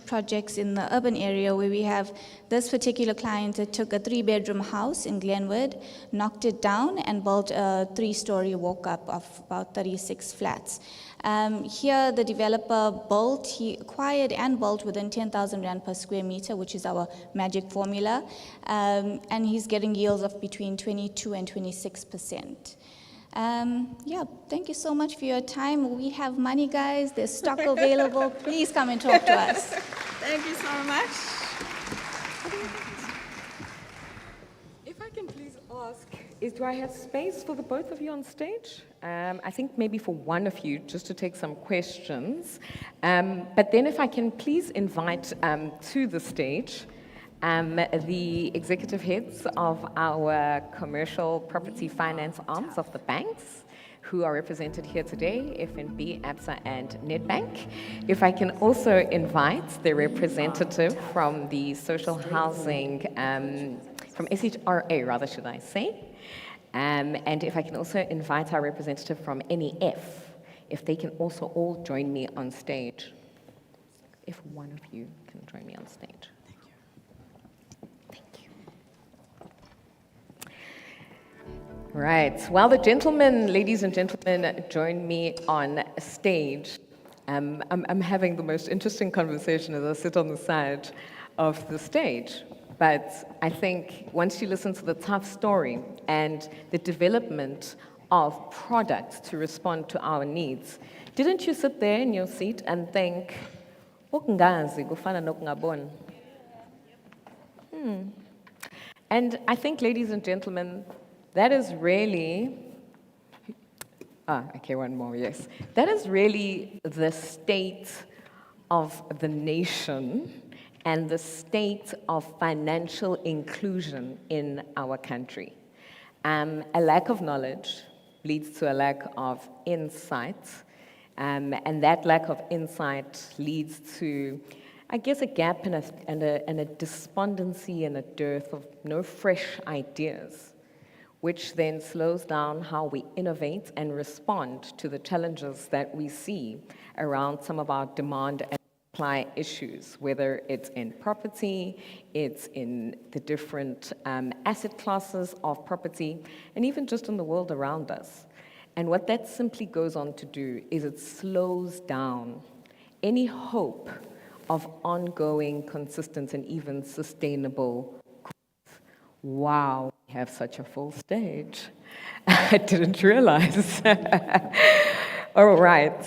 Speaker 18: projects in the urban area where we have this particular client that took a 3-bedroom house in Glenwood, knocked it down and built a 3-story walk-up of about 36 flats. Here the developer he acquired and built within 10,000 Rand per square meter, which is our magic formula, and he's getting yields of between 22 and 26%. Yeah, thank you so much for your time. We have money, guys. There's stock available. Please come and talk to us.
Speaker 19: Thank you so much.
Speaker 1: If I can please ask, do I have space for the both of you on stage? I think maybe for one of you, just to take some questions. But then if I can please invite to the stage the executive heads of our commercial property finance arms of the banks, who are represented here today, FNB, ABSA, and Nedbank. If I can also invite the representative from the social housing, from SHRA rather, should I say, and if I can also invite our representative from NEF, if they can also all join me on stage. If one of you can join me on stage. Right. While the gentlemen, ladies and gentlemen, join me on stage, I'm having the most interesting conversation as I sit on the side of the stage. But I think once you listen to the tough story and the development of products to respond to our needs, didn't you sit there in your seat and think, "Ukungazi kufana nokungaboni"? And I think, ladies and gentlemen, that is really, okay, one more, yes. That is really the state of the nation and the state of financial inclusion in our country. A lack of knowledge leads to a lack of insight, and that lack of insight leads to, I guess, a gap and a despondency and a dearth of no fresh ideas, which then slows down how we innovate and respond to the challenges that we see around some of our demand and supply issues, whether it's in property, it's in the different asset classes of property, and even just in the world around us. And what that simply goes on to do is it slows down any hope of ongoing, consistent, and even sustainable growth. Wow, we have such a full stage. I didn't realize. All right.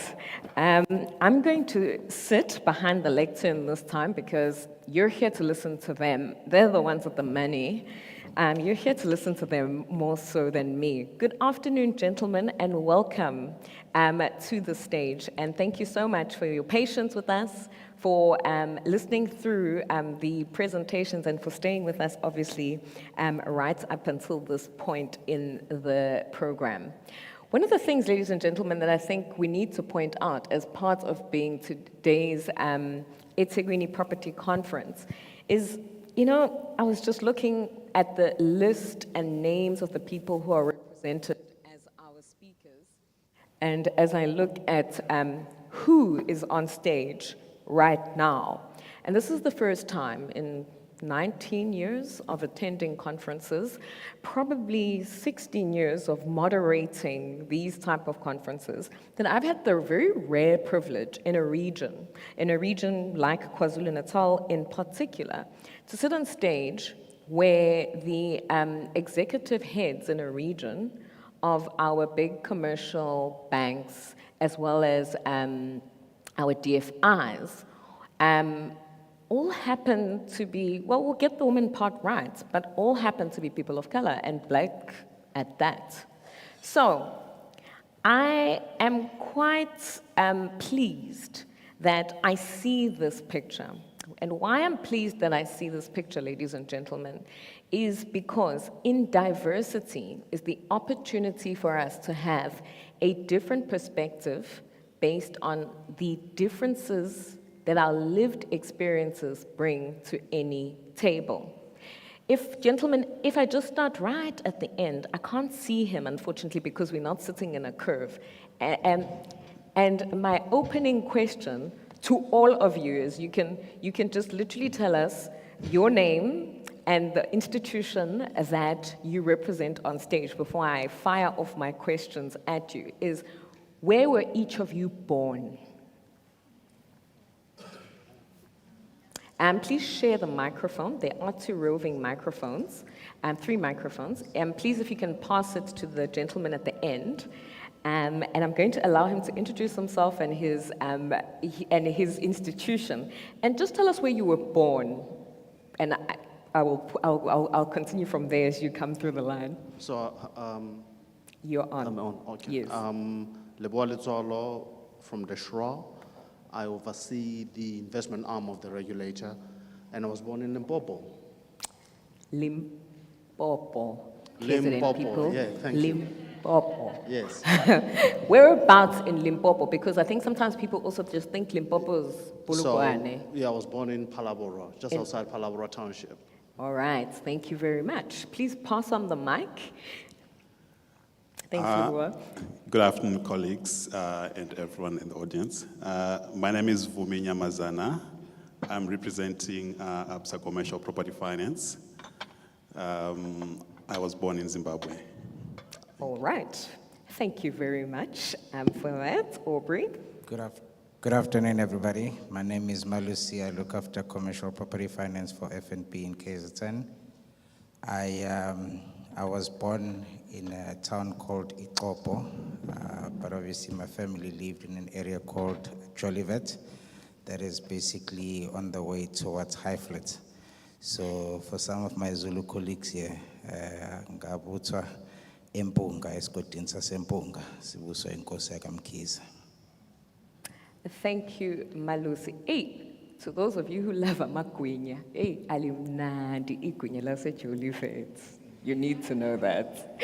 Speaker 1: I'm going to sit behind the lectern this time because you're here to listen to them. They're the ones with the money. You're here to listen to them more so than me. Good afternoon, gentlemen, and welcome to the stage. And thank you so much for your patience with us, for listening through the presentations, and for staying with us, obviously, right up until this point in the program. One of the things, ladies and gentlemen, that I think we need to point out as part of being today's eThekwini Property Conference is, you know, I was just looking at the list and names of the people who are represented as our speakers. And as I look at who is on stage, right now. And this is the first time in 19 years of attending conferences, probably 16 years of moderating these type of conferences, that I've had the very rare privilege in a region like KwaZulu-Natal in particular, to sit on stage where the executive heads in a region of our big commercial banks, as well as our DFIs, all happen to be, well, we'll get the woman part right, but all happen to be people of color, and Black at that. So I am quite pleased that I see this picture. And why I'm pleased that I see this picture, ladies and gentlemen, is because in diversity is the opportunity for us to have a different perspective based on the differences that our lived experiences bring to any table. Gentlemen, if I just start right at the end, I can't see him, unfortunately, because we're not sitting in a curve. And my opening question to all of you is you can just literally tell us your name and the institution that you represent on stage before I fire off my questions at you, is where were each of you born? Please share the microphone. There are 2 roving microphones, 3 microphones. Please, if you can pass it to the gentleman at the end. And I'm going to allow him to introduce himself and his institution. And just tell us where you were born. And I'll continue from there as you come through the line.
Speaker 20: So,
Speaker 1: You're on.
Speaker 20: I'm on, okay.
Speaker 1: Yes.
Speaker 20: Leboa Letswalo from the SHRA. I oversee the investment arm of the regulator, and I was born in Limpopo.
Speaker 1: Limpopo. President
Speaker 20: Limpopo,
Speaker 1: people.
Speaker 20: yeah, thank you.
Speaker 1: Limpopo.
Speaker 20: Yes.
Speaker 1: Whereabouts in Limpopo? Because I think sometimes people also just think Limpopo is
Speaker 20: So,
Speaker 1: Polokwane.
Speaker 20: yeah, I was born in Palabora, just outside Palabora Township.
Speaker 1: All right, thank you very much. Please pass on the mic. Thanks, Leboa.
Speaker 21: Good afternoon, colleagues and everyone in the audience. My name is Vumi Nyamazana. I'm representing ABSA Commercial Property Finance. I was born in Zimbabwe.
Speaker 1: All right, thank you very much for that, Aubrey.
Speaker 22: Good afternoon, everybody. My name is Malusi. I look after commercial property finance for FNP in KZN. I was born in a town called Ikopo, but obviously my family lived in an area called Jolivet, that is basically on the way towards Highflat. So for some of my Zulu colleagues here, ngabutwa empunga esigodini sasempunga sibuso inkosi yakamkhize.
Speaker 1: Thank you, Malusi. Hey, to those of you who love amagwinya, hey, alimnandi igwinya laseJolivet. You need to know that.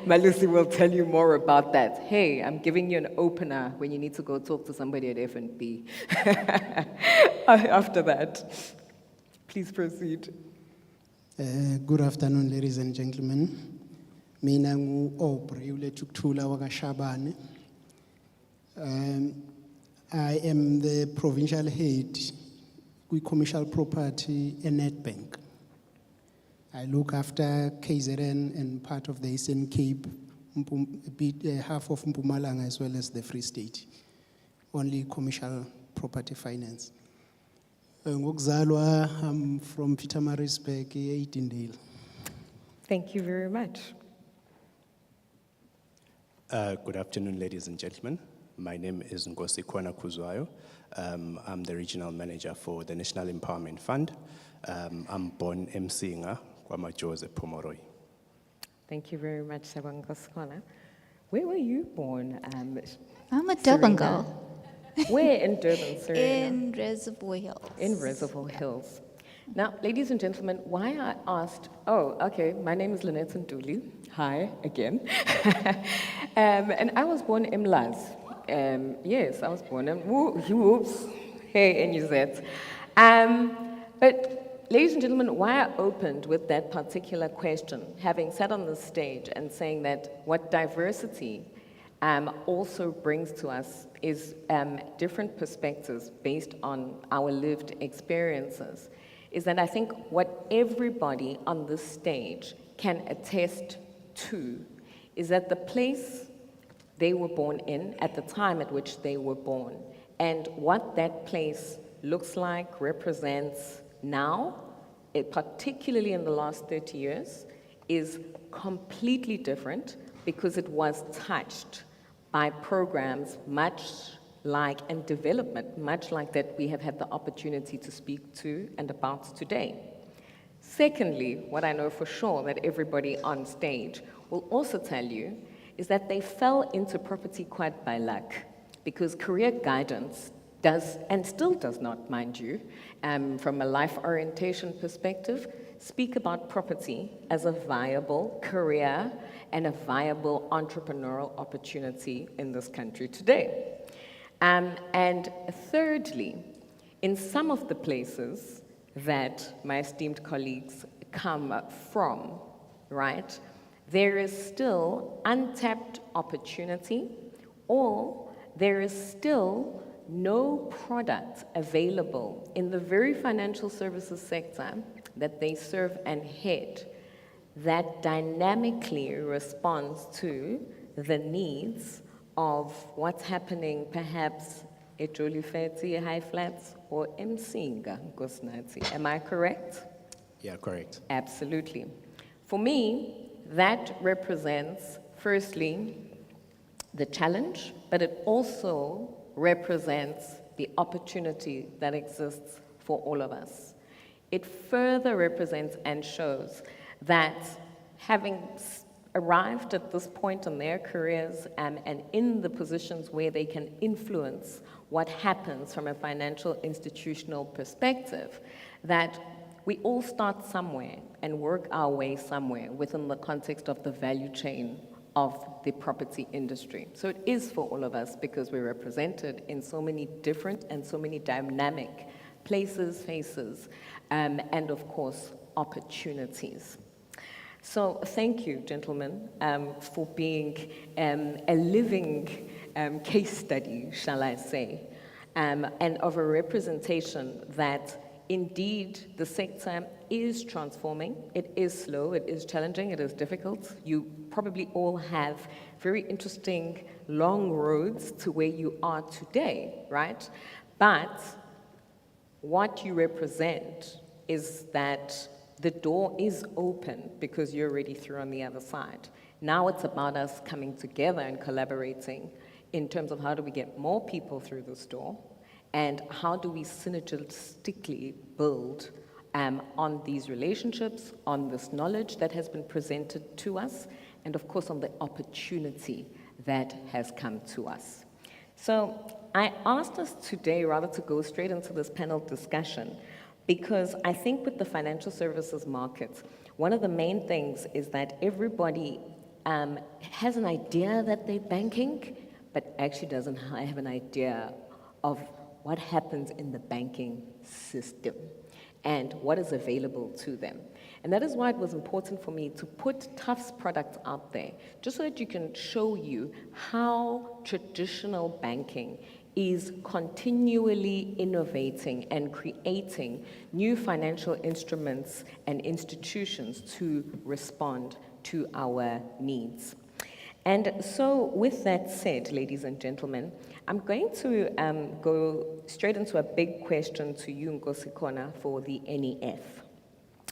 Speaker 1: Malusi will tell you more about that. Hey, I'm giving you an opener when you need to go talk to somebody at FNB. After that, please proceed.
Speaker 23: Good afternoon, ladies and gentlemen. Mina ngu Aubrey uLethukuthula wakwaShabane. I am the provincial head with commercial property in Nedbank. I look after KZN and part of the Eastern Cape, half of Mpumalanga as well as the Free State. Only commercial property finance. Ngokuzalwa, I'm from Pietermaritzburg, Edendale.
Speaker 1: Thank you very much.
Speaker 24: Good afternoon, ladies and gentlemen. My name is Ngosi Kwana Kuzwayo. I'm the regional manager for the National Empowerment Fund. I'm born Msinga, Kwamajoze Pomoroi.
Speaker 1: Thank you very much, Sabanga Skwana. Where were you born?
Speaker 18: I'm a Durban girl.
Speaker 1: Where in Durban, Serena?
Speaker 18: In Reservoir Hills.
Speaker 1: In Reservoir Hills. Now, ladies and gentlemen, why I asked, my name is Lynette Nduli. Hi, again. And I was born in Mlaz. Yes, I was born in, whoops, hey, NUZ. But ladies and gentlemen, why I opened with that particular question, having sat on the stage and saying that what diversity also brings to us is different perspectives based on our lived experiences, is that I think what everybody on this stage can attest to is that the place they were born in at the time at which they were born and what that place looks like, represents now, particularly in the last 30 years, is completely different because it was touched by programs much like, and development much like that we have had the opportunity to speak to and about today. Secondly, what I know for sure that everybody on stage will also tell you is that they fell into property quite by luck, because career guidance does, and still does not, mind you, from a life orientation perspective, speak about property as a viable career and a viable entrepreneurial opportunity in this country today. And thirdly, in some of the places that my esteemed colleagues come from, right, there is still untapped opportunity, or there is still no product available in the very financial services sector that they serve and head that dynamically responds to the needs of what's happening perhaps at Jolifeti High Flats or Msinga, Nkosinathi. Am I correct?
Speaker 24: Yeah, correct.
Speaker 1: Absolutely. For me, that represents, firstly, the challenge, but it also represents the opportunity that exists for all of us. It further represents and shows that having arrived at this point in their careers and in the positions where they can influence what happens from a financial institutional perspective, that we all start somewhere and work our way somewhere within the context of the value chain of the property industry. So it is for all of us because we're represented in so many different and so many dynamic places, faces, and of course, opportunities. So thank you, gentlemen, for being a living case study, shall I say, and of a representation that indeed the sector is transforming. It is slow, it is challenging, it is difficult. You probably all have very interesting long roads to where you are today, right? But what you represent is that the door is open because you're already through on the other side. Now it's about us coming together and collaborating in terms of how do we get more people through this door and how do we synergistically build on these relationships, on this knowledge that has been presented to us, and of course on the opportunity that has come to us. So I asked us today rather to go straight into this panel discussion because I think with the financial services market, one of the main things is that everybody has an idea that they're banking, but actually doesn't have an idea of what happens in the banking system and what is available to them. And that is why it was important for me to put Tufts products out there, just so that you can show you how traditional banking is continually innovating and creating new financial instruments and institutions to respond to our needs. And so with that said, ladies and gentlemen, I'm going to go straight into a big question to you, Nkosi Khona, for the NEF.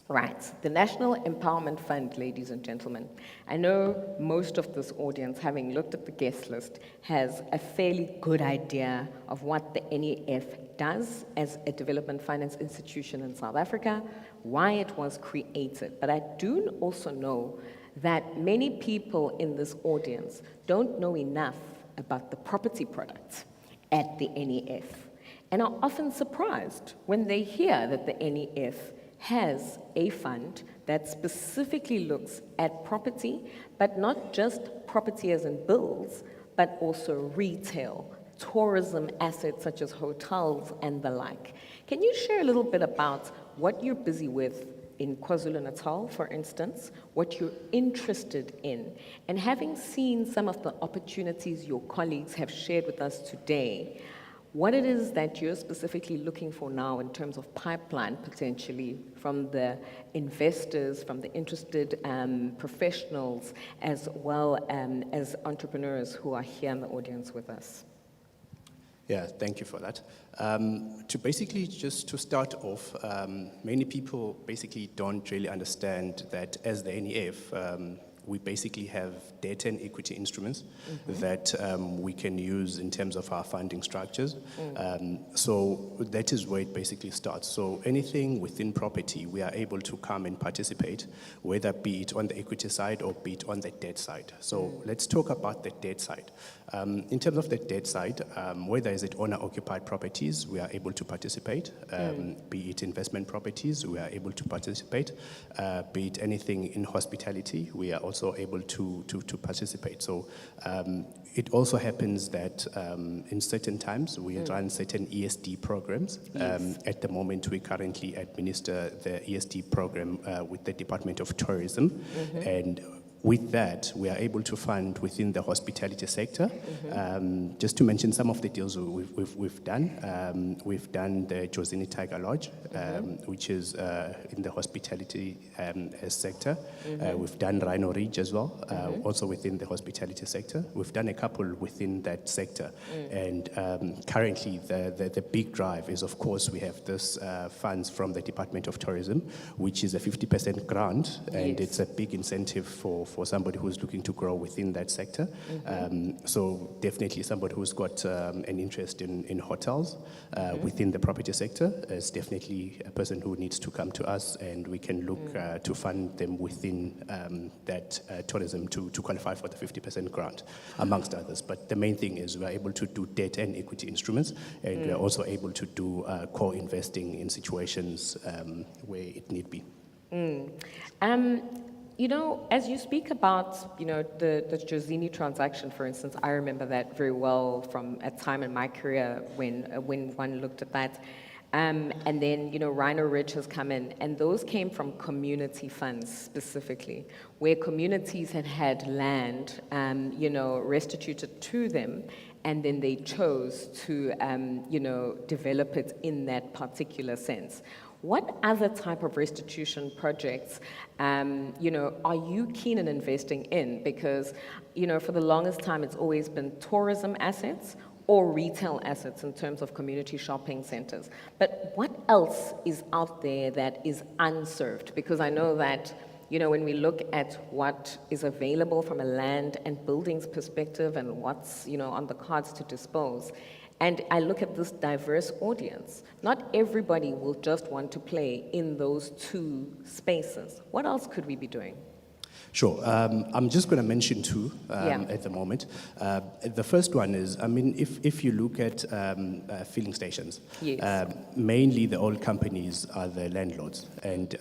Speaker 1: Right, the National Empowerment Fund, ladies and gentlemen. I know most of this audience, having looked at the guest list, has a fairly good idea of what the NEF does as a development finance institution in South Africa, why it was created. But I do also know that many people in this audience don't know enough about the property products at the NEF and are often surprised when they hear that the NEF has a fund that specifically looks at property, but not just property as in bills, but also retail, tourism assets such as hotels and the like. Can you share a little bit about what you're busy with in KwaZulu-Natal, for instance, what you're interested in. And having seen some of the opportunities your colleagues have shared with us today, what it is that you're specifically looking for now in terms of pipeline potentially from the investors, from the interested professionals, as well as entrepreneurs who are here in the audience with us?
Speaker 24: Yeah, thank you for that. To basically just to start off, many people basically don't really understand that as the NEF, we basically have debt and equity instruments that we can use in terms of our funding structures. So that is where it basically starts. So anything within property, we are able to come and participate, whether be it on the equity side or be it on the debt side. So let's talk about the debt side. In terms of the debt side, whether is it owner-occupied properties, we are able to participate. Be it investment properties, we are able to participate. Be it anything in hospitality, we are also able to participate. So it also happens that in certain times we run certain ESD programs. At the moment, we currently administer the ESD program with the Department of Tourism, and with that, we are able to fund within the hospitality sector. Just to mention some of the deals we've done. We've done the Jozini Tiger Lodge, which is in the hospitality sector. We've done Rhino Ridge as well, also within the hospitality sector. We've done a couple within that sector. And currently, the big drive is, of course, we have this funds from the Department of Tourism, which is a 50% grant, and it's a big incentive for somebody who's looking to grow within that sector. So definitely somebody who's got an interest in hotels within the property sector is definitely a person who needs to come to us, and we can look to fund them within that tourism to qualify for the 50% grant, amongst others. But the main thing is we're able to do debt and equity instruments, and we're also able to do co-investing in situations where it need be.
Speaker 1: You know, as you speak about, you know, the Jozini transaction, for instance, I remember that very well from a time in my career when one looked at that. And then, you know, Rhino Ridge has come in, and those came from community funds specifically, where communities had land, you know, restituted to them, and then they chose to, you know, develop it in that particular sense. What other type of restitution projects, you know, are you keen in investing in? Because, you know, for the longest time, it's always been tourism assets or retail assets in terms of community shopping centers. But what else is out there that is unserved? Because I know that, you know, when we look at what is available from a land and buildings perspective and what's, you know, on the cards to dispose, and I look at this diverse audience, not everybody will just want to play in those two spaces. What else could we be doing?
Speaker 24: Sure. I'm just going to mention two at the moment. The first one is, I mean, if you look at filling stations, mainly the oil companies are the landlords, and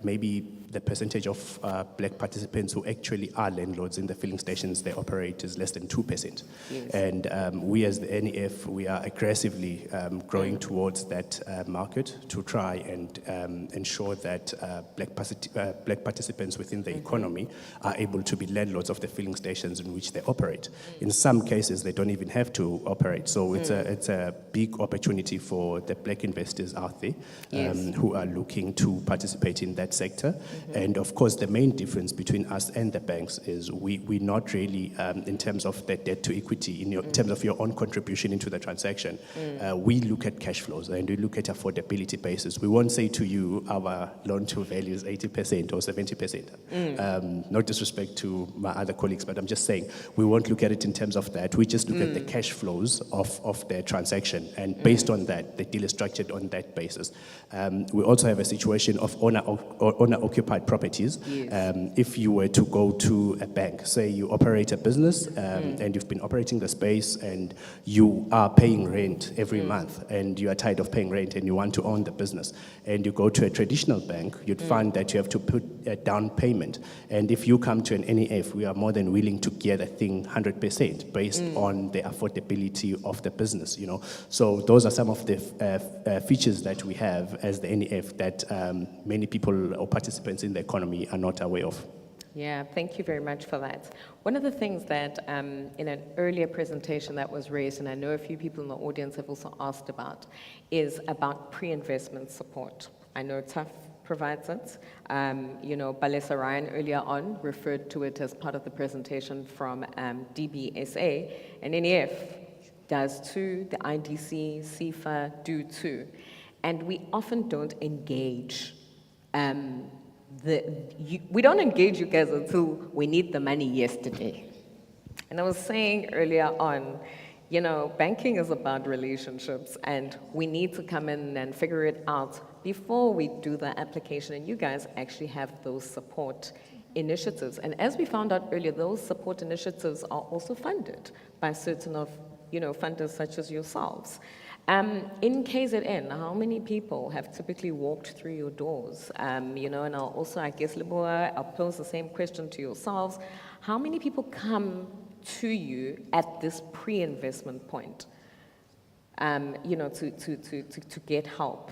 Speaker 24: maybe the percentage of black participants who actually are landlords in the filling stations they operate is less than 2%. And we as the NEF, we are aggressively growing towards that market to try and ensure that black participants within the economy are able to be landlords of the filling stations in which they operate. In some cases, they don't even have to operate. So it's a big opportunity for the black investors out there who are looking to participate in that sector. And of course, the main difference between us and the banks is we're not really, in terms of the debt to equity, in terms of your own contribution into the transaction, we look at cash flows and we look at affordability basis. We won't say to you our loan to value is 80% or 70%. No disrespect to my other colleagues, but I'm just saying we won't look at it in terms of that. We just look at the cash flows of the transaction, and based on that, the deal is structured on that basis. We also have a situation of owner-occupied occupied properties.
Speaker 1: Yes.
Speaker 24: If you were to go to a bank, say you operate a business and you've been operating the space and you are paying rent every month and you are tired of paying rent and you want to own the business and you go to a traditional bank, you'd find that you have to put a down payment. And if you come to an NEF, we are more than willing to gear the thing 100% based on the affordability of the business, you know. So those are some of the features that we have as the NEF that many people or participants in the economy are not aware of.
Speaker 1: Yeah, thank you very much for that. One of the things that in an earlier presentation that was raised, and I know a few people in the audience have also asked about, is about pre-investment support. I know TAF provides it. You know, Balesa Ryan earlier on referred to it as part of the presentation from DBSA, and NEF does too, the IDC, CIFA do too. And we often don't engage we don't engage you guys until we need the money yesterday. And I was saying earlier on, you know, banking is about relationships and we need to come in and figure it out before we do the application, and you guys actually have those support initiatives. And as we found out earlier, those support initiatives are also funded by certain of, you know, funders such as yourselves. In KZN, how many people have typically walked through your doors? You know, and I'll also, I guess, Leboa, I'll pose the same question to yourselves. How many people come to you at this pre-investment point, you know, to get help?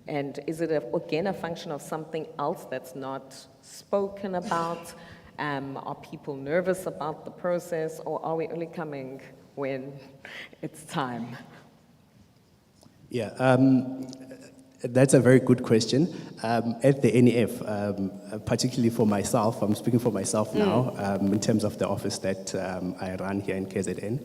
Speaker 1: And is it, again, a function of something else that's not spoken about? Are people nervous about the process, or are we only coming when it's time?
Speaker 24: Yeah, that's a very good question. At the NEF, particularly for myself, I'm speaking for myself now, in terms of the office that I run here in KZN.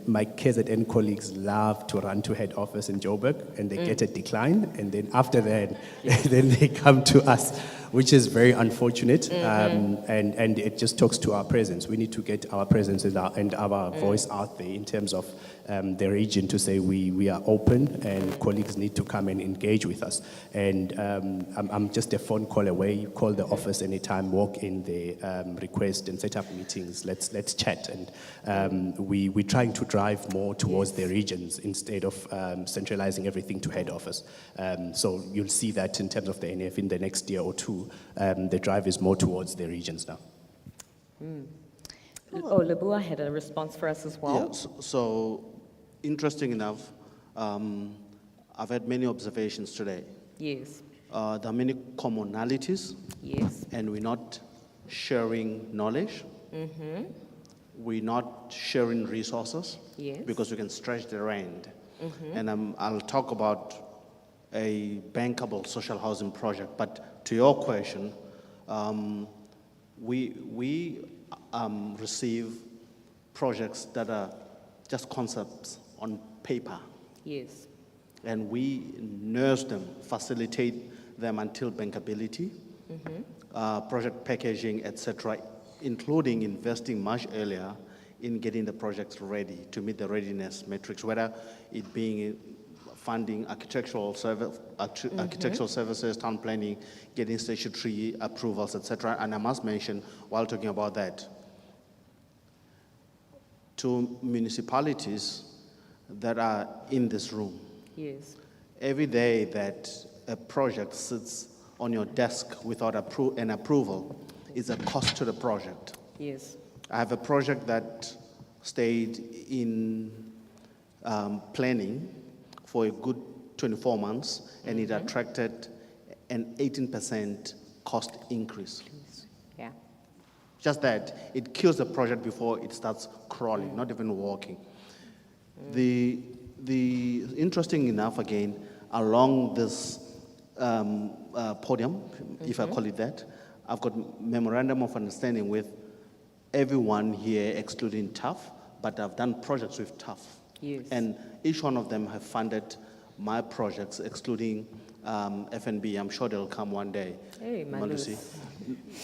Speaker 24: My KZN colleagues love to run to head office in Joburg, and they get a decline, and then after that, then they come to us, which is very unfortunate, and it just talks to our presence. We need to get our presence and our voice out there in terms of the region to say we are open and colleagues need to come and engage with us. And I'm just a phone call away. You call the office anytime, walk in there, request and set up meetings. Let's chat. And we're trying to drive more towards the regions instead of centralizing everything to head office. So you'll see that in terms of the NF in the next year or two, the drive is more towards the regions now.
Speaker 1: Oh, Leboa had a response for us as well.
Speaker 20: Yeah, so interesting enough, I've had many observations today.
Speaker 1: Yes.
Speaker 20: There are many commonalities.
Speaker 1: Yes.
Speaker 20: And we're not sharing knowledge. We're not sharing resources.
Speaker 1: Yes.
Speaker 20: Because we can stretch the rand. And I'll talk about a bankable social housing project. But to your question, we receive projects that are just concepts on paper.
Speaker 1: Yes.
Speaker 20: And we nurse them, facilitate them until bankability, project packaging, etc., including investing much earlier in getting the projects ready to meet the readiness metrics, whether it being funding architectural services, town planning, getting statutory approvals, etc. And I must mention, while talking about that, to municipalities that are in this room.
Speaker 1: Yes.
Speaker 20: Every day that a project sits on your desk without an approval is a cost to the project.
Speaker 1: Yes.
Speaker 20: I have a project that stayed in planning for a good 24 months, and it attracted an 18% cost increase.
Speaker 1: Yeah.
Speaker 20: Just that, it kills the project before it starts crawling, not even walking. The interesting enough, again, along this podium, if I call it that, I've got memorandum of understanding with everyone here, excluding TAF, but I've done projects with TAF.
Speaker 1: Yes.
Speaker 20: And each one of them have funded my projects, excluding FNB. I'm sure they'll come one day.
Speaker 1: Hey,
Speaker 20: Malusi.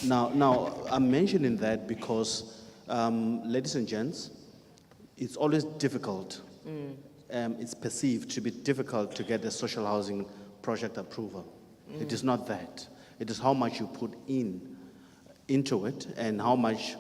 Speaker 20: Now, I'm mentioning that because, ladies and gents, it's always difficult. It's perceived to be difficult to get a social housing project approval. It is not that. It is how much you put into it and how much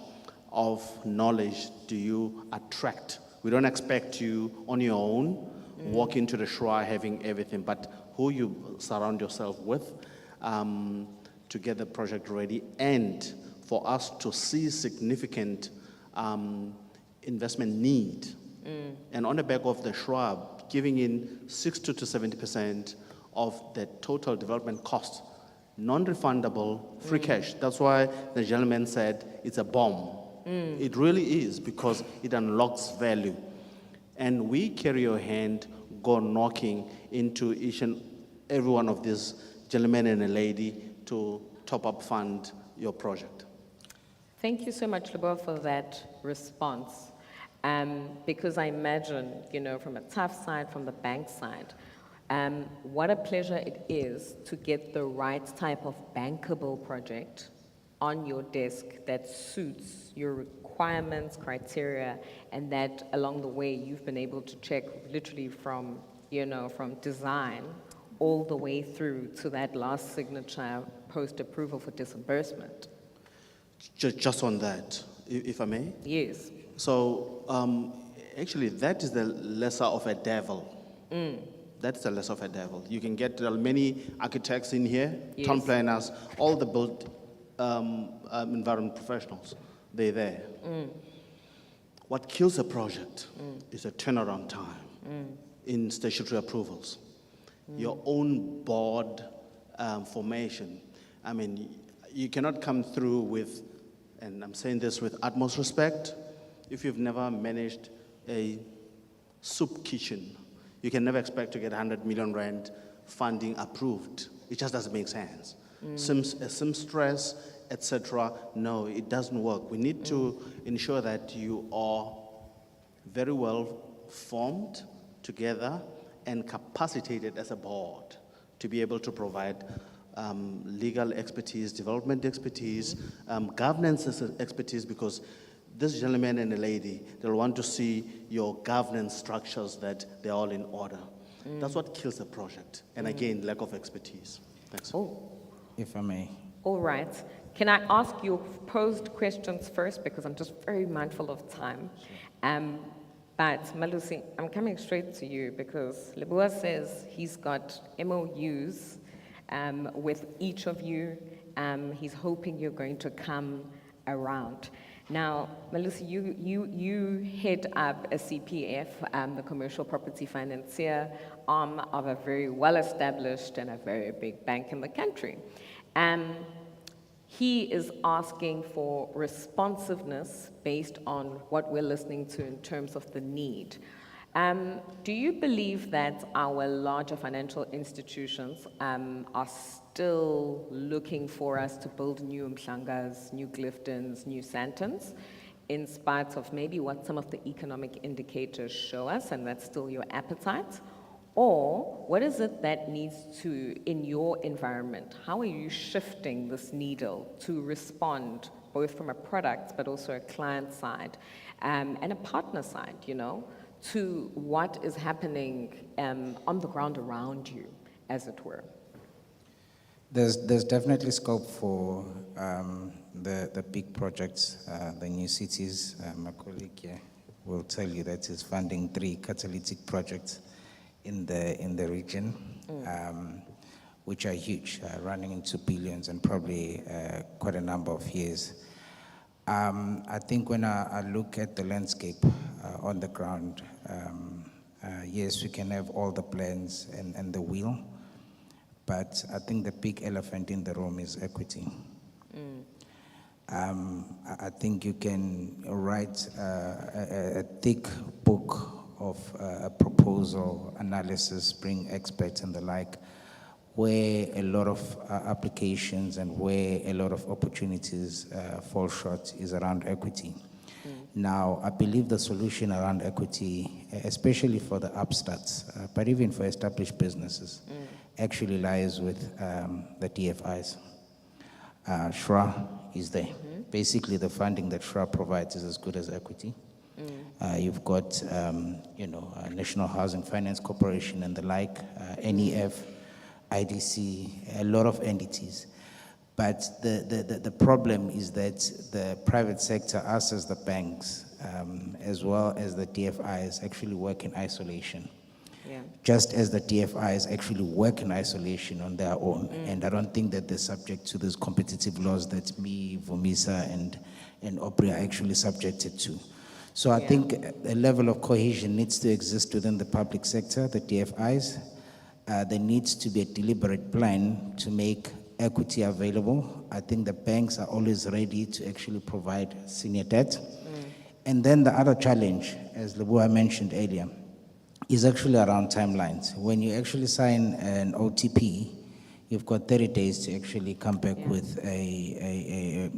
Speaker 20: of knowledge do you attract. We don't expect you on your own, walk into the Shura having everything, but who you surround yourself with to get the project ready and for us to see significant investment need. And on the back of the Shura, giving in 60 to 70% of the total development cost, non-refundable, free cash. That's why the gentleman said it's a bomb. It really is, because it unlocks value. And we carry your hand, go knocking into each and every one of these gentlemen and a lady to top up fund your project.
Speaker 1: Thank you so much, Lebo, for that response. Because I imagine, from a tough side, from the bank side, what a pleasure it is to get the right type of bankable project on your desk that suits your requirements, criteria, and that along the way you've been able to check literally from design all the way through to that last signature post-approval for disbursement.
Speaker 20: Just on that, if I may?
Speaker 1: Yes.
Speaker 20: So actually that is the lesser of a devil. That's the lesser of a devil. You can get many architects in here,
Speaker 1: Yes.
Speaker 20: town planners, all the built environment professionals. They're there. What kills a project is a turnaround time in statutory approvals. Your own board formation. I mean, you cannot come through with, and I'm saying this with utmost respect, if you've never managed a soup kitchen, you can never expect to get 100 million rand funding approved. It just doesn't make sense. Seamstress, etc. No, it doesn't work. We need to ensure that you are very well formed together and capacitated as a board to be able to provide legal expertise, development expertise, governance expertise, because this gentleman and the lady, they'll want to see your governance structures, that they're all in order. That's what kills a project. And again, lack of expertise. Thanks.
Speaker 22: If I may.
Speaker 1: All right. Can I ask you posed questions first, because I'm just very mindful of time. But Malusi, I'm coming straight to you because Leboa says he's got MOUs with each of you. He's hoping you're going to come around. Now, Malusi, you head up a CPF, the Commercial Property Financier arm of a very well-established and a very big bank in the country. He is asking for responsiveness based on what we're listening to in terms of the need. Do you believe that our larger financial institutions are still looking for us to build new Mhlangas, new Cliftons, new Santons, in spite of maybe what some of the economic indicators show us, and that's still your appetite? Or what is it that needs to, in your environment, how are you shifting this needle to respond both from a product but also a client side and a partner side, to what is happening on the ground around you, as it were?
Speaker 22: There's definitely scope for the big projects, the new cities. My colleague here will tell you that he's funding 3 catalytic projects in the region, which are huge, running into billions and probably quite a number of years. I think when I look at the landscape on the ground, yes, we can have all the plans and the will, but I think the big elephant in the room is equity. I think you can write a thick book of a proposal, analysis, bring experts and the like, where a lot of applications and where a lot of opportunities fall short is around equity. Now, I believe the solution around equity, especially for the upstarts, but even for established businesses, actually lies with the DFIs. Shura is there. Basically, the funding that Shura provides is as good as equity. You've got, National Housing Finance Corporation and the like, NEF, IDC, a lot of entities. But the problem is that the private sector, us as the banks, as well as the DFIs, actually work in isolation.
Speaker 1: Yeah.
Speaker 22: Just as the DFIs actually work in isolation on their own. And I don't think that they're subject to those competitive laws that me, Vumisa, and Aubrey are actually subjected to. So I think a level of cohesion needs to exist within the public sector, the DFIs. There needs to be a deliberate plan to make equity available. I think the banks are always ready to actually provide senior debt. And then the other challenge, as Leboa mentioned earlier, is actually around timelines. When you actually sign an OTP, you've got 30 days to actually come back with a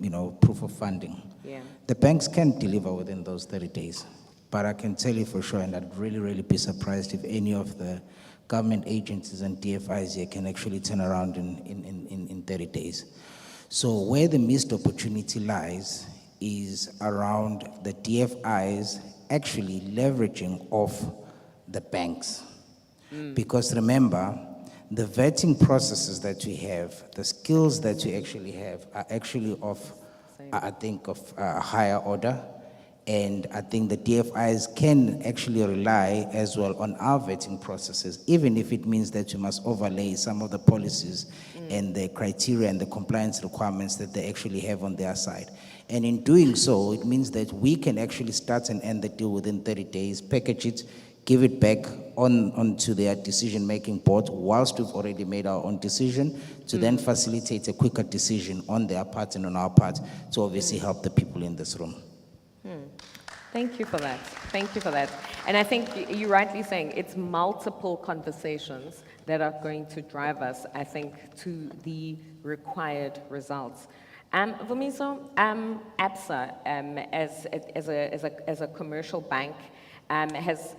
Speaker 22: proof of funding.
Speaker 1: Yeah.
Speaker 22: The banks can deliver within those 30 days, but I can tell you for sure, and I'd really, really be surprised if any of the government agencies and DFIs here can actually turn around in 30 days. So where the missed opportunity lies is around the DFIs actually leveraging off the banks. Because remember, the vetting processes that we have, the skills that we actually have are actually of, I think, of a higher order. And I think the DFIs can actually rely as well on our vetting processes, even if it means that you must overlay some of the policies and the criteria and the compliance requirements that they actually have on their side. And in doing so, it means that we can actually start and end the deal within 30 days, package it, give it back onto their decision-making board whilst we've already made our own decision to then facilitate a quicker decision on their part and on our part to obviously help the people in this room.
Speaker 1: Thank you for that. Thank you for that. And I think you're rightly saying it's multiple conversations that are going to drive us, I think, to the required results. Vumiso, ABSA, as a commercial bank, has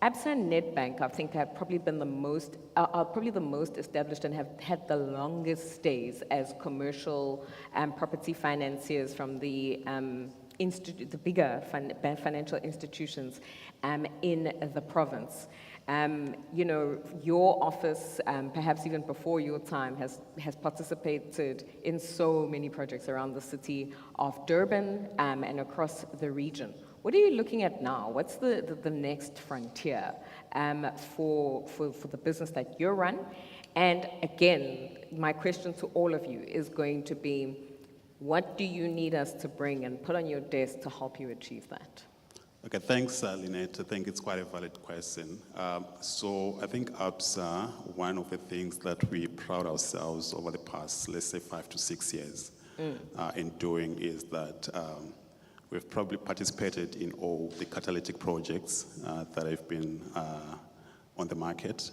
Speaker 1: ABSA and Nedbank, I think, have probably been probably the most established and have had the longest stays as commercial property financiers from the bigger financial institutions in the province. Your office, perhaps even before your time, has participated in so many projects around the city of Durban and across the region. What are you looking at now? What's the next frontier for the business that you run? And again, my question to all of you is going to be, what do you need us to bring and put on your desk to help you achieve that?
Speaker 21: Okay, thanks, Lynette. I think it's quite a valid question. So I think ABSA, one of the things that we proud ourselves over the past, let's say, 5 to 6 years in doing is that we've probably participated in all the catalytic projects that have been on the market.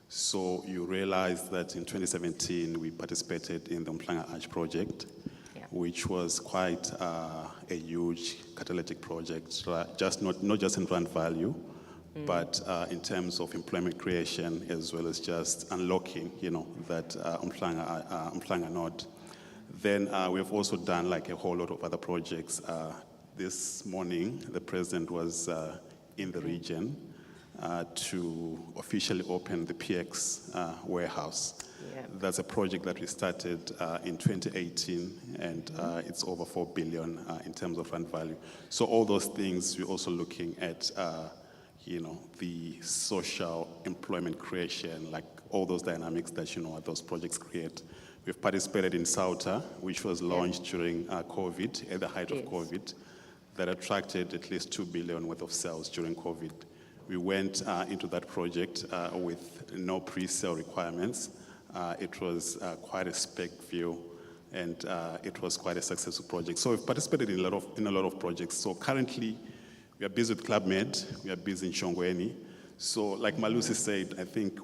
Speaker 21: So you realize that in 2017, we participated in the Umhlanga Arch project, which was quite a huge catalytic project, just not just in rand value, but in terms of employment creation, as well as just unlocking, that Umhlanga node. Then we've also done like a whole lot of other projects. This morning, the president was in the region to officially open the PX warehouse. That's a project that we started in 2018, and it's over 4 billion in terms of rand value. So all those things, we're also looking at, the social employment creation, like all those dynamics that, those projects create. We've participated in SAUTA, which was launched during COVID, at the height of COVID, that attracted at least 2 billion worth of sales during COVID. We went into that project with no pre-sale requirements. It was quite a spec view, and it was quite a successful project. So we've participated in a lot of projects. So currently, we are busy with Club Med, we are busy in Shongweni. So like Malusi said, I think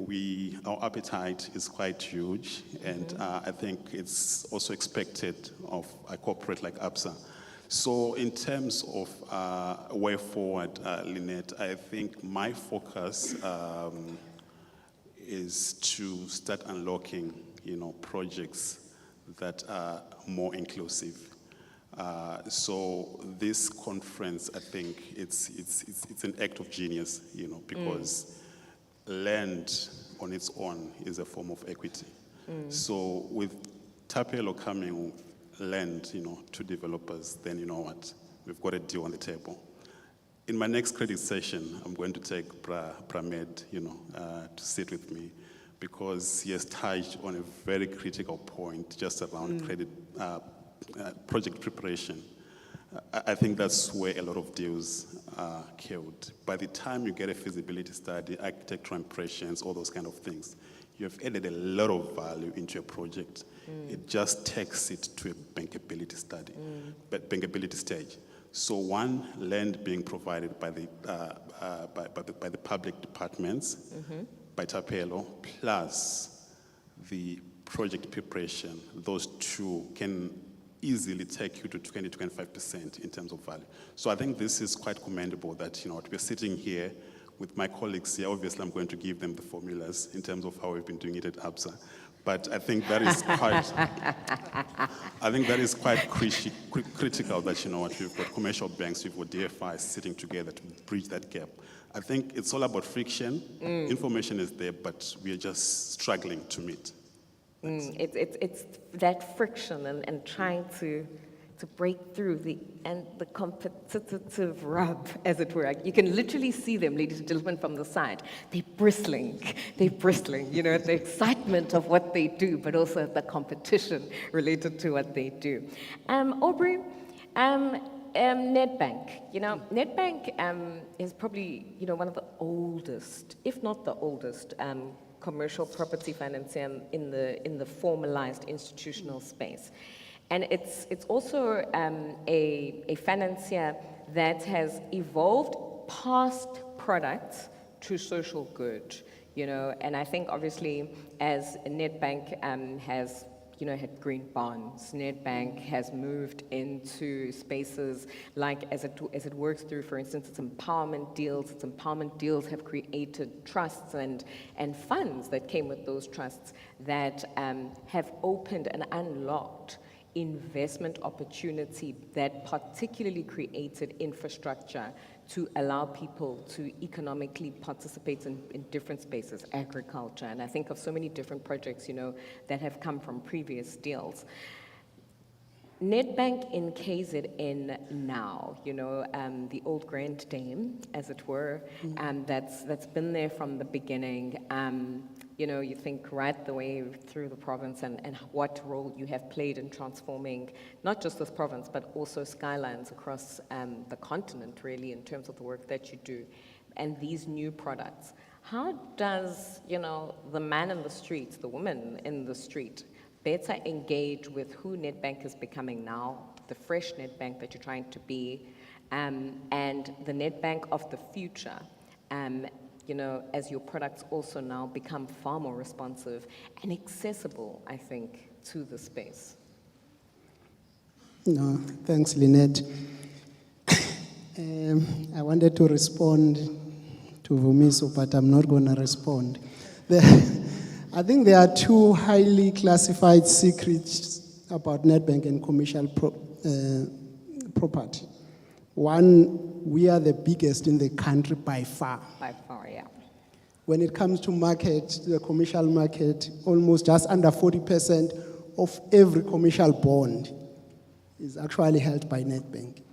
Speaker 21: our appetite is quite huge, and I think it's also expected of a corporate like ABSA. So in terms of way forward, Lynette, I think my focus is to start unlocking, projects that are more inclusive. So this conference, I think it's an act of genius, because land on its own is a form of equity. So with Tapelo coming with land, to developers, then you know what? We've got a deal on the table. In my next credit session, I'm going to take Pramed, to sit with me, because he has touched on a very critical point just around credit, project preparation. I think that's where a lot of deals are killed. By the time you get a feasibility study, architectural impressions, all those kind of things, you have added a lot of value into a project. It just takes it to a bankability study, but bankability stage. So one, land being provided by the public departments, by Tapelo, plus the project preparation, those two can easily take you to 20 to 25% in terms of value. So I think this is quite commendable that, we're sitting here with my colleagues here. Obviously, I'm going to give them the formulas in terms of how we've been doing it at ABSA. But I think that is quite, critical that, we've got commercial banks, we've got DFIs sitting together to bridge that gap. I think it's all about friction. Information is there, but we are just struggling to meet.
Speaker 1: It's that friction and trying to break through the competitive rub, as it were. You can literally see them, ladies and gentlemen, from the side. They're bristling, at the excitement of what they do, but also at the competition related to what they do. Aubrey, Nedbank. Nedbank is probably, one of the oldest, if not the oldest, commercial property financier in the formalized institutional space. And it's also a financier that has evolved past products to social good, and I think obviously as Nedbank has had green bonds, Nedbank has moved into spaces like as it works through, for instance, its empowerment deals have created trusts and funds that came with those trusts that have opened and unlocked investment opportunity that particularly created infrastructure to allow people to economically participate in different spaces, agriculture, and I think of so many different projects, that have come from previous deals. Nedbank in KZN now, the old grand dame, as it were, that's been there from the beginning. You think right the way through the province and what role you have played in transforming not just this province, but also skylines across the continent, really, in terms of the work that you do and these new products. How does, the man in the street, the woman in the street, better engage with who Nedbank is becoming now, the fresh Nedbank that you're trying to be, and the Nedbank of the future, as your products also now become far more responsive and accessible, I think, to the space?
Speaker 23: No, thanks, Lynette. I wanted to respond to Vumiso, but I'm not going to respond. I think there are two highly classified secrets about Nedbank and commercial property. One, we are the biggest in the country by far.
Speaker 1: By far, yeah.
Speaker 23: When it comes to market, the commercial market, almost just under 40% of every commercial bond is actually held by Nedbank.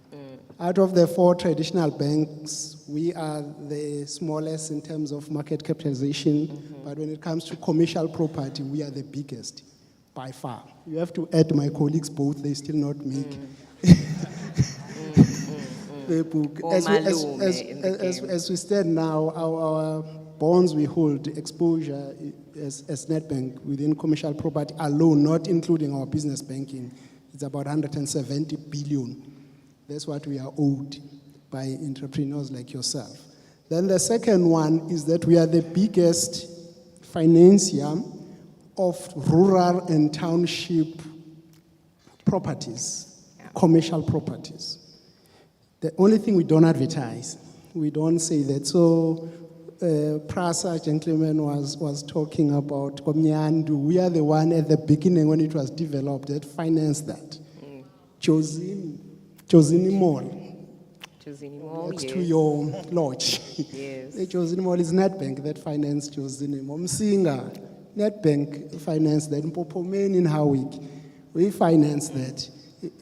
Speaker 23: Out of the four traditional banks, we are the smallest in terms of market capitalization, but when it comes to commercial property, we are the biggest by far. You have to add my colleagues both, they still not make the book. As we stand now, our bonds we hold exposure as Nedbank within commercial property alone, not including our business banking, it's about 170 billion. That's what we are owed by entrepreneurs like yourself. Then the second one is that we are the biggest financier of rural and township properties, commercial properties. The only thing we don't advertise, we don't say that. So Prasa gentleman was talking about Komnyandu. We are the one at the beginning when it was developed that financed that. Josini Mall. Next to your lodge.
Speaker 1: Yes.
Speaker 23: The Josini Mall is Nedbank that financed Josini Mall. Msinga, Nedbank financed that. Mpopomeni in Howick. We finance that.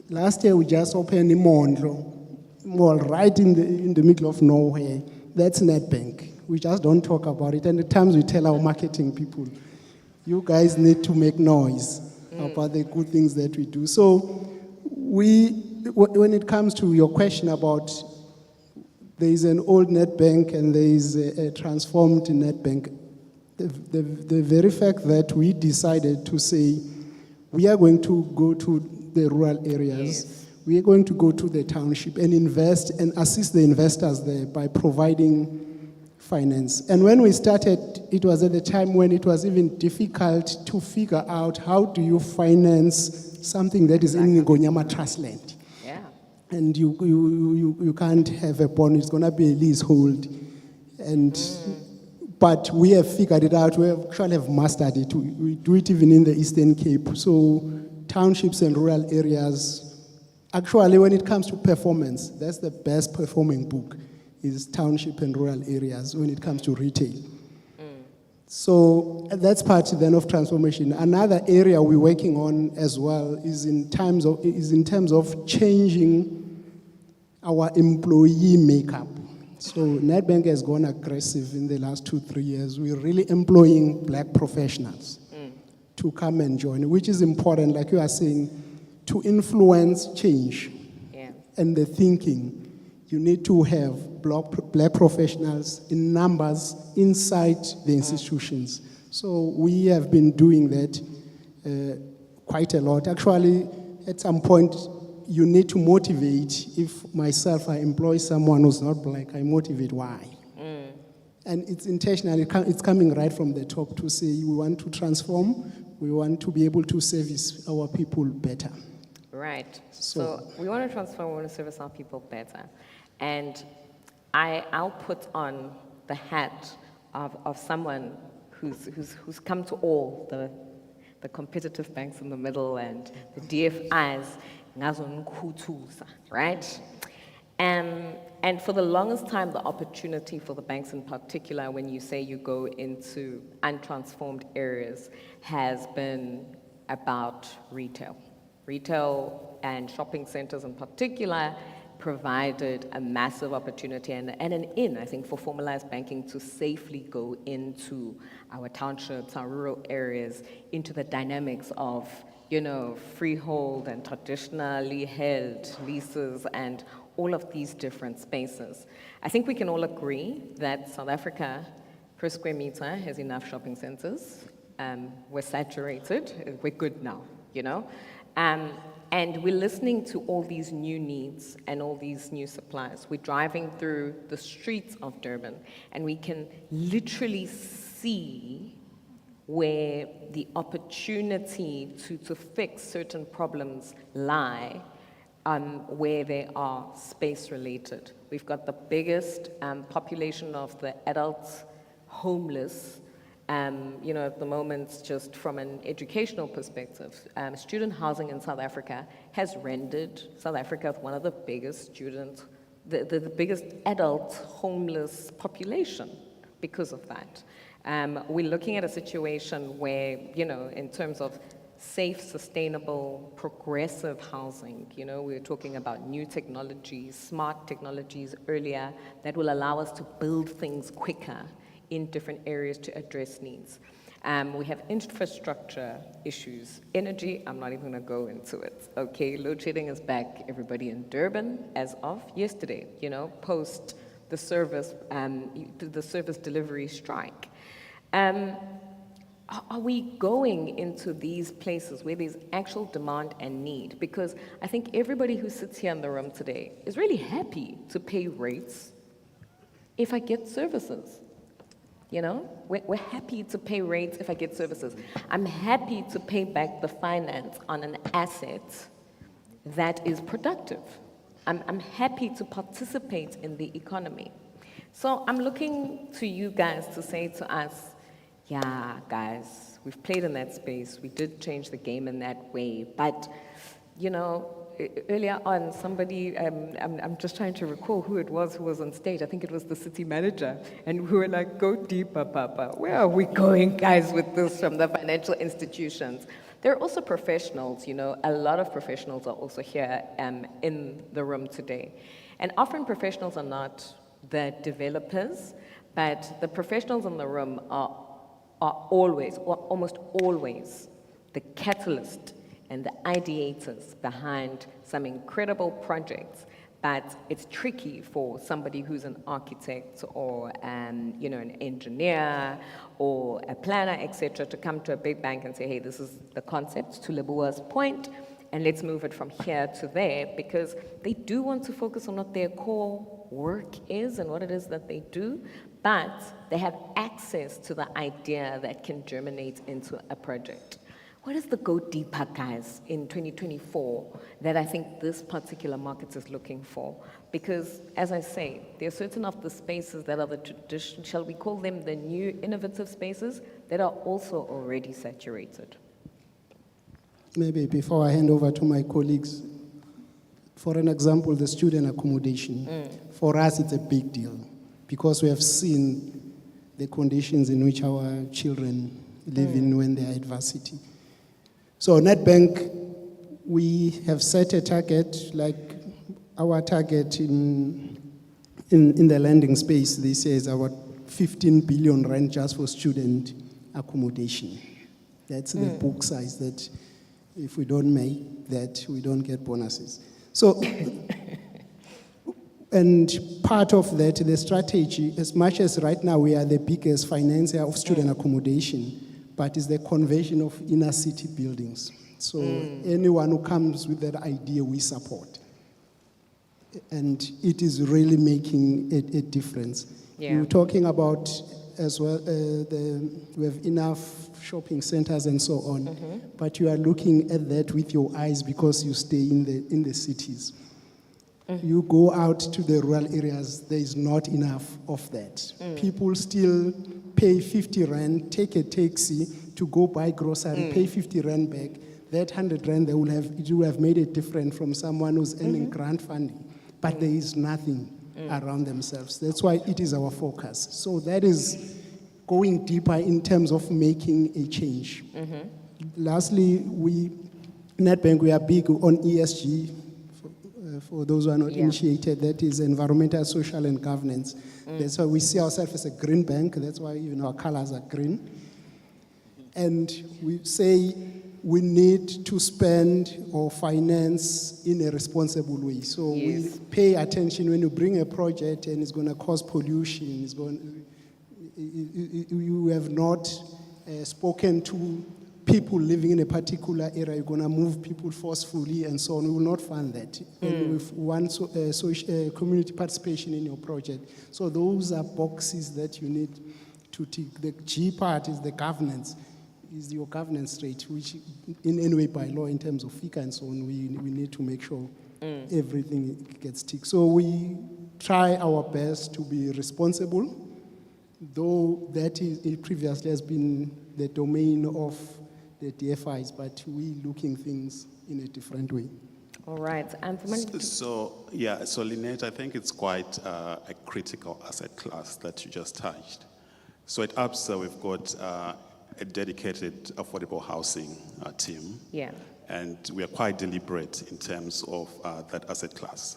Speaker 23: Last year, we just opened Mondlo Mall right in the middle of nowhere. That's Nedbank. We just don't talk about it. And at times we tell our marketing people, you guys need to make noise about the good things that we do. So when it comes to your question about there is an old Nedbank and there is a transformed Nedbank, the very fact that we decided to say we are going to go to the rural areas, we are going to go to the township and invest and assist the investors there by providing finance. And when we started, it was at the time when it was even difficult to figure out how do you finance something that is in Ngonyama Trust land.
Speaker 1: Yeah.
Speaker 23: And you can't have a bond, it's going to be a leasehold. And but we have figured it out, we actually have mastered it. We do it even in the Eastern Cape. So townships and rural areas, actually when it comes to performance, that's the best performing book, is township and rural areas when it comes to retail. So that's part then of transformation. Another area we're working on as well is in terms of changing our employee makeup. So Nedbank has gone aggressive in the last 2-3 years. We're really employing black professionals to come and join, which is important, like you are saying, to influence change and the thinking. You need to have black professionals in numbers inside the institutions. So we have been doing that quite a lot. Actually, at some point, you need to motivate. If myself, I employ someone who's not black, I motivate why. And it's intentional, it's coming right from the top to say we want to transform, we want to be able to service our people better.
Speaker 1: Right. So we want to transform, we want to service our people better. And I'll put on the hat of someone who's come to all the competitive banks in the middle and the DFIs, right? And for the longest time, the opportunity for the banks in particular, when you say you go into untransformed areas, has been about retail. Retail and shopping centers in particular provided a massive opportunity and an in, I think, for formalized banking to safely go into our townships, our rural areas, into the dynamics of, freehold and traditionally held leases and all of these different spaces. I think we can all agree that South Africa, per square meter, has enough shopping centers. We're saturated, we're good now, And we're listening to all these new needs and all these new supplies. We're driving through the streets of Durban, and we can literally see where the opportunity to fix certain problems lie, where they are space-related. We've got the biggest population of the adults homeless. At the moment, just from an educational perspective, student housing in South Africa has rendered South Africa one of the biggest the biggest adult homeless population because of that. We're looking at a situation where, in terms of safe, sustainable, progressive housing, we're talking about new technologies, smart technologies earlier that will allow us to build things quicker in different areas to address needs. We have infrastructure issues. Energy, I'm not even gonna go into it, okay? Load shedding is back, everybody in Durban, as of yesterday, post the service delivery strike. Are we going into these places where there's actual demand and need? Because I think everybody who sits here in the room today is really happy to pay rates if I get services. We're happy to pay rates if I get services. I'm happy to pay back the finance on an asset that is productive. I'm happy to participate in the economy. So I'm looking to you guys to say to us, yeah, guys, we've played in that space. We did change the game in that way. But, earlier on, somebody, I'm just trying to recall who it was who was on stage. I think it was the city manager. And we were like, go deeper, Papa. Where are we going, guys, with this from the financial institutions? There are also professionals, a lot of professionals are also here in the room today. And often professionals are not the developers, but the professionals in the room are always, or almost always, the catalyst and the ideators behind some incredible projects. But it's tricky for somebody who's an architect or an engineer or a planner, etc., to come to a big bank and say, hey, this is the concept, to Lebua's point, and let's move it from here to there, because they do want to focus on what their core work is and what it is that they do, but they have access to the idea that can germinate into a project. What is the go deeper, guys, in 2024 that I think this particular market is looking for? Because, as I say, there are certain of the spaces that are the tradition, shall we call them the new innovative spaces, that are also already saturated.
Speaker 23: Maybe before I hand over to my colleagues, for an example, the student accommodation. For us, it's a big deal because we have seen the conditions in which our children live in when they are at varsity. So Nedbank, we have set a target, like our target in the lending space this year is about 15 billion rand just for student accommodation. That's the book size that if we don't make that, we don't get bonuses. So, and part of that, the strategy, as much as right now we are the biggest financier of student accommodation, but it's the conversion of inner city buildings. So anyone who comes with that idea, we support. And it is really making a difference.
Speaker 1: Yeah.
Speaker 23: You're talking about as well, we have enough shopping centers and so on, but you are looking at that with your eyes because you stay in the cities. You go out to the rural areas, there is not enough of that. People still pay 50 rand, take a taxi to go buy grocery, pay 50 rand back. That 100 rand, it will have made it different from someone who's earning grant funding. But there is nothing around themselves. That's why it is our focus. So that is going deeper in terms of making a change. Lastly, Nedbank, we are big on ESG. For those who are not initiated, that is environmental, social, and governance. That's why we see ourselves as a green bank. That's why even our colors are green. And we say we need to spend or finance in a responsible way. So we pay attention when you bring a project and it's going to cause pollution. You have not spoken to people living in a particular area, you're going to move people forcefully and so on. We will not fund that. And with one community participation in your project. So those are boxes that you need to tick. The G part is the governance, is your governance rate, which in any way by law in terms of FICA and so on, we need to make sure everything gets ticked. So we try our best to be responsible, though that it previously has been the domain of the DFIs, but we looking things in a different way.
Speaker 1: All right, and
Speaker 21: so Lynette, I think it's quite a critical asset class that you just touched. So at ABSA, we've got a dedicated affordable housing team.
Speaker 1: Yeah.
Speaker 21: And we are quite deliberate in terms of that asset class.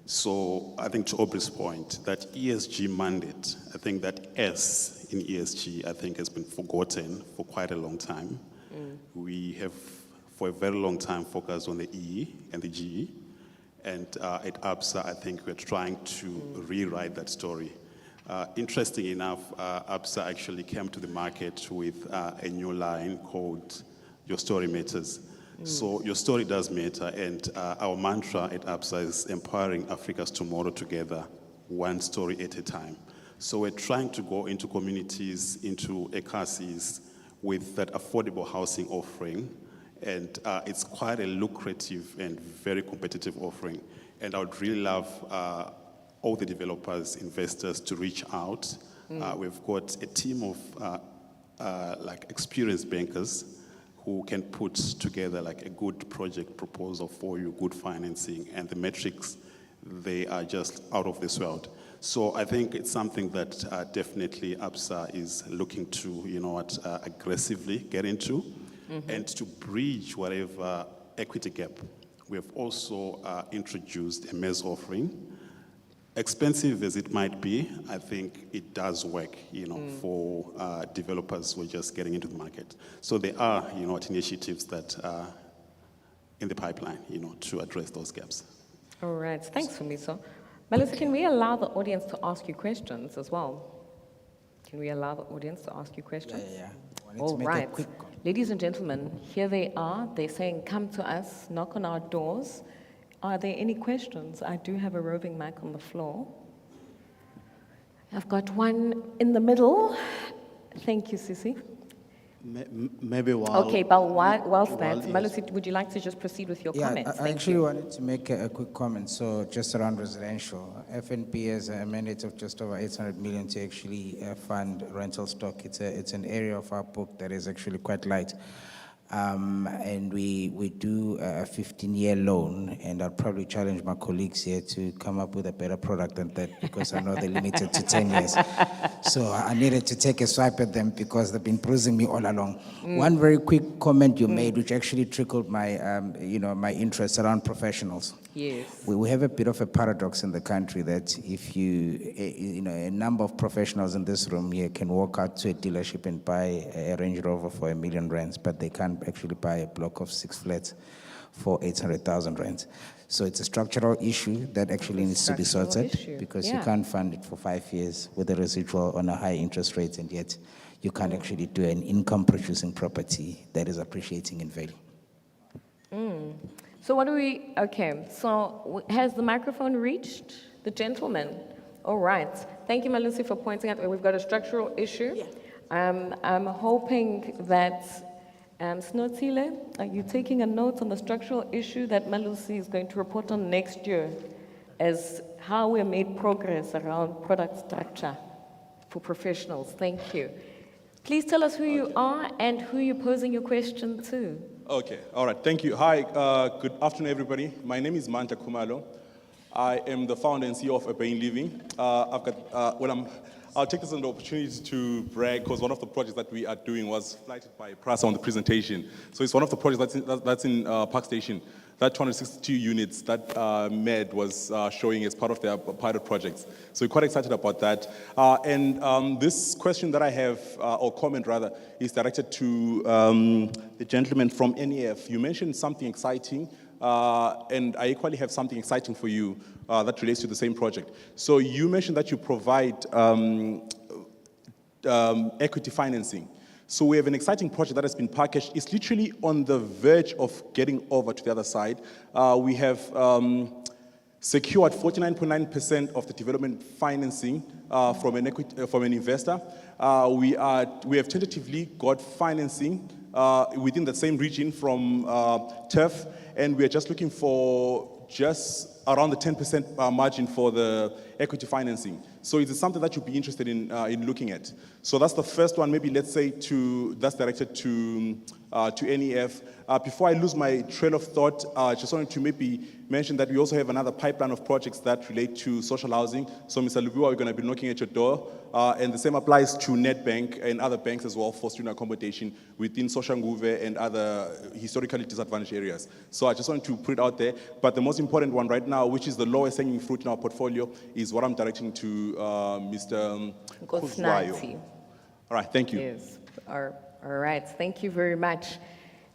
Speaker 21: So I think to Aubrey's point, that ESG mandate, I think that S in ESG, I think has been forgotten for quite a long time. We have, for a very long time, focused on the E and the G. And at ABSA, I think we're trying to rewrite that story. Interesting enough, ABSA actually came to the market with a new line called Your Story Matters. So your story does matter, and our mantra at ABSA is empowering Africa's tomorrow together, one story at a time. So we're trying to go into communities, into ECASIs with that affordable housing offering, and it's quite a lucrative and very competitive offering. And I would really love all the developers, investors to reach out. We've got a team of like experienced bankers who can put together like a good project proposal for you, good financing, and the metrics, they are just out of this world. So I think it's something that definitely ABSA is looking to, aggressively get into. And to bridge whatever equity gap, we have also introduced a MES offering. Expensive as it might be, I think it does work, for developers who are just getting into the market. So there are, initiatives that are in the pipeline, to address those gaps.
Speaker 1: All right, thanks, Fumiso. Melissa, can we allow the audience to ask you questions as well? Can we allow the audience to ask you questions?
Speaker 22: Yeah.
Speaker 1: All right. Ladies and gentlemen, here they are. They're saying, come to us, knock on our doors. Are there any questions? I do have a roving mic on the floor. I've got one in the middle. Thank you, Sisi.
Speaker 20: Maybe while...
Speaker 1: Okay, but whilst that,
Speaker 20: yes.
Speaker 1: Malusi, would you like to just proceed with your comments?
Speaker 22: I actually wanted to make a quick comment. So just around residential, FNP has a mandate of just over 800 million to actually fund rental stock. It's an area of our book that is actually quite light. And we do a 15-year loan, and I'll probably challenge my colleagues here to come up with a better product than that, because I know they're limited to 10 years. So I needed to take a swipe at them because they've been bruising me all along. One very quick comment you made, which actually trickled my, my interest around professionals.
Speaker 1: Yes.
Speaker 22: We have a bit of a paradox in the country that if a number of professionals in this room here can walk out to a dealership and buy a Range Rover for R1 million, but they can't actually buy a block of 6 flats for 800,000 rands. So it's a structural issue that actually needs to be sorted, because you can't fund it for 5 years with a residual on a high interest rate, and yet you can't actually do an income-producing property that is appreciating in value.
Speaker 1: So okay, so has the microphone reached the gentleman? All right. Thank you, Malusi, for pointing out that we've got a structural issue. Yeah. I'm hoping that, Snotile, are you taking a note on the structural issue that Malusi is going to report on next year as how we made progress around product structure for professionals? Thank you. Please tell us who you are and who you're posing your question to.
Speaker 2: Okay, all right, thank you. Hi, good afternoon, everybody. My name is Manta Kumalo. I am the founder and CEO of Urbane Living. I'll take this as an opportunity to brag, because one of the projects that we are doing was flighted by PRASA on the presentation. So it's one of the projects that's in Park Station. That 262 units that MED was showing as part of their pilot projects. So we're quite excited about that. This question that I have, or comment rather, is directed to the gentleman from NEF. You mentioned something exciting, and I equally have something exciting for you that relates to the same project. So you mentioned that you provide equity financing. So we have an exciting project that has been packaged. It's literally on the verge of getting over to the other side. We have secured 49.9% of the development financing from an investor. We have tentatively got financing within the same region from TURF, and we are just looking for just around the 10% margin for the equity financing. So is it something that you'd be interested in looking at? So that's the first one, maybe let's say that's directed to NEF. Before I lose my trail of thought, I just wanted to maybe mention that we also have another pipeline of projects that relate to social housing. So Mr. Lubiwa, we're going to be knocking at your door. And the same applies to Nedbank and other banks as well for student accommodation within Soshanguve and other historically disadvantaged areas. So I just wanted to put it out there. But the most important one right now, which is the lowest hanging fruit in our portfolio, is what I'm directing to Mr. Kuzwayo. All right, thank you.
Speaker 1: Yes, all right, thank you very much.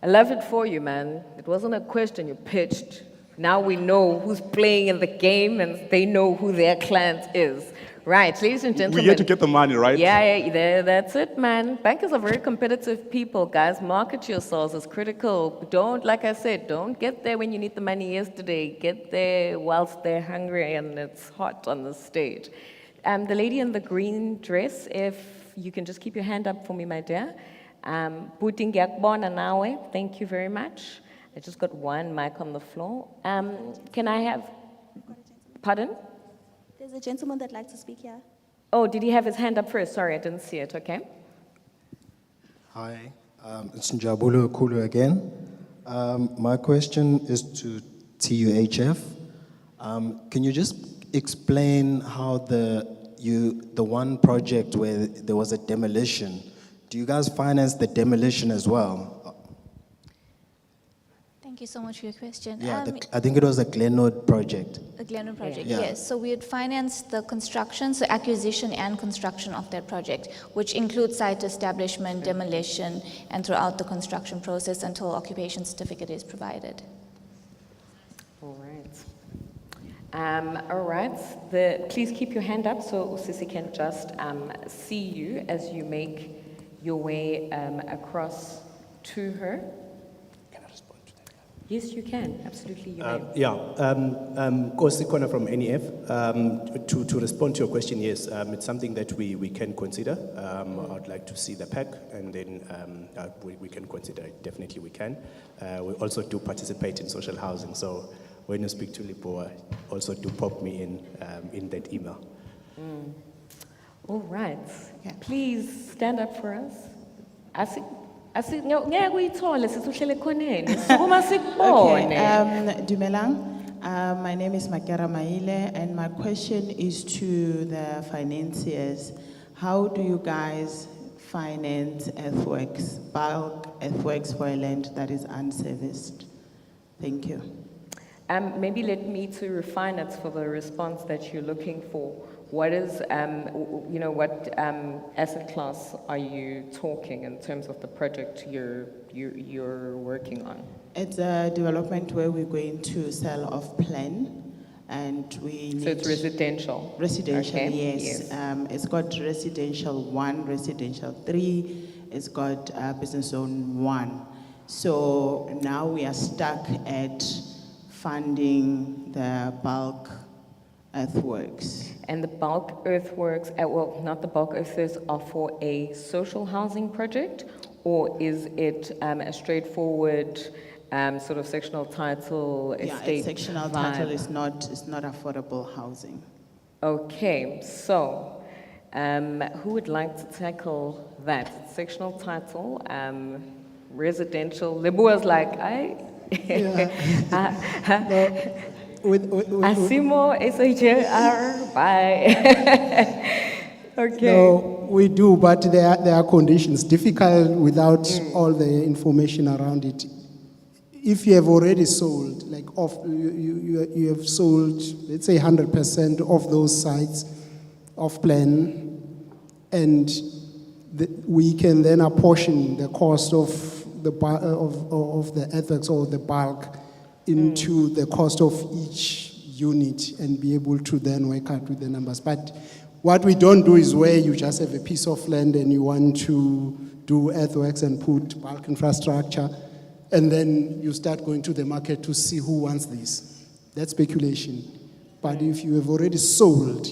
Speaker 1: I love it for you, man. It wasn't a question you pitched. Now we know who's playing in the game and they know who their client is. Right, ladies and gentlemen.
Speaker 2: We're here to get the money, right?
Speaker 1: Yeah, that's it, man. Bankers are very competitive people, guys. Market yourselves is critical. Don't, like I said, don't get there when you need the money yesterday. Get there whilst they're hungry and it's hot on the stage. The lady in the green dress, if you can just keep your hand up for me, my dear. Putin Gyakbona Nawe, thank you very much. I just got one mic on the floor. Can I have, pardon?
Speaker 4: There's a gentleman that'd like to speak here.
Speaker 1: Oh, did he have his hand up first? Sorry, I didn't see it, okay.
Speaker 5: Hi, it's Njabulo Kulu again. My question is to TUHF. Can you just explain how the one project where there was a demolition, do you guys finance the demolition as well?
Speaker 18: Thank you so much for your question.
Speaker 5: Yeah, I think it was the Glenwood project.
Speaker 18: The Glenwood project,
Speaker 5: Yeah.
Speaker 18: yes. So we had financed the construction, so acquisition and construction of that project, which includes site establishment, demolition, and throughout the construction process until occupation certificate is provided.
Speaker 1: All right. Please keep your hand up so Sisi can just see you as you make your way across to her.
Speaker 24: Can I respond to that?
Speaker 1: Yes, you can. Absolutely, you may.
Speaker 24: Kosi Kona from NEF. To respond to your question, yes, it's something that we can consider. I'd like to see the pack, and then we can consider it. Definitely, we can. We also do participate in social housing, so when you speak to Lipoa, also do pop me in that email.
Speaker 1: All right. Please stand up for us. Ngeke uyithole sisuhlele khoneni. Sukuma sikubone.
Speaker 3: Dumelang. My name is Makera Maile, and my question is to the financiers. How do you guys finance earthworks, bulk earthworks for a land that is unserviced? Thank you.
Speaker 1: Maybe let me to refine it for the response that you're looking for. What is, what asset class are you talking in terms of the project you're working on?
Speaker 3: It's a development where we're going to sell off plan, and we need...
Speaker 1: So it's residential?
Speaker 3: Residential,
Speaker 1: Okay,
Speaker 3: yes. It's got residential 1, residential 3, it's got business zone 1. So now we are stuck at funding the bulk earthworks.
Speaker 1: And the bulk earthworks, not the bulk earthworks, are for a social housing project, or is it a straightforward sort of sectional title estate?
Speaker 3: Yeah, it's sectional title.
Speaker 1: vibe?
Speaker 3: It's not affordable housing.
Speaker 1: Okay, so who would like to tackle that? Sectional title, residential. Libua's like, Asimo, SHR, bye. Okay.
Speaker 23: No, we do, but there are conditions. Difficult without all the information around it. If you have already sold, like you have sold, let's say 100% of those sites off plan, and we can then apportion the cost of the earthworks or the bulk into the cost of each unit and be able to then work out with the numbers. But what we don't do is where you just have a piece of land and you want to do earthworks and put bulk infrastructure, and then you start going to the market to see who wants this. That's speculation. But if you have already sold,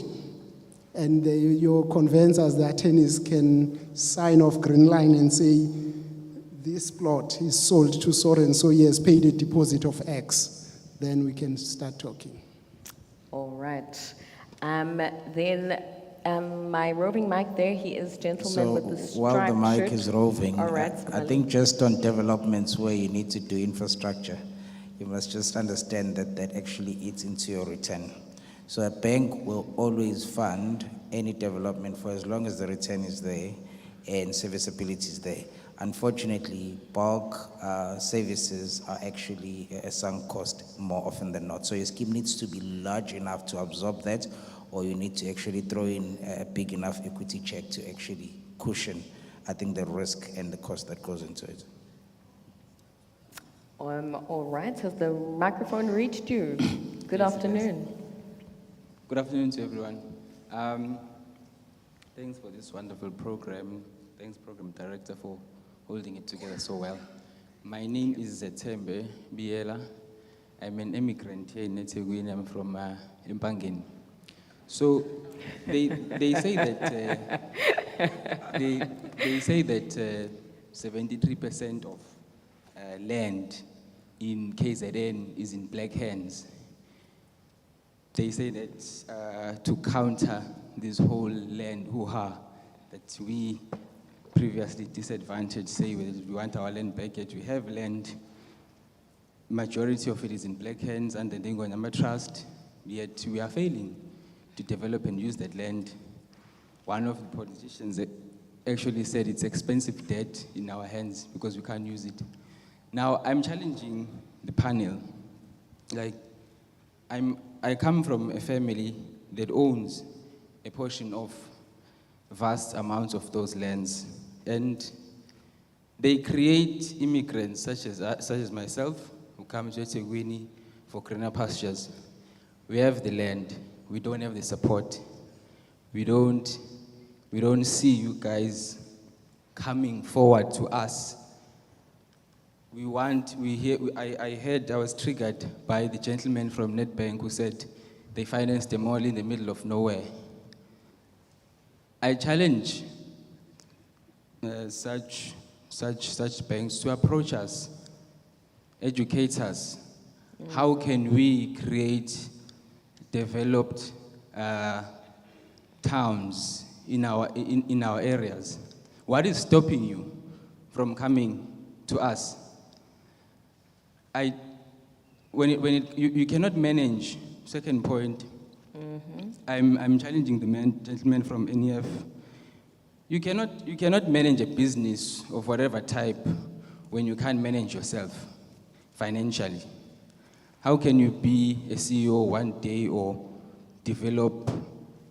Speaker 23: and your conveyancers, the attorneys can sign off green line and say, this plot is sold to Soren, so he has paid a deposit of X, then we can start talking.
Speaker 1: All right. Then my roving mic there, he is gentleman with the striped
Speaker 22: while the mic
Speaker 1: shirt.
Speaker 22: is roving,
Speaker 1: All right,
Speaker 22: I
Speaker 1: Mali.
Speaker 22: think just on developments where you need to do infrastructure, you must just understand that actually eats into your return. So a bank will always fund any development for as long as the return is there and serviceability is there. Unfortunately, bulk services are actually a sunk cost more often than not. So your scheme needs to be large enough to absorb that, or you need to actually throw in a big enough equity check to actually cushion, I think, the risk and the cost that goes into it.
Speaker 1: All right, has the microphone reached you? Good afternoon.
Speaker 6: Good afternoon to everyone. Thanks for this wonderful program. Thanks, Program Director, for holding it together so well. My name is Zetembe Biela. I'm an immigrant here in eThekwini. I'm from Empangeni. So they say that they say that 73% of land in KZN is in black hands. They say that to counter this whole land hoo-ha that we previously disadvantaged, say we want our land back, yet we have land, majority of it is in black hands under the Ngonyama Trust, yet we are failing to develop and use that land. One of the politicians actually said it's expensive debt in our hands because we can't use it. Now, I'm challenging the panel. Like, I come from a family that owns a portion of vast amounts of those lands, and they create immigrants such as myself who come to eThekwini for greener pastures. We have the land, we don't have the support. We don't see you guys coming forward to us. I was triggered by the gentleman from Nedbank who said they financed a mall in the middle of nowhere. I challenge such banks to approach us, educate us. How can we create developed towns in our areas? What is stopping you from coming to us? You cannot manage. Second point, I'm challenging the gentleman from NEF. You cannot manage a business of whatever type when you can't manage yourself financially. How can you be a CEO one day or develop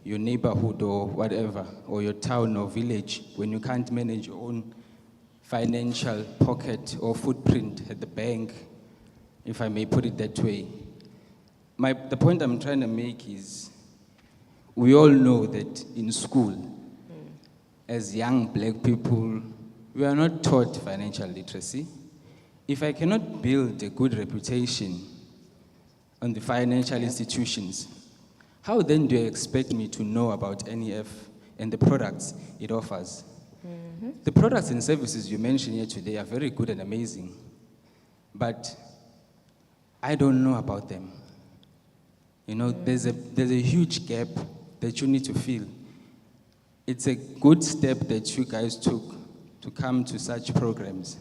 Speaker 6: your neighborhood or whatever, or your town or village, when you can't manage your own financial pocket or footprint at the bank, if I may put it that way? The point I'm trying to make is, we all know that in school, as young black people, we are not taught financial literacy. If I cannot build a good reputation on the financial institutions, how then do you expect me to know about NEF and the products it offers? The products and services you mentioned here today are very good and amazing, but I don't know about them. You know, there's a huge gap that you need to fill. It's a good step that you guys took to come to such programs,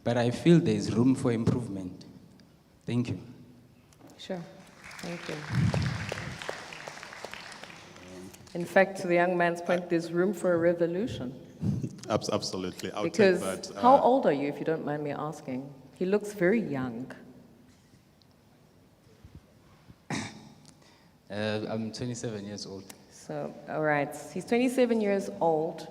Speaker 6: but I feel there's room for improvement. Thank you.
Speaker 1: Sure, thank you. In fact, to the young man's point, there's room for a revolution.
Speaker 21: Absolutely, I'll
Speaker 1: Because
Speaker 21: take that.
Speaker 1: how old are you, if you don't mind me asking? He looks very young.
Speaker 6: I'm 27 years old.
Speaker 1: So, all right, he's 27 years old.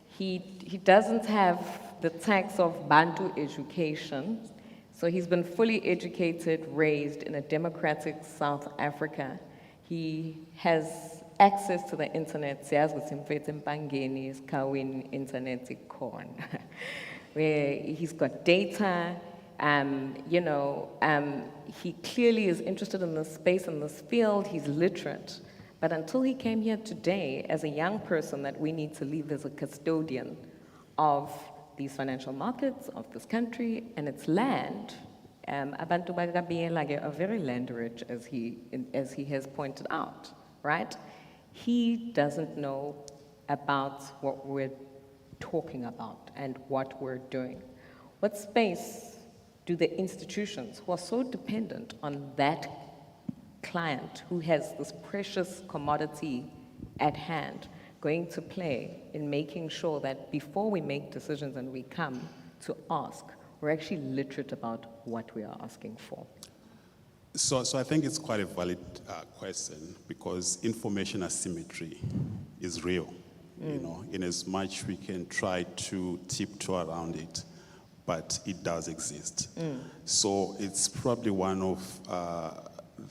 Speaker 1: He doesn't have the tax of Bantu education. So he's been fully educated, raised in a democratic South Africa. He has access to the internet. Siyazi ukuthi mfethu empangeni isikhaweni internet ikhona. Where he's got data, he clearly is interested in this space, in this field. He's literate. But until he came here today, as a young person that we need to leave as a custodian of these financial markets, of this country, and its land, abantu bakaBiyela are very land rich, as he has pointed out, right? He doesn't know about what we're talking about and what we're doing. What space do the institutions who are so dependent on that client who has this precious commodity at hand going to play in making sure that before we make decisions and we come to ask, we're actually literate about what we are asking for?
Speaker 21: So I think it's quite a valid question, because information asymmetry is real, you know, in as much we can try to tiptoe around it, but it does exist. So it's probably one of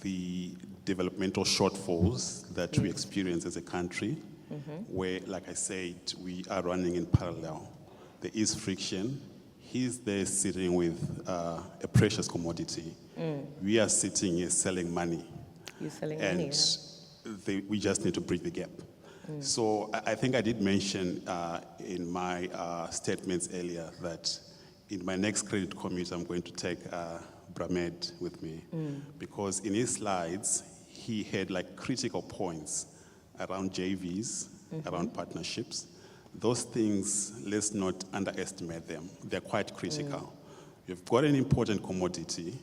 Speaker 21: the developmental shortfalls that we experience as a country, where, like I said, we are running in parallel. There is friction. He's there sitting with a precious commodity. We are sitting here selling money.
Speaker 1: You're selling
Speaker 21: and
Speaker 1: money, yeah.
Speaker 21: we just need to bridge the gap. So I think I did mention in my statements earlier that in my next credit commute, I'm going to take Bramed with me, because in his slides, he had like critical points around JVs, around partnerships. Those things, let's not underestimate them. They're quite critical. You've got an important commodity.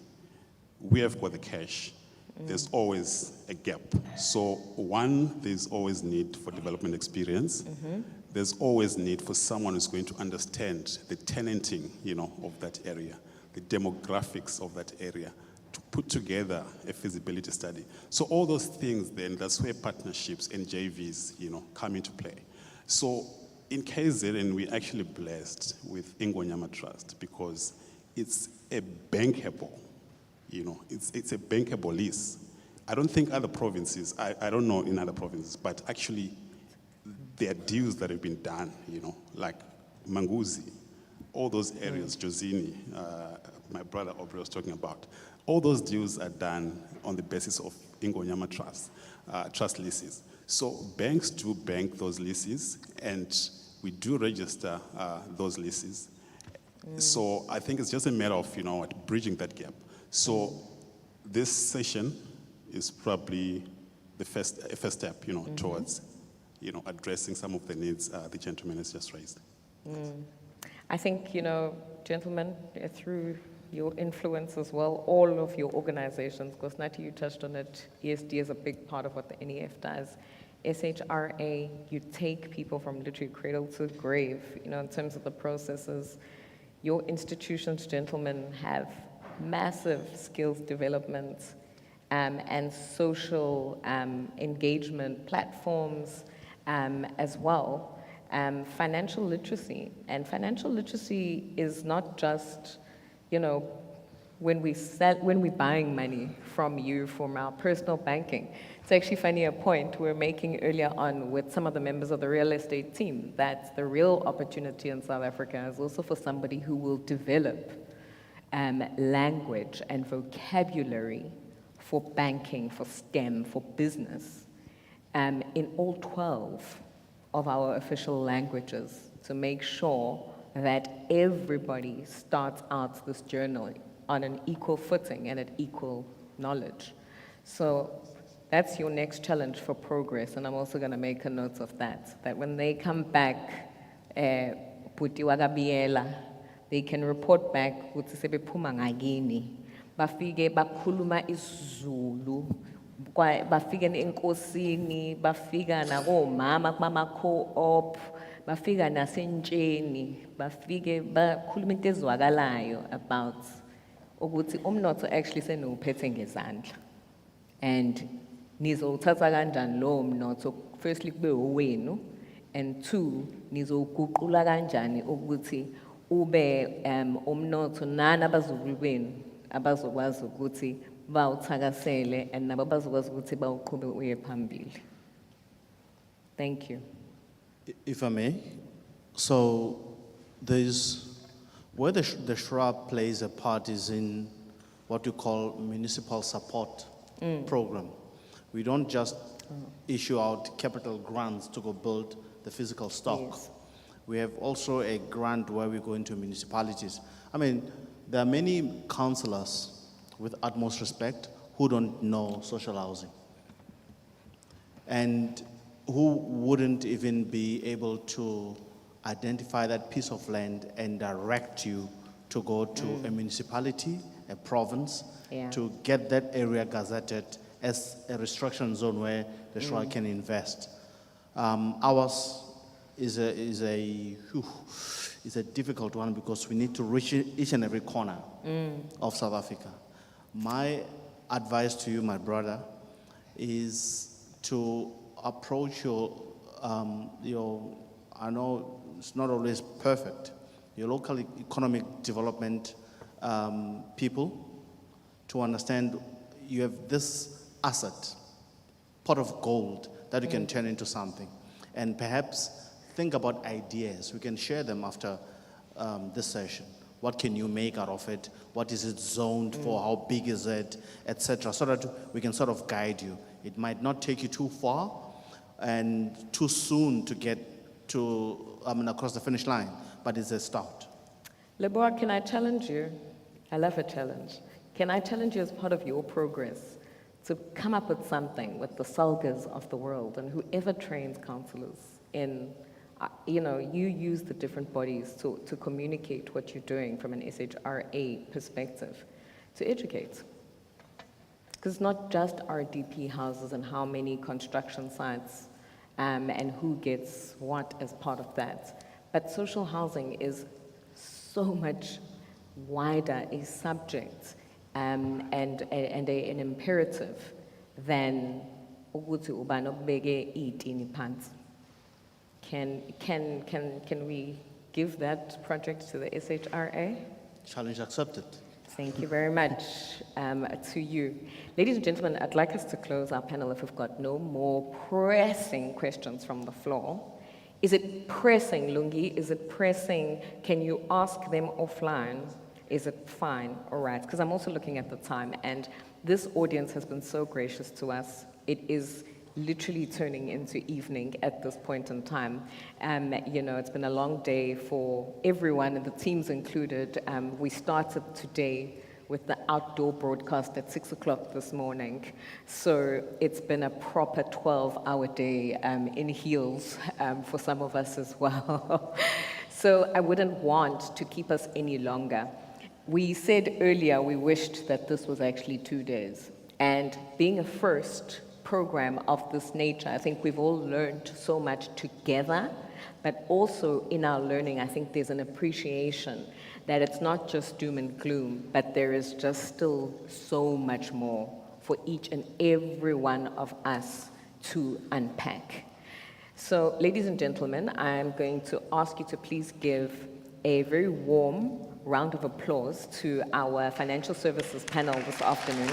Speaker 21: We have got the cash. There's always a gap. So one, there's always need for development experience. There's always need for someone who's going to understand the tenanting, of that area. the demographics of that area, to put together a feasibility study. So all those things then, that's where partnerships and JVs, come into play. So in KZN, we're actually blessed with Ingonyama Trust because it's a bankable, it's a bankable lease. I don't think other provinces, I don't know in other provinces, but actually there are deals that have been done, like Manguzi, all those areas, Josini, my brother Aubrey was talking about. All those deals are done on the basis of Ingonyama trust leases. So banks do bank those leases, and we do register those leases. So I think it's just a matter of, bridging that gap. So this session is probably the first step, towards, addressing some of the needs the gentleman has just raised.
Speaker 1: I think, gentlemen, through your influence as well, all of your organizations, because Nati, you touched on it, ESD is a big part of what the NEF does. SHRA, you take people from literally cradle to grave, in terms of the processes. Your institutions, gentlemen, have massive skills development and social engagement platforms as well. Financial literacy. And financial literacy is not just, when we're buying money from you, from our personal banking. It's actually funny, a point we were making earlier on with some of the members of the real estate team, that the real opportunity in South Africa is also for somebody who will develop language and vocabulary for banking, for STEM, for business, in all 12 of our official languages, to make sure that everybody starts out this journey on an equal footing and at equal knowledge. So that's your next challenge for progress, and I'm also going to make a note of that when they come back, Putiwa Gabriela, they can report back ukuthi sebephuma ngakini, bafike bakhuluma isiZulu, bafika enkosini, bafika nakomama kuma co-op, bafika nasentsheni, bafike bakhuluma into ezwakalayo about ukuthi umnotho actually senuphethe ngezandla, and nizowuthatha kanjani lowo mnotho, firstly kube owenu, and two, nizowuguqula kanjani ukuthi ube umnotho nani abazukulu benu abazokwazi ukuthi bawuthakasele and nabo bazokwazi ukuthi bawuqhube uye phambili. Thank you.
Speaker 20: If I may, so where the SHRA plays a part is in what we call municipal support program. We don't just issue out capital grants to go build the physical stock.
Speaker 1: Yes.
Speaker 20: We have also a grant where we go into municipalities. I mean, there are many councillors, with utmost respect, who don't know social housing, and who wouldn't even be able to identify that piece of land and direct you to go to a municipality, a province, to get that area gazetted as a restriction zone where the SHRA can invest. Ours is a difficult one because we need to reach each and every corner of South Africa. My advice to you, my brother, is to approach your, I know it's not always perfect, your local economic development people, to understand you have this asset, pot of gold, that you can turn into something. And perhaps think about ideas. We can share them after this session. What can you make out of it? What is it zoned for? How big is it? Etc. So that we can sort of guide you. It might not take you too far and too soon to get to across the finish line, but it's a start.
Speaker 1: Leboa, can I challenge you? I love a challenge. Can I challenge you as part of your progress to come up with something with the Salgas of the world and whoever trains councillors in, you use the different bodies to communicate what you're doing from an SHRA perspective, to educate. Because it's not just RDP houses and how many construction sites and who gets what as part of that, but social housing is so much wider a subject and an imperative than ukuthi ubani okubeke itini phansi. Can we give that project to the SHRA?
Speaker 20: Challenge accepted.
Speaker 1: Thank you very much to you. Ladies and gentlemen, I'd like us to close our panel if we've got no more pressing questions from the floor. Is it pressing, Lungi? Is it pressing? Can you ask them offline? Is it fine? All right, because I'm also looking at the time, and this audience has been so gracious to us. It is literally turning into evening at this point in time. It's been a long day for everyone, and the teams included. We started today with the outdoor broadcast at 6 o'clock this morning. So it's been a proper 12-hour day in heels for some of us as well. So I wouldn't want to keep us any longer. We said earlier we wished that this was actually 2 days. And being a first program of this nature, I think we've all learned so much together, but also in our learning, I think there's an appreciation that it's not just doom and gloom, but there is just still so much more for each and every one of us to unpack. So, ladies and gentlemen, I'm going to ask you to please give a very warm round of applause to our financial services panel this afternoon.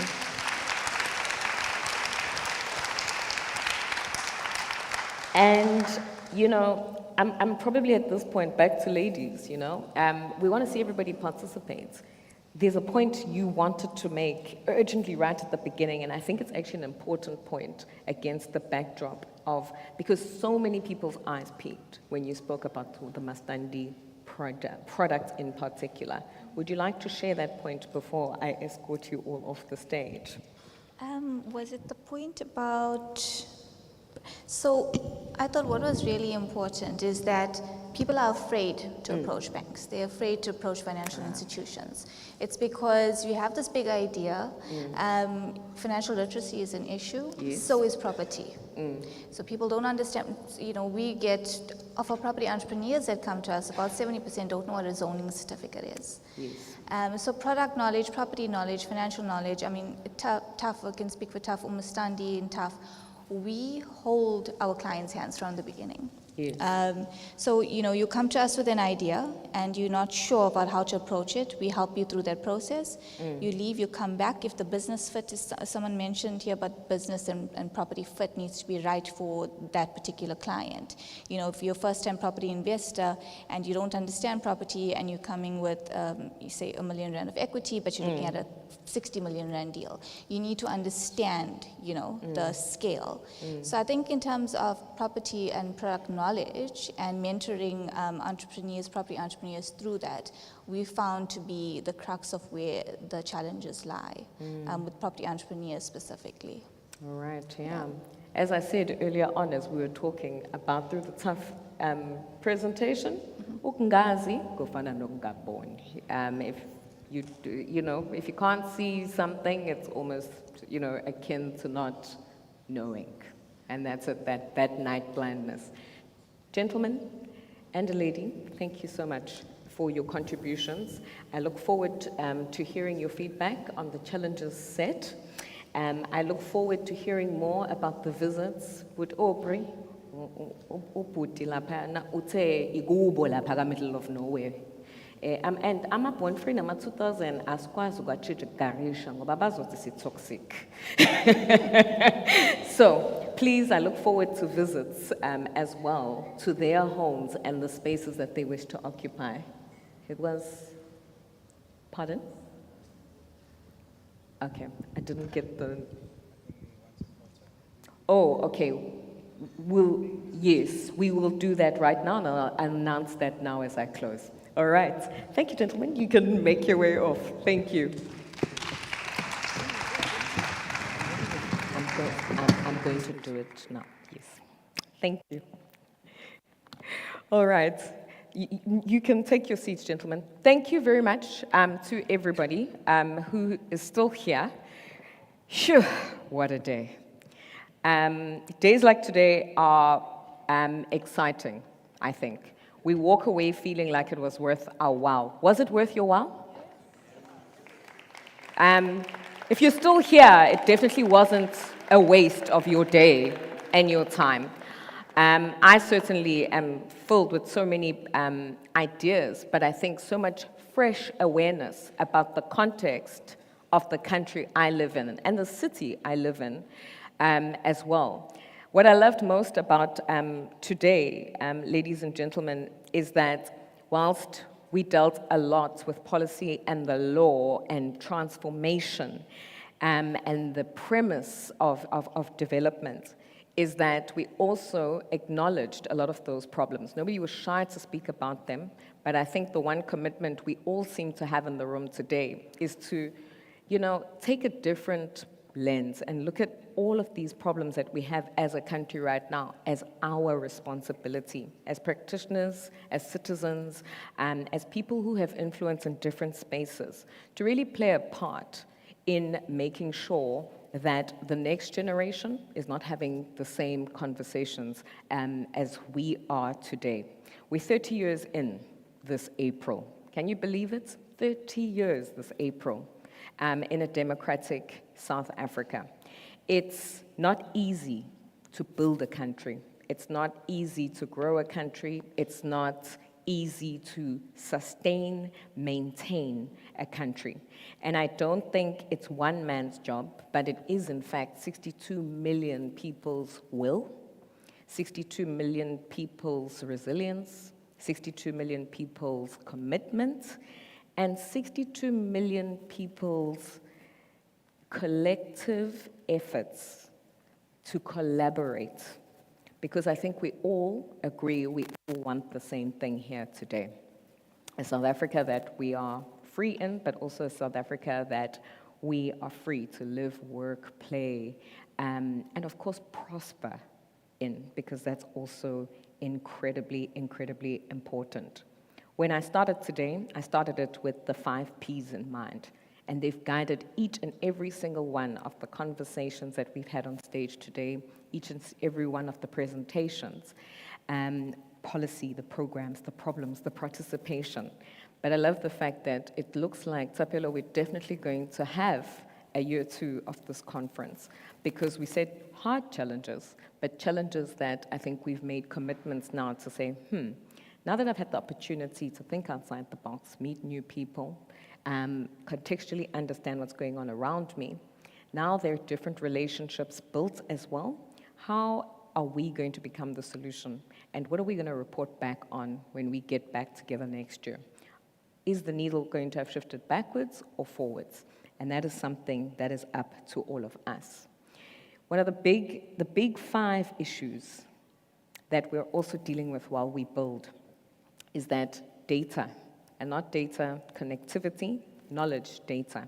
Speaker 1: And, I'm probably at this point back to ladies, we want to see everybody participate. There's a point you wanted to make urgently right at the beginning, and I think it's actually an important point against the backdrop of, because so many people's eyes peaked when you spoke about the Mastandi product in particular. Would you like to share that point before I escort you all off the stage?
Speaker 18: Was it the point about... So I thought what was really important is that people are afraid to approach banks. They're afraid to approach financial institutions. It's because you have this big idea. Financial literacy is an issue. Yes. So is property. So people don't understand. We get, of our property entrepreneurs that come to us, about 70% don't know what a zoning certificate is. Yes. So product knowledge, property knowledge, financial knowledge. TAF, I can speak for TAF, Umastandi and TAF. We hold our clients' hands from the beginning. Yes. So, you come to us with an idea and you're not sure about how to approach it. We help you through that process. You leave, you come back. If the business fit is, someone mentioned here, but business and property fit needs to be right for that particular client. If you're a first-time property investor and you don't understand property and you're coming with, you say, R1 million of equity, but you're looking at a 60 million rand deal, you need to understand, the scale. So I think in terms of property and product knowledge and mentoring property entrepreneurs through that, we found to be the crux of where the challenges lie, with property entrepreneurs specifically.
Speaker 1: All right, yeah. As I said earlier on, as we were talking about through the tough presentation, ukungazi kufana nokungaboni. If you can't see something, it's almost, akin to not knowing. And that's it, that night blindness. Gentlemen and a lady, thank you so much for your contributions. I look forward to hearing your feedback on the challenges set. I look forward to hearing more about the visits with Aubrey. Middle of nowhere. And I'm born free number 2000 asikwazi ukwatshija igarisha ngoba bazothi si-toxic. So please, I look forward to visits as well to their homes and the spaces that they wish to occupy. It was, pardon? Okay, I didn't get the, okay. Yes, we will do that right now, and I'll announce that now as I close. All right. Thank you, gentlemen. You can make your way off. Thank you. I'm going to do it now. Yes. Thank you. All right. You can take your seats, gentlemen. Thank you very much to everybody who is still here. Phew, what a day. Days like today are exciting, I think. We walk away feeling like it was worth our while. Was it worth your while? If you're still here, it definitely wasn't a waste of your day and your time. I certainly am filled with so many ideas, but I think so much fresh awareness about the context of the country I live in and the city I live in as well. What I loved most about today, ladies and gentlemen, is that whilst we dealt a lot with policy and the law and transformation and the premise of development, is that we also acknowledged a lot of those problems. Nobody was shy to speak about them, but I think the one commitment we all seem to have in the room today is to, take a different lens and look at all of these problems that we have as a country right now as our responsibility, as practitioners, as citizens, and as people who have influence in different spaces, to really play a part in making sure that the next generation is not having the same conversations as we are today. We're 30 years in this April. Can you believe it? 30 years this April in a democratic South Africa. It's not easy to build a country. It's not easy to grow a country. It's not easy to sustain, maintain a country. And I don't think it's one man's job, but it is in fact 62 million people's will, 62 million people's resilience, 62 million people's commitment, and 62 million people's collective efforts to collaborate. Because I think we all agree, we all want the same thing here today. A South Africa that we are free in, but also a South Africa that we are free to live, work, play, and of course prosper in, because that's also incredibly, incredibly important. When I started today, I started it with the 5 Ps in mind. And they've guided each and every single one of the conversations that we've had on stage today, each and every one of the presentations, policy, the programs, the problems, the participation. But I love the fact that it looks like, Tsapelo, we're definitely going to have a year 2 of this conference, because we said hard challenges, but challenges that I think we've made commitments now to say, now that I've had the opportunity to think outside the box, meet new people, contextually understand what's going on around me. Now there are different relationships built as well. How are we going to become the solution? And what are we going to report back on when we get back together next year? Is the needle going to have shifted backwards or forwards? And that is something that is up to all of us. One of the big 5 issues that we're also dealing with while we build is that data, and not data connectivity, knowledge data.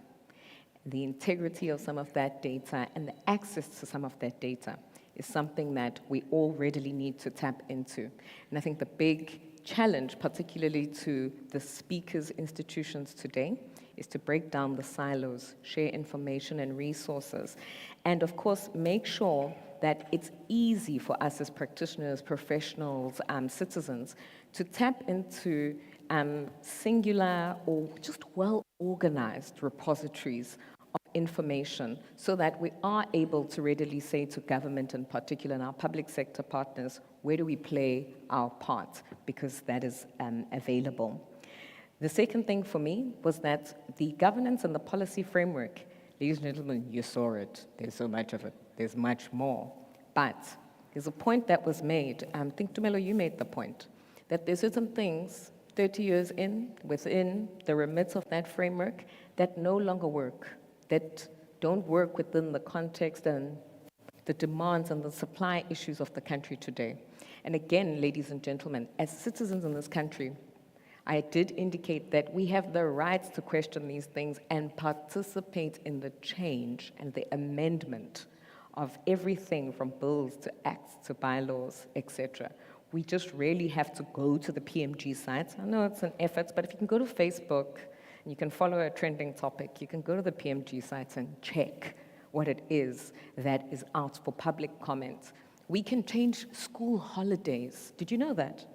Speaker 1: The integrity of some of that data and the access to some of that data is something that we all readily need to tap into. And I think the big challenge, particularly to the speakers' institutions today, is to break down the silos, share information and resources, and of course, make sure that it's easy for us as practitioners, professionals, citizens, to tap into singular or just well-organized repositories of information so that we are able to readily say to government in particular and our public sector partners, where do we play our part? Because that is available. The second thing for me was that the governance and the policy framework, ladies and gentlemen, you saw it. There's so much of it. There's much more. But there's a point that was made, I think, Tumelo, you made the point, that there's certain things 30 years in, within the remits of that framework, that no longer work, that don't work within the context and the demands and the supply issues of the country today. And again, ladies and gentlemen, as citizens in this country, I did indicate that we have the rights to question these things and participate in the change and the amendment of everything from bills to acts to bylaws, etc. We just really have to go to the PMG sites. I know it's an effort, but if you can go to Facebook and you can follow a trending topic, you can go to the PMG sites and check what it is that is out for public comment. We can change school holidays. Did you know that?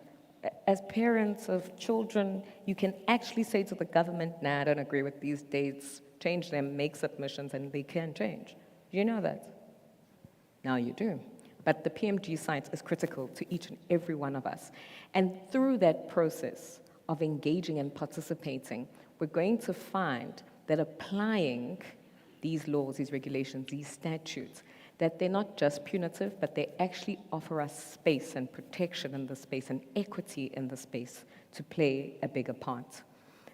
Speaker 1: As parents of children, you can actually say to the government, nah, I don't agree with these dates, change them, make submissions, and they can change. Do you know that? Now you do. But the PMG site is critical to each and every one of us. And through that process of engaging and participating, we're going to find that applying these laws, these regulations, these statutes, that they're not just punitive, but they actually offer us space and protection in the space and equity in the space to play a bigger part.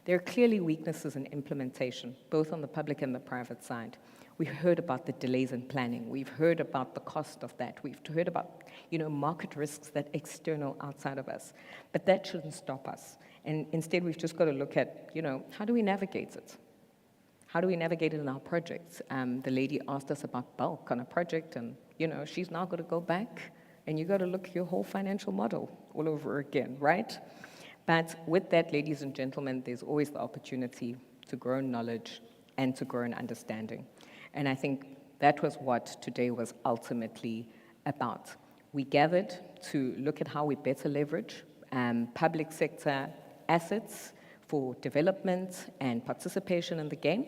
Speaker 1: There are clearly weaknesses in implementation, both on the public and the private side. We've heard about the delays in planning. We've heard about the cost of that. We've heard about, market risks that external outside of us. But that shouldn't stop us. And instead, we've just got to look at, how do we navigate it? How do we navigate it in our projects? The lady asked us about bulk on a project, and, she's now got to go back, and you got to look at your whole financial model all over again, right? But with that, ladies and gentlemen, there's always the opportunity to grow in knowledge and to grow in understanding. And I think that was what today was ultimately about. We gathered to look at how we better leverage public sector assets for development and participation in the game.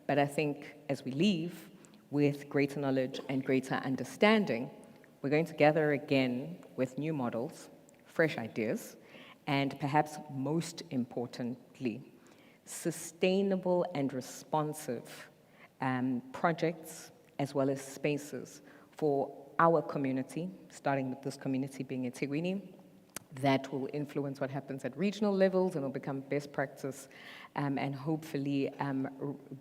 Speaker 1: But I think as we leave with greater knowledge and greater understanding, we're going to gather again with new models, fresh ideas, and perhaps most importantly, sustainable and responsive projects as well as spaces for our community, starting with this community being eThekwini, that will influence what happens at regional levels and will become best practice and hopefully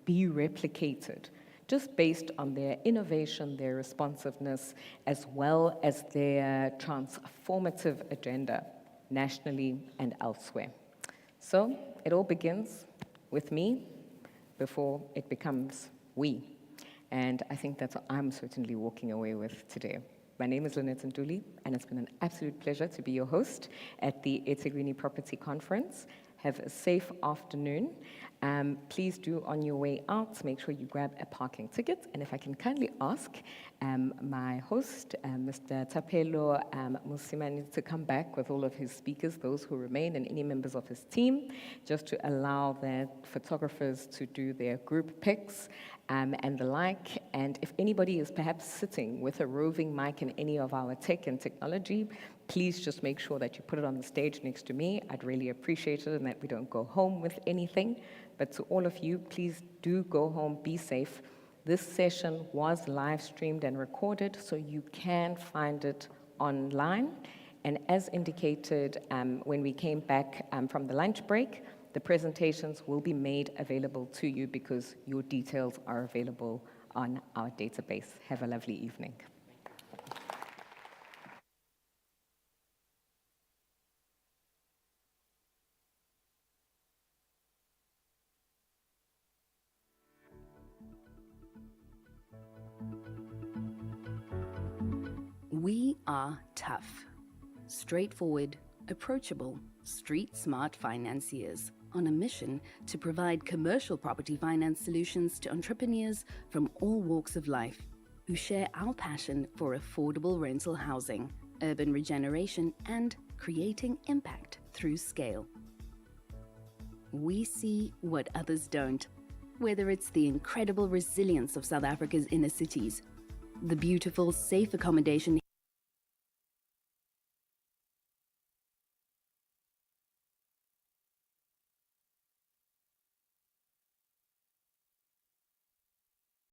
Speaker 1: be replicated just based on their innovation, their responsiveness, as well as their transformative agenda nationally and elsewhere. So it all begins with me before it becomes we. And I think that's what I'm certainly walking away with today. My name is Lynette Nduli, and it's been an absolute pleasure to be your host at the eThekwini Property Conference. Have a safe afternoon. Please do, on your way out, make sure you grab a parking ticket. And if I can kindly ask my host, Mr. Tapelo Musimani, to come back with all of his speakers, those who remain, and any members of his team, just to allow the photographers to do their group pics and the like. And if anybody is perhaps sitting with a roving mic in any of our tech and technology, please just make sure that you put it on the stage next to me. I'd really appreciate it, and that we don't go home with anything. But to all of you, please do go home, be safe. This session was live streamed and recorded, so you can find it online. And as indicated when we came back from the lunch break, the presentations will be made available to you because your details are available on our database. Have a lovely evening.
Speaker 7: We are tough, straightforward, approachable, street-smart financiers on a mission to provide commercial property finance solutions to entrepreneurs from all walks of life who share our passion for affordable rental housing, urban regeneration, and creating impact through scale. We see what others don't, whether it's the incredible resilience of South Africa's inner cities, the beautiful, safe accommodation